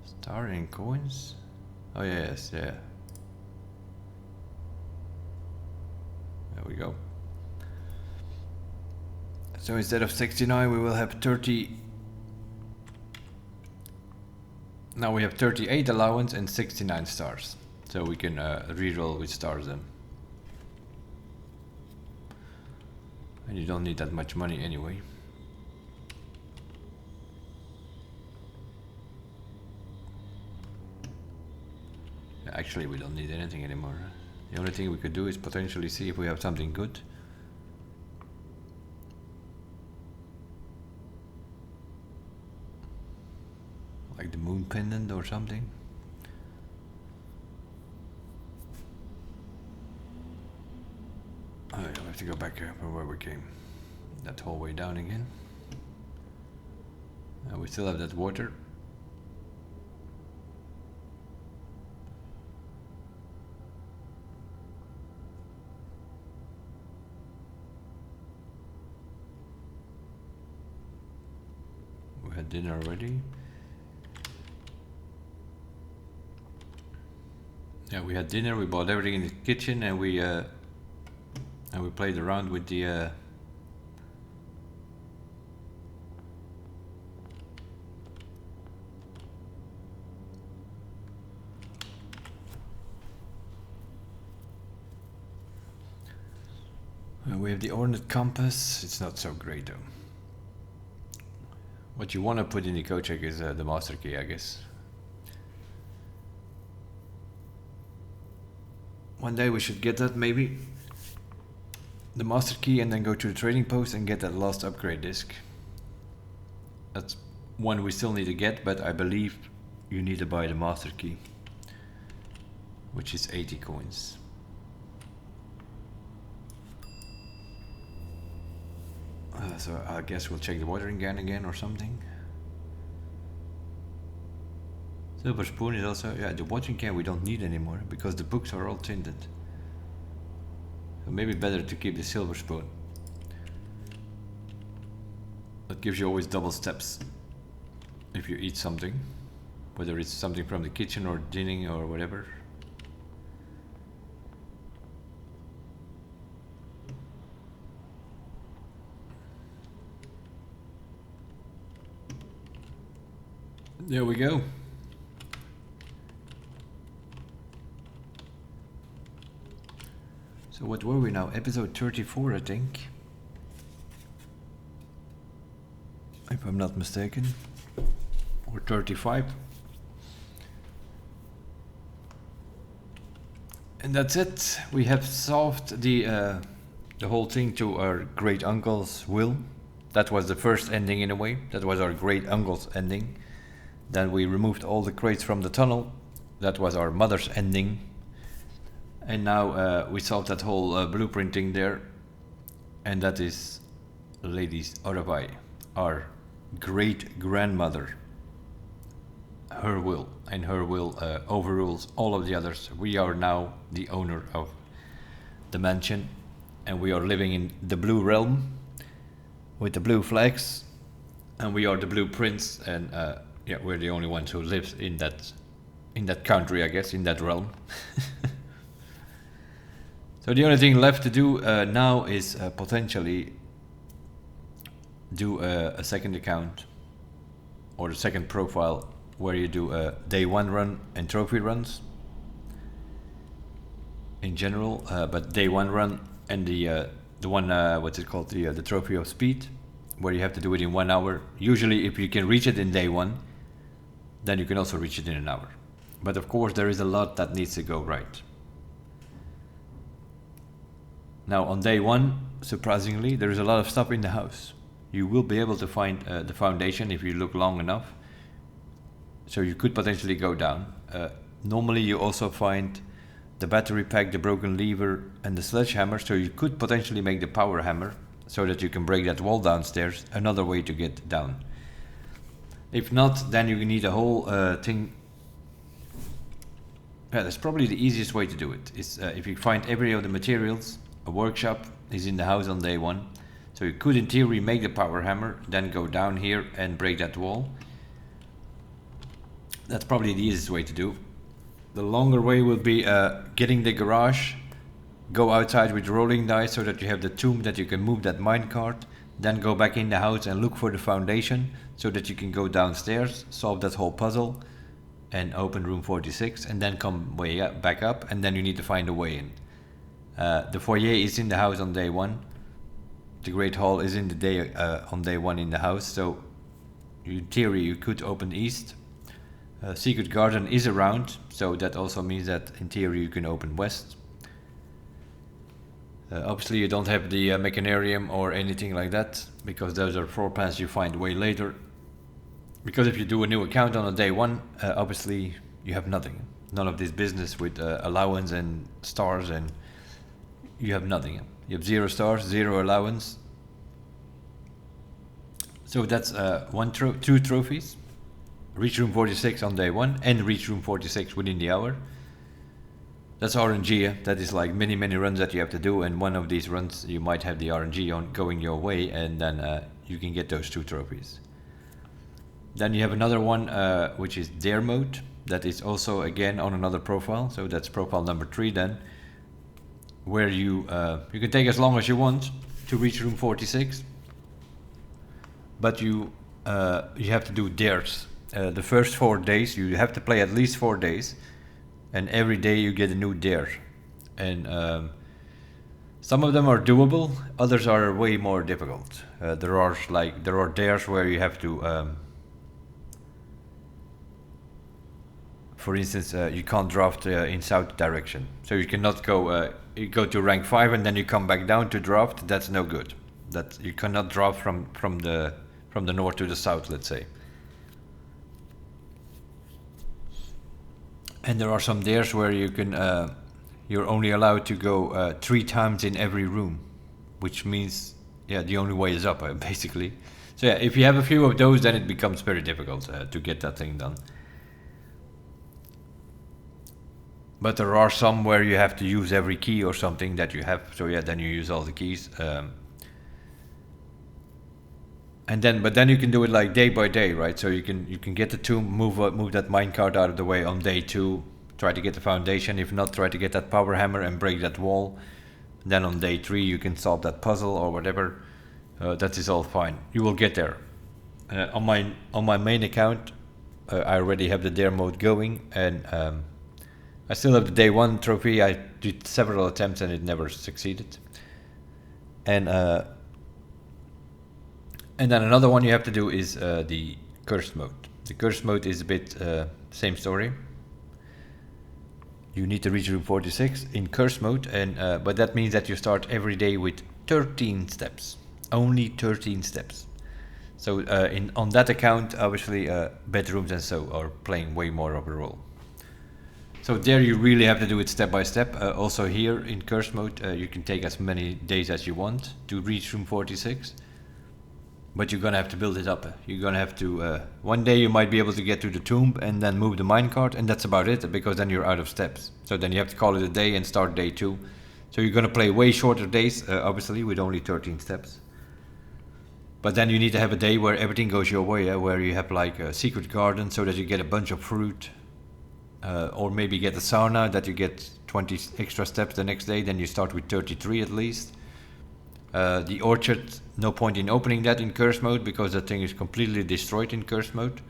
Star and coins? Oh yes, yeah. There we go. So instead of 69 we will have 30. Now we have 38 allowance and 69 stars. So we can reroll with stars then. And you don't need that much money anyway. Actually, we don't need anything anymore. The only thing we could do is potentially see if we have something good. Like the moon pendant or something. Oh, I have to go back from where we came. That whole way down again. We still have that water. We had dinner already. Yeah, we had dinner. We bought everything in the kitchen, and we played around with the. We have the ornate compass. It's not so great though. What you want to put in the code check is the master key, I guess. One day we should get that, maybe. The master key, and then go to the trading post and get that last upgrade disc. That's one we still need to get, but I believe you need to buy the master key, which is 80 coins. So I guess we'll check the watering can again or something. Silver spoon is also, yeah, the watering can we don't need anymore because the books are all tinted. So maybe better to keep the silver spoon. That gives you always double steps if you eat something, whether it's something from the kitchen or dining or whatever. There we go. So what were we now? Episode 34, I think. If I'm not mistaken. Or 35. And that's it. We have solved the whole thing to our great uncle's will. That was the first ending in a way. That was our great uncle's ending. Then we removed all the crates from the tunnel. That was our mother's ending. And now we solved that whole blueprinting there. And that is Lady Auravei, our great grandmother. Her will, and her will overrules all of the others. We are now the owner of the mansion, and we are living in the blue realm with the blue flags, and we are the blue prince, and yeah, we're the only ones who live in that country, I guess, in that realm. So the only thing left to do now is potentially do a second account or the second profile where you do a day one run and trophy runs in general, but day one run and the one what's it called, the trophy of speed, where you have to do it in 1 hour. Usually if you can reach it in day one, then you can also reach it in an hour. But of course there is a lot that needs to go right. Now on day one, surprisingly, there is a lot of stuff in the house. You will be able to find the foundation if you look long enough. So you could potentially go down. Normally you also find the battery pack, the broken lever and the sledgehammer, so you could potentially make the power hammer so that you can break that wall downstairs, another way to get down. If not, then you need a whole thing Yeah, that's probably the easiest way to do it. Is if you find every of the materials, a workshop is in the house on day 1. So you could in theory make the power hammer, then go down here and break that wall. That's probably the easiest way to do. The longer way will be getting the garage, go outside with rolling dice so that you have the tomb that you can move that minecart, then go back in the house and look for the foundation so that you can go downstairs, solve that whole puzzle and open room 46 and then come way up, back up, and then you need to find a way in. The foyer is in the house on day 1. The Great Hall is in the day on day 1 in the house, so in theory you could open east. Secret Garden is around, so that also means that in theory you can open west. Obviously you don't have the Mechanarium or anything like that, because those are floor plans you find way later. Because if you do a new account on a day 1, obviously you have nothing. None of this business with allowance and stars, and you have nothing. You have 0 stars, 0 allowance. So that's 2 trophies. Reach room 46 on day 1 and reach room 46 within the hour. That's RNG. That is like many runs that you have to do, and one of these runs you might have the RNG on going your way, and then you can get those 2 trophies. Then you have another one which is Dare mode. That is also again on another profile, so that's profile number 3 then, where you can take as long as you want to reach room 46, but you have to do dares. The first 4 days you have to play at least 4 days, and every day you get a new dare, and some of them are doable, others are way more difficult. There are dares where you have to for instance, you can't draft in south direction, so you cannot go you go to rank 5 and then you come back down to draft. That's no good. That you cannot draft from the north to the south, let's say. And there are some dares where you can you're only allowed to go 3 times in every room, which means the only way is up, basically. So yeah, if you have a few of those, then it becomes very difficult to get that thing done. But there are some where you have to use every key or something that you have, so yeah, then you use all the keys. But then you can do it like day by day, right? So you can get the tomb, move that minecart out of the way on day 2, try to get the foundation. If not, try to get that power hammer and break that wall. Then on day 3 you can solve that puzzle or whatever. That is all fine. You will get there. On my main account, I already have the dare mode going, and I still have the day 1 trophy. I did several attempts and it never succeeded. And then another one you have to do is the cursed mode. The cursed mode is a bit same story. You need to reach room 46 in cursed mode, and but that means that you start every day with 13 steps. Only 13 steps. So on that account, obviously bedrooms and so are playing way more of a role. So there you really have to do it step by step. Also here in cursed mode, you can take as many days as you want to reach room 46. But you're gonna have to build it up. You're gonna have to, one day you might be able to get to the tomb and then move the minecart, and that's about it, because then you're out of steps. So then you have to call it a day and start day 2. So you're gonna play way shorter days, obviously, with only 13 steps. But then you need to have a day where everything goes your way, where you have like a secret garden so that you get a bunch of fruit, or maybe get a sauna that you get 20 extra steps the next day, then you start with 33 at least. The orchard, no point in opening that in curse mode, because that thing is completely destroyed in curse mode.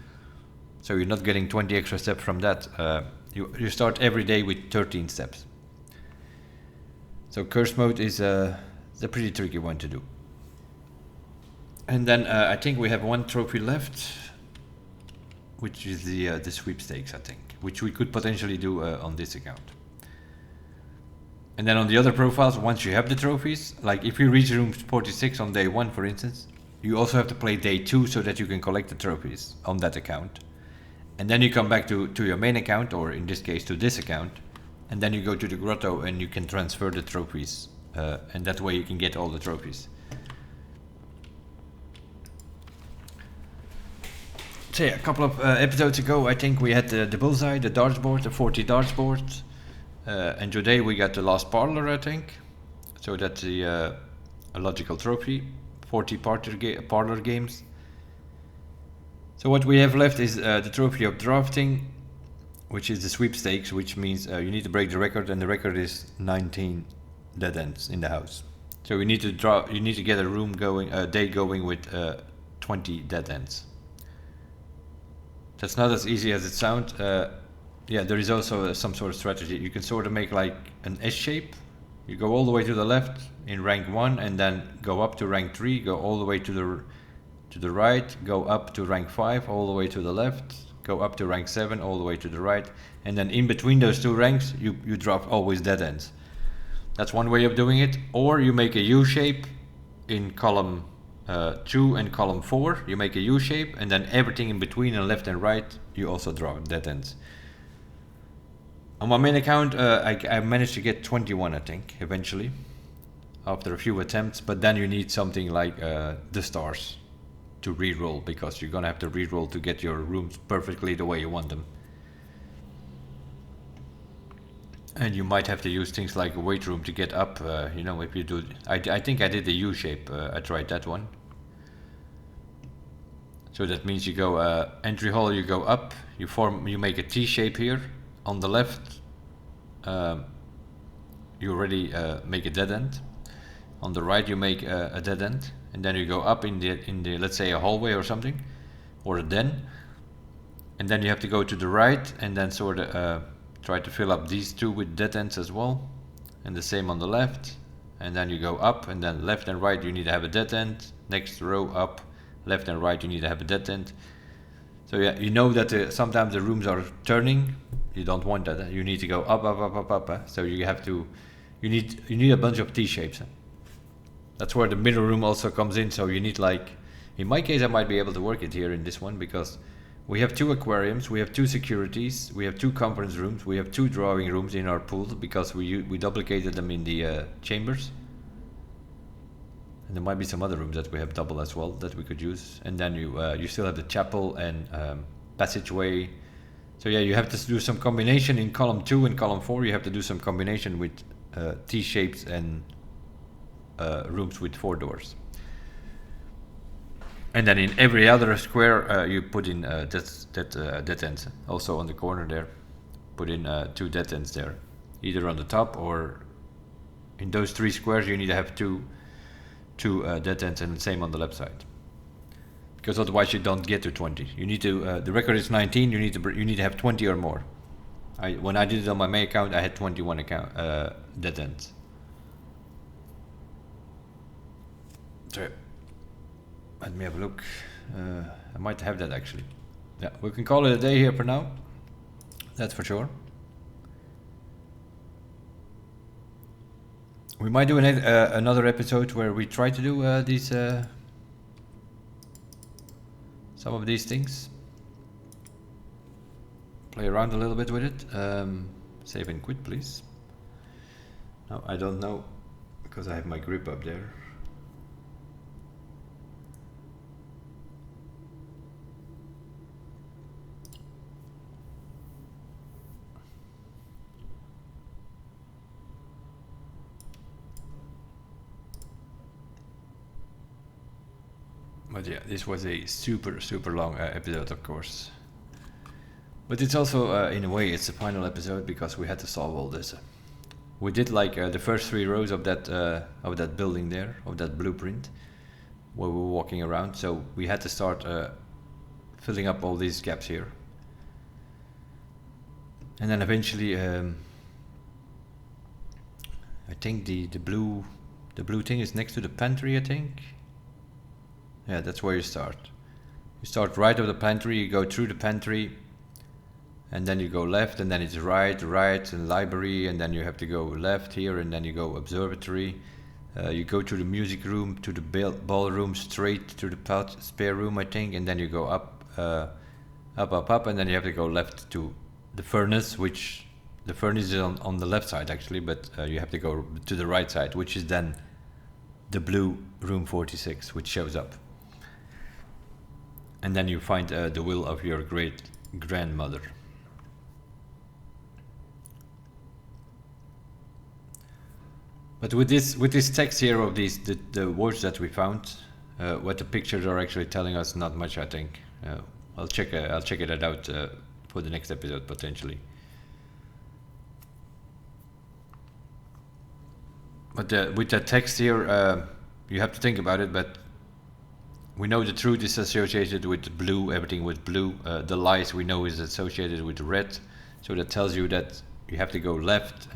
So you're not getting 20 extra steps from that. You start every day with 13 steps. So curse mode is a pretty tricky one to do. And then I think we have 1 trophy left, which is the sweepstakes, I think, which we could potentially do on this account. And then on the other profiles, once you have the trophies, like if you reach room 46 on day 1, for instance, you also have to play day 2 so that you can collect the trophies on that account. And then you come back to your main account, or in this case to this account, and then you go to the grotto and you can transfer the trophies, and that way you can get all the trophies. So yeah, a couple of episodes ago, I think we had the bullseye, the darts board, the 40 darts board, and today we got the last parlor, I think. So that's the a logical trophy, 40 parlor games. So what we have left is the trophy of drafting, which is the sweepstakes, which means you need to break the record, and the record is 19 dead ends in the house. So you need to get a room going, a day going with 20 dead ends. That's not as easy as it sounds. Yeah, there is also some sort of strategy. You can sort of make like an S shape. You go all the way to the left in rank 1, and then go up to rank 3, go all the way to the right, go up to rank 5, all the way to the left, go up to rank 7, all the way to the right, and then in between those two ranks, you drop always dead ends. That's one way of doing it. Or you make a U shape in column 2 and column 4. You make a U shape, and then everything in between and left and right, you also draw dead ends. On my main account, I managed to get 21, I think, eventually, after a few attempts. But then you need something like the stars to reroll, because you're gonna have to reroll to get your rooms perfectly the way you want them. And you might have to use things like a weight room to get up. You know, if you do, I think I did the U shape. I tried that one. So that means you go entry hall, you go up, you make a T shape here. On the left, you already make a dead end. On the right, you make a dead end, and then you go up in the let's say a hallway or something, or a den, and then you have to go to the right and then sort of try to fill up these two with dead ends as well, and the same on the left. And then you go up, and then left and right you need to have a dead end. Next row up, left and right you need to have a dead end. So yeah, you know that sometimes the rooms are turning. You don't want that. You need to go up, up, up, up, up. So you have to, you need a bunch of T shapes. That's where the middle room also comes in. So you need, like, in my case, I might be able to work it here in this one, because we have 2 aquariums, we have 2 securities, we have 2 conference rooms, we have 2 drawing rooms in our pool, because we duplicated them in the chambers. And there might be some other rooms that we have double as well that we could use. And then you still have the chapel and passageway. So yeah, you have to do some combination in column 2 and column 4. You have to do some combination with T shapes and rooms with 4 doors. And then in every other square, you put in dead ends. Also on the corner there, put in 2 dead ends there, either on the top or in those 3 squares. You need to have two dead ends, and the same on the left side, because otherwise you don't get to 20. You need to. The record is 19. You need to have 20 or more. When I did it on my main account, I had 21 dead ends. So let me have a look. I might have that actually. Yeah, we can call it a day here for now. That's for sure. We might do another episode where we try to do these some of these things. Play around a little bit with it. Save and quit, please. No, I don't know, because I have my grip up there. But yeah, this was a super long episode, of course. But it's also, in a way, it's the final episode, because we had to solve all this. We did like the first 3 rows of that building there, of that blueprint, where we were walking around. So we had to start filling up all these gaps here. And then eventually, I think the blue thing is next to the pantry, I think. Yeah, that's where you start. You start right of the pantry, you go through the pantry, and then you go left, and then it's right, and library, and then you have to go left here, and then you go observatory. You go to the music room, to the ballroom, straight to the spare room, I think, and then you go up, and then you have to go left to the furnace, which the furnace is on the left side actually, but you have to go to the right side, which is then the blue room 46, which shows up. And then you find the will of your great grandmother. But with this text here of the words that we found, what the pictures are actually telling us, not much, I think. I'll check it out for the next episode potentially. But with that text here, you have to think about it. But we know the truth is associated with blue. Everything with blue. The lies we know is associated with red. So that tells you that you have to go left.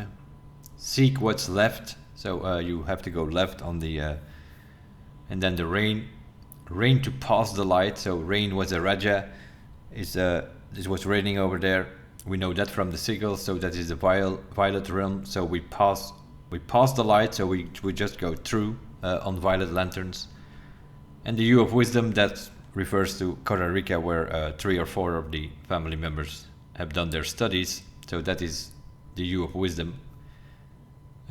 Seek what's left. So you have to go left on the, and then the rain to pass the light. So rain was a Raja, it was raining over there. We know that from the sigils. So that is the violet realm. So we pass the light. So we just go through on violet lanterns. And the hue of wisdom, that refers to Costa Rica, where 3 or 4 of the family members have done their studies. So that is the hue of wisdom.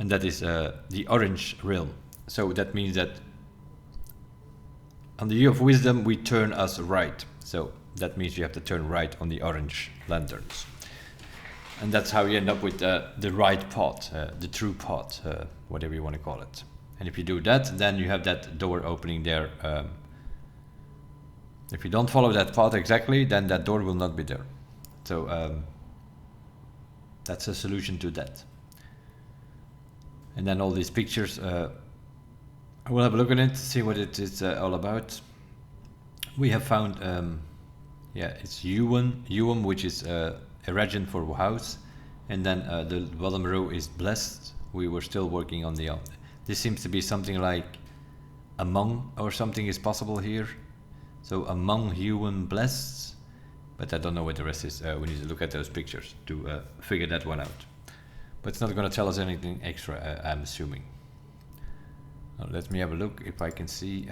And that is the orange realm. So that means that on the hue of wisdom we turn us right. So that means you have to turn right on the orange lanterns. And that's how you end up with the right path, the true path, whatever you want to call it. And if you do that, then you have that door opening there. If you don't follow that path exactly, then that door will not be there. So that's a solution to that. And then all these pictures, I will have a look at it, see what it is all about. We have found, it's Yuan, which is a region for house, and then the bottom row is blessed. We were still working on the. This seems to be something like among or something is possible here. So among Yuan blessed, but I don't know what the rest is. We need to look at those pictures to figure that one out. But it's not going to tell us anything extra, I'm assuming. Now, let me have a look if I can see.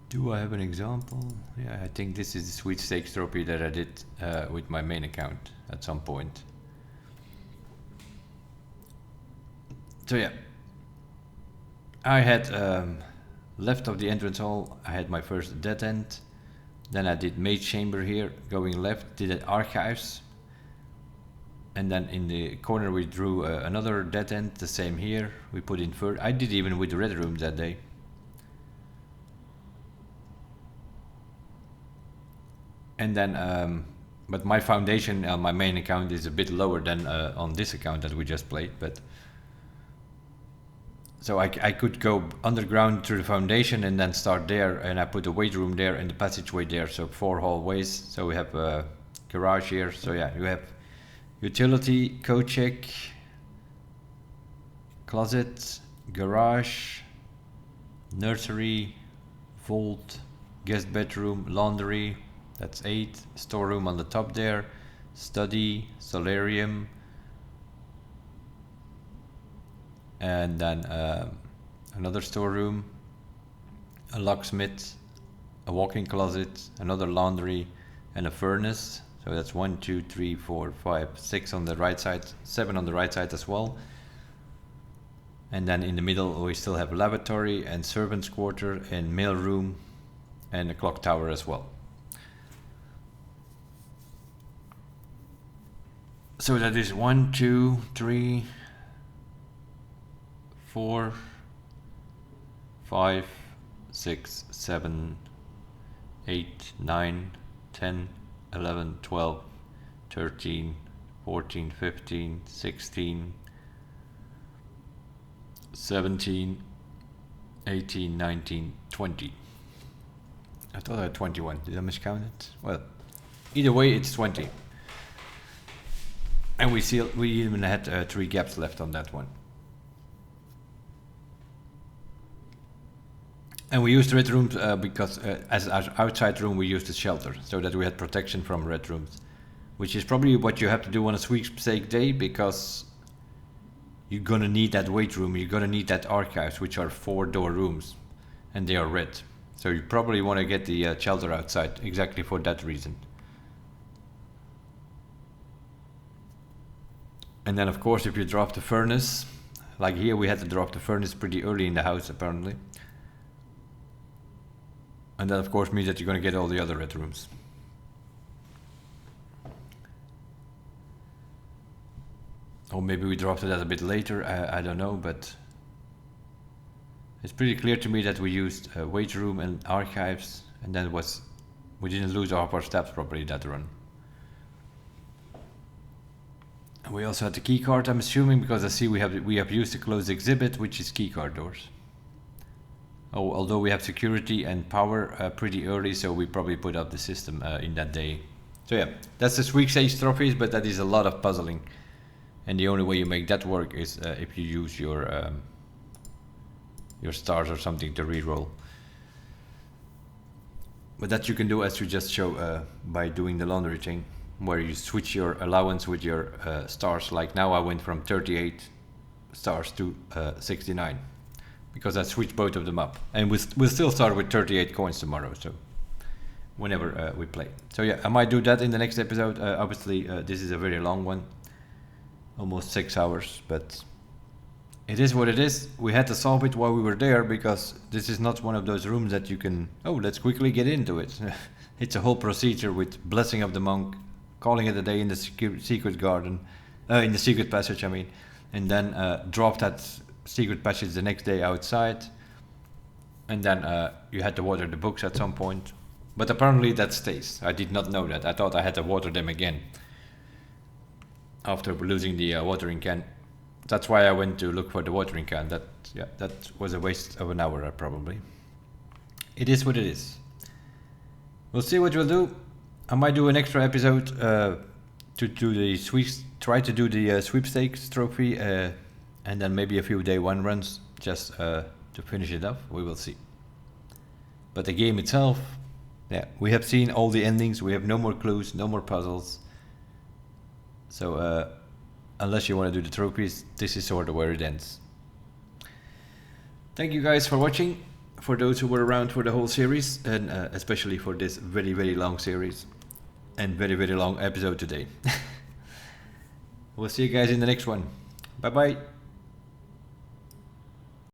Do I have an example? Yeah, I think this is the sweepstakes trophy that I did with my main account at some point. So yeah. I had left of the entrance hall, I had my first dead end. Then I did mage chamber here, going left, did an archives. And then in the corner we drew another dead end, the same here. We put in third. I did even with the red room that day. And then, but my foundation on my main account is a bit lower than on this account that we just played, but so I could go underground through the foundation and then start there, and I put the weight room there and the passageway there, so 4 hallways. So we have a garage here. So yeah, you have utility, code check, closet, garage, nursery, vault, guest bedroom, laundry, that's 8, storeroom on the top there, study, solarium, and then another storeroom, a locksmith, a walk-in closet, another laundry, and a furnace. So that's 1, 2, 3, 4, 5, 6 on the right side, 7 on the right side as well. And then in the middle we still have a lavatory and servants' quarter and mail room and a clock tower as well. So that is 1, 2, 3, 4, 5, 6, 7, 8, 9, 10, 11, 12, 13, 14, 15, 16, 17, 18, 19, 20. I thought I had 21. Did I miscount it? Well, either way, it's 20. And we even had 3 gaps left on that one. And we used red rooms because as our outside room we used the shelter, so that we had protection from red rooms. Which is probably what you have to do on a sweepstake day, because you're gonna need that weight room, you're gonna need that archives, which are 4-door rooms, and they are red. So you probably want to get the shelter outside, exactly for that reason. And then of course if you drop the furnace, like here we had to drop the furnace pretty early in the house apparently. And that of course means that you're going to get all the other red rooms. Or maybe we dropped it a bit later, I don't know, but it's pretty clear to me that we used wage room and archives, and then we didn't lose all of our steps properly that run. And we also had the key card, I'm assuming, because I see we have used the closed exhibit, which is key card doors. Oh, although we have security and power pretty early, so we probably put up the system in that day. So yeah, that's the week's Age trophies, but that is a lot of puzzling. And the only way you make that work is if you use your stars or something to reroll. But that you can do, as you just show, by doing the laundry thing, where you switch your allowance with your stars. Like now I went from 38 stars to 69. Because I switched both of them up. And we'll still start with 38 coins tomorrow, so whenever we play. So yeah, I might do that in the next episode. Obviously, this is a very long one. Almost 6 hours, but it is what it is. We had to solve it while we were there, because this is not one of those rooms that you can, oh, let's quickly get into it. It's a whole procedure with blessing of the monk, calling it a day in the secret garden, in the secret passage, I mean, and then drop that secret passage the next day outside, and then you had to water the books at some point, but apparently that stays. I did not know that. I thought I had to water them again after losing the watering can. That's why I went to look for the watering can. That was a waste of an hour probably. It is what it is. We'll see what we'll do. I might do an extra episode to do the try to do the sweepstakes trophy, and then maybe a few day one runs just to finish it off. We will see. But the game itself, yeah, we have seen all the endings. We have no more clues, no more puzzles. So unless you want to do the trophies, this is sort of where it ends. Thank you guys for watching, for those who were around for the whole series, and especially for this very, very long series and very, very long episode today. We'll see you guys in the next one. Bye bye.